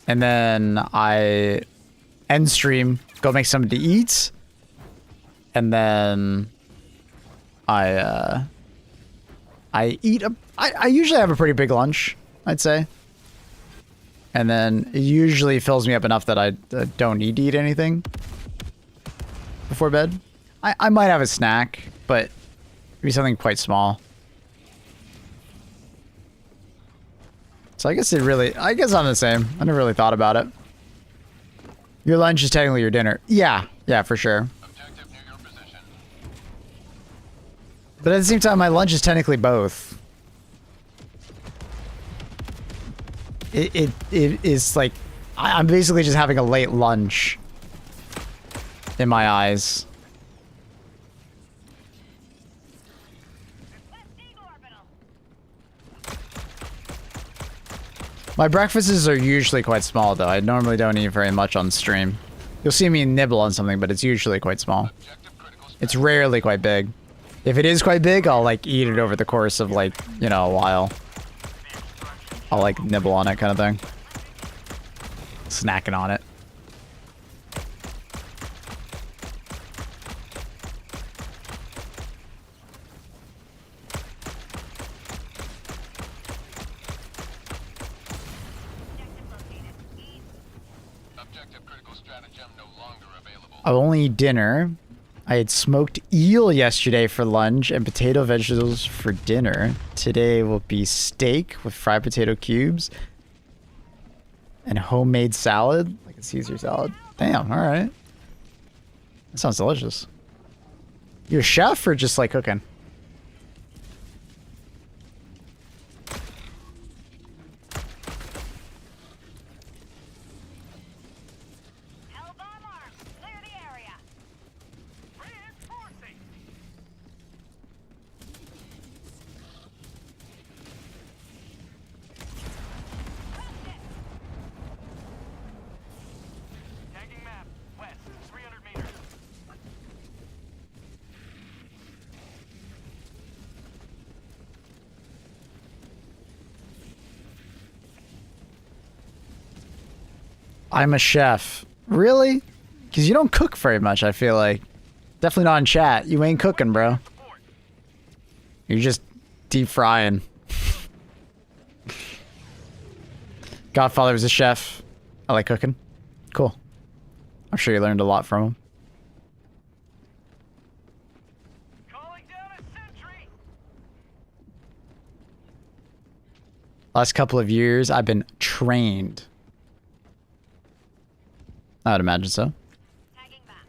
And then I end stream, go make something to eat. And then I eat I usually have a pretty big lunch, I'd say. And then it usually fills me up enough that I don't need to eat anything before bed. I might have a snack, but it'd be something quite small. So I guess I'm the same. I never really thought about it. Your lunch is technically your dinner. Yeah, yeah, for sure. Objective near your position. But at the same time, my lunch is technically both. It is like I'm basically just having a late lunch in my eyes. My breakfasts are usually quite small, though. I normally don't eat very much on stream. You'll see me nibble on something, but it's usually quite small. It's rarely quite big. If it is quite big, I'll, like, eat it over the course of, like, you know, a while. I'll, like, nibble on it kind of thing. Snacking on it. Objective critical stratagem no longer available. I'll only eat dinner. I had smoked eel yesterday for lunch and potato vegetables for dinner. Today will be steak with fried potato cubes and homemade salad, like a Caesar salad. Damn, all right. That sounds delicious. You a chef or just like cooking? Hellbomb arms, clear the area. Reinforcing. Tagging map. West, 300 meters. I'm a chef. Really? Because you don't cook very much, I feel like. Definitely not in chat. You ain't cooking, bro. You're just deep frying. Godfather was a chef. I like cooking. Cool. I'm sure you learned a lot from him. Calling down a sentry. Last couple of years, I've been trained. I would imagine so. Tagging back.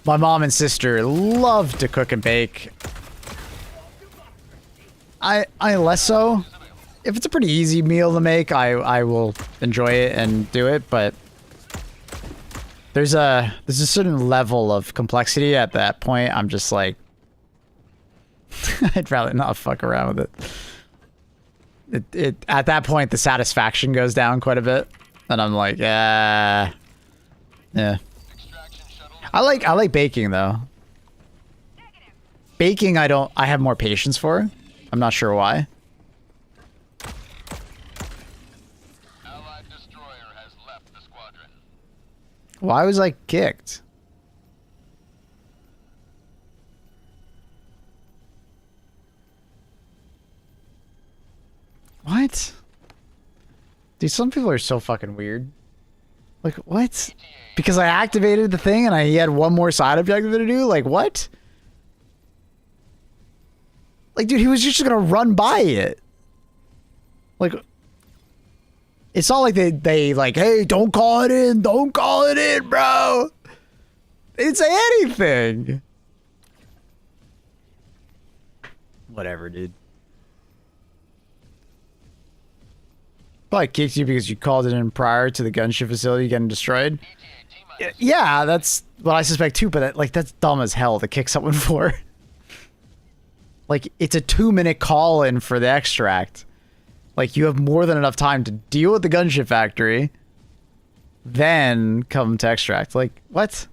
My mom and sister love to cook and bake. I less so. If it's a pretty easy meal to make, I will enjoy it and do it, but there's a certain level of complexity at that point. I'm just like I'd rather not fuck around with it. It at that point the satisfaction goes down quite a bit. And I'm like, yeah. I like baking though. Baking I have more patience for. I'm not sure why. Allied destroyer has left the squadron. Why was I kicked? What? Dude, some people are so fucking weird. Like, what? Because I activated the thing and he had one more side objective to do? Like, what? Like, dude, he was just gonna run by it. Like, it's not like they like, hey, don't call it in, bro. They didn't say anything. Whatever, dude. Probably kicked you because you called it in prior to the gunship facility getting destroyed. Yeah, that's what I suspect too, but that's dumb as hell to kick someone for. Like, it's a 2-minute call in for the extract. Like, you have more than enough time to deal with the gunship factory, then come to extract. Like, what?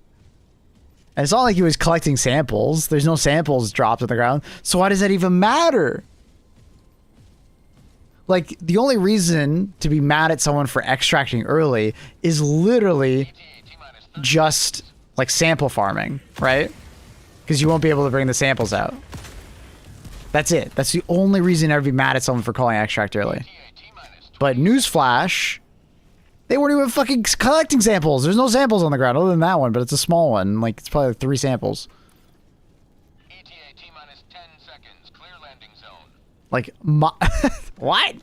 And it's not like he was collecting samples. There's no samples dropped on the ground. So why does that even matter? Like, the only reason to be mad at someone for extracting early is literally just, like, sample farming, right? Because you won't be able to bring the samples out. That's it. That's the only reason I'd be mad at someone for calling extract early. But newsflash, they weren't even fucking collecting samples. There's no samples on the ground other than that one, but it's a small one. Like, it's probably like 3 samples. ETA T-minus 10 seconds. Clear landing zone. Like, what?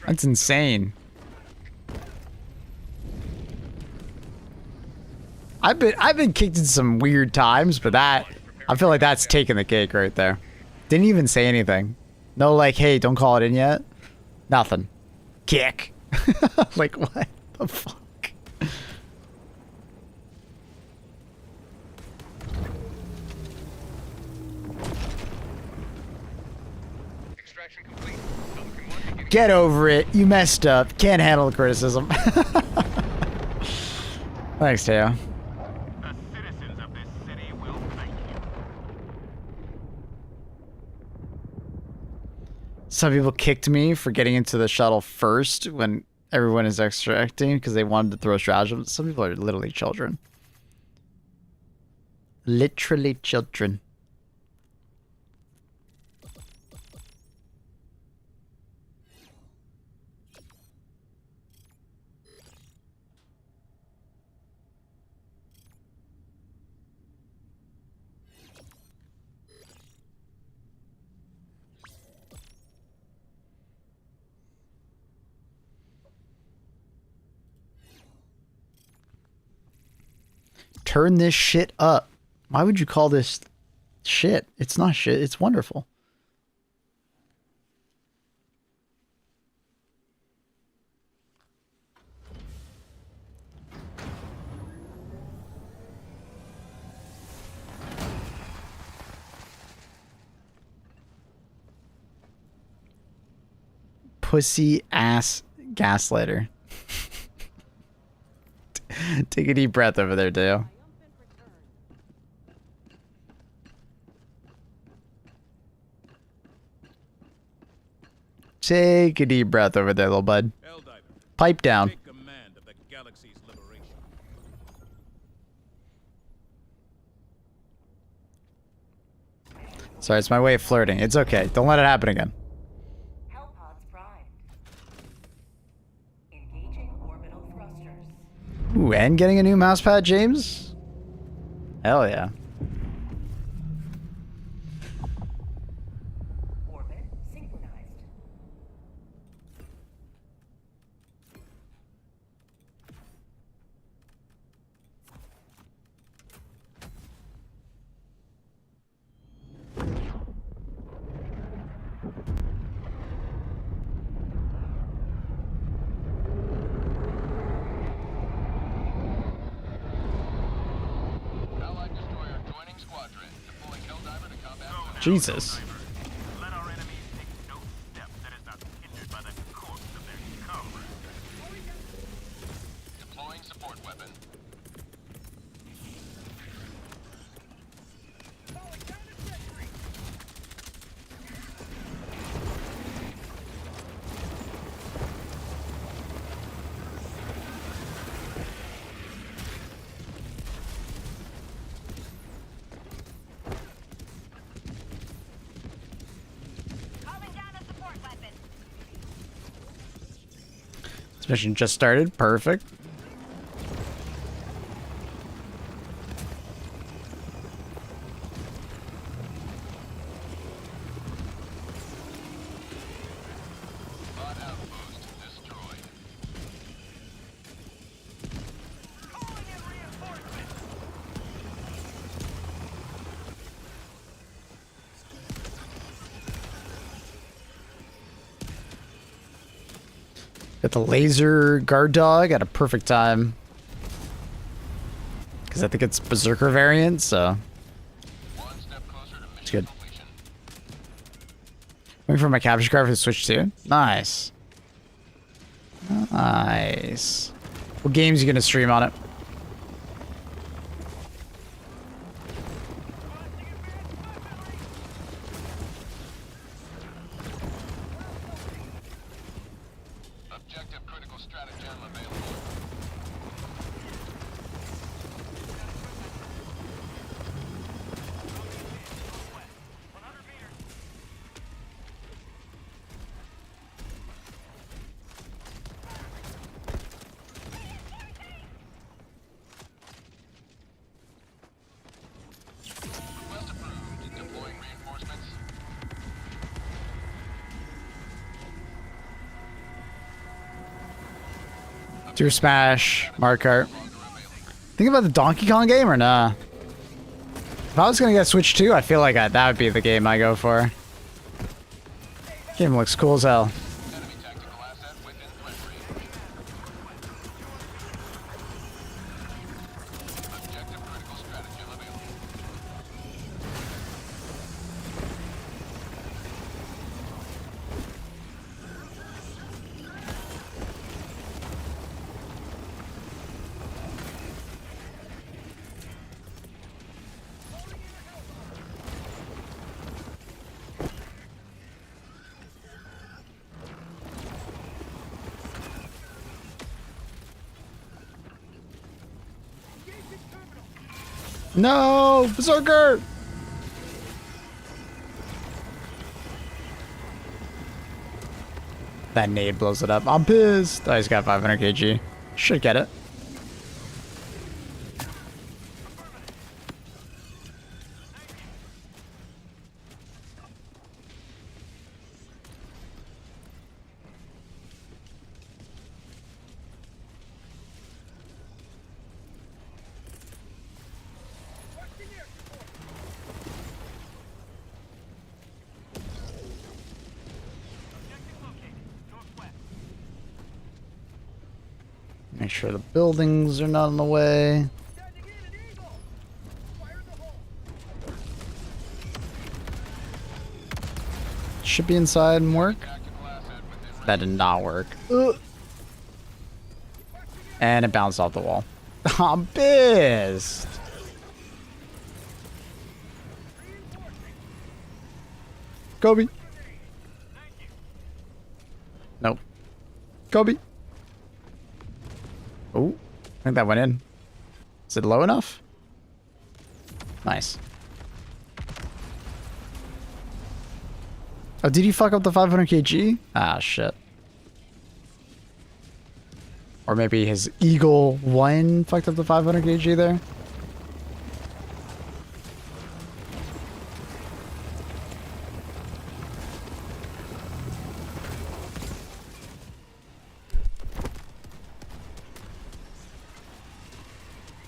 That's insane. I've been kicked in some weird times, but that I feel like that's taking the cake right there. Didn't even say anything. No, like, hey, don't call it in yet. Nothing. Kick. Like, what the fuck? Extraction complete. Pelican 1 beginning. Get over it. You messed up. Can't handle the criticism. Thanks, Teo. The citizens of this city will thank you. Some people kicked me for getting into the shuttle first when everyone is extracting because they wanted to throw stratagems. Some people are literally children. Literally children. Turn this shit up. Why would you call this shit? It's not shit. It's wonderful. Pussy ass gaslighter. Take a deep breath over there, Dale. Take a deep breath over there, little bud. Helldiver, Pipe down. take command of the galaxy's liberation. Sorry, it's my way of flirting. It's okay. Don't let it happen again. Hellpods primed. Engaging orbital thrusters. Ooh, and getting a new mousepad, James? Hell yeah. Orbit synchronized. Allied destroyer joining squadron. Deploying Helldiver to combat. Jesus. Let our enemies take no step that is not hindered by the corpse of their comrade. Deploying support weapon. Calling down a support weapon. This mission just started. Perfect. Bot outpost destroyed. Calling in reinforcements. Got the laser guard dog at a perfect time. Because I think it's Berserker variant, so One step closer to it's mission good. completion. Waiting for my capture card for the Switch too. Nice. Nice. What games you gonna stream on it? Objective critical stratagem available. Super Smash, Mario Kart. Think about the Donkey Kong game or nah? If I was gonna get Switch 2, I feel like that would be the game I go for. Game looks cool as hell. Enemy tactical asset within threat range. Objective critical stratagem available. No! Berserker! That nade blows it up. I'm pissed. Oh, he's got 500 kg. Should get it. Make sure the buildings are not in the way. Should be inside and work. That did not work. Ugh. And it bounced off the wall. I'm pissed. Kobe. Nope. Kobe. Oh, I think that went in. Is it low enough? Nice. Oh, did he fuck up the 500 kg? Ah, shit. Or maybe his Eagle 1 fucked up the 500 kg there?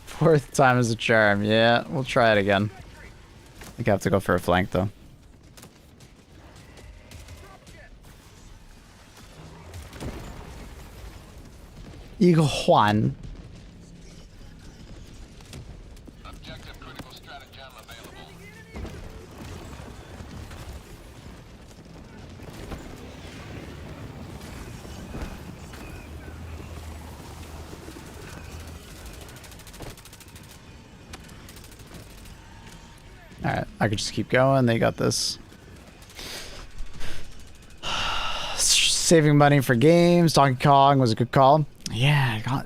Fourth time is a charm. Yeah, we'll try it again. I think I have to go for a flank, though. Eagle Juan. Objective critical stratagem available. Alright, I could just keep going. They got this. Saving money for games. Donkey Kong was a good call. Yeah,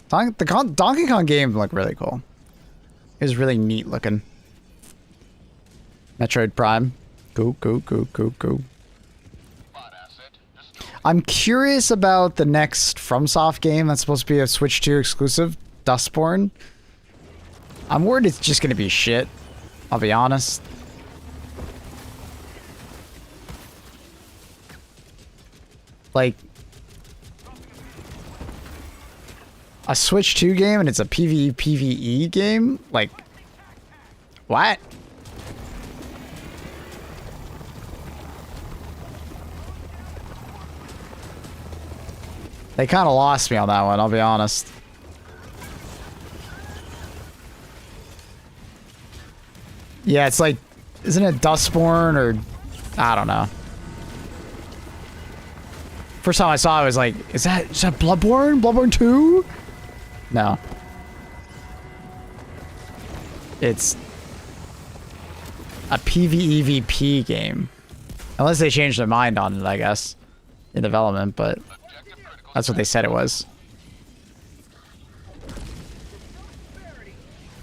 Donkey Kong game looked really cool. It was really neat looking. Metroid Prime. Cool. I'm curious about the next FromSoft game that's supposed to be a Switch 2 exclusive, Dustborn. I'm worried it's just gonna be shit. I'll be honest. Like, a Switch 2 game and it's a PvE game? Like, what? They kind of lost me on that one, I'll be honest. Yeah, it's like, isn't it Dustborn or, I don't know. First time I saw it, I was like, is that Bloodborne? Bloodborne 2? No. It's a PvEVP game. Unless they changed their mind on it, I guess, in development, but that's what they said it was.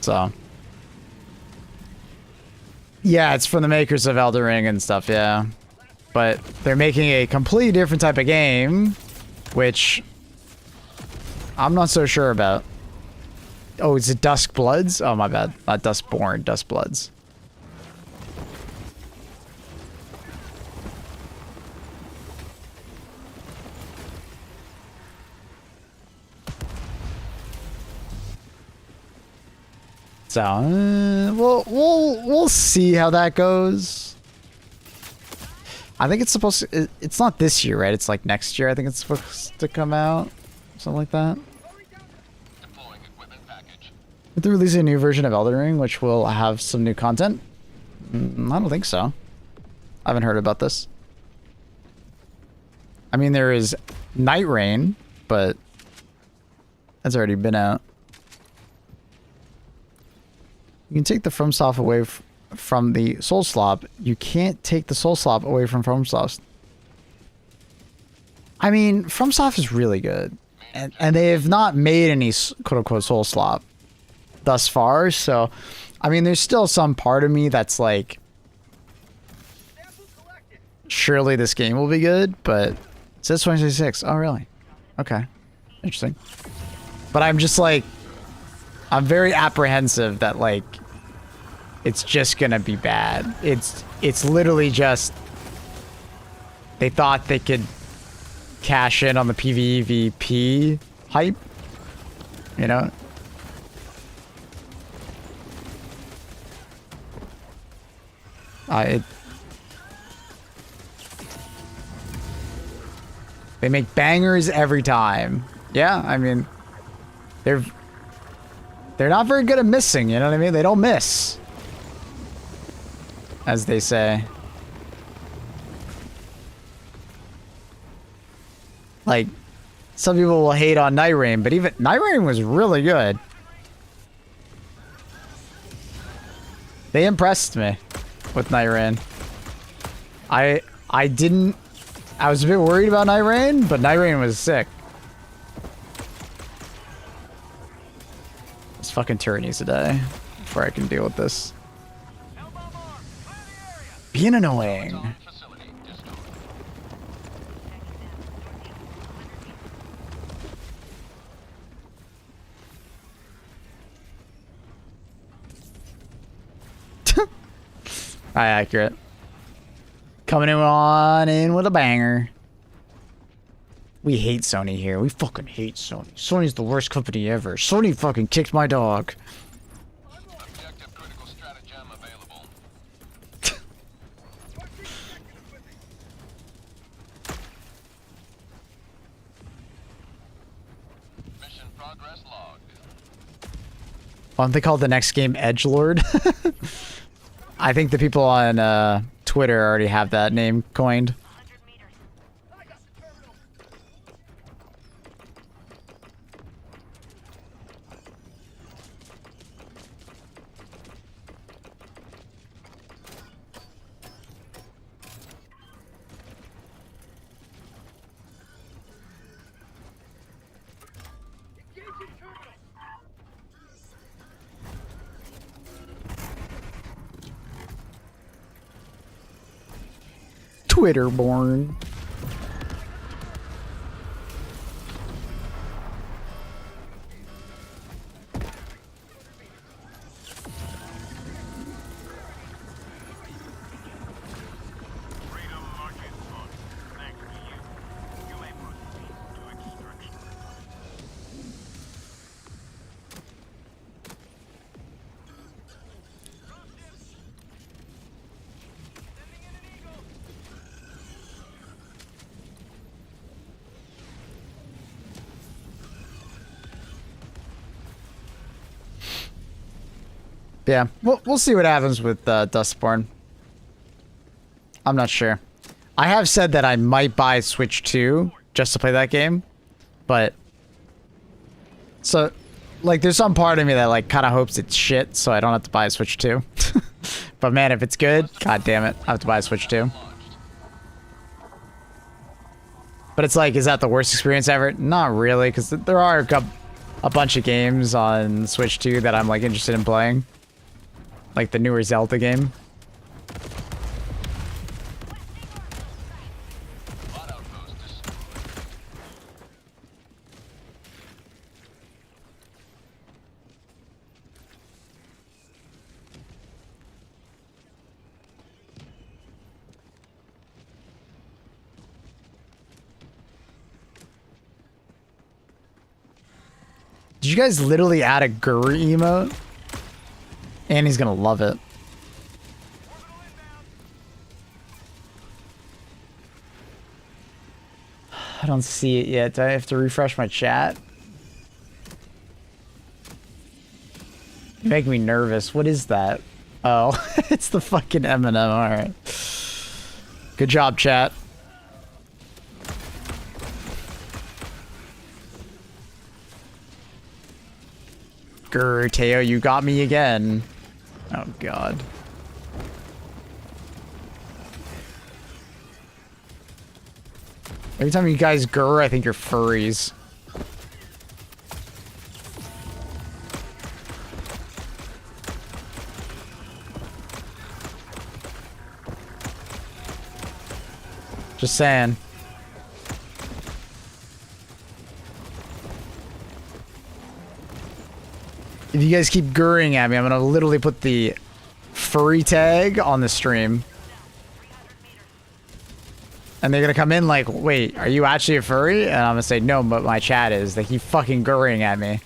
So. Yeah, it's from the makers of Elden Ring and stuff, yeah. But they're making a completely different type of game, which I'm not so sure about. Oh, is it Dusk Bloods? Oh, my bad. Not Dustborn, Dusk Bloods. So we'll see how that goes. I think it's supposed to, it's not this year, right? It's like next year. I think it's supposed to come out, something like that. Deploying equipment package. They're releasing a new version of Elden Ring, which will have some new content. I don't think so. I haven't heard about this. I mean, there is Night Rain, but that's already been out. You can take the FromSoft away from the Soul Slop. You can't take the Soul Slop away from FromSoft. I mean, FromSoft is really good. And they have not made any quote-unquote Soul Slop thus far. So, I mean, there's still some part of me that's like, surely this game will be good, but it says 2026. Oh, really? Okay. Interesting. But I'm just like, I'm very apprehensive that like it's just gonna be bad. It's literally just they thought they could cash in on the PvEVP hype, you know? They make bangers every time. Yeah, I mean, they're not very good at missing, you know what I mean? They don't miss, as they say. Like, some people will hate on Night Rain, but even Night Rain was really good. They impressed me with Night Rain. I was a bit worried about Night Rain, but Night Rain was sick. This fucking turret needs to die before I can deal with this. Being annoying. Facility destroyed. Accurate. Coming in with a banger. We hate Sony here. We fucking hate Sony. Sony's the worst company ever. Sony fucking kicked my dog. Objective critical stratagem available. Mission progress logged. Why don't they call the next game Edgelord? I think the people on Twitter already have that name coined. 100 meters. Twitter born. Freedom marches on. Thanks to you. You may proceed to extraction. Yeah, we'll see what happens with Dustborn. I'm not sure. I have said that I might buy Switch 2 just to play that game, but so like there's some part of me that like kind of hopes it's shit, so I don't have to buy a Switch 2. But man, if it's good, god damn it, I have to buy a Switch 2. But it's like, is that the worst experience ever? Not really, because there are a bunch of games on Switch 2 that I'm like interested in playing. Like the newer Zelda game. Did you guys literally add a Guru emote? Annie's gonna love it. I don't see it yet. Do I have to refresh my chat? You're making me nervous. What is that? Oh, it's the fucking M&M. Alright. Good job, chat. Grr, Teo, you got me again. Oh, God. Every time you guys grr, I think you're furries. Just saying. If you guys keep grrring at me, I'm gonna literally put the furry tag on the stream. And they're gonna come in like, wait, are you actually a furry? And I'm gonna say, no, but my chat is. They keep fucking grrring at me.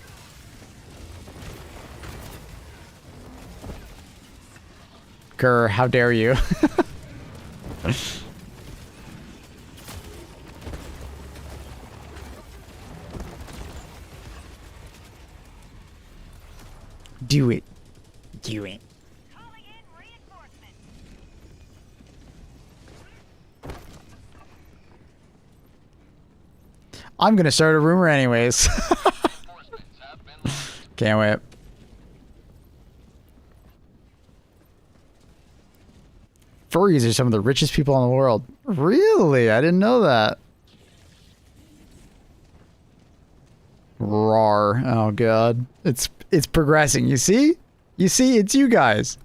Grr, how dare you? Do it. Do it. Calling in reinforcements. I'm gonna start a rumor anyways. Can't wait. Furries are some of the richest people in the world. Really? I didn't know that. Rawr. Oh god. It's progressing. You see? You see? It's you guys.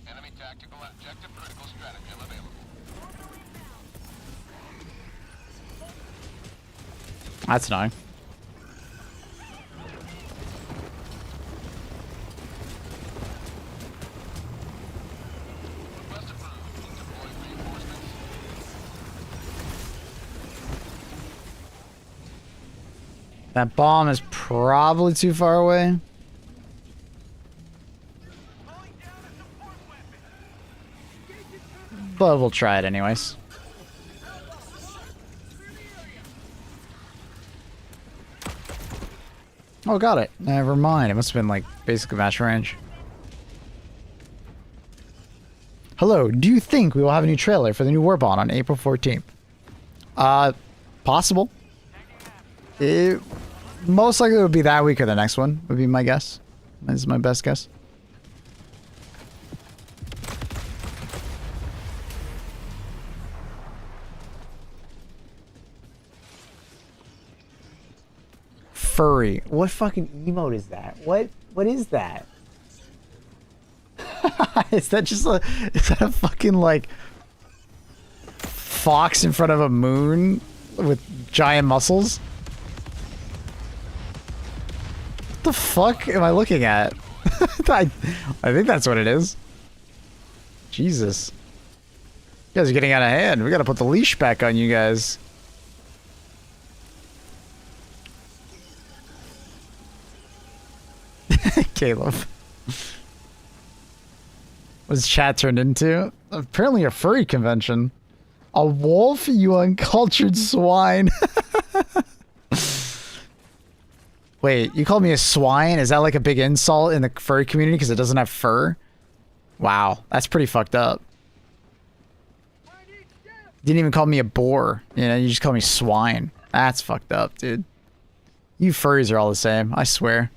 Enemy tactical objective critical stratagem available. That's annoying. Request approved. Deploy reinforcements. That bomb is probably too far away. But we'll try it anyways. Oh, got it. Never mind. It must have been like basically match range. Hello. Do you think we will have a new trailer for the new Warbond on April 14th? Possible. It most likely would be that week or the next one. Would be my guess. This is my best guess. Furry. What fucking emote is that? What is that? Is that just a fucking like fox in front of a moon with giant muscles? What the fuck am I looking at? I think that's what it is. Jesus. You guys are getting out of hand. We gotta put the leash back on you guys. Caleb. What's chat turned into? Apparently a furry convention. A wolf, you uncultured swine. Wait, you called me a swine? Is that like a big insult in the furry community because it doesn't have fur? Wow, that's pretty fucked up. Didn't even call me a boar. You know, you just call me swine. That's fucked up, dude. You furries are all the same, I swear.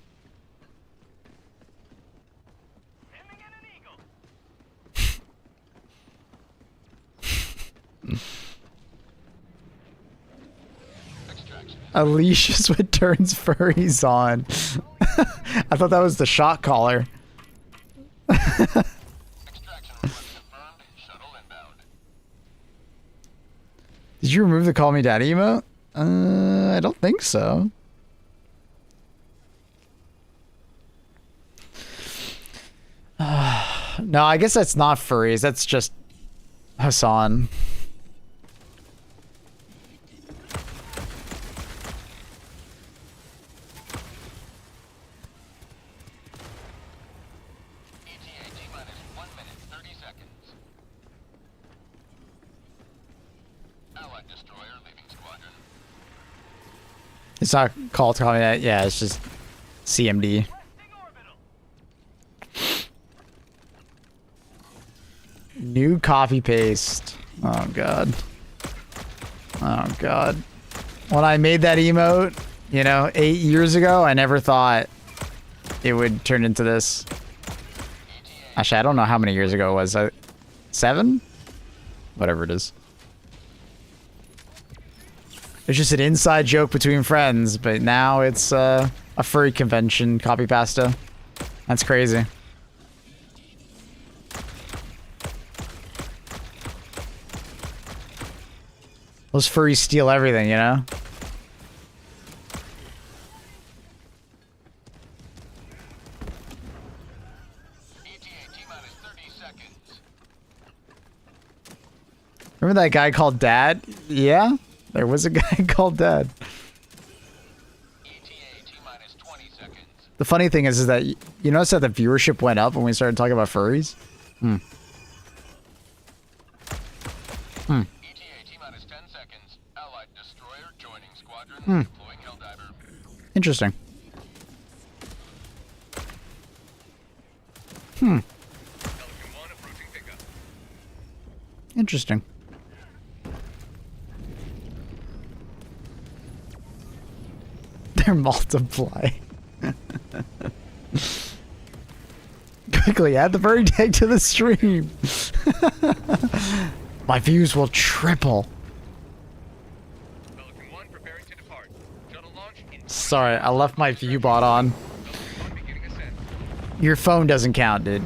A leash is what turns furries on. I thought that was the shot caller. Extraction request confirmed. Shuttle inbound. Did you remove the call me daddy emote? I don't think so. No, I guess that's not furries. That's just Hassan. ETA T-minus 1 minute, 30 seconds. Allied destroyer leaving squadron. It's not called combat. Yeah, it's just CMD. New copy paste. Oh god. Oh god. When I made that emote, you know, 8 years ago, I never thought it would turn into this. Actually, I don't know how many years ago it was. 7? Whatever it is. It's just an inside joke between friends, but now it's a furry convention copy pasta. That's crazy. Those furries steal everything, you know? ETA T-minus 30 seconds. Remember that guy called Dad? Yeah, there was a guy called Dad. ETA T-minus 20 seconds. The funny thing is that you notice that the viewership went up when we started talking about furries? ETA T-minus 10 seconds. Allied destroyer joining squadron. Deploying Helldiver. Interesting. Pelican 1 approaching pickup. Interesting. They're multiplying. Quickly add the furry tag to the stream. My views will triple. Pelican 1 preparing to depart. Shuttle launch in Sorry, I left my view bot on. Pelican 1 beginning ascent. Your phone doesn't count, dude.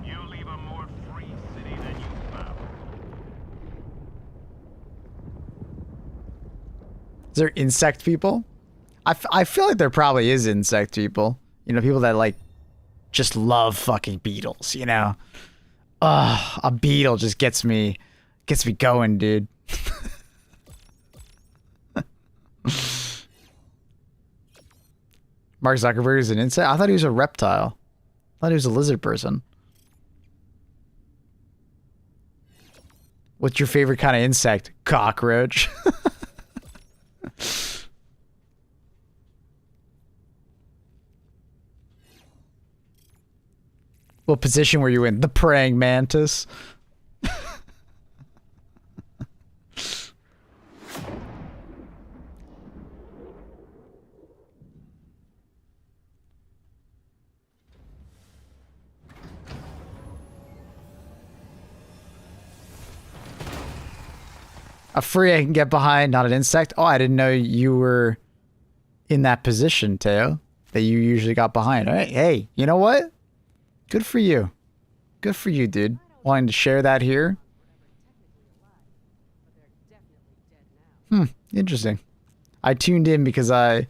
You leave a more free city than you found. Is there insect people? I feel like there probably is insect people. You know, people that like just love fucking beetles, you know? Ugh, a beetle just gets me going, dude. Mark Zuckerberg is an insect? I thought he was a reptile. I thought he was a lizard person. What's your favorite kind of insect? Cockroach. What position were you in? The praying mantis. A furry I can get behind, not an insect. Oh, I didn't know you were in that position, Teo. That you usually got behind. All right, hey, you know what? Good for you. Good for you, dude. Wanting to share that here. Interesting. I tuned in because I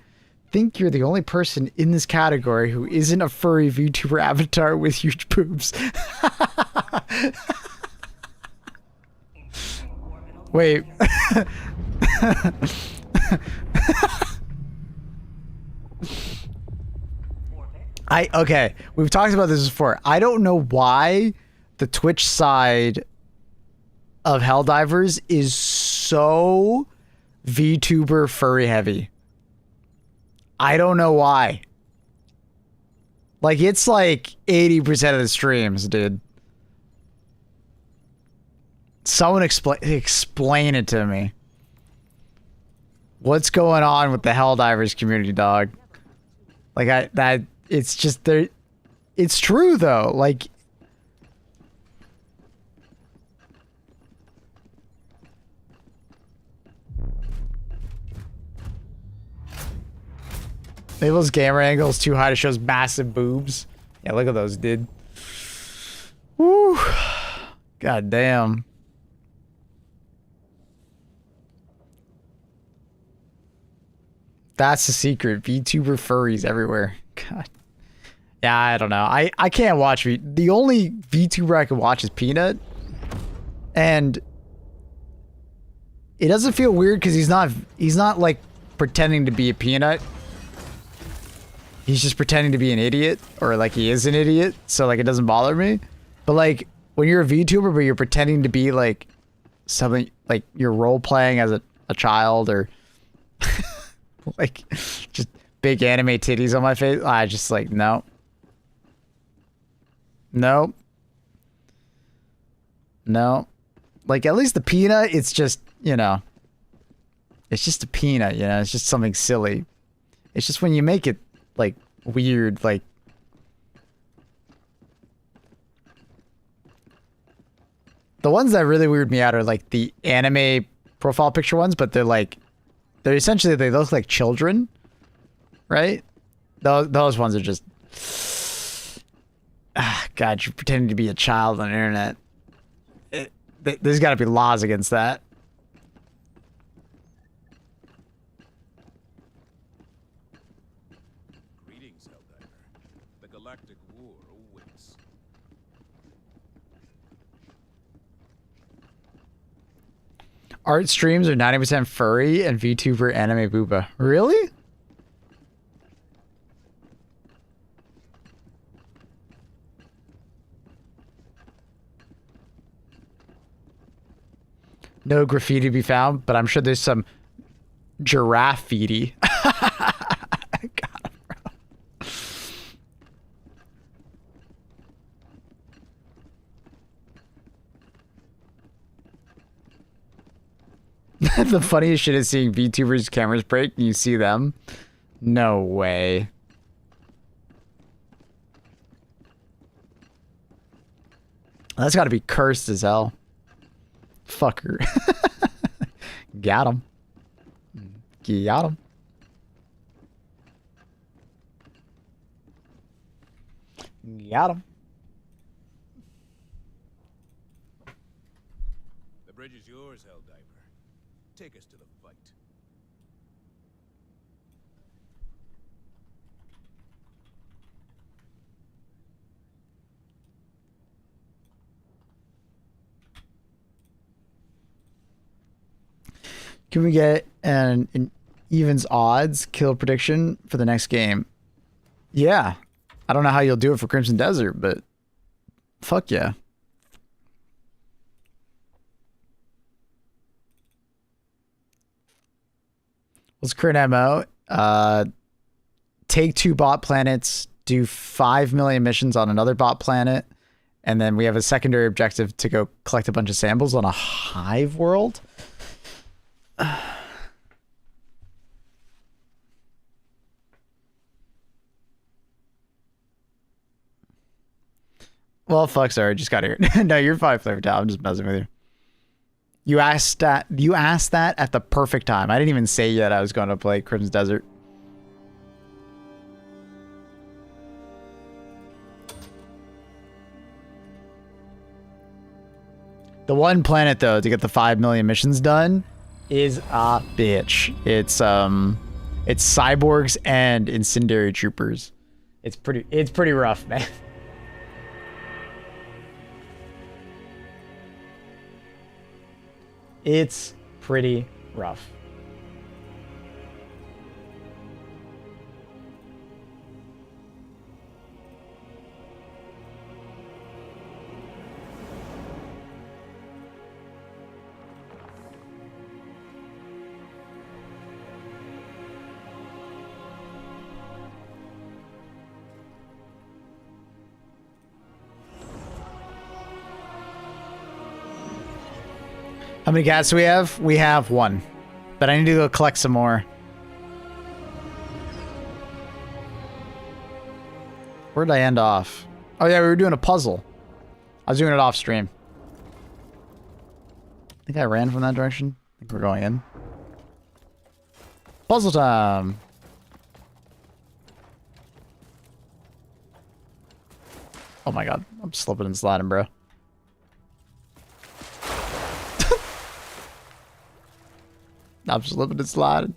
think you're the only person in this category who isn't a furry VTuber avatar with huge boobs. Wait. Okay, we've talked about this before. I don't know why the Twitch side of Helldivers is so VTuber furry heavy. I don't know why. Like, it's like 80% of the streams, dude. Someone explain it to me. What's going on with the Helldivers community, dog? Like, it's just there. It's true though. Like, Mabel's camera angle is too high to show his massive boobs. Yeah, look at those, dude. Woo. God damn. That's the secret. VTuber furries everywhere. God. Yeah, I don't know. I can't watch the only VTuber I can watch is Peanut, and it doesn't feel weird because he's not like pretending to be a peanut. He's just pretending to be an idiot, or like he is an idiot, so like it doesn't bother me. But like when you're a VTuber but you're pretending to be like something, like you're role playing as a child, or like just big anime titties on my face, I just like no. No. No. Like at least the peanut, it's just, you know, it's just a peanut, you know, it's just something silly. It's just when you make it like weird, like the ones that really weird me out are like the anime profile picture ones, but they're essentially, they look like children, right? Those ones are just, God, you're pretending to be a child on the internet. There's got to be laws against that. Greetings, Helldiver. The galactic war awaits. Art streams are 90% furry and VTuber anime booba. Really? No graffiti to be found, but I'm sure there's some giraffe-feety. God, bro. The funniest shit is seeing VTubers' cameras break and you see them. No way. That's got to be cursed as hell. Fucker. Got him. Got him. Got him. The bridge is yours, Helldiver. Take us to the fight. Can we get an evens odds kill prediction for the next game? Yeah. I don't know how you'll do it for Crimson Desert, but fuck yeah. What's current MO? Take 2 bot planets, do 5 million missions on another bot planet, and then we have a secondary objective to go collect a bunch of samples on a hive world. Well, fuck, sorry, just got here. No, you're fine, Flavor Town. I'm just messing with you. You asked that at the perfect time. I didn't even say yet I was going to play Crimson Desert. The one planet though to get the 5 million missions done is a bitch. It's cyborgs and incendiary troopers. It's pretty rough, man. It's pretty rough. How many gas do we have? We have 1. But I need to go collect some more. Where did I end off? Oh yeah, we were doing a puzzle. I was doing it off stream. I think I ran from that direction. I think we're going in. Puzzle time! Oh my god, I'm slipping and sliding, bro. I'm slipping and sliding.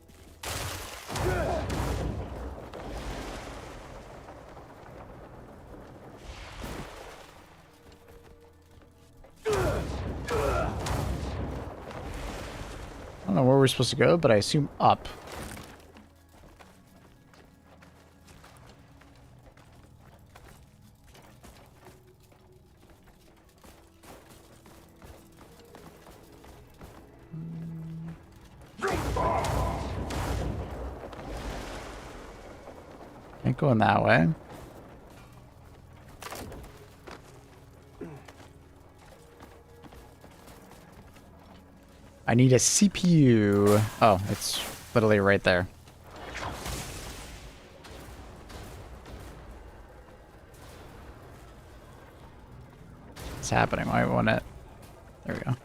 don't know where we're supposed to go, but I assume up. Ain't going that way. I need a CPU. Oh, it's literally right there. What's happening? Why won't it? There we go.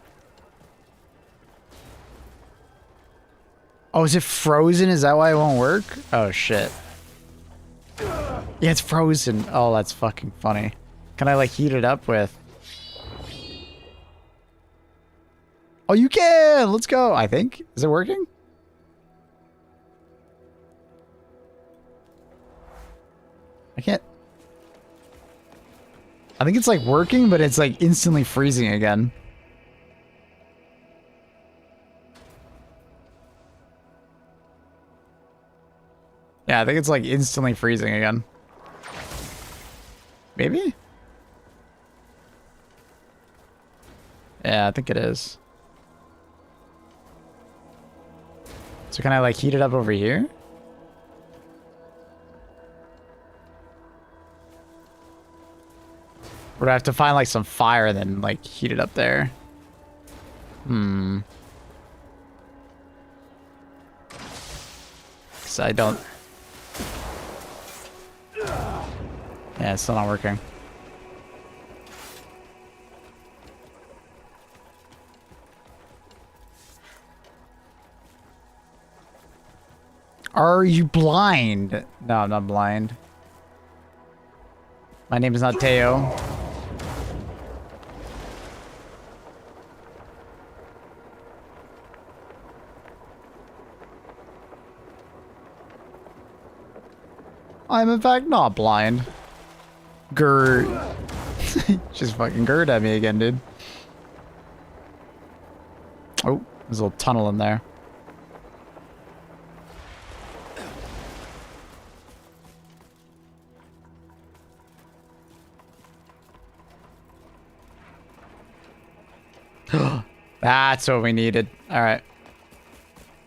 Oh, is it frozen? Is that why it won't work? Oh, shit. Yeah, it's frozen. Oh, that's fucking funny. Can I, like, heat it up with... Oh, you can! Let's go, I think. Is it working? I can't... I think it's, like, working, but it's, like, instantly freezing again. Yeah, I think it's, like, instantly freezing again. Maybe? Yeah, I think it is. So can I, like, heat it up over here? Or do I have to find, like, some fire and then, like, heat it up there? Hmm. So I don't... Yeah, it's still not working. Are you blind? No, I'm not blind. My name is not Teo. I'm in fact not blind. Grr. Just fucking grrred at me again, dude. Oh, there's a little tunnel in there. That's what we needed. All right.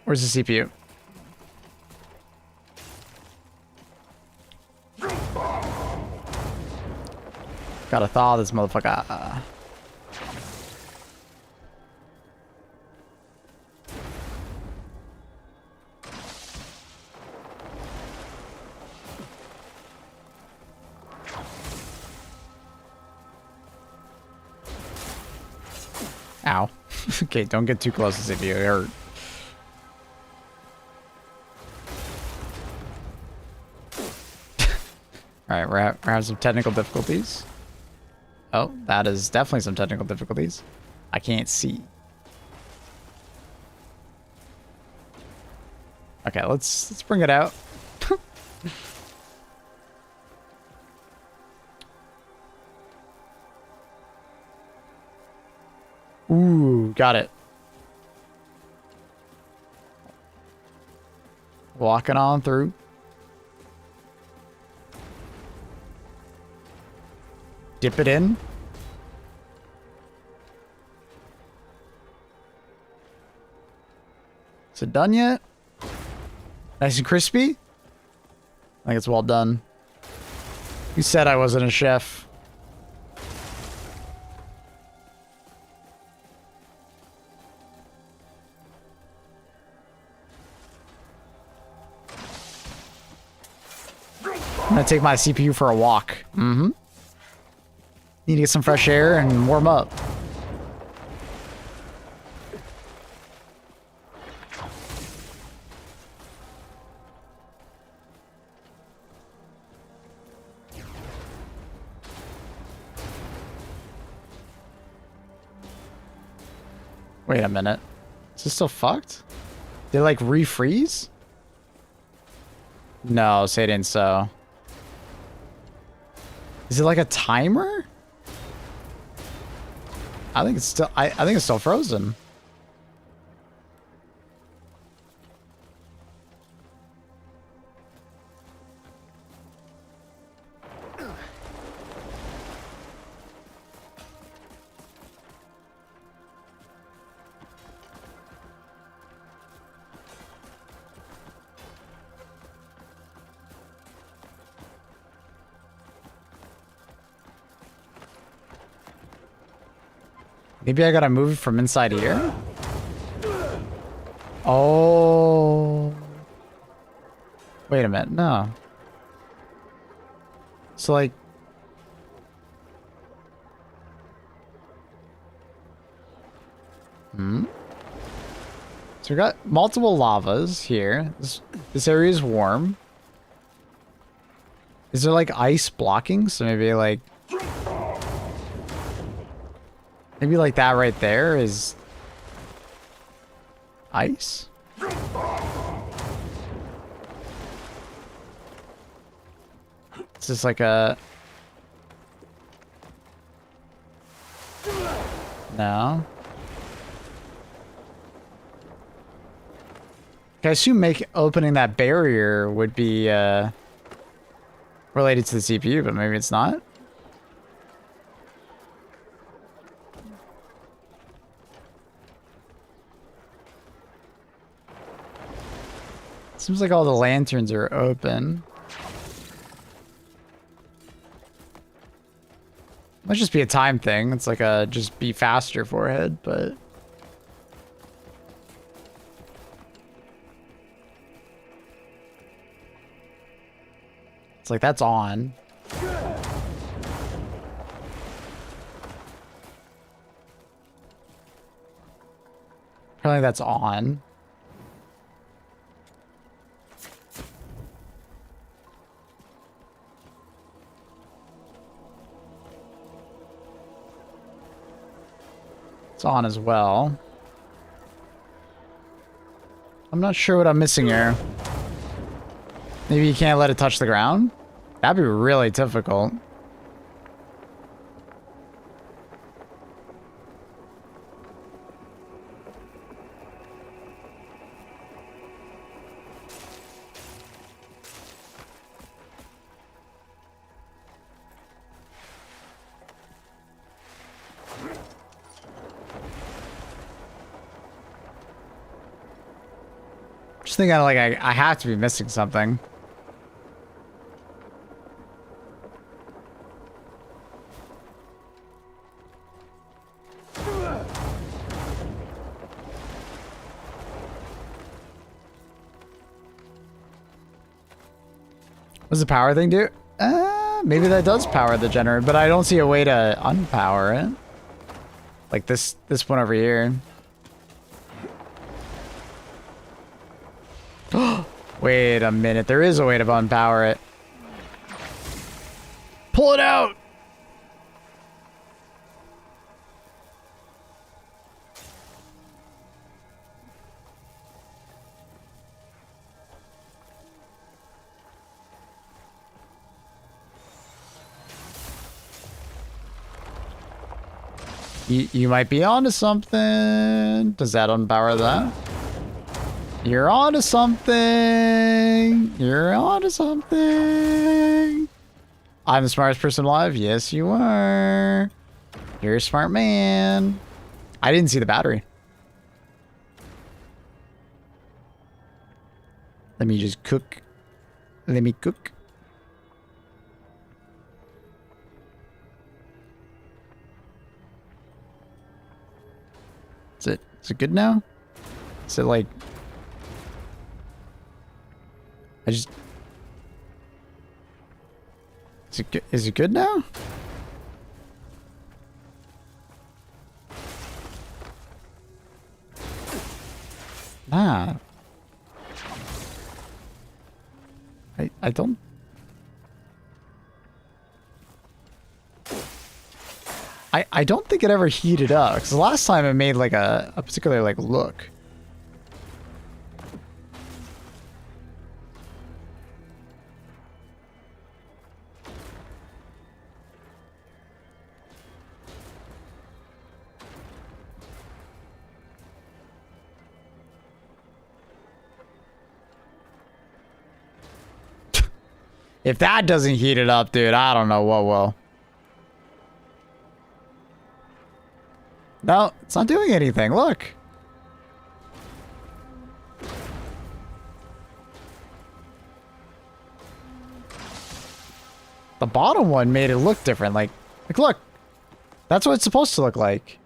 Where's the CPU? Gotta thaw this motherfucker. Ow. Okay, don't get too close to CPU. It hurt. Alright, we're having some technical difficulties. Oh, that is definitely some technical difficulties. I can't see. Okay, let's bring it out. Ooh, got it. Walking on through. Dip it in. Is it done yet? Nice and crispy? I think it's well done. You said I wasn't a chef. I'm gonna take my CPU for a walk. Mm-hmm. Need to get some fresh air and warm up. Wait a minute. Is this still fucked? They like refreeze? No, say it ain't so. Is it like a timer? I think it's still I think it's still frozen. Maybe I gotta move it from inside here? Oh. Wait a minute, no. So like... So we got multiple lavas here. This area is warm. Is there like ice blocking? So maybe like... Maybe like that right there is... ice? It's just like a... No. I assume opening that barrier would be related to the CPU, but maybe it's not. Seems like all the lanterns are open. Might just be a time thing. It's like a just be faster forehead, but... It's like, that's on. Apparently that's on. It's on as well. I'm not sure what I'm missing here. Maybe you can't let it touch the ground? That'd be really difficult. Just thinking like I have to be missing something. What's the power thing do? Maybe that does power the generator, but I don't see a way to unpower it. Like this one over here. Wait a minute, there is a way to unpower it. Pull it out! You might be onto something. Does that unpower that? You're onto something. You're onto something. I'm the smartest person alive. Yes, you are. You're a smart man. I didn't see the battery. Let me just cook. Let me cook. Is it good now? Is it like... Is it good now? Nah. I don't... I don't think it ever heated up, because the last time it made like a particular like look. If that doesn't heat it up, dude, I don't know what will. No, it's not doing anything. Look. The bottom one made it look different. Like look. That's what it's supposed to look like.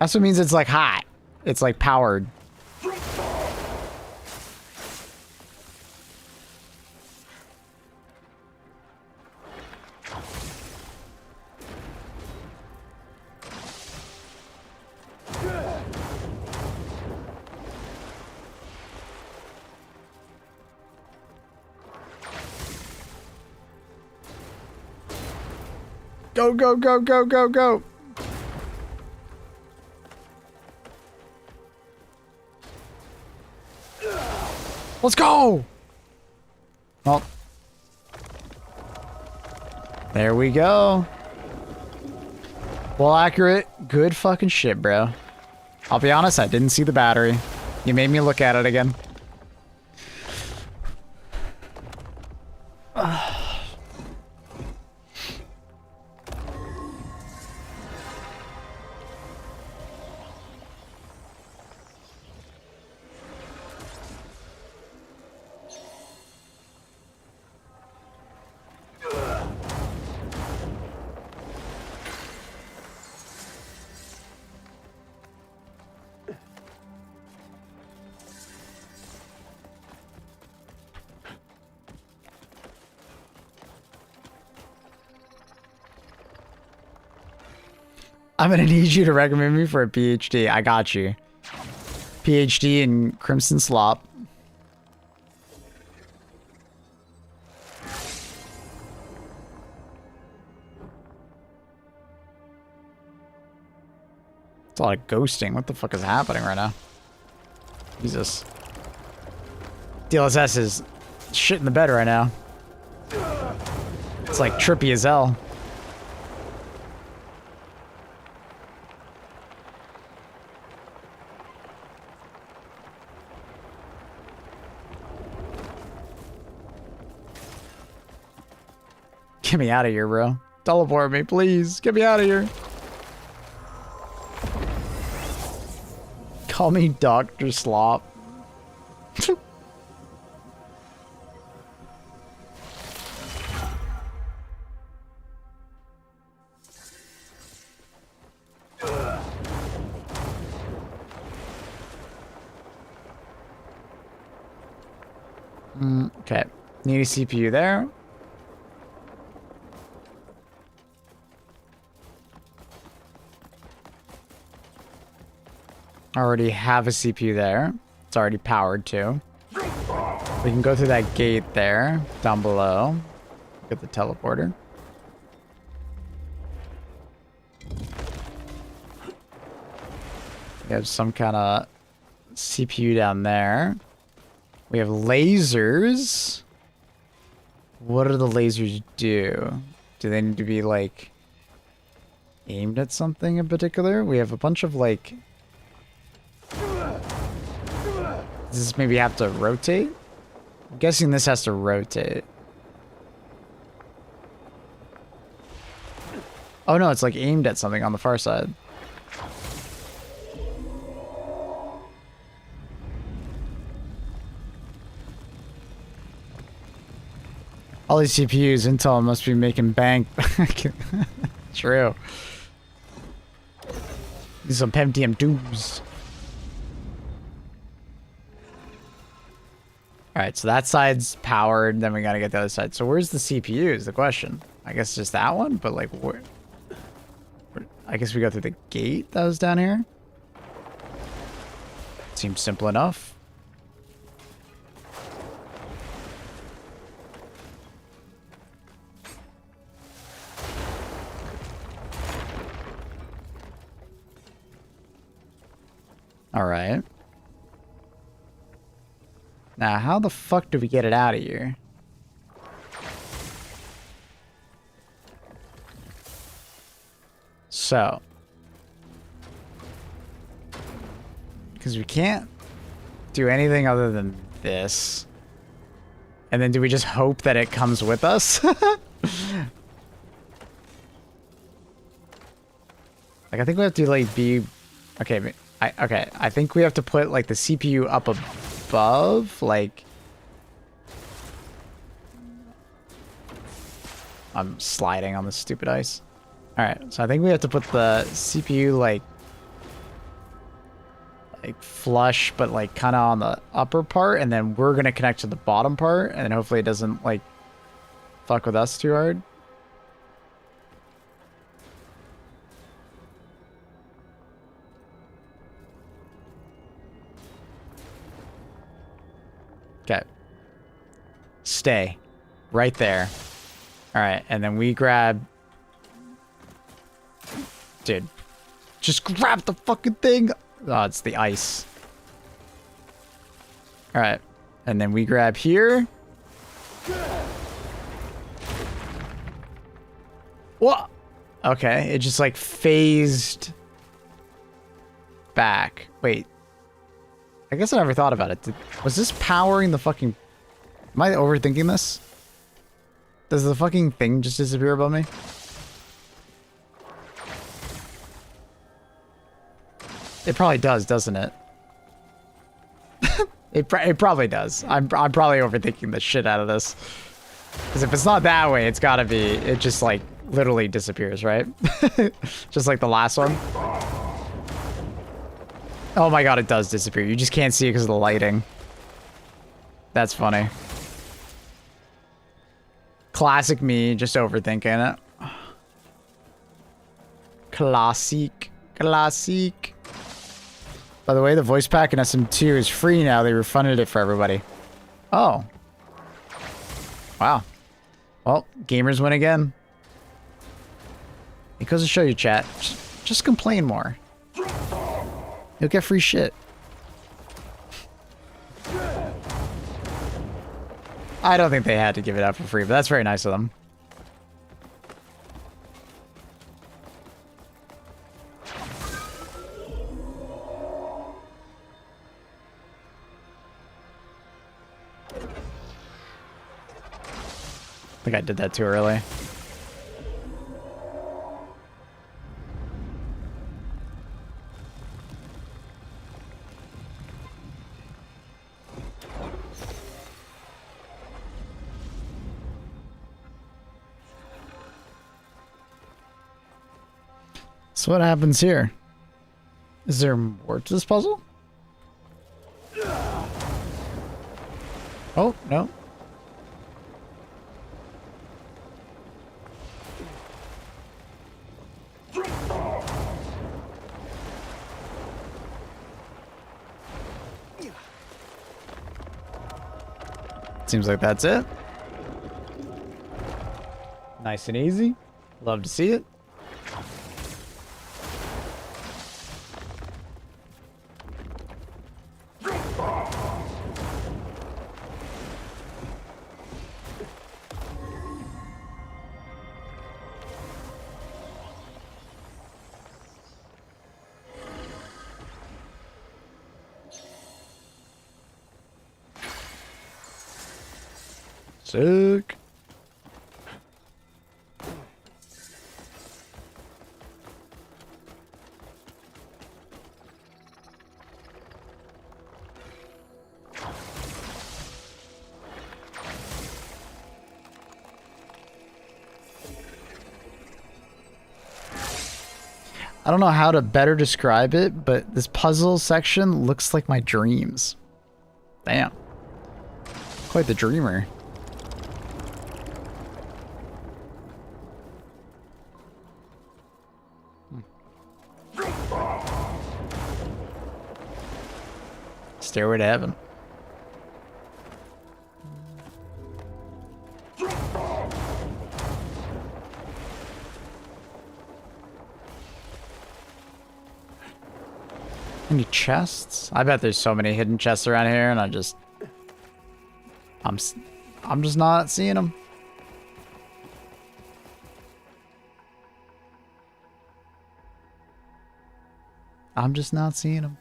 That's what means it's like hot. It's like powered. Go, go, go, go, go, go. Let's go. Well, there we go. Well, accurate. Good fucking shit, bro. I'll be honest, I didn't see the battery. You made me look at it again. I'm gonna need you to recommend me for a PhD. I got you. PhD in Crimson Slop. It's a lot of ghosting. What the fuck is happening right now? Jesus. DLSS is shit in the bed right now. It's like trippy as hell. Get me out of here, bro. Teleport me, please. Get me out of here. Call me Dr. Slop. Okay. Need a CPU there. Already have a CPU there. It's already powered too. We can go through that gate there, down below. Get the teleporter. We have some kind of CPU down there. We have lasers. What do the lasers do? Do they need to be like aimed at something in particular? We have a bunch of like... Does this maybe have to rotate? I'm guessing this has to rotate. Oh no, it's like aimed at something on the far side. All these CPUs, Intel must be making bank. True. These are some Pentium 2s. Alright, so that side's powered, then we gotta get the other side. So where's the CPU is the question. I guess just that one, but like where? I guess we go through the gate that was down here. Seems simple enough. Alright. Now, how the fuck do we get it out of here? So. Because we can't do anything other than this. And then do we just hope that it comes with us? Like, I think we have to, like, be... Okay, okay, I think we have to put, like, the CPU up above, like... I'm sliding on this stupid ice. Alright, so I think we have to put the CPU, like, like flush, but like kind of on the upper part, and then we're gonna connect to the bottom part, and hopefully it doesn't like fuck with us too hard. Okay. Stay right there. All right, and then we grab. Dude, just grab the fucking thing. Oh, it's the ice. All right, and then we grab here. What? Okay, it just like phased back. Wait. I guess I never thought about it. Was this powering the fucking... Am I overthinking this? Does the fucking thing just disappear above me? It probably does, doesn't it? It probably does. I'm probably overthinking the shit out of this. Because if it's not that way, it's gotta be... It just like literally disappears, right? Just like the last one. Oh my god, it does disappear. You just can't see it because of the lighting. That's funny. Classic me, just overthinking it. Classic. Classic. By the way, the voice pack in SM2 is free now. They refunded it for everybody. Oh. Wow. Well, gamers win again. It goes to show you, chat. Just complain more. You'll get free shit. I don't think they had to give it out for free, but that's very nice of them. I think I did that too early. So what happens here? Is there more to this puzzle? Oh, no. Seems like that's it. Nice and easy. Love to see it. Sick. I don't know how to better describe it, but this puzzle section looks like my dreams. Damn. Quite the dreamer. Stairway to heaven. Any chests? I bet there's so many hidden chests around here, and I'm just not seeing them. I'm just not seeing them.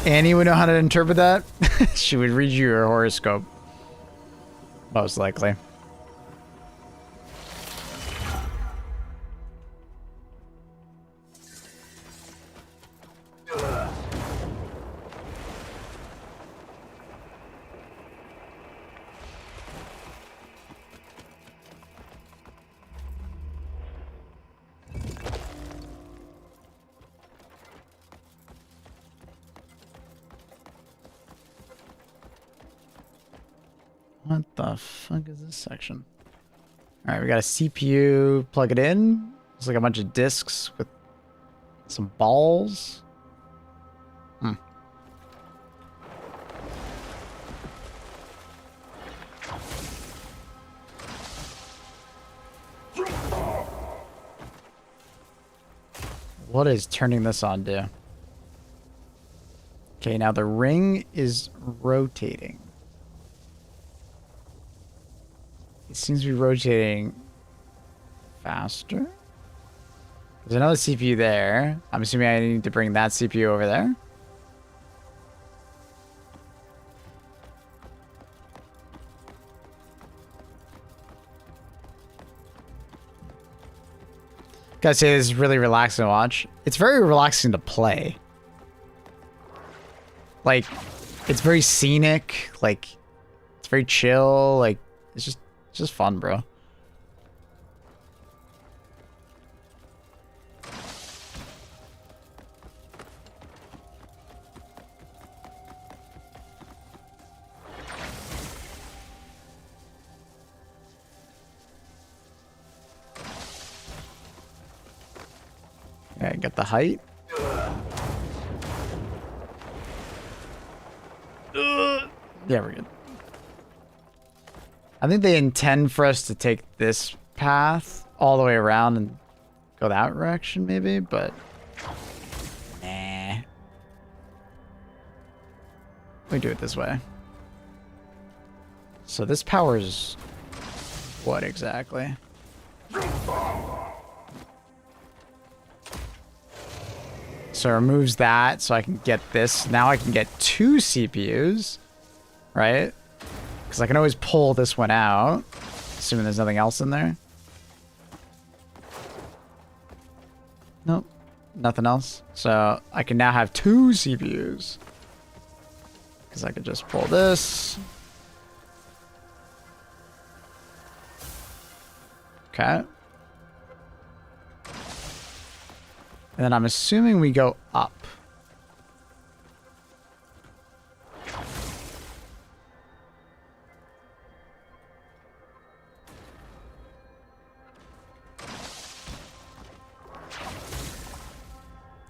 Annie would know how to interpret that. She would read you your horoscope. Most likely. What the fuck is this section? All right, we got a CPU. Plug it in. It's like a bunch of discs with some balls. Hmm. What is turning this on do? Okay, now the ring is rotating. It seems to be rotating faster. There's another CPU there. I'm assuming I need to bring that CPU over there. Gotta say, this is really relaxing to watch. It's very relaxing to play. Like, it's very scenic. Like, it's very chill. Like, it's just fun, bro. Okay, get the height. Yeah, we're good. I think they intend for us to take this path all the way around and go that direction, maybe, but nah. We do it this way. So this powers what exactly? So it removes that, so I can get this. Now I can get 2 CPUs, right? Because I can always pull this one out, assuming there's nothing else in there. Nope, nothing else. So I can now have 2 CPUs. Because I could just pull this. Okay. And then I'm assuming we go up.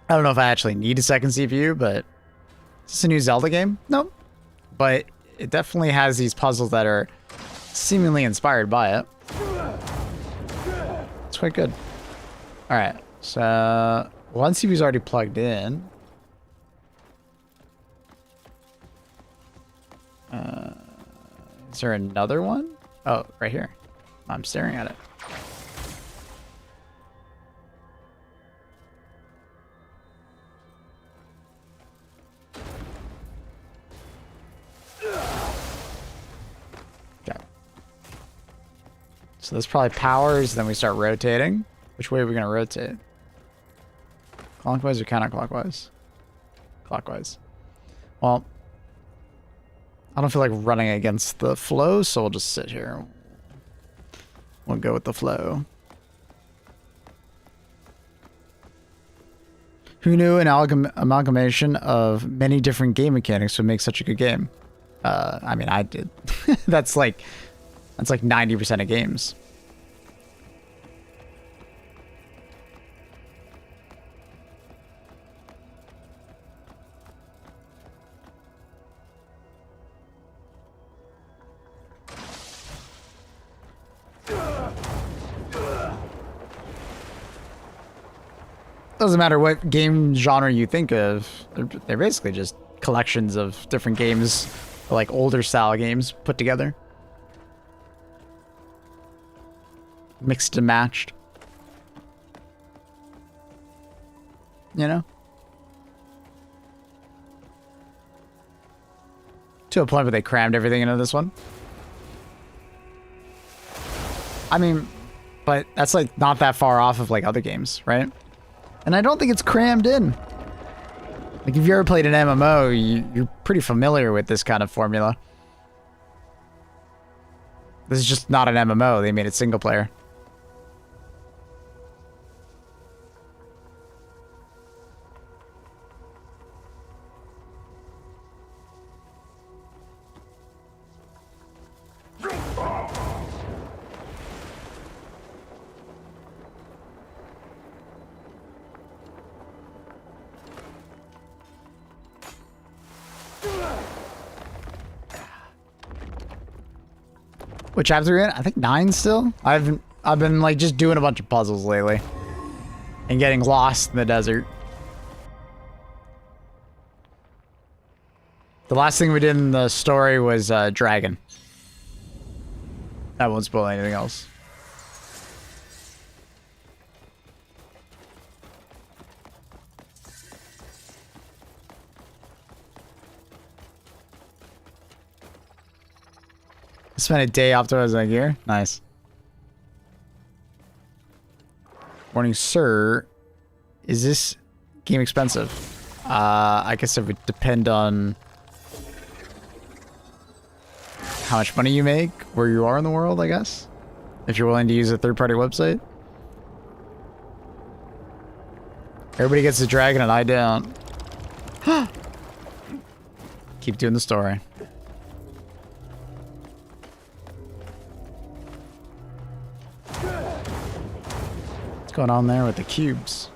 I don't know if I actually need a second CPU, but is this a new Zelda game? Nope. But it definitely has these puzzles that are seemingly inspired by it. It's quite good. All right. So one CPU's already plugged in. Is there another one? Oh, right here. I'm staring at it. Okay. So this probably powers, then we start rotating. Which way are we going to rotate? Clockwise or counterclockwise? Clockwise. Well, I don't feel like running against the flow, so we'll just sit here. We'll go with the flow. Who knew an amalgamation of many different game mechanics would make such a good game? I mean, I did. That's like 90% of games. Doesn't matter what game genre you think of. They're basically just collections of different games, like older style games put together. Mixed and matched. You know? To a point where they crammed everything into this one. I mean, but that's like not that far off of like other games, right? And I don't think it's crammed in. Like, if you ever played an MMO, you're pretty familiar with this kind of formula. This is just not an MMO. They made it single player. What chapter are you in? I think 9 still. I've been like just doing a bunch of puzzles lately. And getting lost in the desert. The last thing we did in the story was Dragon. I won't spoil anything else. I spent a day optimizing my gear. Nice. Morning, sir. Is this game expensive? I guess it would depend on how much money you make, where you are in the world, I guess. If you're willing to use a third-party website. Everybody gets a dragon and I don't. Keep doing the story. What's going on there with the cubes?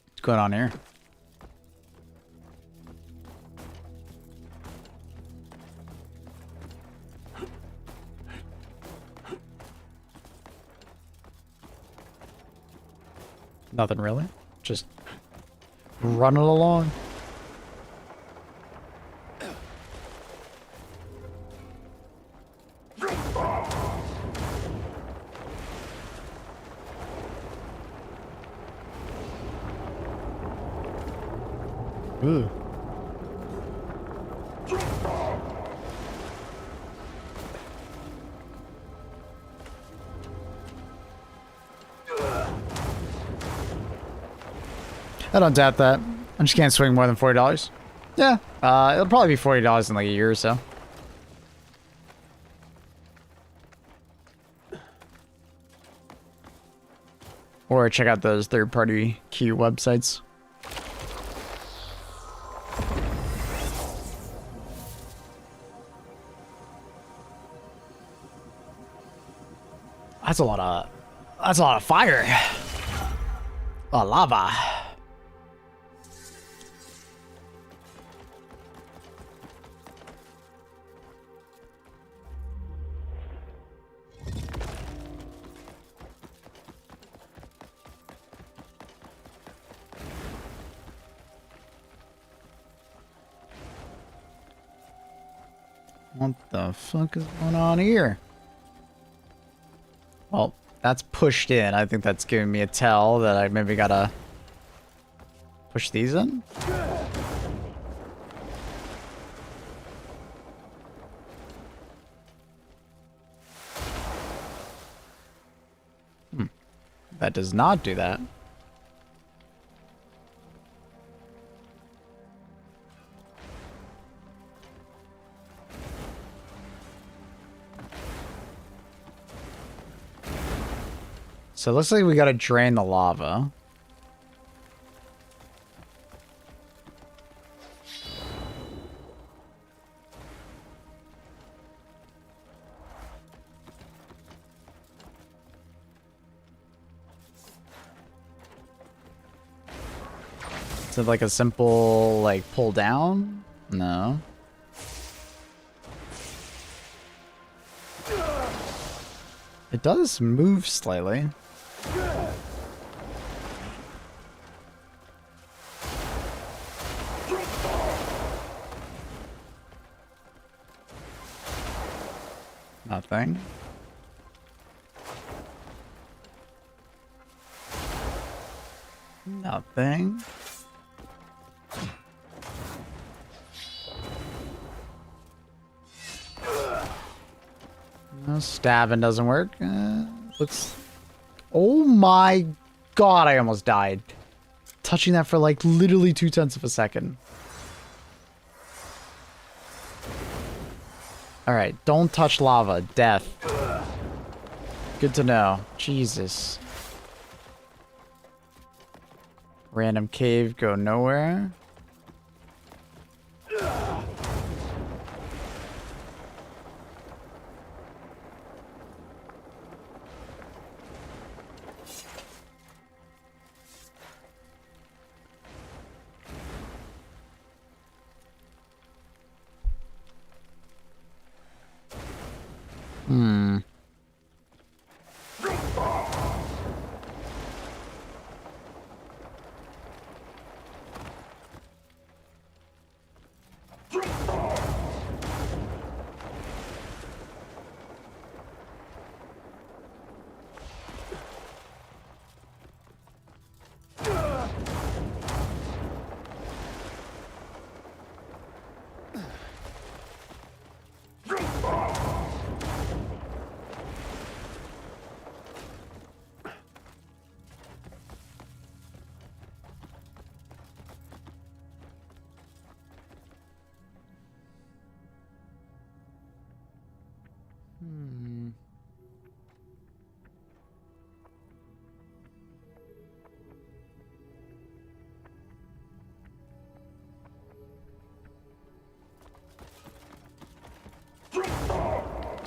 What's going on here? Nothing really. Just running along. Ooh. I don't doubt that. I just can't swing more than $40. Yeah, it'll probably be $40 in like a year or so. Or check out those third-party key websites. That's a lot of fire. A lot of lava. What the fuck is going on here? Well, that's pushed in. I think that's giving me a tell that I maybe gotta push these in. That does not do that. So it looks like we gotta drain the lava. Is it like a simple, like, pull down? No. It does move slightly. Nothing. Nothing. No, stabbing doesn't work. Looks... Oh my god, I almost died. Touching that for like literally 0.2 of a second. Alright, don't touch lava. Death. Good to know. Jesus. Random cave, go nowhere.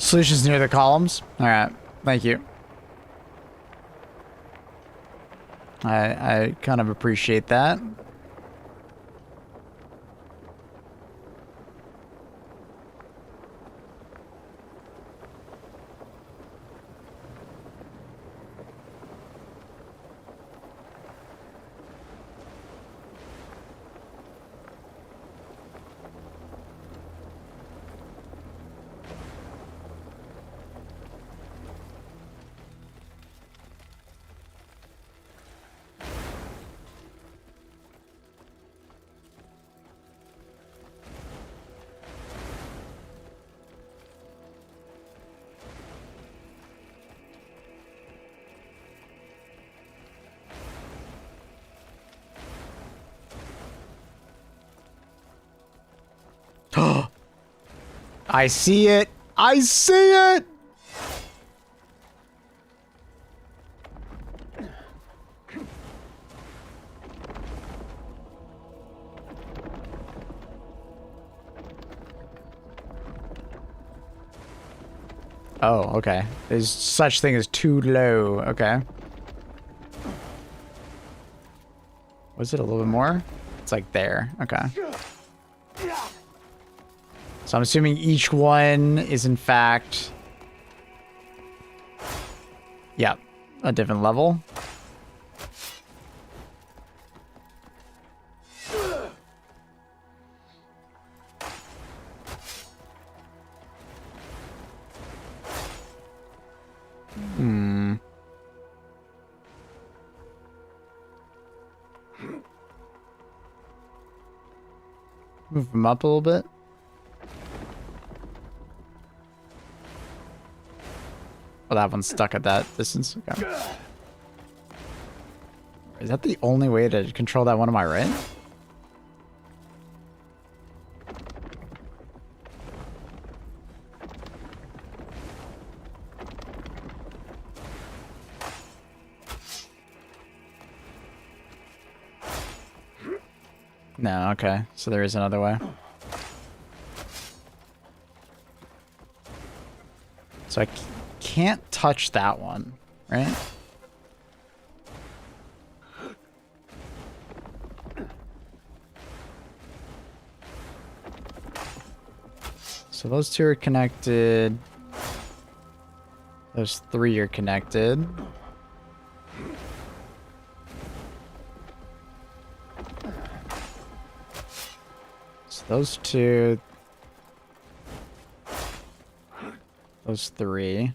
Solutions near the columns. All right. Thank you. I kind of appreciate that. I see it. I see it. Oh, okay. There's such thing as too low. Okay. Was it a little bit more? It's like there. Okay. So I'm assuming each one is in fact, yeah, a different level. Move them up a little bit. Oh, that one's stuck at that distance. Okay. Is that the only way to control that one on my right? No, okay. So there is another way. So I can't touch that one, right? So those two are connected. Those three are connected. So those two. Those three.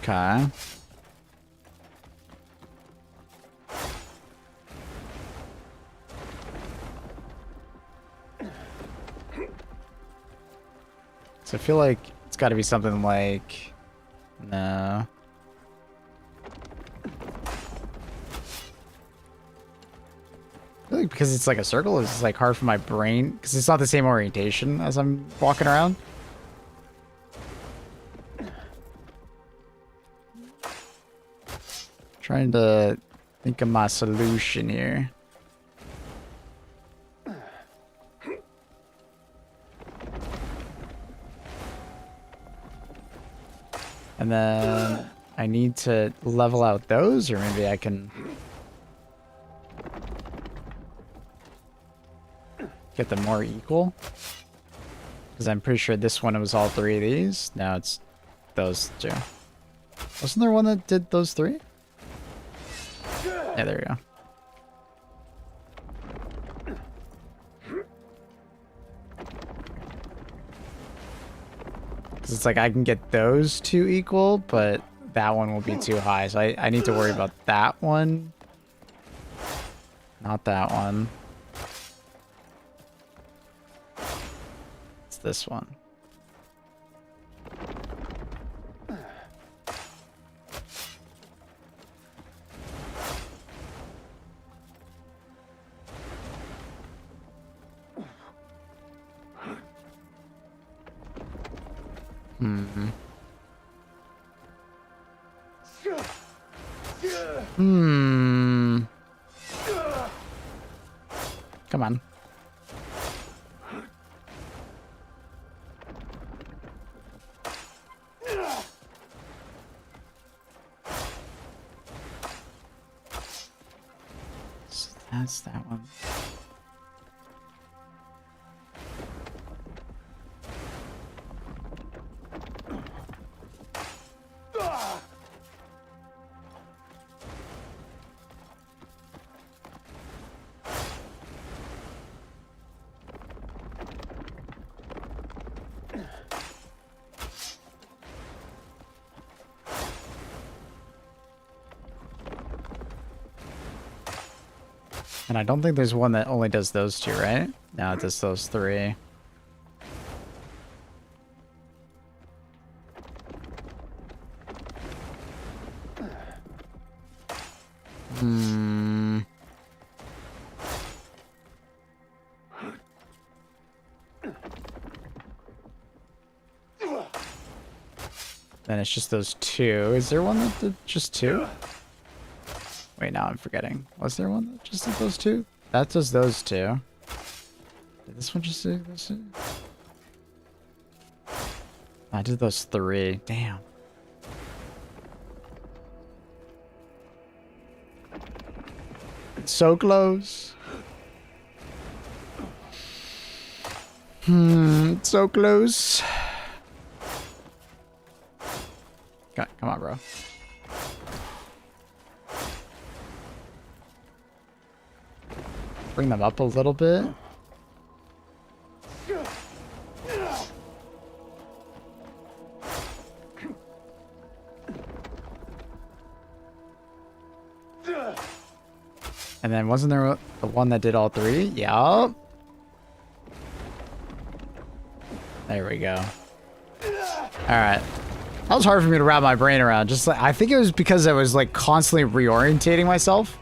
Okay. So I feel like it's got to be something like, no. I feel like because it's like a circle, it's like hard for my brain because it's not the same orientation as I'm walking around. Trying to think of my solution here. And then I need to level out those, or maybe I can get them more equal. Because I'm pretty sure this one was all three of these. Now it's those two. Wasn't there one that did those three? Yeah, there we go. Because it's like I can get those two equal, but that one will be too high. So I need to worry about that one. Not that one. It's this one. Hmm. Come on. That's that one. And I don't think there's one that only does those two, right? No, it does those three. Hmm. Then it's just those two. Is there one that did just two? Wait, now I'm forgetting. Was there one that just did those two? That does those two. Did this one just do those two? I did those three. Damn. It's so close. So close. Come on, bro. Bring them up a little bit. And then wasn't there the one that did all three? Yup. There we go. Alright. That was hard for me to wrap my brain around. Just like, I think it was because I was like constantly reorientating myself.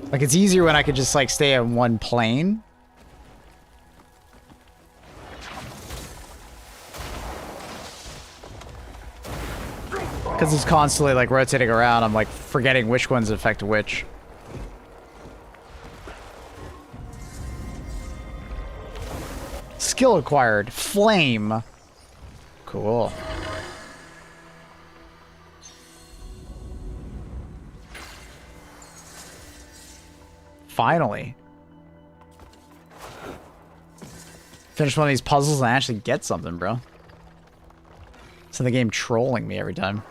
Like, it's easier when I could just like stay in one plane. Because it's constantly like rotating around, I'm like forgetting which ones affect which. Skill acquired. Flame. Cool. Finally. Finish one of these puzzles and actually get something, bro. So the game trolling me every time.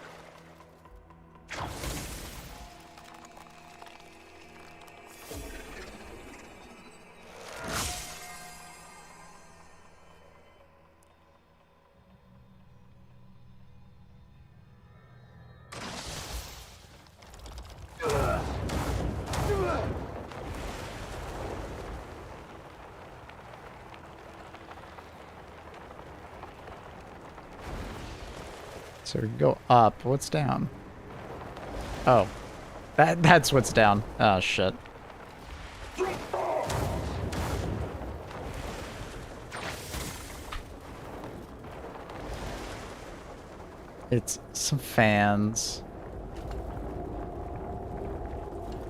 So we can go up. What's down? Oh. That's what's down. Oh, shit. It's some fans.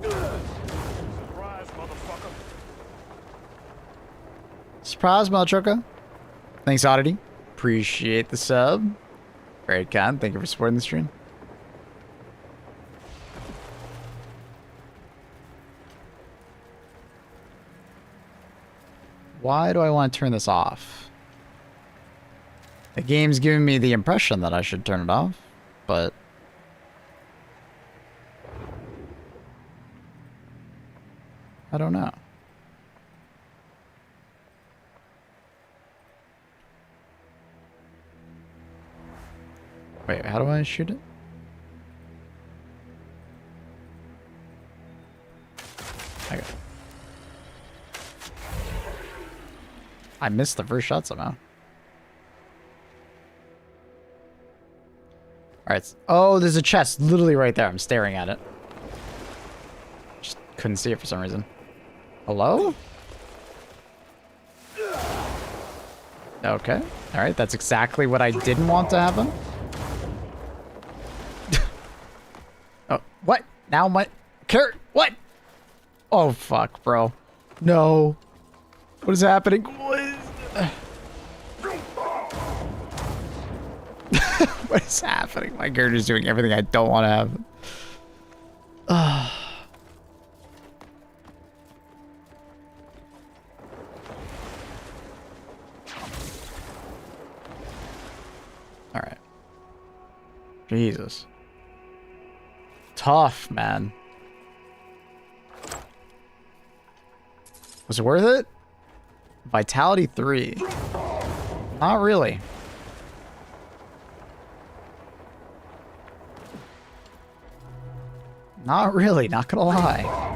Surprise, motherfucker. Surprise, motherfucker. Thanks, Oddity. Appreciate the sub. Very kind. Thank you for supporting the stream. Why do I want to turn this off? The game's giving me the impression that I should turn it off, but... I don't know. Wait, how do I shoot it? Okay. I missed the first shot somehow. Alright. Oh, there's a chest literally right there. I'm staring at it. Just couldn't see it for some reason. Hello? Okay. Alright, that's exactly what I didn't want to happen. Oh, what? Now my... What? Oh, fuck, bro. No. What is happening? What is... What is happening? My character's doing everything I don't want to happen. Jesus. Tough, man. Was it worth it? Vitality 3. Not really. Not really, not gonna lie.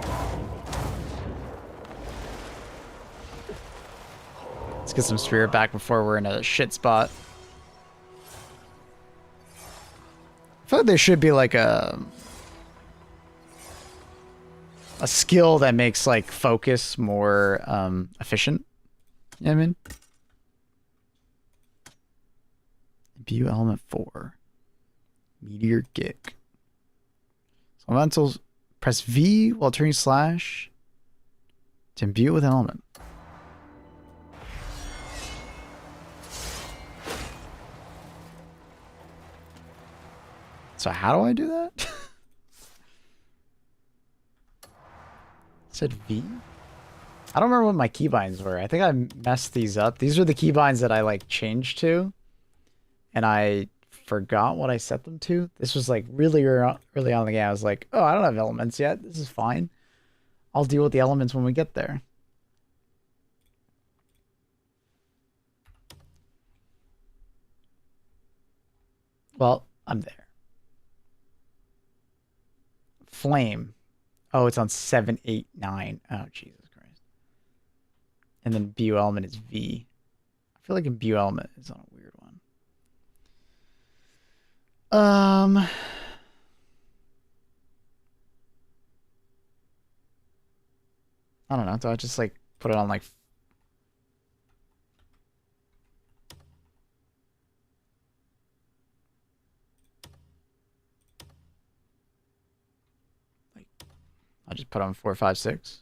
Let's get some spirit back before we're in a shit spot. I feel like there should be like a skill that makes like focus more efficient. You know what I mean? View element 4. Meteor kick. So elementals, press V while turning slash to imbue it with an element. So how do I do that? It said V? I don't remember what my keybinds were. I think I messed these up. These are the keybinds that I like changed to. And I forgot what I set them to. This was like really early on in the game. I was like, oh, I don't have elements yet. This is fine. I'll deal with the elements when we get there. Well, I'm there. Flame. Oh, it's on 7, 8, 9. Oh, Jesus Christ. And then imbue element is V. I feel like imbue element is on a weird one. I don't know. Do I just like put it on like I'll just put on 4, 5, 6.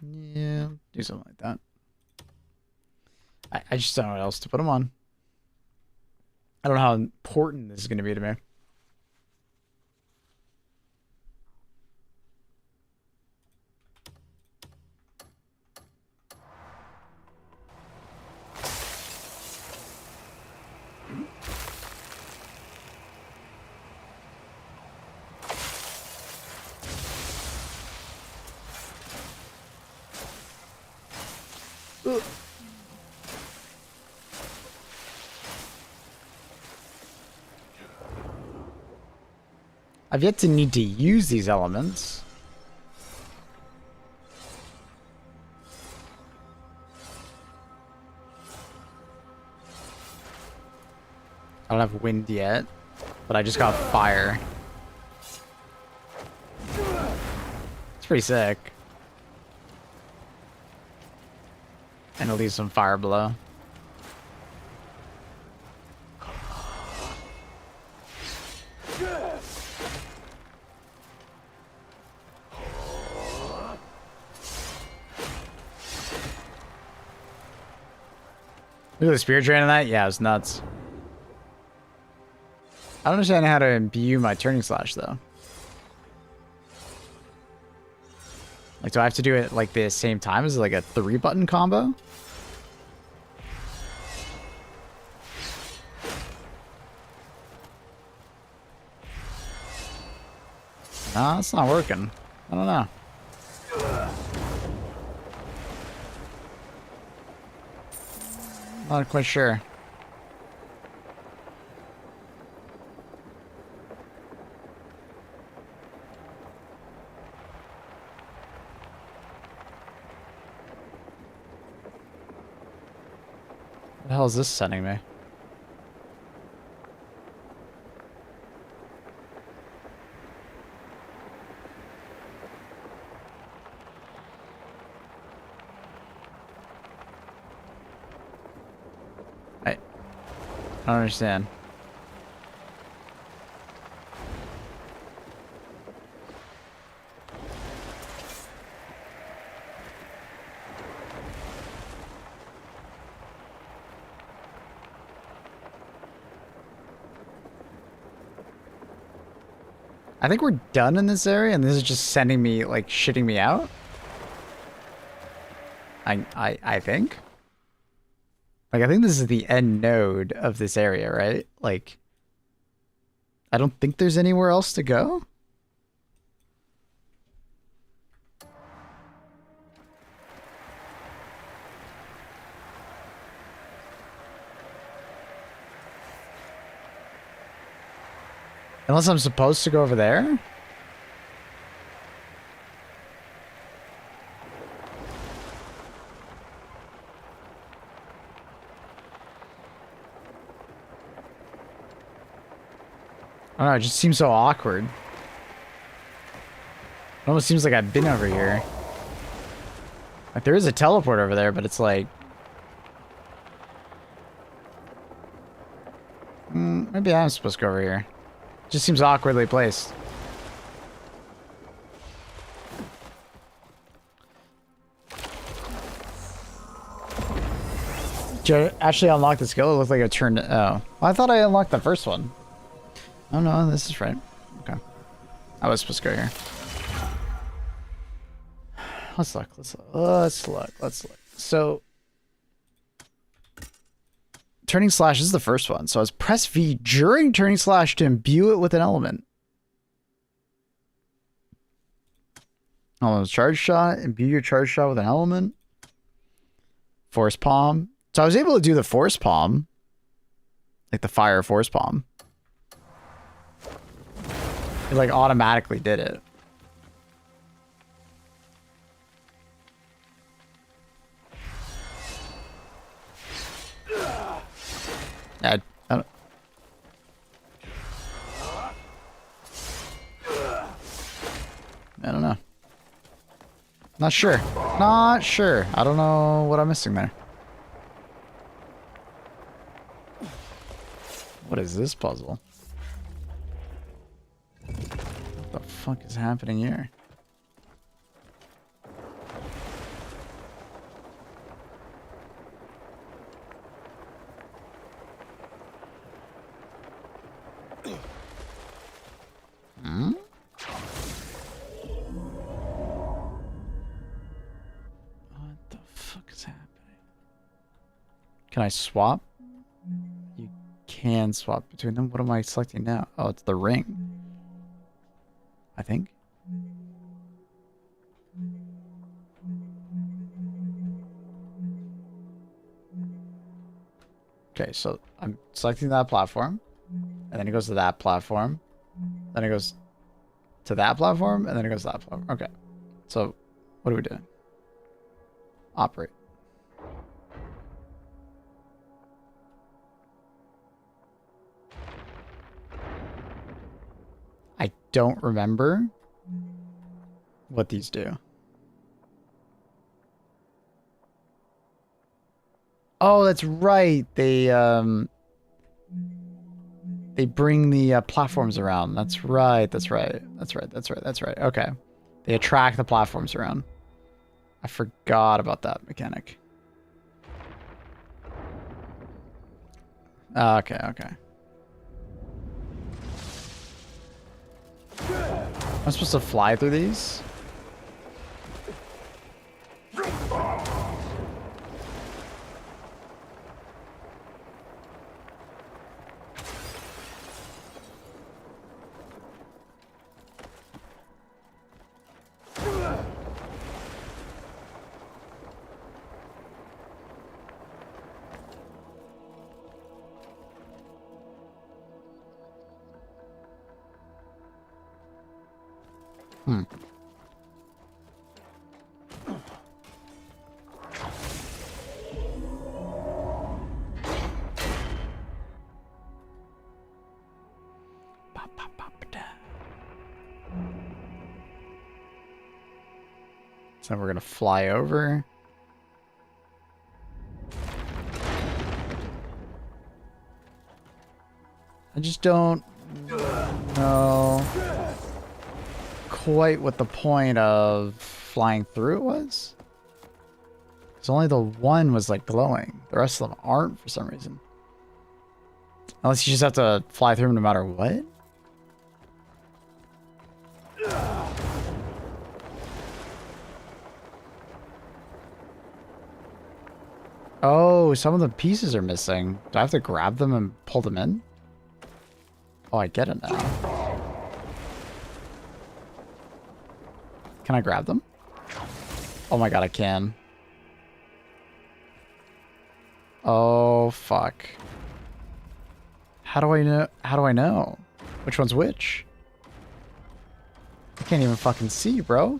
Yeah, do something like that. I just don't know what else to put them on. I don't know how important this is going to be to me. I've yet to need to use these elements. I don't have wind yet, but I just got fire. It's pretty sick. And it'll leave some fire below. Look at the spirit drain on that. Yeah, it was nuts. I don't understand how to imbue my turning slash though. Like, do I have to do it like the same time? Is it like a 3-button combo? Nah, it's not working. I don't know. Not quite sure. What the hell is this sending me? I don't understand. I think we're done in this area, and this is just sending me, like, shitting me out. I think. Like, I think this is the end node of this area, right? Like, I don't think there's anywhere else to go. Unless I'm supposed to go over there? I don't know, it just seems so awkward. It almost seems like I've been over here. Like, there is a teleport over there, but it's like... maybe I'm supposed to go over here. It just seems awkwardly placed. Did I actually unlock the skill? It looked like it turned... Oh. Well, I thought I unlocked the first one. Oh no, this is right. Okay. I was supposed to go here. Let's look. Let's look. So... Turning slash is the first one. So it's press V during turning slash to imbue it with an element. Oh, charge shot. Imbue your charge shot with an element. Force palm. So I was able to do the force palm. Like the fire force palm. It like automatically did it. Yeah, I don't know. Not sure. Not sure. I don't know what I'm missing there. What is this puzzle? What the fuck is happening here? Hmm? What the fuck is happening? Can I swap? You can swap between them. What am I selecting now? Oh, it's the ring. I think. Okay, so I'm selecting that platform. And then it goes to that platform. Then it goes to that platform. And then it goes to that platform. Okay. So, what are we doing? Operate. I don't remember what these do. Oh, that's right. They bring the platforms around. That's right. That's right. That's right. That's right. That's right. Okay. They attract the platforms around. I forgot about that mechanic. Okay, okay. Am I supposed to fly through these? Hmm. So we're gonna fly over. I just don't know quite what the point of flying through it was. Because only the one was like glowing. The rest of them aren't for some reason. Unless you just have to fly through them no matter what. Oh, some of the pieces are missing. Do I have to grab them and pull them in? Oh, I get it now. Can I grab them? Oh my god, I can. Oh, fuck. How do I know? How do I know? Which one's which? I can't even fucking see, bro.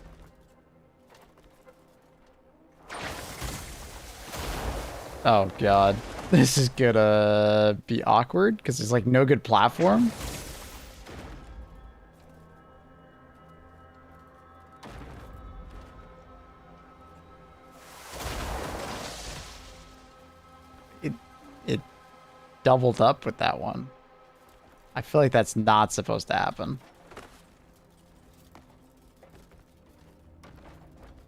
Oh god. This is gonna be awkward because there's like no good platform. It doubled up with that one. I feel like that's not supposed to happen.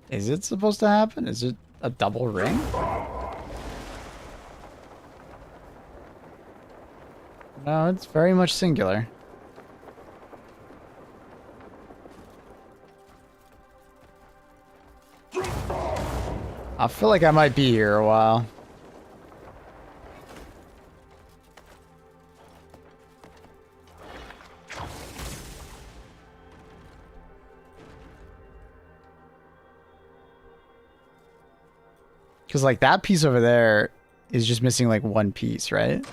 Is it supposed to happen? Is it a double ring? No, it's very much singular. I feel like I might be here a while. Because, like, that piece over there is just missing, like, one piece, right?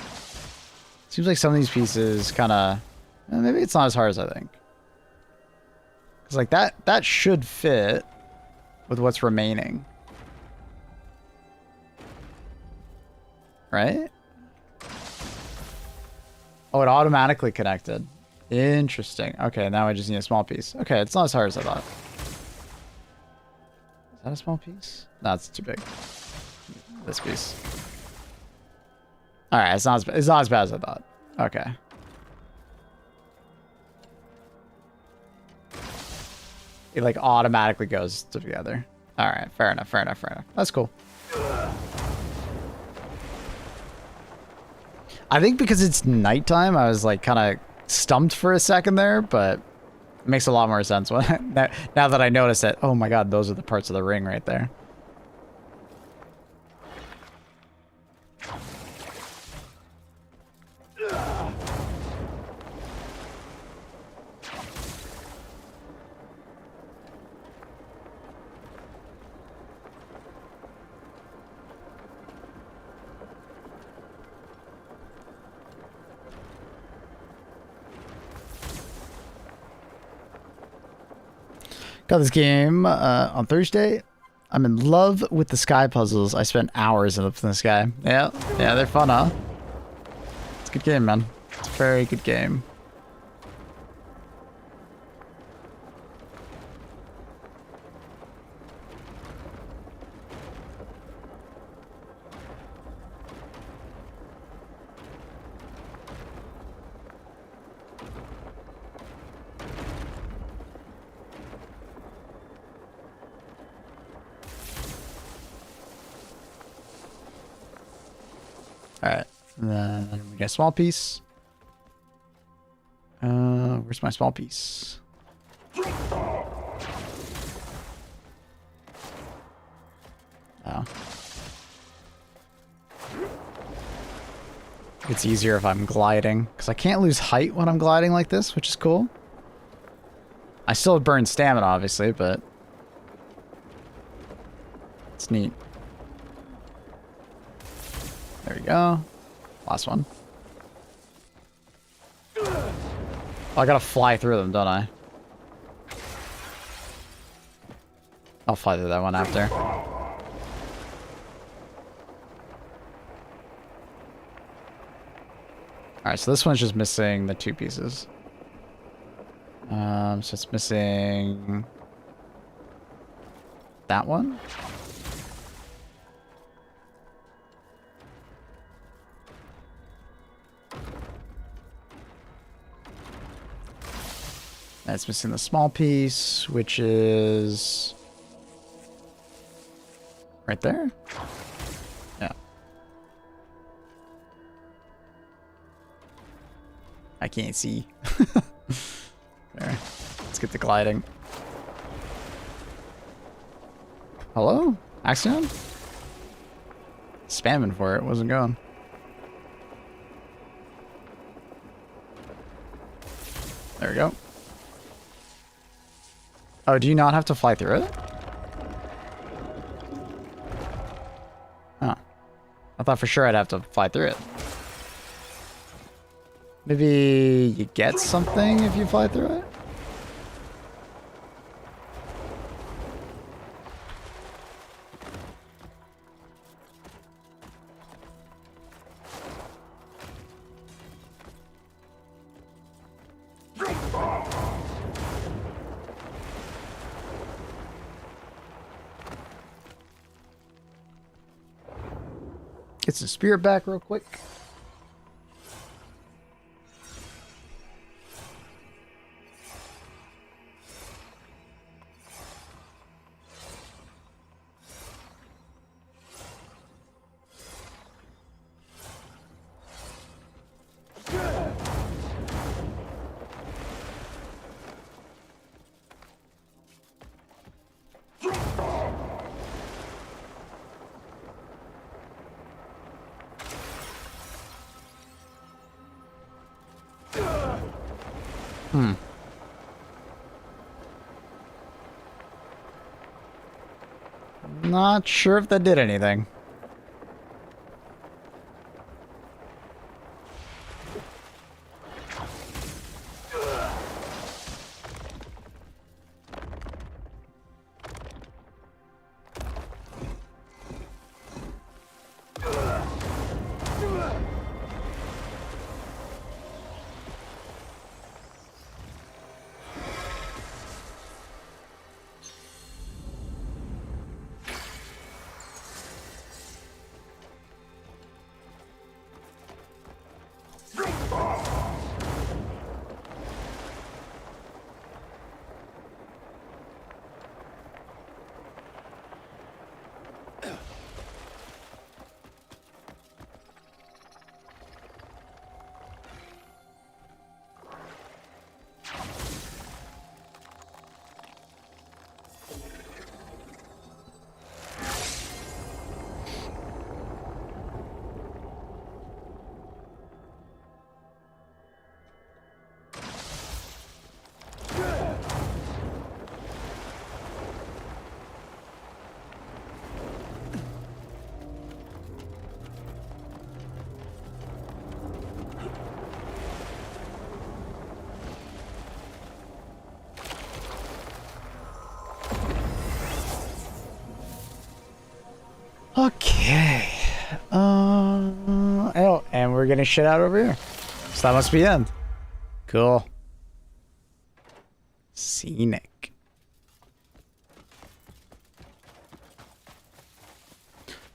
Seems like some of these pieces kind of... maybe it's not as hard as I think. Because, like, that should fit with what's remaining. Right? Oh, it automatically connected. Interesting. Okay, now I just need a small piece. Okay, it's not as hard as I thought. Is that a small piece? No, it's too big. This piece. Alright, it's not as bad as I thought. Okay. It like automatically goes together. Alright, fair enough. That's cool. I think because it's nighttime, I was like kind of stumped for a second there, but it makes a lot more sense when now that I notice it. Oh my god, those are the parts of the ring right there. Got this game on Thursday. I'm in love with the sky puzzles. I spent hours up in the sky. Yeah, they're fun, huh? It's a good game, man. It's a very good game. Alright, then we get a small piece. Where's my small piece? Oh. It's easier if I'm gliding, because I can't lose height when I'm gliding like this, which is cool. I still burn stamina, obviously, but it's neat. There we go. Last one. Oh, I gotta fly through them, don't I? I'll fly through that one after. Alright, so this one's just missing the two pieces. So it's missing that one. And it's missing the small piece, which is right there. Yeah. I can't see. There. Let's get the gliding. Hello? Axion? spamming for it. Wasn't going. There we go. Oh, do you not have to fly through it? Huh. I thought for sure I'd have to fly through it. Maybe you get something if you fly through it? Get some spirit back real quick. Not sure if that did anything. Okay. Oh, and we're getting shit out over here. So that must be the end. Cool. Scenic.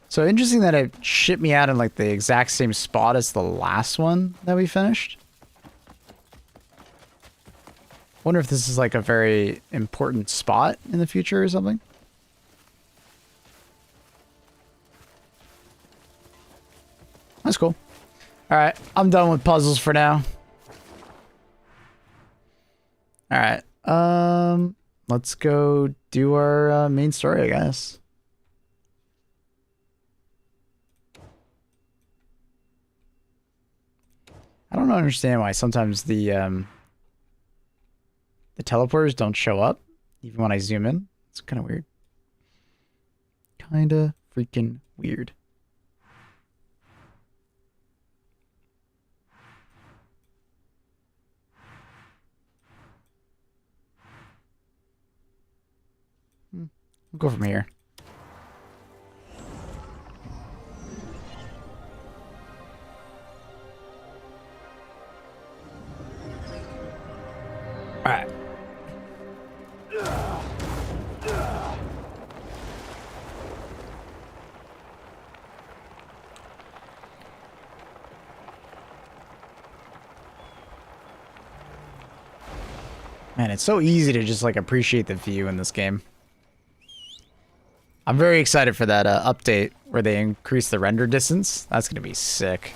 So interesting that it shipped me out in like the exact same spot as the last one that we finished. Wonder if this is like a very important spot in the future or something. That's cool. All right, I'm done with puzzles for now. All right, let's go do our main story, I guess. I don't understand why sometimes the teleporters don't show up even when I zoom in. It's kind of weird. Kind of freaking weird. We'll go from here. All right. Man, it's so easy to just like appreciate the view in this game. I'm very excited for that update where they increase the render distance. That's gonna be sick.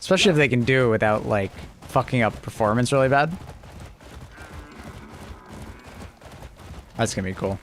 Especially if they can do it without like fucking up performance really bad. That's gonna be cool.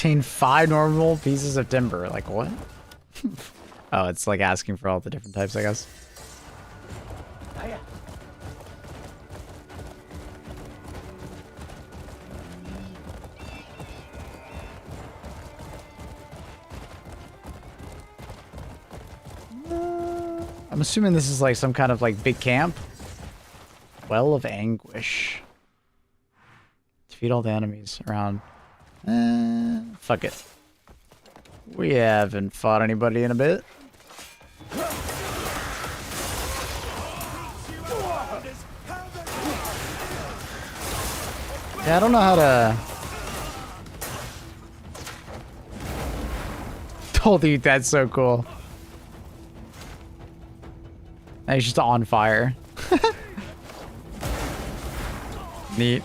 Obtain 5 normal pieces of timber. Like what? Oh, it's like asking for all the different types, I guess. I'm assuming this is like some kind of like big camp. Well of Anguish. Defeat all the enemies around. Fuck it. We haven't fought anybody in a bit. Yeah, I don't know how to... Oh, dude, that's so cool. And he's just on fire. Neat.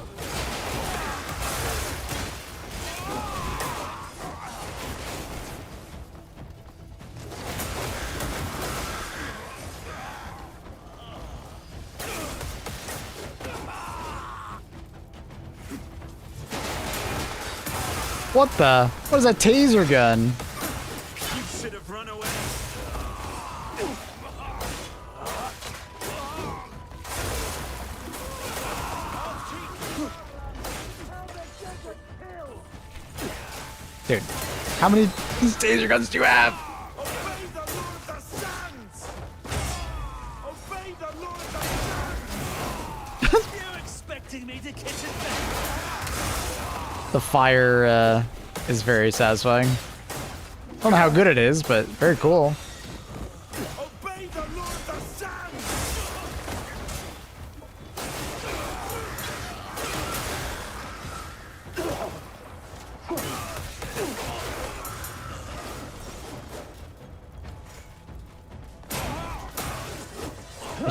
What the? What is that taser gun? You should have run away. Dude, how many taser guns do you have? Obey the Lord of the Sands! Obey the Lord of the Sands! You expecting me to kiss it back? The fire is very satisfying. I don't know how good it is, but very cool. Obey the Lord of the Sands!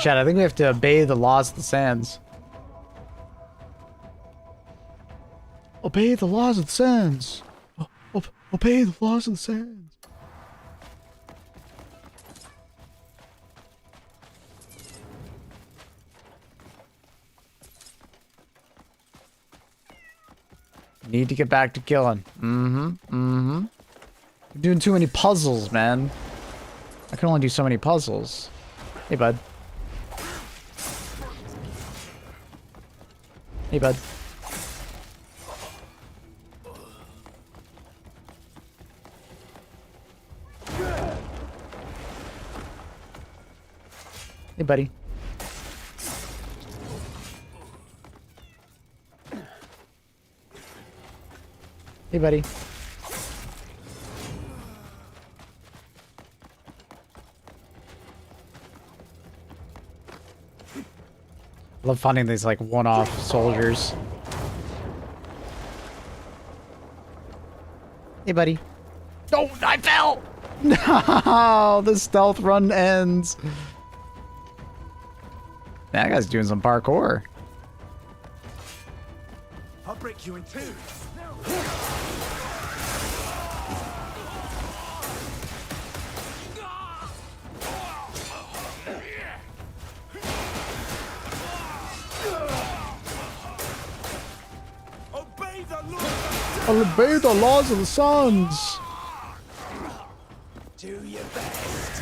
Chad, I think we have to obey the laws of the sands. Obey the laws of the sands. Obey the laws of the sands. Need to get back to killing. You're doing too many puzzles, man. I can only do so many puzzles. Hey, bud. Hey, bud. Hey, buddy. Hey, buddy. I love finding these like one-off soldiers. Hey, buddy. Oh, I fell! No, the stealth run ends. That guy's doing some parkour. I'll break you in two. I'll obey the laws of the suns. Do your best.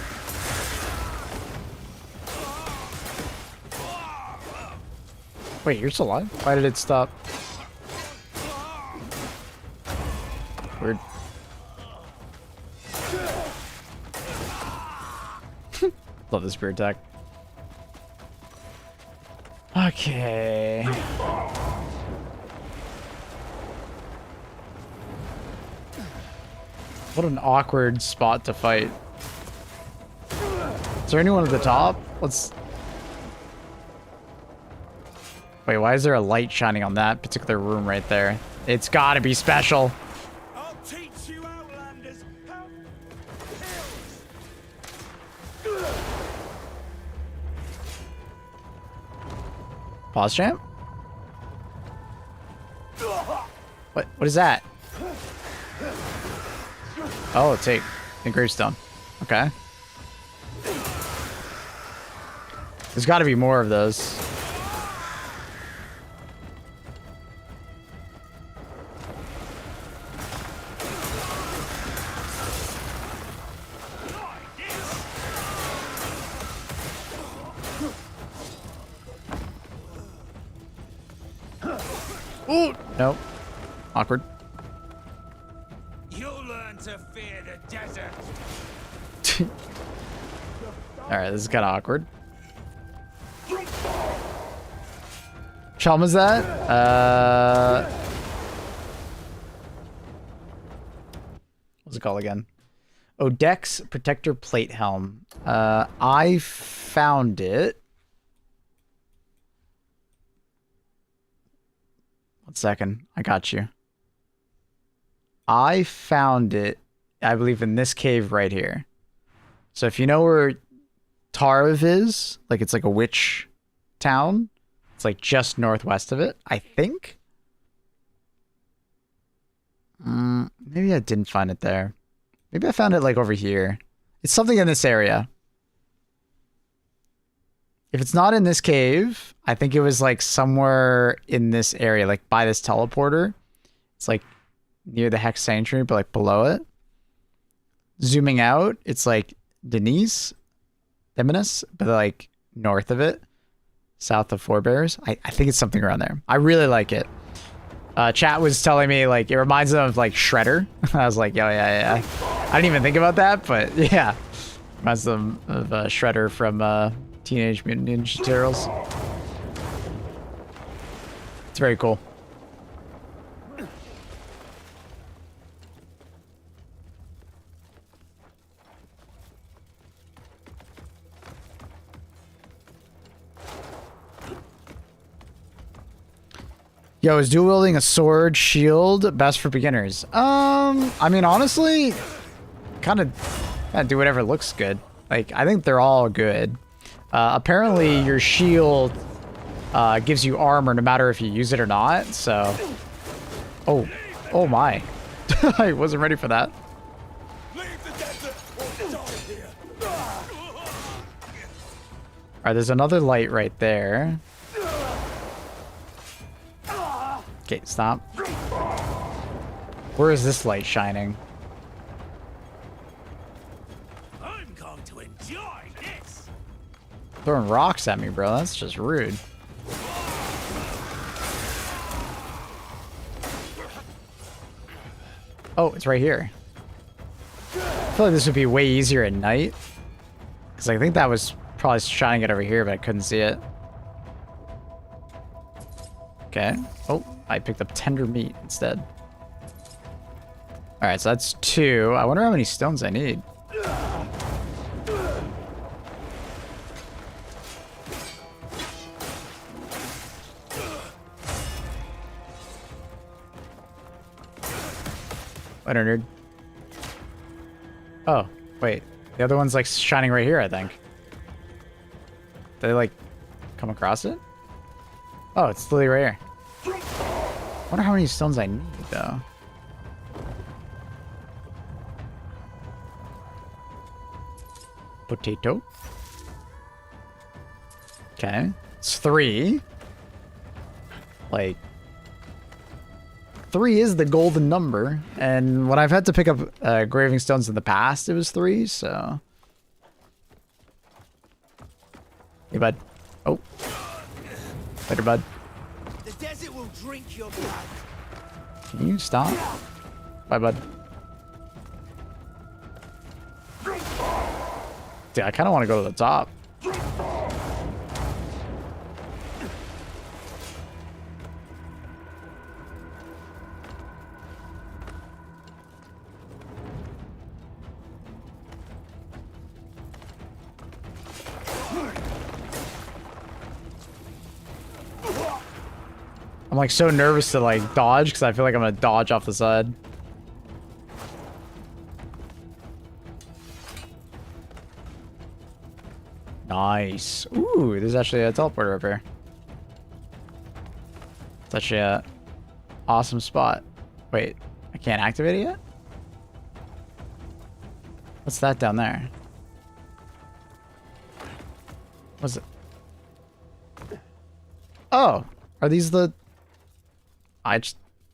Wait, you're still alive? Why did it stop? Weird. Love the spear attack. Okay. What an awkward spot to fight. Is there anyone at the top? Let's... Wait, why is there a light shining on that particular room right there? It's gotta be special. I'll teach you outlanders how Pause champ? What is that? Oh, take the gravestone. Okay. There's got to be more of those. Ooh, nope. Awkward. You'll learn to fear the desert. Alright, this is kind of awkward. Chum was that? What's it called again? Odex Protector Plate Helm. I found it. 1 second. I got you. I found it, I believe, in this cave right here. So if you know where Tarv is, like it's like a witch town. It's like just northwest of it, I think. Maybe I didn't find it there. Maybe I found it like over here. It's something in this area. If it's not in this cave, I think it was like somewhere in this area, like by this teleporter. It's like near the Hex Sanctuary, but like below it. Zooming out, it's like Demis, but like north of it, south of Forebears. I think it's something around there. I really like it. Chat was telling me like it reminds them of like Shredder. I was like, yeah. I didn't even think about that, but yeah, reminds them of Shredder from Teenage Mutant Ninja Turtles. It's very cool. Yo, is dual wielding a sword shield best for beginners? I mean, honestly, kind of do whatever looks good. Like, I think they're all good. Apparently, your shield gives you armor no matter if you use it or not. So, oh my, I wasn't ready for that. All right, there's another light right there. Okay, stop. Where is this light shining? I'm going to enjoy this. Throwing rocks at me, bro. That's just rude. Oh, it's right here. I feel like this would be way easier at night. Because I think that was probably shining it over here, but I couldn't see it. Okay. Oh, I picked up tender meat instead. Alright, so that's 2. I wonder how many stones I need. What a nerd. Oh, wait. The other one's like shining right here, I think. Did they like come across it? Oh, it's literally right here. I wonder how many stones I need, though. Potato. Okay. It's 3. Like, 3 is the golden number. And when I've had to pick up graving stones in the past, it was 3, so... Hey, bud. Oh. Later, bud. The desert will drink your blood. Can you stop? Bye, bud. Dude, I kind of want to go to the top. I'm like so nervous to like dodge because I feel like I'm gonna dodge off the side. Nice. Ooh, there's actually a teleporter up here. It's actually a awesome spot. Wait, I can't activate it yet? What's that down there? What's it? Oh, are these the...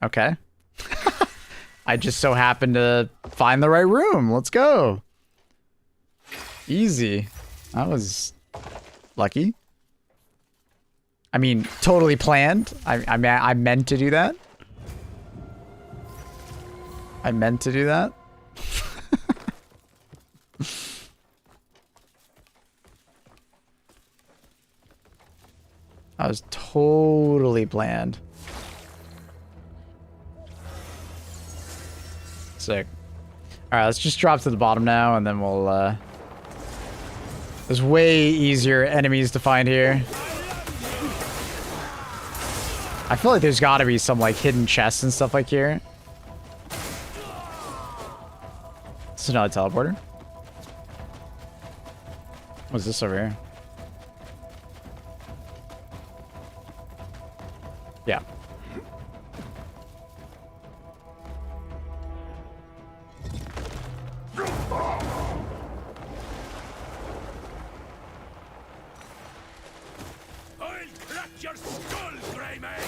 Okay. I just so happened to find the right room. Let's go. Easy. That was lucky. I mean, totally planned. I meant to do that. I meant to do that. I was totally planned. Sick. Alright, let's just drop to the bottom now, and then we'll, there's way easier enemies to find here. I feel like there's gotta be some, like, hidden chests and stuff like here. This is another teleporter. What's this over here? Yeah. I'll crack your skull, Grey Mage!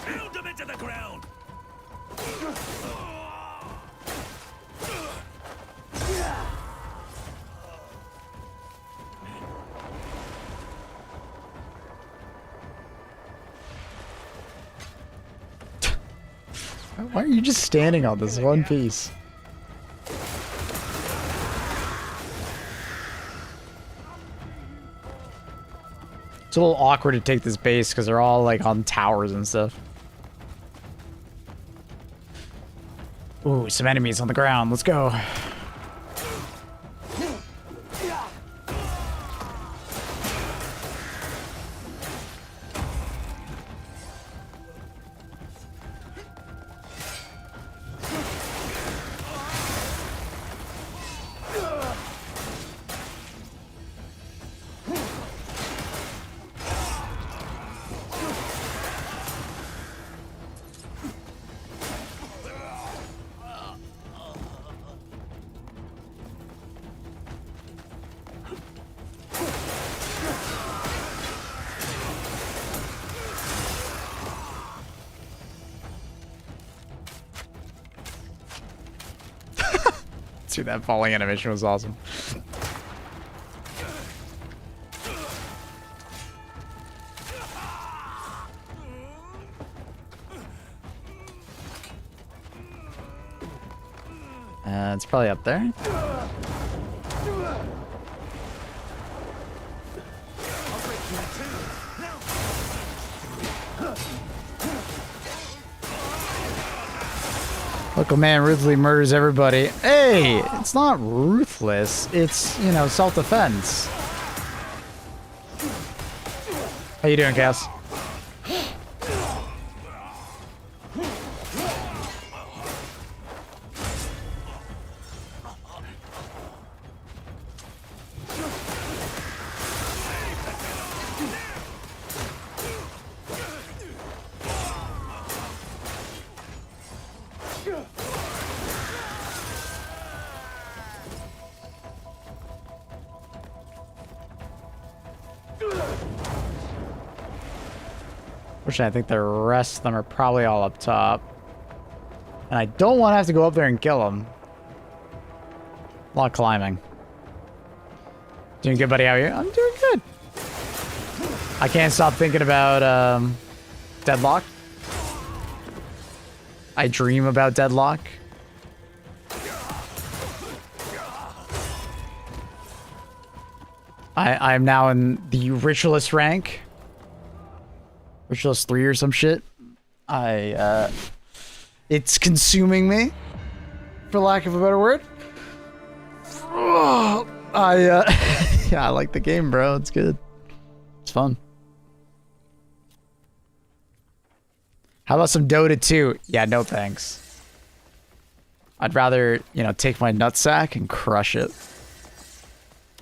Build him into the ground! Why are you just standing on this one piece? It's a little awkward to take this base because they're all like on towers and stuff. Ooh, some enemies on the ground. Let's go. Dude, that falling animation was awesome. It's probably up there. Local man ruthlessly murders everybody. Hey, it's not ruthless. It's, you know, self-defense. How you doing, Cass? Which I think the rest of them are probably all up top. And I don't want to have to go up there and kill them. A lot of climbing. Doing good, buddy? How are you? I'm doing good. I can't stop thinking about Deadlock. I dream about Deadlock. I'm now in the Ritualist rank. Ritualist 3 or some shit. It's consuming me, for lack of a better word. Yeah, I like the game, bro. It's good. It's fun. How about some Dota 2? Yeah, no thanks. I'd rather, you know, take my nutsack and crush it.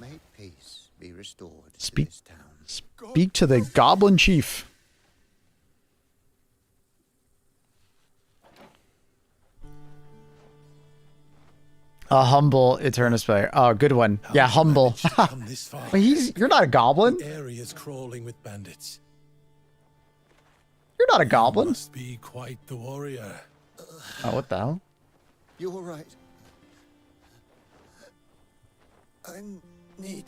May peace be restored to Speak, this town. speak to the Goblin Chief. A humble Eternus player. Oh, good one. Yeah, humble. But you're not a goblin. Area's crawling with bandits. You're not a goblin. Must be quite the warrior. Oh, what the hell? You're right. I'm need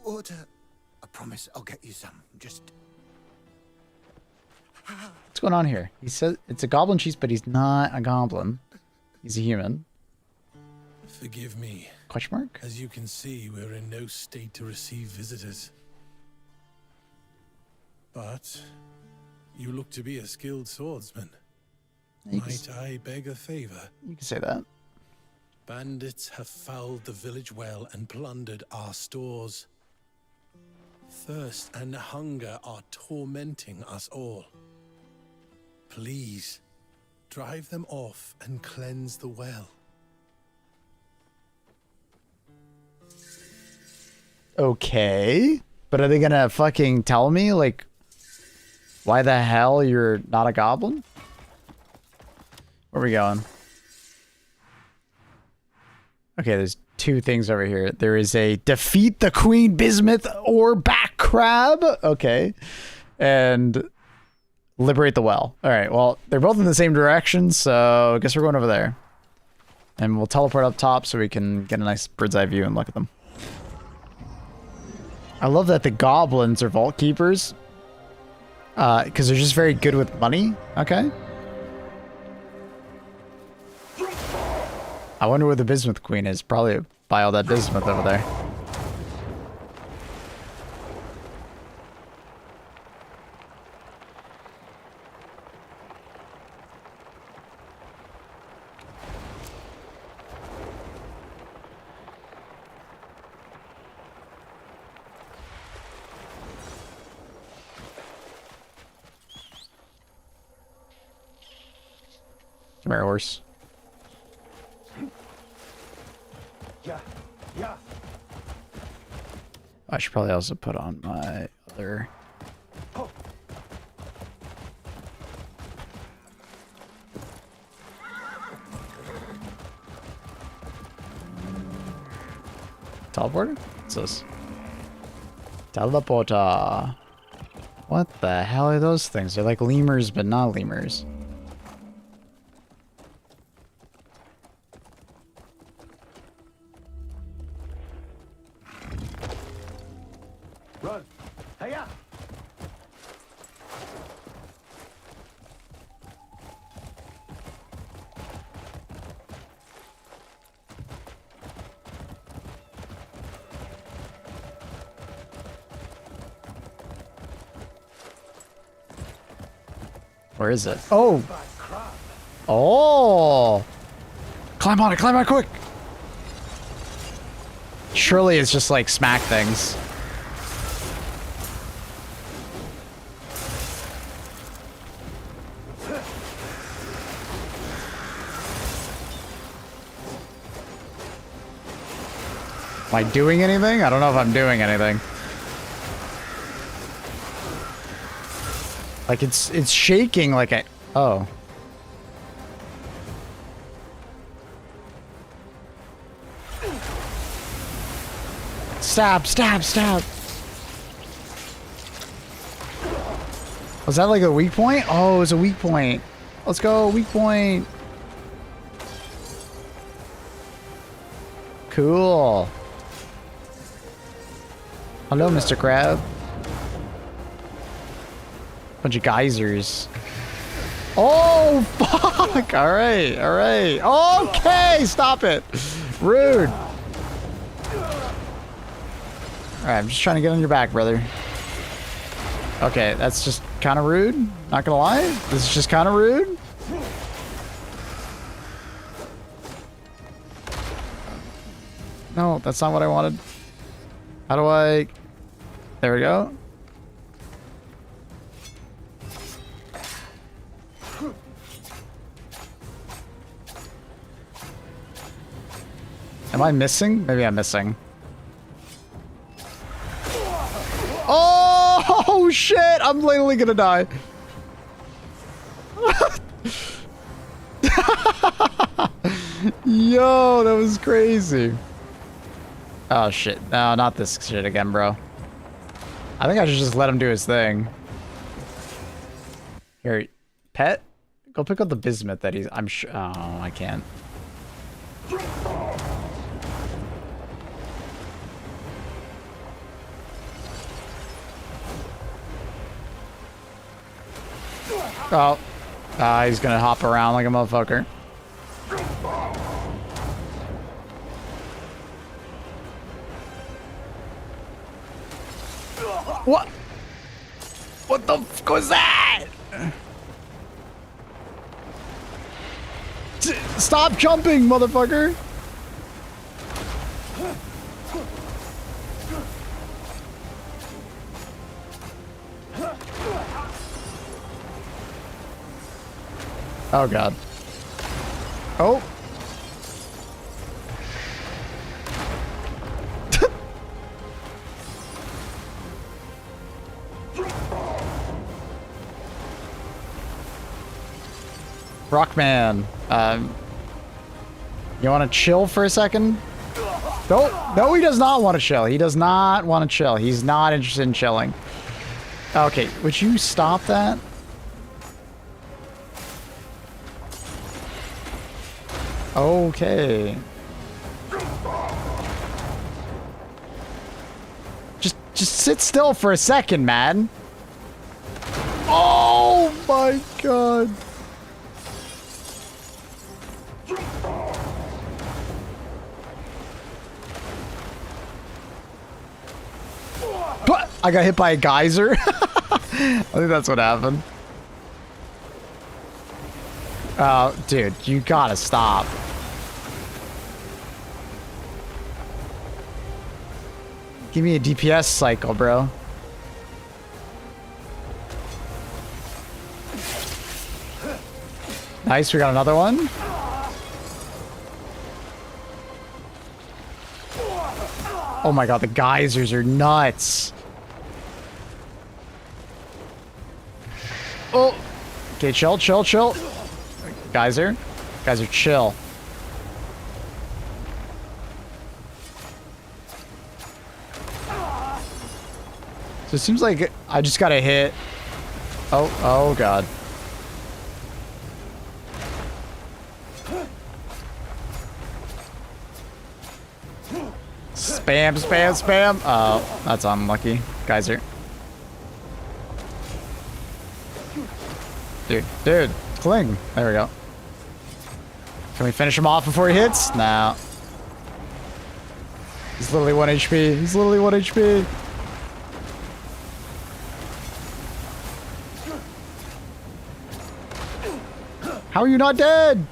water. I promise I'll get you some. Just... What's going on here? He says it's a goblin cheese, but he's not a goblin. He's a human. Forgive me. Question mark? As you can see, we're in no state to receive visitors. But you look to be a skilled swordsman. Might I beg a favor? You can say that. Bandits have fouled the village well and plundered our stores. Thirst and hunger are tormenting us all. Please, drive them off and cleanse the well. Okay. But are they gonna fucking tell me, like, why the hell you're not a goblin? Where are we going? Okay, there's two things over here. There is a defeat the Queen Bismuth or back crab. Okay. And liberate the well. All right, well, they're both in the same direction, so I guess we're going over there. And we'll teleport up top so we can get a nice bird's eye view and look at them. I love that the goblins are vault keepers. Because they're just very good with money. Okay. I wonder where the Bismuth Queen is. Probably buy all that bismuth over there. Come here, horse. Yeah. I should probably also put on my other... Teleporter? What's this? Teleporter. What the hell are those things? They're like lemurs, but not lemurs. Run. Hiya. Where is it? Oh! Oh! Climb on it quick! Surely it's just like smack things. Am I doing anything? I don't know if I'm doing anything. Like it's shaking like I... Oh. Stab, stab, stab. Was that like a weak point? Oh, it was a weak point. Let's go, weak point. Cool. Hello, Mr. Crab. Bunch of geysers. Oh, fuck! Alright, alright. Okay, stop it. Rude. Alright, I'm just trying to get on your back, brother. Okay, that's just kind of rude. Not gonna lie. This is just kind of rude. No, that's not what I wanted. How do I... There we go. Am I missing? Maybe I'm missing. Oh, shit! I'm literally gonna die. Yo, that was crazy. Oh, shit. No, not this shit again, bro. I think I should just let him do his thing. Here, pet? Go pick up the bismuth that he's... I'm sure... Oh, I can't. Oh. He's gonna hop around like a motherfucker. What? What the fuck was that? Stop jumping, motherfucker! Oh god. Oh. Rockman, you want to chill for a second? No, he does not want to chill. He does not want to chill. He's not interested in chilling. Okay, would you stop that? Okay. Just sit still for a second, man. Oh my god. I got hit by a geyser. I think that's what happened. Oh, dude, you gotta stop. Give me a DPS cycle, bro. Nice, we got another one. Oh my god, the geysers are nuts. Oh. Okay, chill. Geyser, chill. So it seems like I just gotta hit. Oh god. Spam. Oh, that's unlucky. Geyser. Dude, cling. There we go. Can we finish him off before he hits? No. He's literally 1 HP. How are you not dead?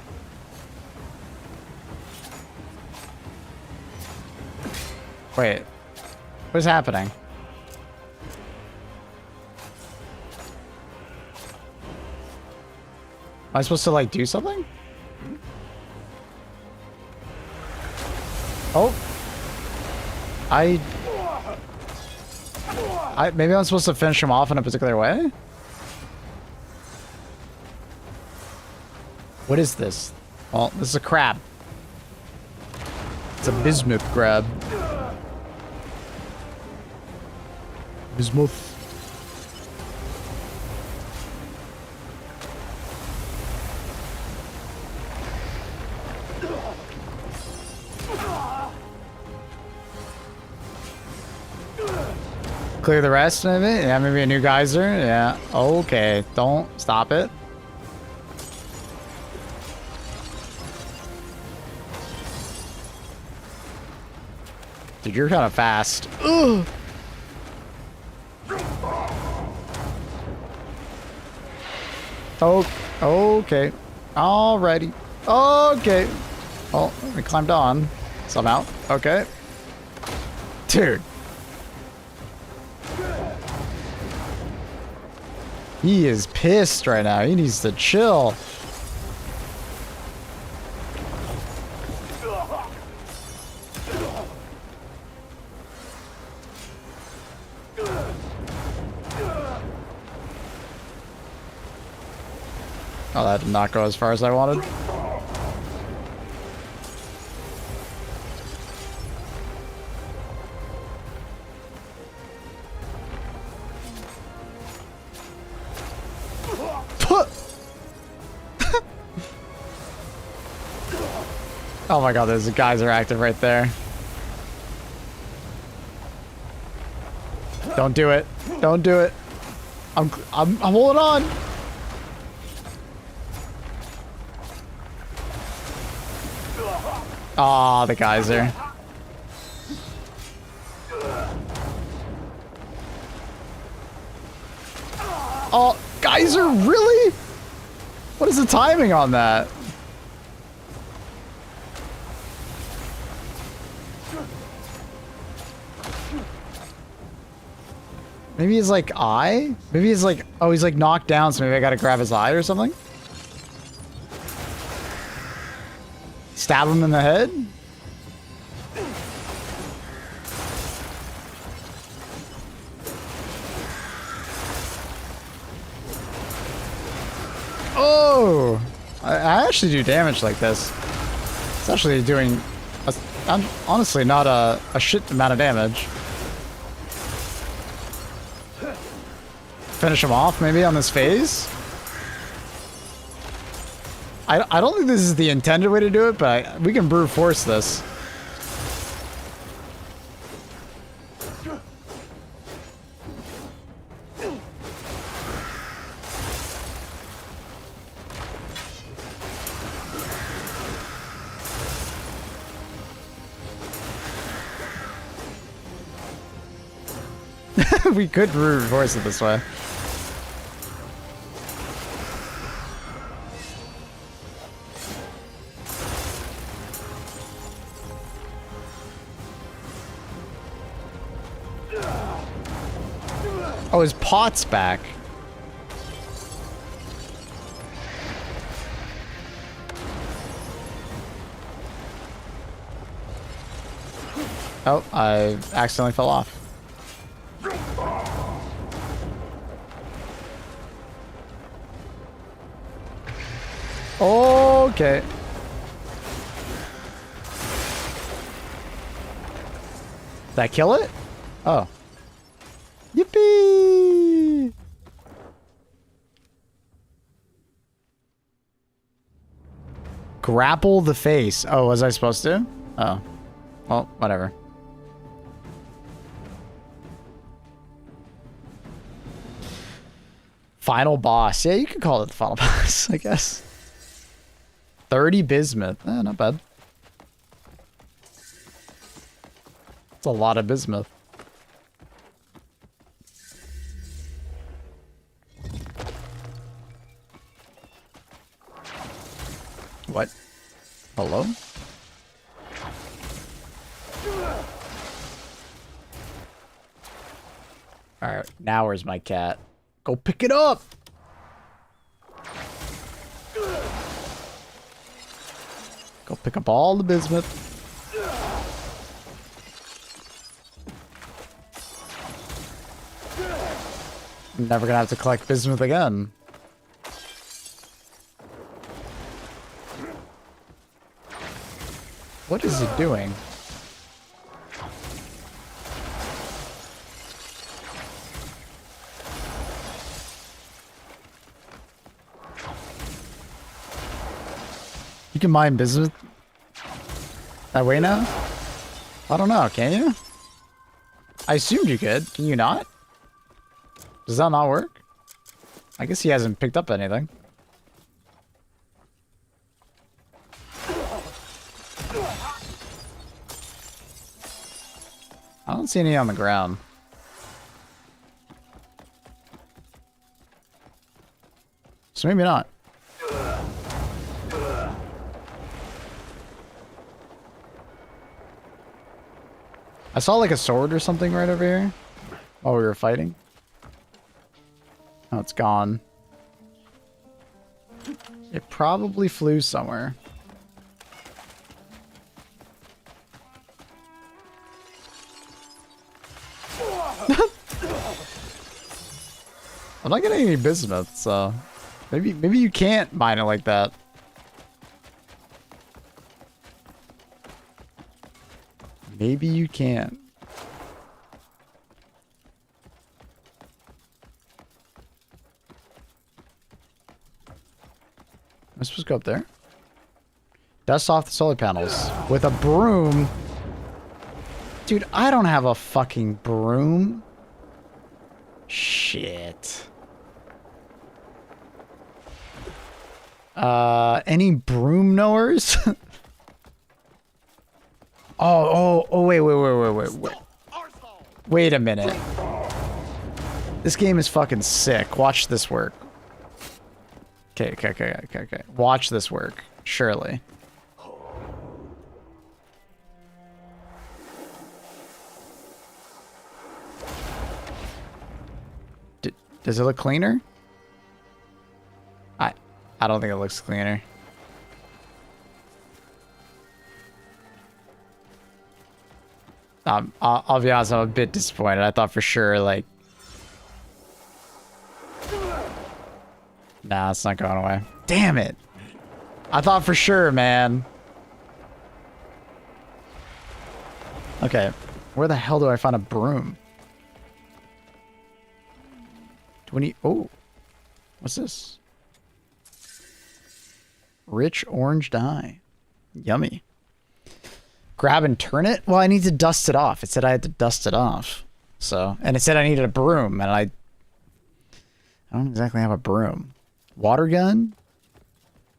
Wait. What is happening? Am I supposed to, like, do something? Oh. Maybe I'm supposed to finish him off in a particular way? What is this? Well, this is a crab. It's a bismuth crab. Bismuth. Clear the rest of it? Yeah, maybe a new geyser? Yeah. Okay. Don't stop it. Dude, you're kind of fast. Ugh. Oh, okay. Alrighty. Okay. Well, we climbed on somehow. Okay. Dude. He is pissed right now. He needs to chill. Oh, that did not go as far as I wanted. Oh my god, there's a geyser active right there. Don't do it. Don't do it. I'm holding on. Aw, the geyser. Oh, geyser, really? What is the timing on that? Maybe he's like eye? Maybe he's like, oh, he's like knocked down, so maybe I gotta grab his eye or something? Stab him in the head? Oh! I actually do damage like this. It's actually doing, honestly, not a shit amount of damage. Finish him off, maybe, on this phase? I don't think this is the intended way to do it, but we can brute force this. We could brute force it this way. Oh, his pot's back. Oh, I accidentally fell off. Okay. Did I kill it? Oh. Yippee! Grapple the face. Oh, was I supposed to? Oh. Well, whatever. Final boss. Yeah, you can call it the final boss, I guess. 30 bismuth. Eh, not bad. That's a lot of bismuth. What? Hello? Alright, now where's my cat? Go pick it up! Go pick up all the bismuth. I'm never gonna have to collect bismuth again. What is it doing? You can mine bismuth that way now? I don't know, can you? I assumed you could. Can you not? Does that not work? I guess he hasn't picked up anything. I don't see any on the ground. So maybe not. I saw like a sword or something right over here while we were fighting. Oh, it's gone. It probably flew somewhere. I'm not getting any bismuth, so maybe you can't mine it like that. Maybe you can't. Am I supposed to go up there? Dust off the solar panels with a broom. Dude, I don't have a fucking broom. Shit. Any broom knowers? Wait. Wait a minute. This game is fucking sick. Watch this work. Okay. Watch this work. Surely. Does it look cleaner? I don't think it looks cleaner. I'll be honest, I'm a bit disappointed. I thought for sure, like... Nah, it's not going away. Damn it! I thought for sure, man. Okay, where the hell do I find a broom? Oh, what's this? Rich orange dye. Yummy. Grab and turn it? Well, I need to dust it off. It said I had to dust it off. So, and it said I needed a broom, and I don't exactly have a broom. Water gun?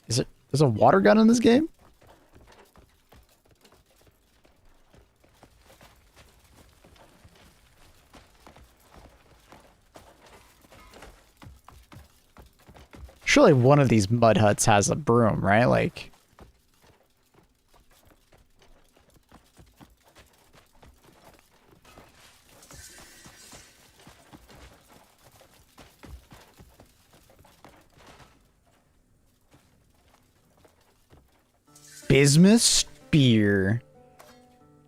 There's a water gun in this game? Surely one of these mud huts has a broom, right? Like... Bismuth spear.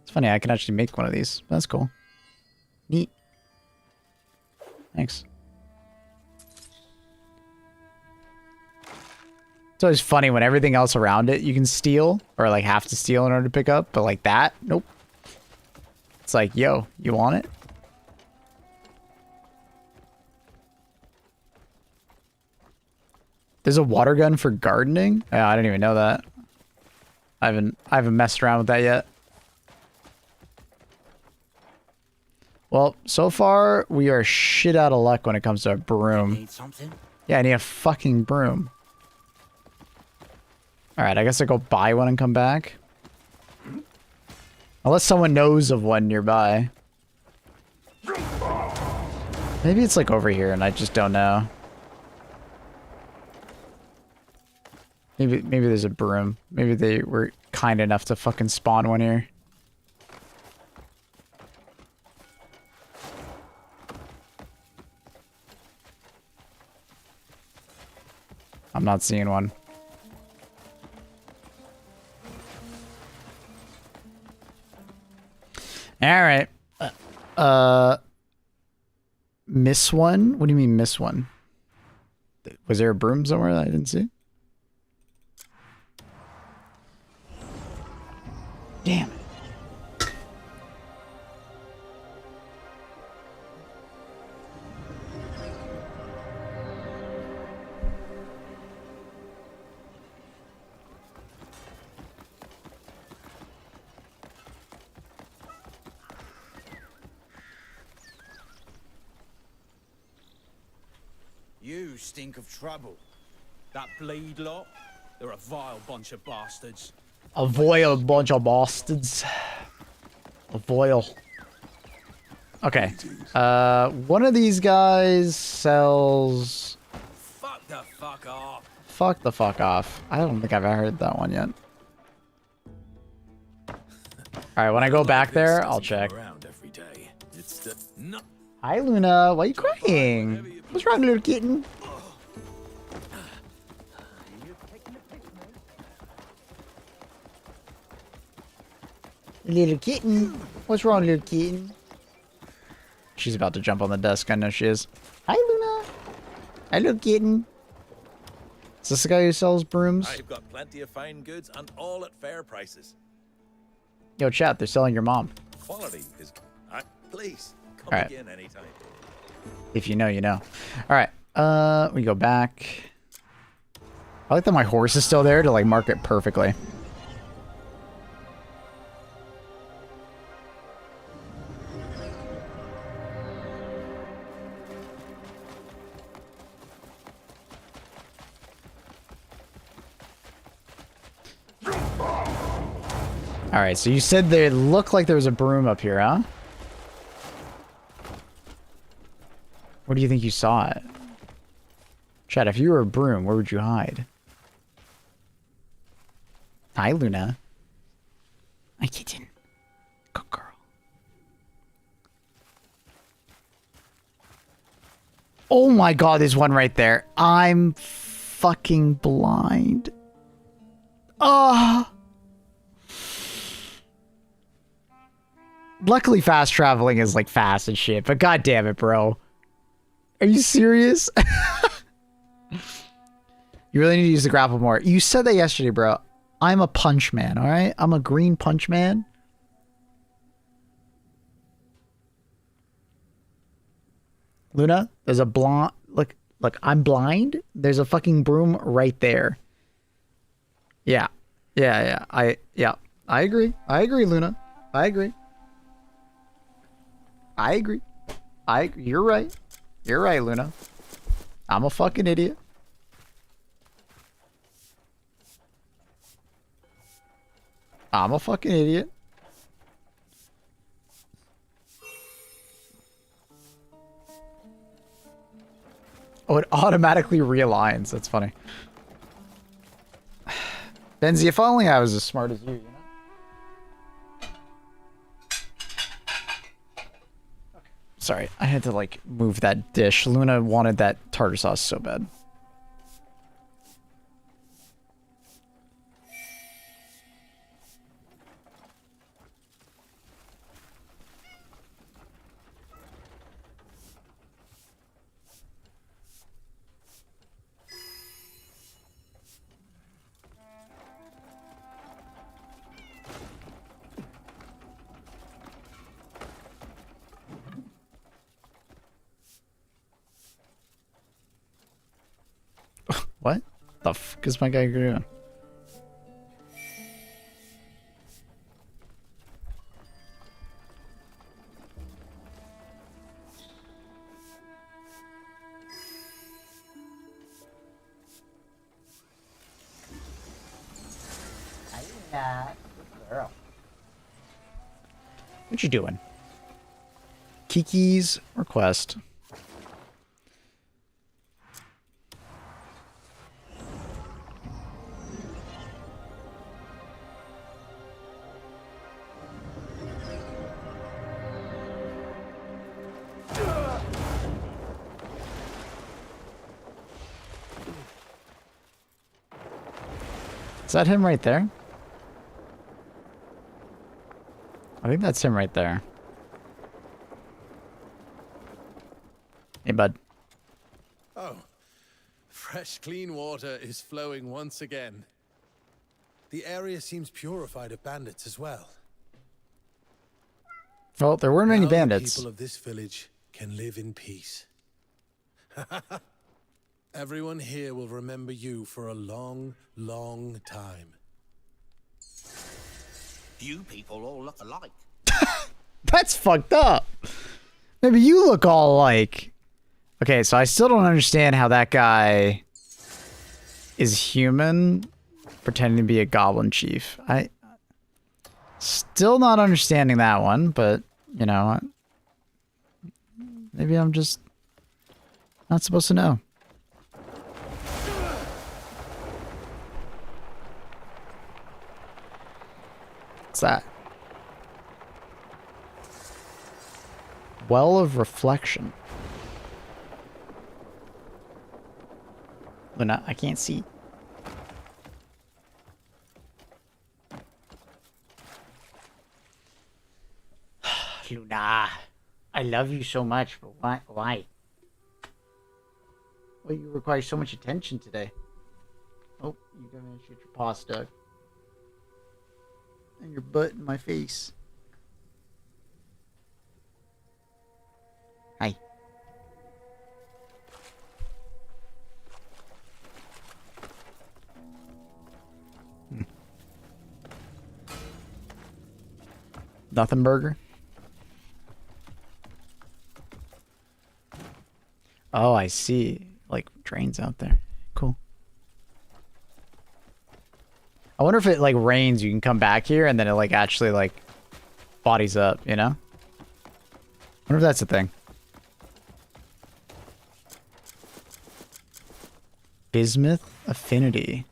It's funny, I can actually make one of these. That's cool. Neat. Thanks. It's always funny when everything else around it you can steal, or like have to steal in order to pick up, but like that, nope. It's like, yo, you want it? There's a water gun for gardening? Yeah, I didn't even know that. I haven't messed around with that yet. Well, so far we are shit out of luck when it comes to a broom. Need something? Yeah, I need a fucking broom. Alright, I guess I'll go buy one and come back. Unless someone knows of one nearby. Maybe it's like over here and I just don't know. Maybe there's a broom. Maybe they were kind enough to fucking spawn one here. I'm not seeing one. Alright. Miss one? What do you mean miss one? Was there a broom somewhere that I didn't see? Damn it. You stink of trouble. That bleed lot, they're a vile bunch of bastards. A vile bunch of bastards. A vile. Okay. One of these guys sells... Fuck the fuck off. Fuck the fuck off. I don't think I've ever heard that one yet. Alright, when I go back there, I'll check. Hi, Luna. Why are you crying? What's wrong, little kitten? Little kitten. What's wrong, little kitten? She's about to jump on the desk. I know she is. Hi, Luna. Hi, little kitten. Is this the guy who sells brooms? I've got plenty of fine goods and all at fair prices. Yo, chat. They're selling your mom. Quality is... please, come All right. again anytime. If you know, you know. All right. We go back. I like that my horse is still there to like mark it perfectly. Alright, so you said there looked like there was a broom up here, huh? Where do you think you saw it? Chad, if you were a broom, where would you hide? Hi, Luna. My kitten. Good girl. Oh my god, there's one right there. I'm fucking blind. Ah. Luckily, fast traveling is like fast and shit, but god damn it, bro. Are you serious? You really need to use the grapple more. You said that yesterday, bro. I'm a punch man, alright? I'm a green punch man. Luna, there's a blonde... Look, I'm blind. There's a fucking broom right there. Yeah. Yeah. I agree. I agree, Luna. I agree. You're right. You're right, Luna. I'm a fucking idiot. I'm a fucking idiot. Oh, it automatically realigns. That's funny. Benzie, if only I was as smart as you, you know? Okay. Sorry, I had to, like, move that dish. Luna wanted that tartar sauce so bad. What the fuck is my guy doing? What you doing? Kiki's request. Is that him right there? I think that's him right there. Hey, bud. Oh, fresh, clean water is flowing once again. The area seems purified of bandits as well. Well, there weren't any Now the bandits. people of this village can live in peace. Everyone here will remember you for a long, long time. You people all look alike. That's fucked up. Maybe you look all alike. Okay, so I still don't understand how that guy is human pretending to be a goblin chief. I still not understanding that one, but you know, maybe I'm just not supposed to know. What's that? Well of reflection. Luna, I can't see. Luna, I love you so much, but why? Why? Well, you require so much attention today. Oh, you're gonna shoot your paw stuck. And your butt in my face. Hi. Nothing burger? Oh, I see. Like trains out there. Cool. I wonder if it like rains, you can come back here and then it like actually like bodies up, you know? I wonder if that's a thing. Bismuth affinity.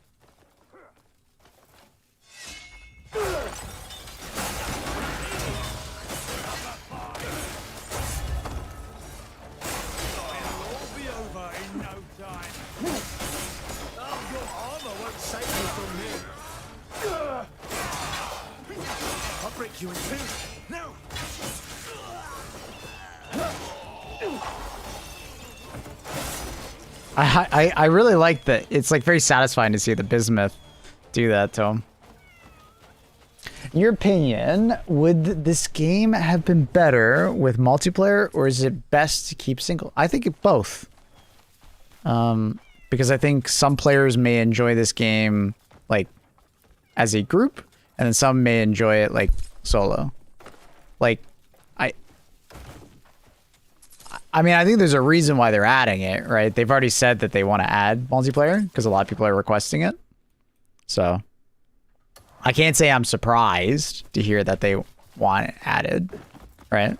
You in two. No. I really like that. It's like very satisfying to see the bismuth do that to him. Your opinion, would this game have been better with multiplayer, or is it best to keep single? I think it both. Because I think some players may enjoy this game like as a group, and then some may enjoy it like solo. Like, I mean, I think there's a reason why they're adding it, right? They've already said that they want to add multiplayer because a lot of people are requesting it. So I can't say I'm surprised to hear that they want it added, right?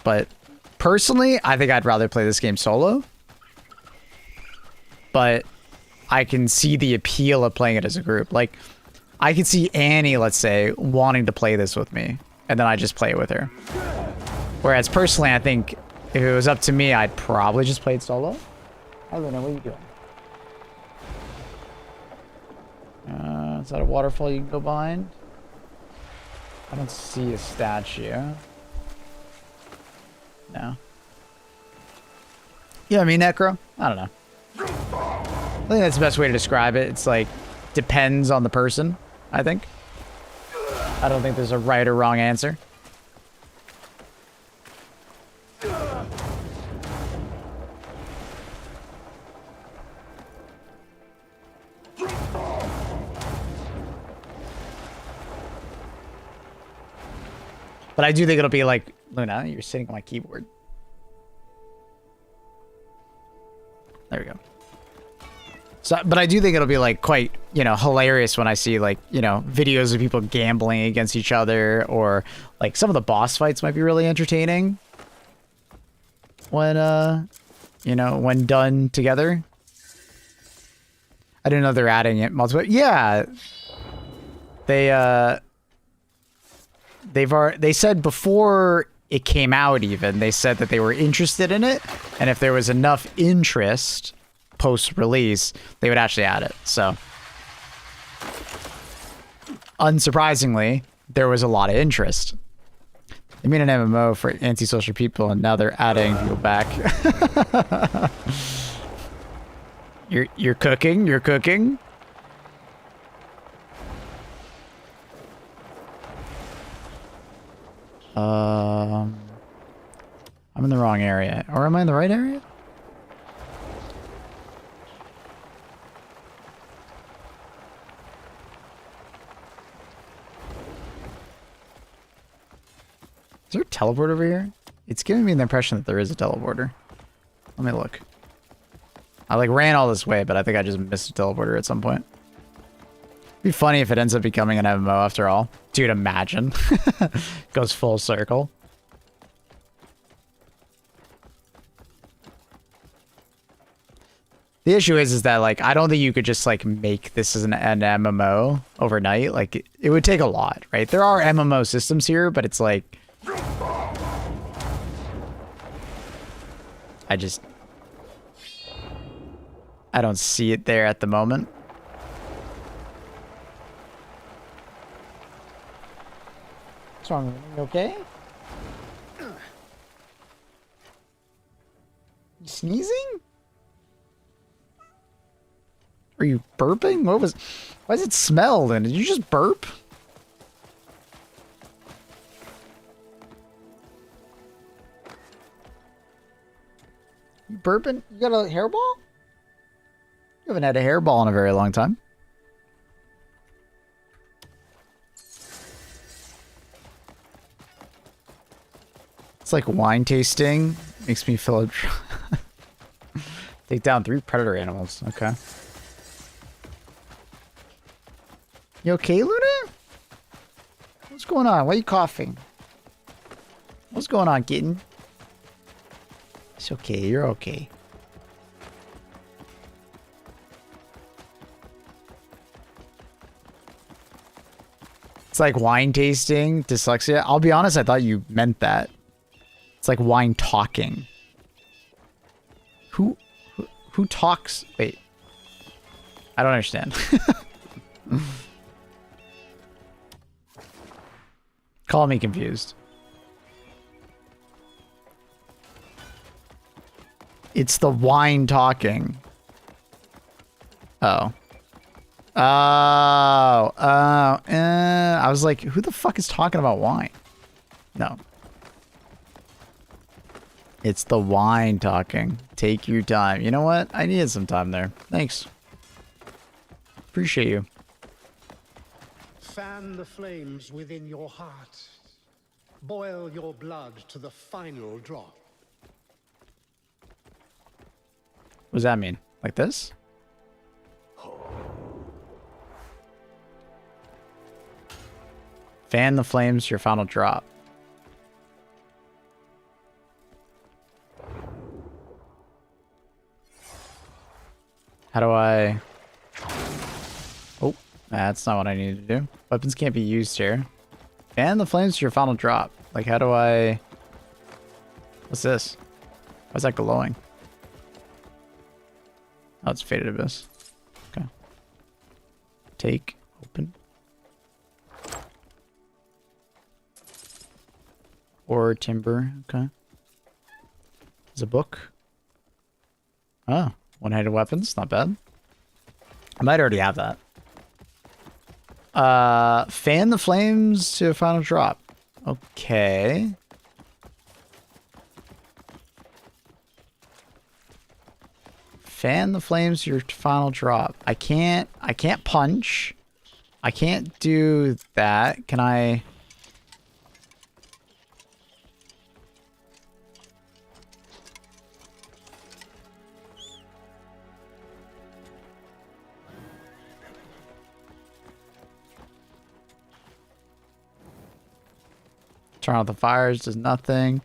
But personally, I think I'd rather play this game solo. But I can see the appeal of playing it as a group. Like, I could see Annie, let's say, wanting to play this with me, and then I just play it with her. Whereas personally, I think if it was up to me, I'd probably just play it solo. I don't know, what are you doing? Is that a waterfall you can go behind? I don't see a statue. No. Yeah, I mean, Necro? I don't know. I think that's the best way to describe it. It's like, depends on the person, I think. I don't think there's a right or wrong answer. But I do think it'll be like, Luna, you're sitting on my keyboard. There we go. So, but I do think it'll be like quite, you know, hilarious when I see like, you know, videos of people gambling against each other, or like some of the boss fights might be really entertaining when, you know, when done together. I didn't know they're adding it multiple. Yeah. They said before it came out even, they said that they were interested in it, and if there was enough interest post-release, they would actually add it. So, unsurprisingly, there was a lot of interest. They made an MMO for antisocial people, and now they're adding people back. You're cooking. You're cooking. I'm in the wrong area. Or am I in the right area? Is there a teleport over here? It's giving me the impression that there is a teleporter. Let me look. I like ran all this way, but I think I just missed a teleporter at some point. It'd be funny if it ends up becoming an MMO after all. Dude, imagine. Goes full circle. The issue is that, like, I don't think you could just, like, make this as an MMO overnight. Like, it would take a lot, right? There are MMO systems here, but it's like... I don't see it there at the moment. What's wrong with you? Okay? You sneezing? Are you burping? Why does it smell then? Did you just burp? You burping? You got a hairball? You haven't had a hairball in a very long time. It's like wine tasting. Makes me feel... Tastes Take down 3 predator animals. Okay. You okay, Luna? What's going on? Why are you coughing? What's going on, kitten? It's okay. You're okay. It's like wine tasting, dyslexia. I'll be honest, I thought you meant that. It's like wine talking. Who talks? Wait. I don't understand. Call me confused. It's the wine talking. Oh. I was like, who the fuck is talking about wine? No. It's the wine talking. Take your time. You know what? I needed some time there. Thanks. Appreciate you. Fan the flames within your heart. Boil your blood to the final drop. What does that mean? Like this? Fan the flames to your final drop. How do I... Oh, that's not what I needed to do. Weapons can't be used here. Fan the flames to your final drop. Like, how do I... What's this? Why's that glowing? Oh, it's Faded Abyss. Okay. Take. Open. Or timber. Okay. There's a book. Oh. One-handed weapons. Not bad. I might already have that. Fan the flames to a final drop. Okay. Fan the flames to your final drop. I can't punch. I can't do that. Can I? Turn out the fires, does nothing.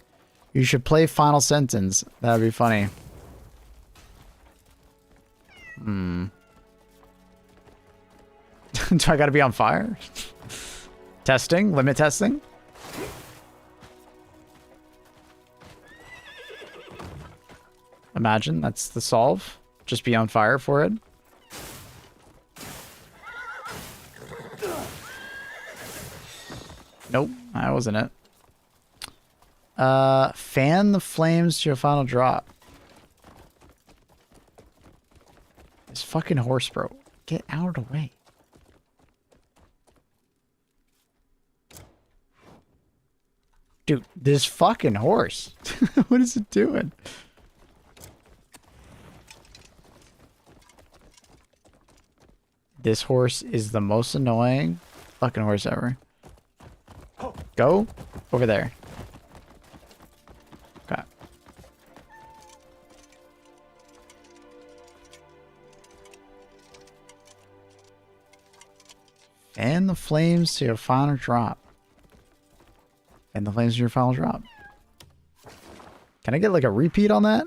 You should play Final Sentence. That would be funny. Do I gotta be on fire? Testing? Limit testing? Imagine that's the solve. Just be on fire for it. Nope, that wasn't it. Fan the flames to a final drop. This fucking horse, bro. Get out of the way. Dude, this fucking horse. What is it doing? This horse is the most annoying fucking horse ever. Go over there. Okay. Fan the flames to your final drop. And the flames to your final drop. Can I get like a repeat on that?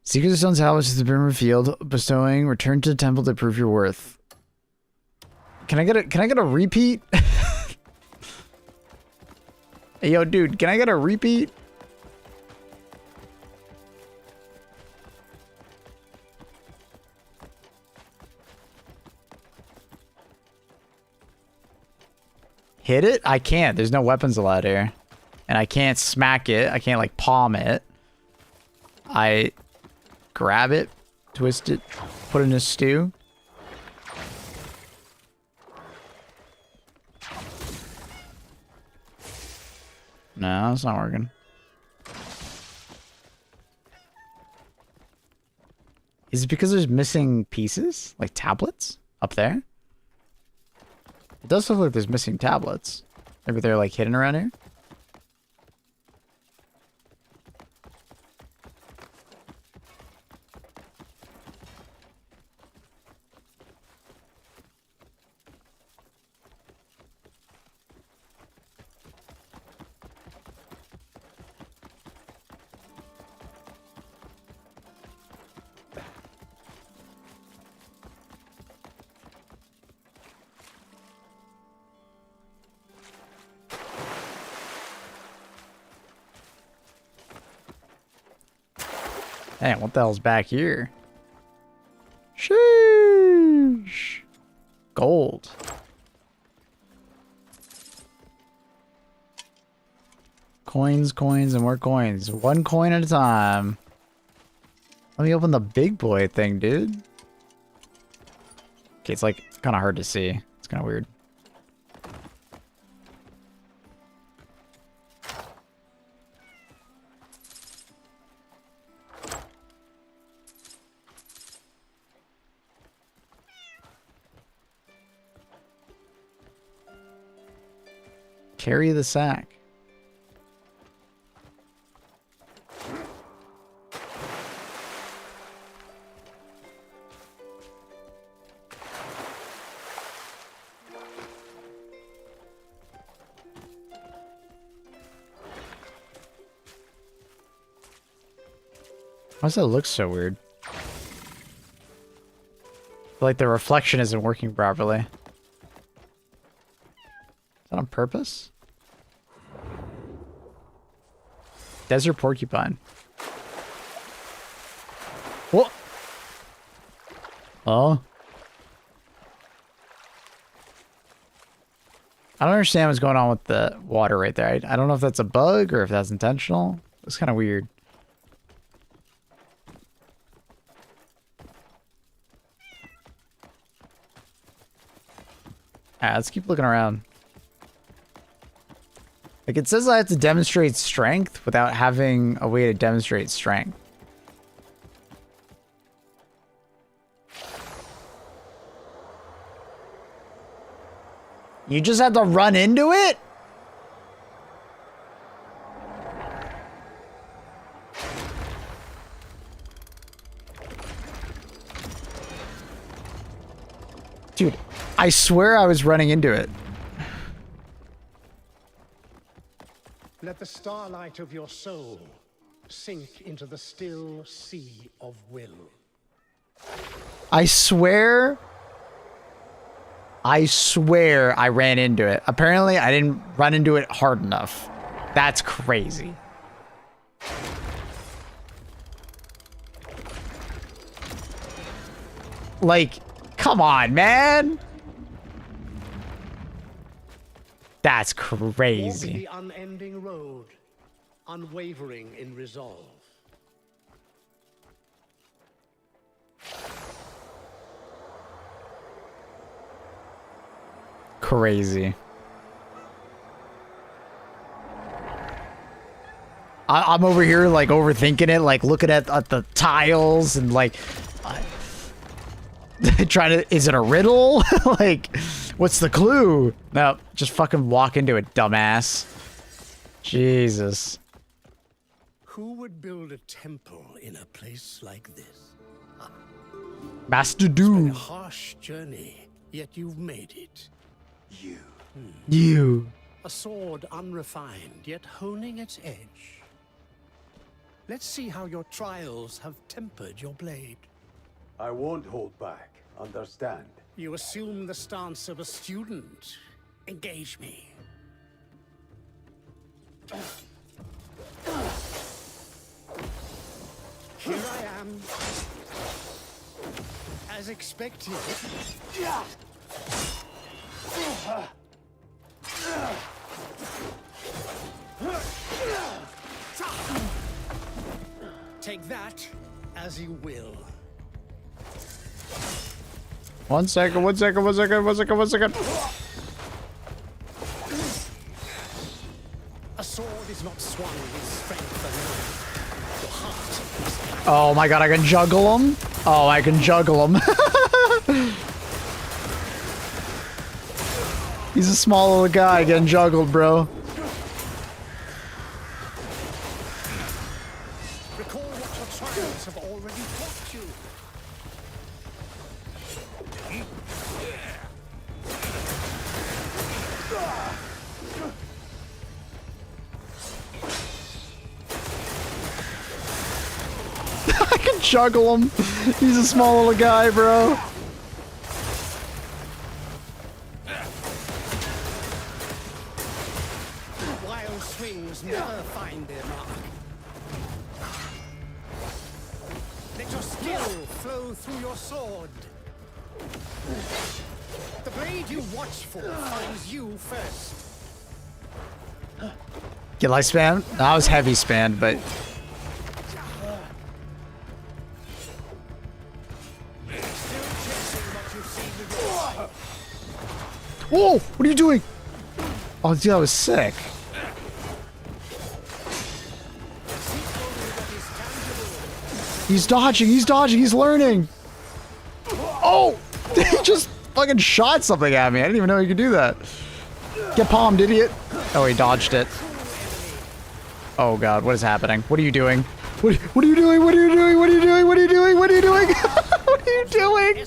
Secret of Stone's House has been revealed, bestowing return to the temple to prove your worth. Can I get a repeat? Hey, yo, dude, can I get a repeat? Hit it? I can't. There's no weapons allowed here. And I can't smack it. I can't, like, palm it. I grab it, twist it, put it in a stew. No, it's not working. Is it because there's missing pieces? Like tablets? Up there? It does look like there's missing tablets. Maybe they're like hidden around here? Dang, what the hell's back here? Sheesh. Gold. Coins, coins, and more coins. One coin at a time. Let me open the big boy thing, dude. Okay, it's like kind of hard to see. It's kind of weird. Carry the sack. Why does that look so weird? I feel like the reflection isn't working properly. Is that on purpose? Desert porcupine. What? Oh. I don't understand what's going on with the water right there. I don't know if that's a bug or if that's intentional. It's kind of weird. Alright, let's keep looking around. Like, it says I have to demonstrate strength without having a way to demonstrate strength. You just have to run into it? Dude, I swear I was running into it. Let the starlight of your soul sink into the still sea of will. I swear I ran into it. Apparently, I didn't run into it hard enough. That's crazy. Like, come on, man. That's crazy. Walk the unending road, unwavering in resolve. Crazy. I'm over here like overthinking it, like looking at the tiles and like trying to, is it a riddle? Like, what's the clue? No, just fucking walk into it, dumbass. Jesus. Who would build a temple in a place like this? Master It's been Do. a harsh journey, yet you've made it. You. A sword unrefined, yet honing its edge. Let's see how your trials have tempered your blade. I won't hold back. Understand? You assume the stance of a student. Engage me. Here I am. As expected. Take that as you will. One second. A sword is not swung with strength alone. Your heart. Oh my god, I can juggle them. Oh, I can juggle them. He's a small little guy getting juggled, bro. Recall what your trials have already taught you. I can juggle him. He's a small little guy, bro. Wild swings never find their mark. skill flow through your sword. The blade you watch for finds you first. Get light spam? No, I was heavy spammed, but whoa! What are you doing? Oh, dude, that was sick. He's dodging, he's learning. Oh! He just fucking shot something at me. I didn't even know he could do that. Get palmed, idiot. Oh, he dodged it. Oh god, what is happening? What are you doing? What are you doing? What are you doing? What are you doing? What are you doing? What are you doing? What are you doing?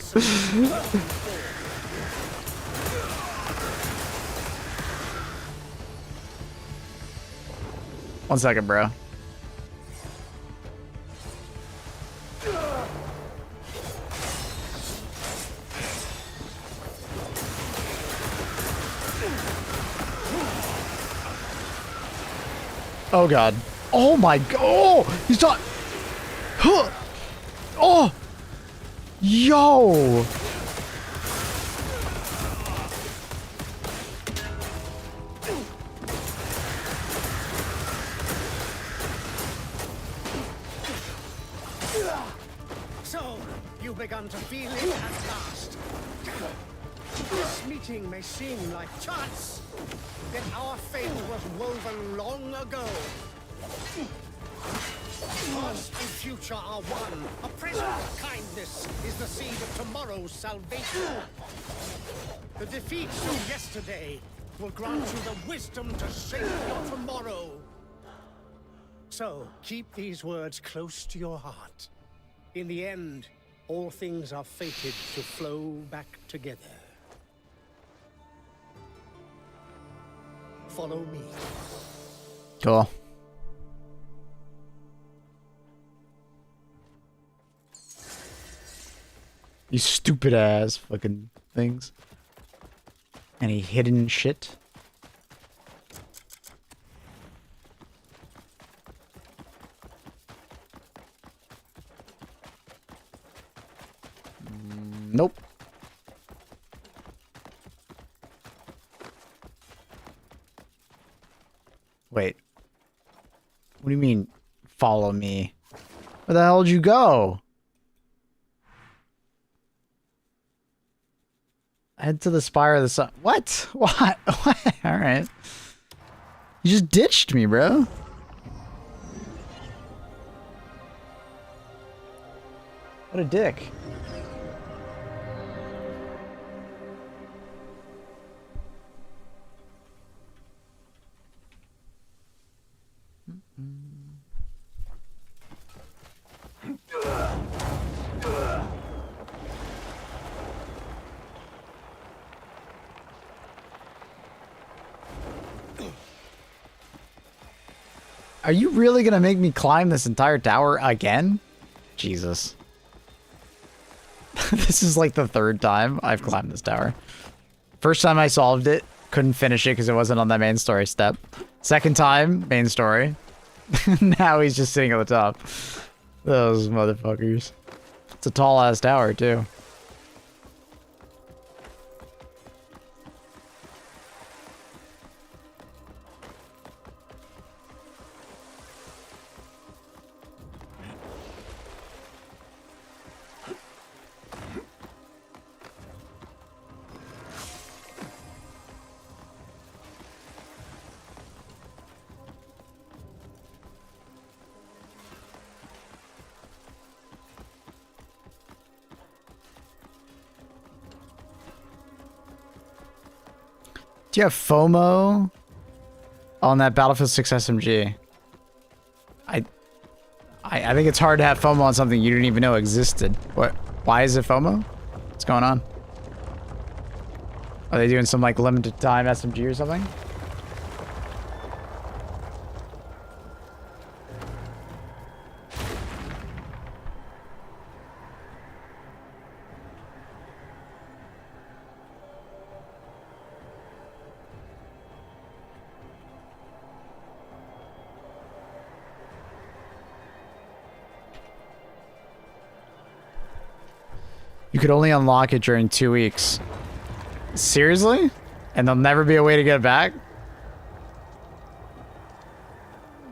One second, bro. Oh god. Oh my god. Oh, he's not. Huh. Oh. Yo. So, you begun to feel it at last. This meeting may seem like chance, yet our fate was woven long ago. Past and future are one. A present kindness is the seed of tomorrow's salvation. The defeats of yesterday will grant you the wisdom to shape your tomorrow. So, keep these words close to your heart. In the end, all things are fated to flow back together. Follow me. Cool. You stupid ass fucking things. Any hidden shit? Nope. Wait. What do you mean, follow me? Where the hell did you go? Head to the spire of the sun. What? What? What? Alright. You just ditched me, bro. What a dick. Are you really gonna make me climb this entire tower again? Jesus. This is like the third time I've climbed this tower. First time I solved it, couldn't finish it because it wasn't on that main story step. Second time, main story. Now he's just sitting at the top. Those motherfuckers. It's a tall ass tower too. Do you have FOMO on that Battlefield 6 SMG? I think it's hard to have FOMO on something you didn't even know existed. What? Why is it FOMO? What's going on? Are they doing some like limited time SMG or something? You could only unlock it during 2 weeks. Seriously? And there'll never be a way to get it back?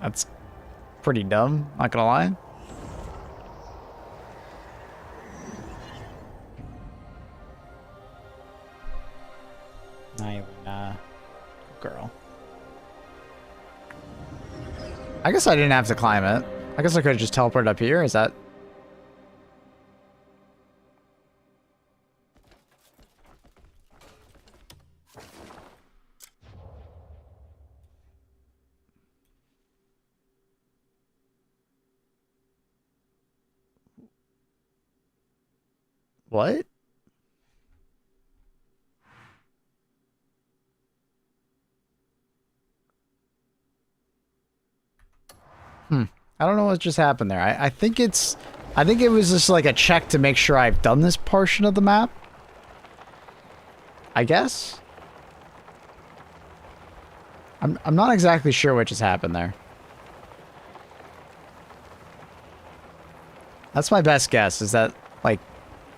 That's pretty dumb, not gonna lie. Nah, girl. I guess I didn't have to climb it. I guess I could have just teleported up here. Is that... What? I don't know what just happened there. I think it was just like a check to make sure I've done this portion of the map. I guess. I'm not exactly sure what just happened there. That's my best guess, is that, like,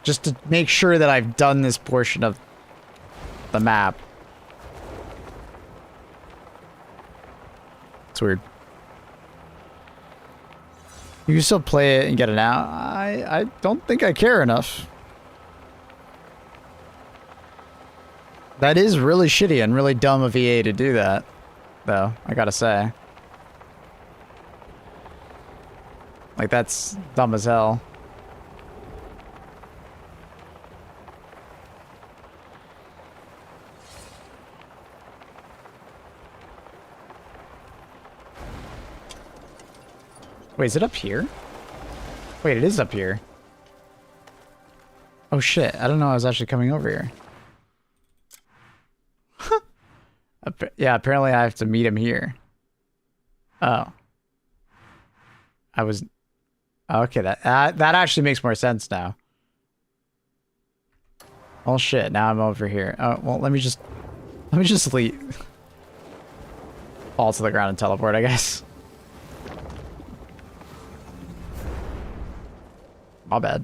just to make sure that I've done this portion of the map. It's weird. You can still play it and get it out. I don't think I care enough. That is really shitty and really dumb of EA to do that, though, I gotta say. Like, that's dumb as hell. Wait, is it up here? Wait, it is up here. Oh shit, I don't know I was actually coming over here. Yeah, apparently I have to meet him here. Oh. I was... Okay, that actually makes more sense now. Oh shit, now I'm over here. Oh, well, let me just leave. Fall to the ground and teleport, I guess. My bad.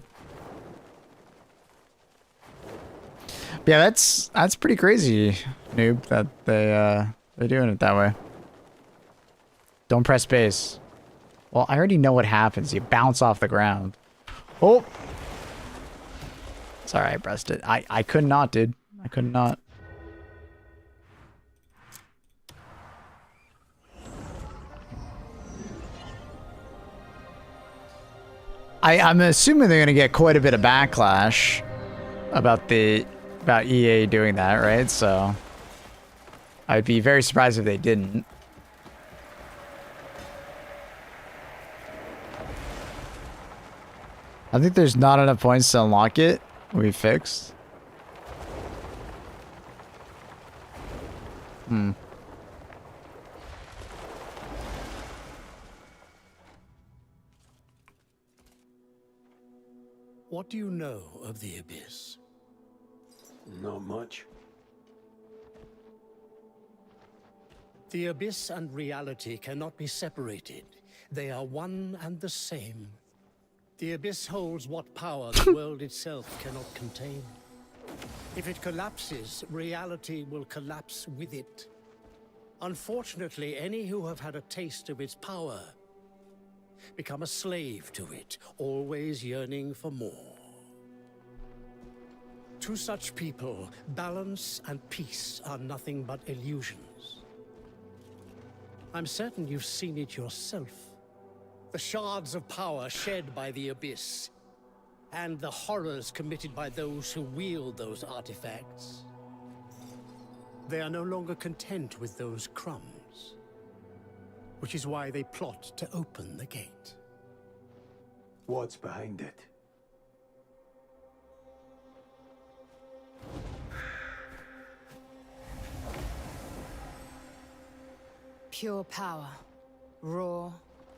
Yeah, that's pretty crazy, noob, that they're doing it that way. Don't press space. Well, I already know what happens. You bounce off the ground. Oh! Sorry, I pressed it. I could not, dude. I could not. I'm assuming they're gonna get quite a bit of backlash about EA doing that, right? So I'd be very surprised if they didn't. I think there's not enough points to unlock it. We fixed. What do you know of the Abyss? Not much. The Abyss and reality cannot be separated. They are one and the same. The Abyss holds what power the world itself cannot contain. If it collapses, reality will collapse with it. Unfortunately, any who have had a taste of its power become a slave to it, always yearning for more. To such people, balance and peace are nothing but illusions. I'm certain you've seen it yourself. The shards of power shed by the Abyss, and the horrors committed by those who wield those artifacts. They are no longer content with those crumbs, which is why they plot to open the gate. What's behind it? Pure power, raw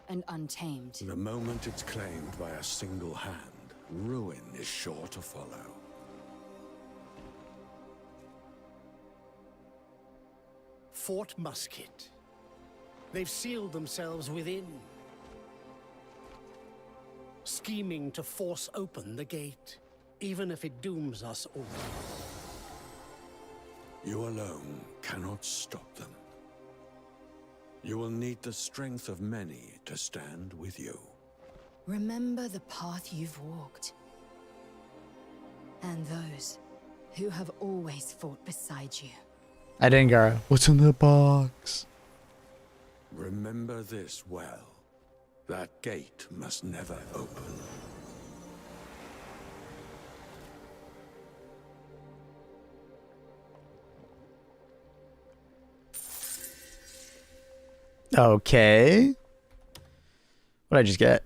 and untamed. The moment it's claimed by a single hand, ruin is sure to follow. Fort Musket. They've sealed themselves within, scheming to force open the gate. even if it dooms us all. You alone cannot stop them. You will need the strength of many to stand with you. Remember the path you've walked. And those who have always fought beside you. I didn't go, what's in the box? Remember this well. That gate must never open. Okay. What did I just get?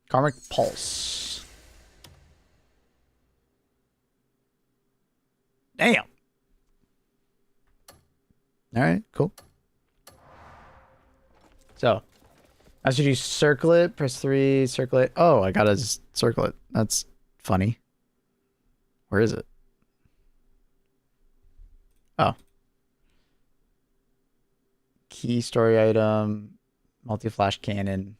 Karmic Pulse. Damn. All right, cool. So, I should you circle it, press 3, circle it. Oh, I gotta circle it. That's funny. Where is it? Oh. Key story item, multi-flash cannon.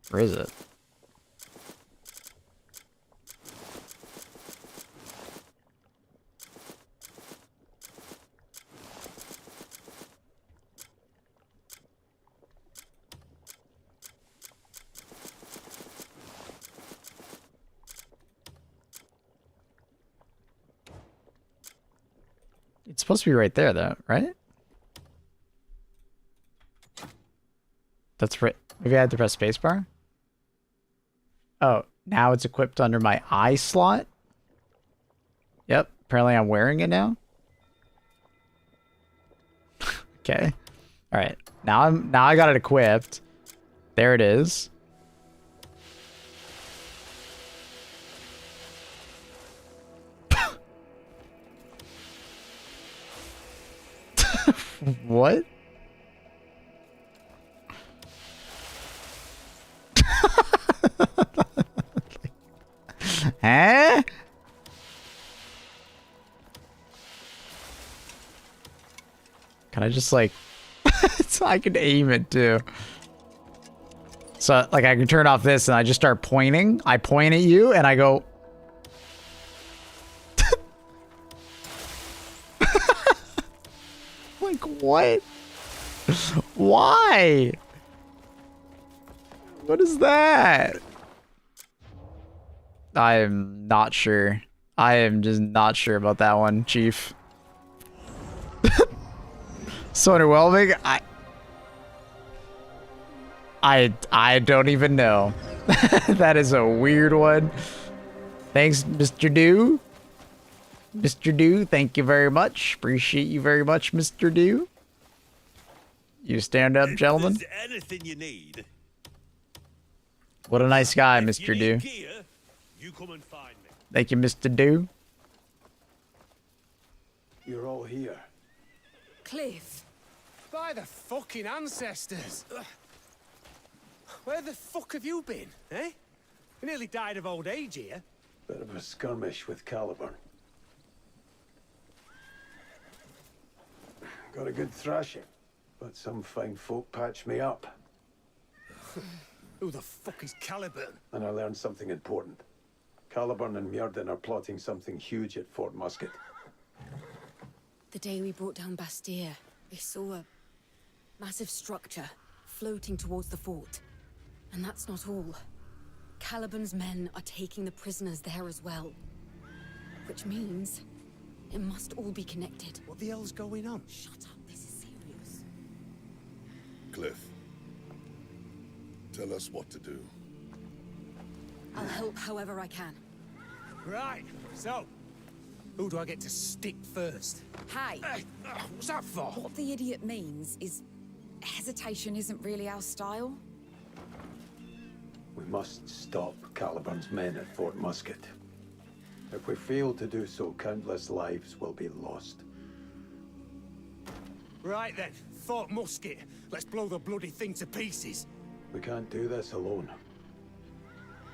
Where is it? It's supposed to be right there, though, right? That's right. Maybe I had to press spacebar. Oh, now it's equipped under my eye slot. Yep. Apparently, I'm wearing it now. Okay. All right. Now I got it equipped. There it is. What? Huh? Can I just like so I can aim it too. So like I can turn off this and I just start pointing. I point at you and I go like what? Why? What is that? I am not sure. I am just not sure about that one, Chief. So underwhelming. I don't even know. That is a weird one. Thanks, Mr. Do. Mr. Do, thank you very much. Appreciate you very much, Mr. Do. You stand up, gentlemen. If there's anything you need. What a nice guy, Mr. Do. Gear, you come and find me. Thank you, Mr. Do. You're all here. Cliff. By the fucking ancestors. Where the fuck have you been, eh? You nearly died of old age here. Bit of a skirmish with Caliburn. Got a good thrashing, but some fine folk patched me up. Who the fuck is Caliburn? And I learned something important. Caliburn and Mjordan are plotting something huge at Fort Musket. The day we brought down Bastille, we saw a massive structure floating towards the fort. And that's not all. Caliburn's men are taking the prisoners there as well. Which means it must all be connected. What the hell's going on? Shut up, this is serious. Cliff, tell us what to do. I'll help however I can. Right, so, who do I get to stick first? Hey! What's that for? What the idiot means is hesitation isn't really our style. We must stop Caliburn's men at Fort Musket. If we fail to do so, countless lives will be lost. Right then, Fort Musket. Let's blow the bloody thing to pieces. We can't do this alone.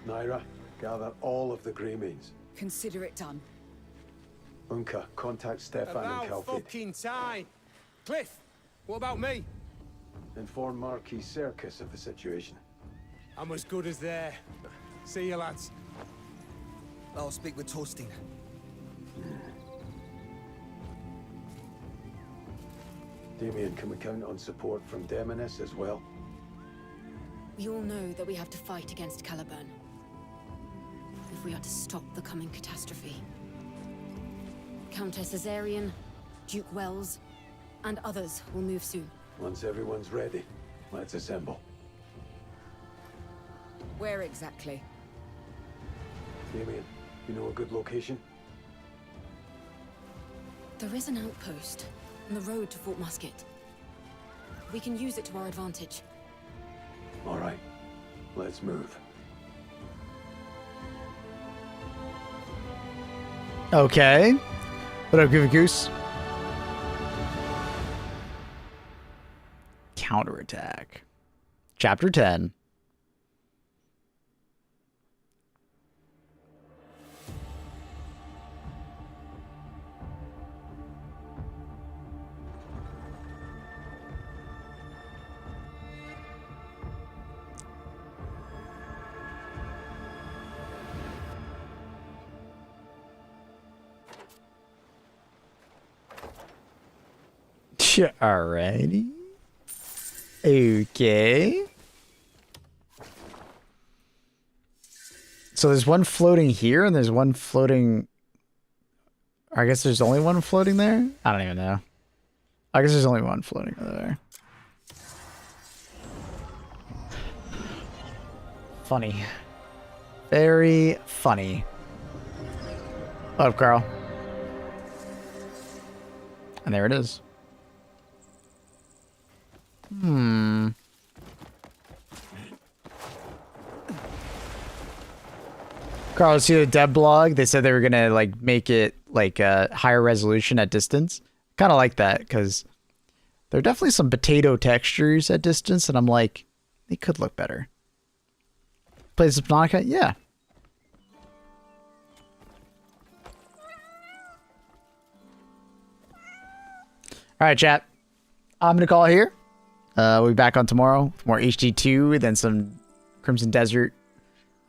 Naira, gather all of the Greymanes. Consider it done. Unka, contact Stefan and About Calfid. fucking time. Cliff, what about me? Inform Marquis Circus of the situation. I'm as good as there. See you, lads. I'll speak with Torstein. Damien, can we count on support from Demonis as well? We all know that we have to fight against Caliban. If we are to stop the coming catastrophe. Countess Azarian, Duke Wells, and others will move soon. Once everyone's ready, let's assemble. Where exactly? Damien, you know a good location? There is an outpost on the road to Fort Musket. We can use it to our advantage. All right, let's move. Okay. What up, Goofy Goose? Counterattack. Chapter 10. Alrighty. Okay. So there's one floating here and there's one floating... I guess there's only one floating there? I don't even know. I guess there's only one floating over there. Funny. Very funny. What up, Carl? And there it is. Carl, see the dev blog? They said they were gonna like make it like a higher resolution at distance. Kind of like that because there are definitely some potato textures at distance, and I'm like, they could look better. Play Subnautica? Yeah. All right, chat. I'm gonna call it here. We'll be back on tomorrow for more HD2, then some Crimson Desert.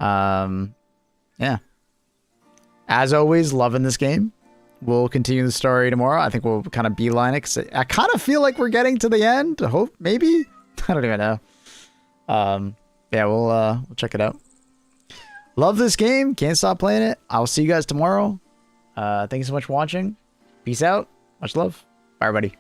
Yeah. As always, loving this game. We'll continue the story tomorrow. I think we'll kind of beeline it, 'cause I kind of feel like we're getting to the end. I hope, maybe? I don't even know. Yeah, we'll check it out. Love this game. Can't stop playing it. I'll see you guys tomorrow. Thank you so much for watching. Peace out. Much love. Bye, everybody.